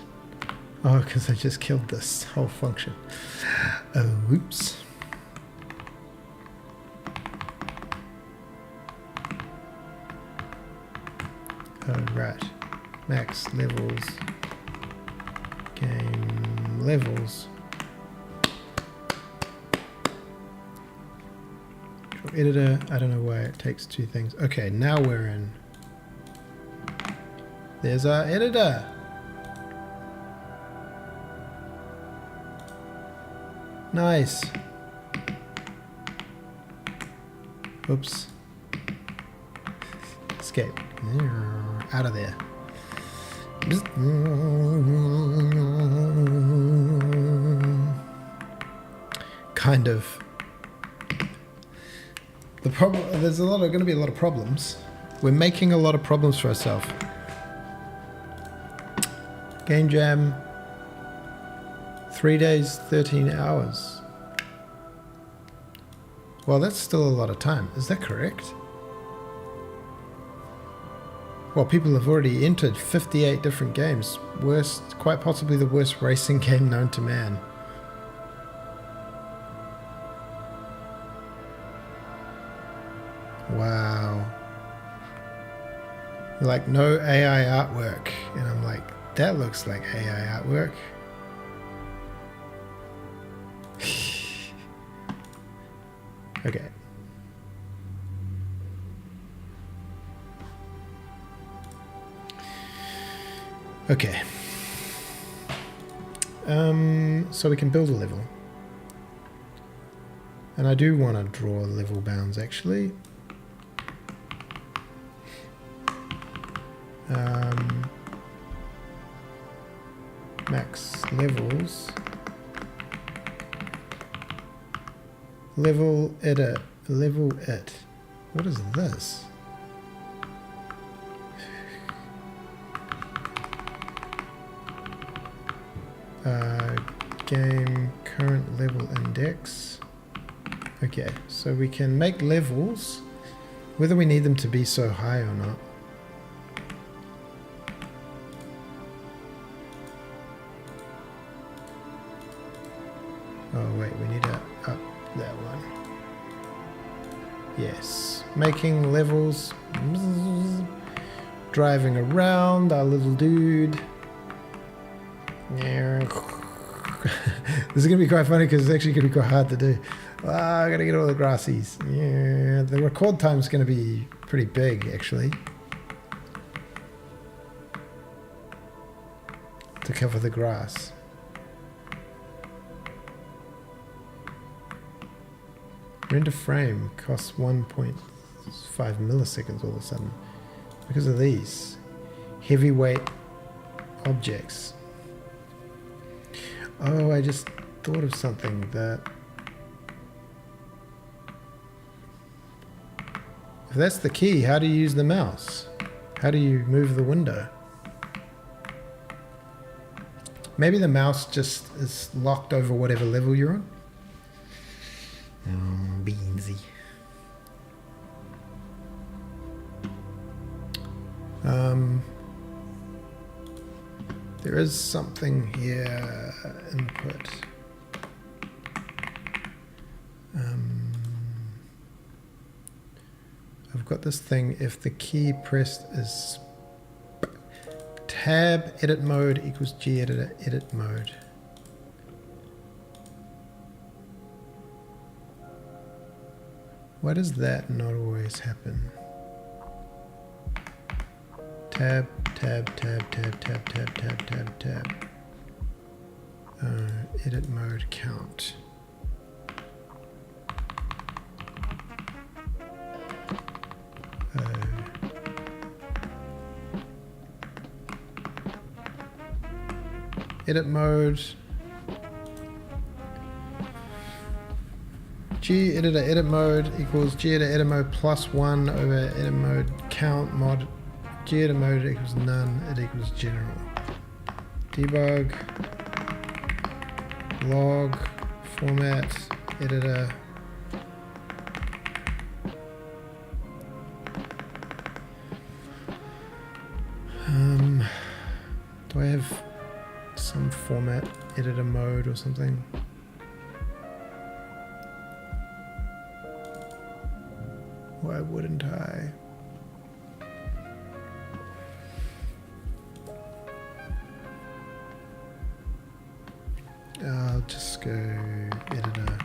Oh, because I just killed this whole function. Oh, whoops. Oh, right. Max levels. Game levels. Editor. I don't know why it takes two things. Okay, now we're in. There's our editor. Nice. Oops. Escape. Out of there. Kind of. The problem. There's going to be a lot of problems. We're making a lot of problems for ourselves. Game jam, 3 days, 13 hours. Well, that's still a lot of time. Is that correct? Well, people have already entered 58 different games. Worst, quite possibly the worst racing game known to man. Wow. Like, no AI artwork. And I'm like, that looks like AI artwork. Okay. Okay. So we can build a level. And I do want to draw level bounds actually. Max levels. Level edit. Level it. What is this? Game current level index. Okay, so we can make levels, whether we need them to be so high or not. Oh wait, we need to up that one. Yes, making levels, driving around our little dude. This is going to be quite funny because it's actually going to be quite hard to do. I got to get all the grassies. Yeah, the record time is going to be pretty big actually. To cover the grass. Render frame costs 1.5 milliseconds all of a sudden because of these heavyweight objects. Oh, I just thought of something that... If that's the key, how do you use the mouse? How do you move the window? Maybe the mouse just is locked over whatever level you're on. Beansy. There is something here, input. I've got this thing, if the key pressed is tab edit mode equals gedit edit mode. Why does that not always happen? Tab, tab, tab, tab, tab, tab, tab, tab, tab. Edit mode count. Edit mode. G-editor edit mode equals G-editor edit mode plus 1 over edit mode count mod. G-editor mode equals none, it equals general. Debug, log, format, editor. Do I have some format editor mode or something? Why wouldn't I? I'll just go editor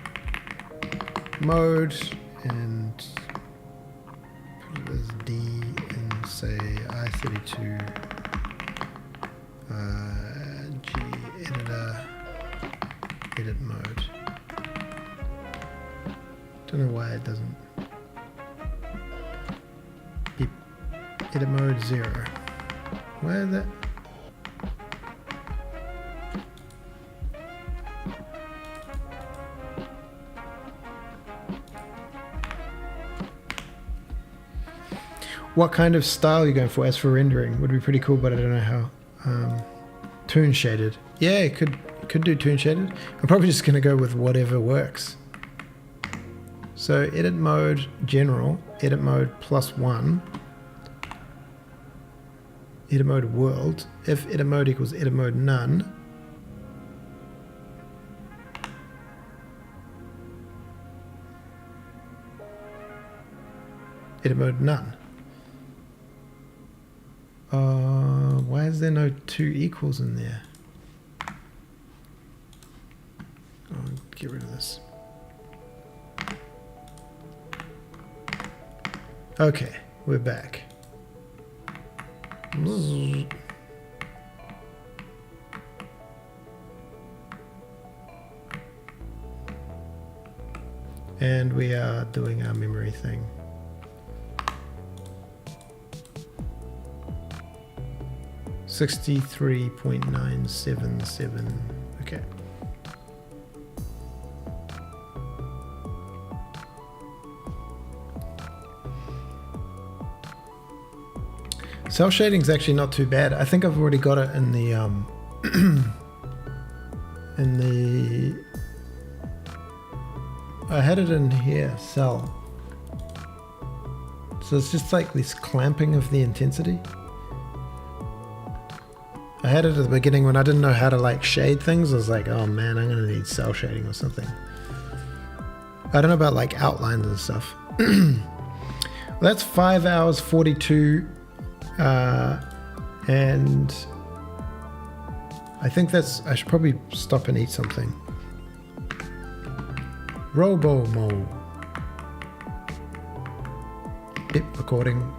mode and put it as D and say I32 G editor edit mode. Don't know why it doesn't. Beep. Edit mode 0. Why is that? What kind of style are you going for? As for rendering, would be pretty cool, but I don't know how. Toon shaded. Yeah, it could do toon shaded. I'm probably just gonna go with whatever works. So edit mode general, edit mode +1, edit mode world. If edit mode equals edit mode none, edit mode none. Why is there no 2 equals in there? Oh, get rid of this. Okay, we're back. And we are doing our memory thing. $63.977. Okay. Cell shading is actually not too bad. I think I've already got it in the I had it in here, cell. So it's just like this clamping of the intensity. I had it at the beginning when I didn't know how to like shade things. I was like, oh man, I'm gonna need cell shading or something. I don't know about like outlines and stuff. Well, that's 5 hours 42, and I think I should probably stop and eat something. Robo-mo. Yep, recording.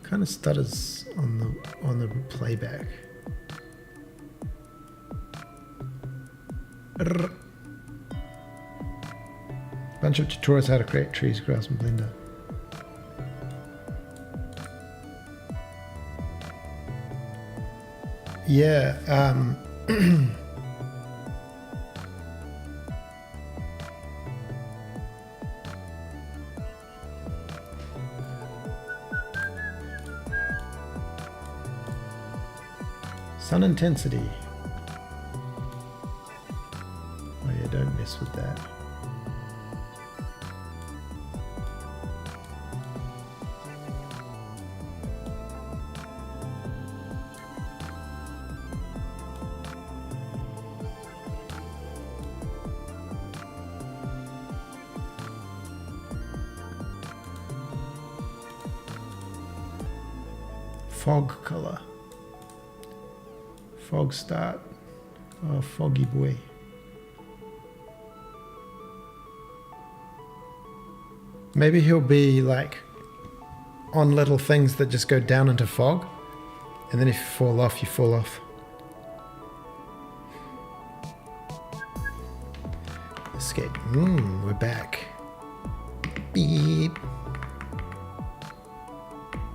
Kind of stutters on the playback. Bunch of tutorials how to create trees, grass, and Blender. Yeah, sun intensity. Oh yeah, don't mess with that. Fog color. Fog start. Oh, foggy boy. Maybe he'll be like on little things that just go down into fog. And then if you fall off, you fall off. Escape. We're back. Beep.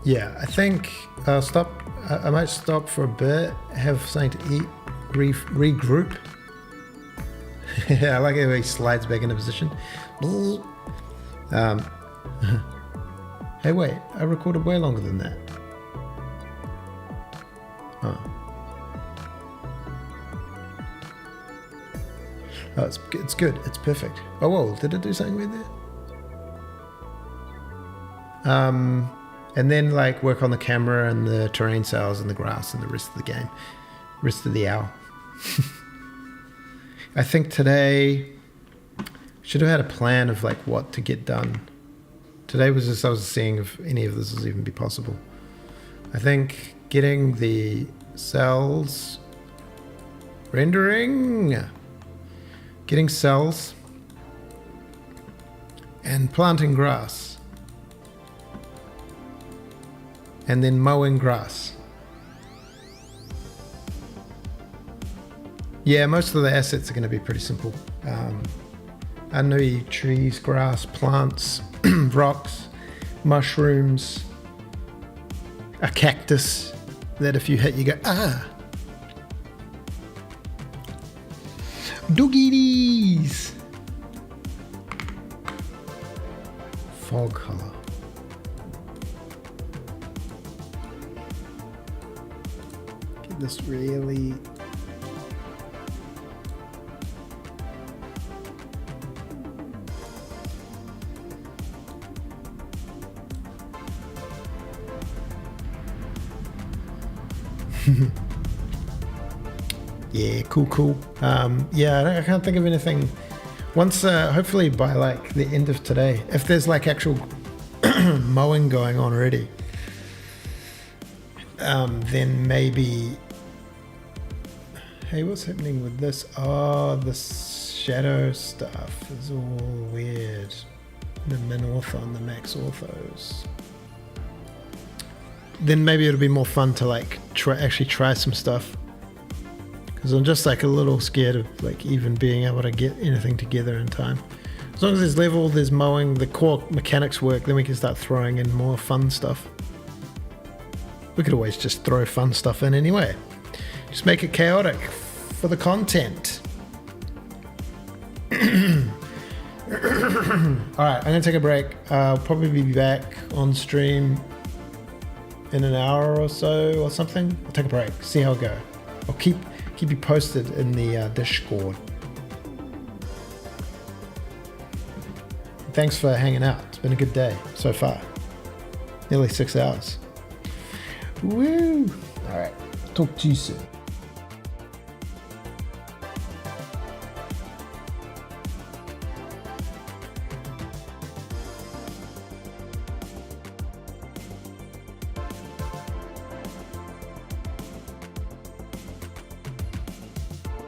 Yeah, I think I'll stop. I might stop for a bit, have something to eat, regroup. I like how he slides back into position. Hey, wait, I recorded way longer than that. Oh, it's good. It's perfect. Oh, whoa, did it do something weird there? And then like work on the camera and the terrain cells and the grass and the rest of the game, rest of the hour. I think today should have had a plan of like what to get done. Today was just I was seeing if any of this was even be possible. I think getting the cells rendering, getting cells and planting grass. And then mowing grass. Yeah, most of the assets are going to be pretty simple. I know trees, grass, plants, rocks, mushrooms, a cactus that if you hit you go, ah. Doggies. Fog color. This really yeah, cool. Yeah, I can't think of anything. Once hopefully by like the end of today, if there's like actual mowing going on already, then maybe. Hey, what's happening with this? Oh, the shadow stuff is all weird. The min ortho and the max orthos. Then maybe it'll be more fun to like actually try some stuff. Because I'm just like a little scared of like even being able to get anything together in time. As long as there's level, there's mowing, the core mechanics work, then we can start throwing in more fun stuff. We could always just throw fun stuff in anyway. Just make it chaotic for the content. Alright, I'm going to take a break. I'll probably be back on stream in an hour or so or something. I'll take a break, see how it goes. I'll keep you posted in the Discord. Thanks for hanging out. It's been a good day so far. Nearly 6 hours. Woo! Alright, talk to you soon.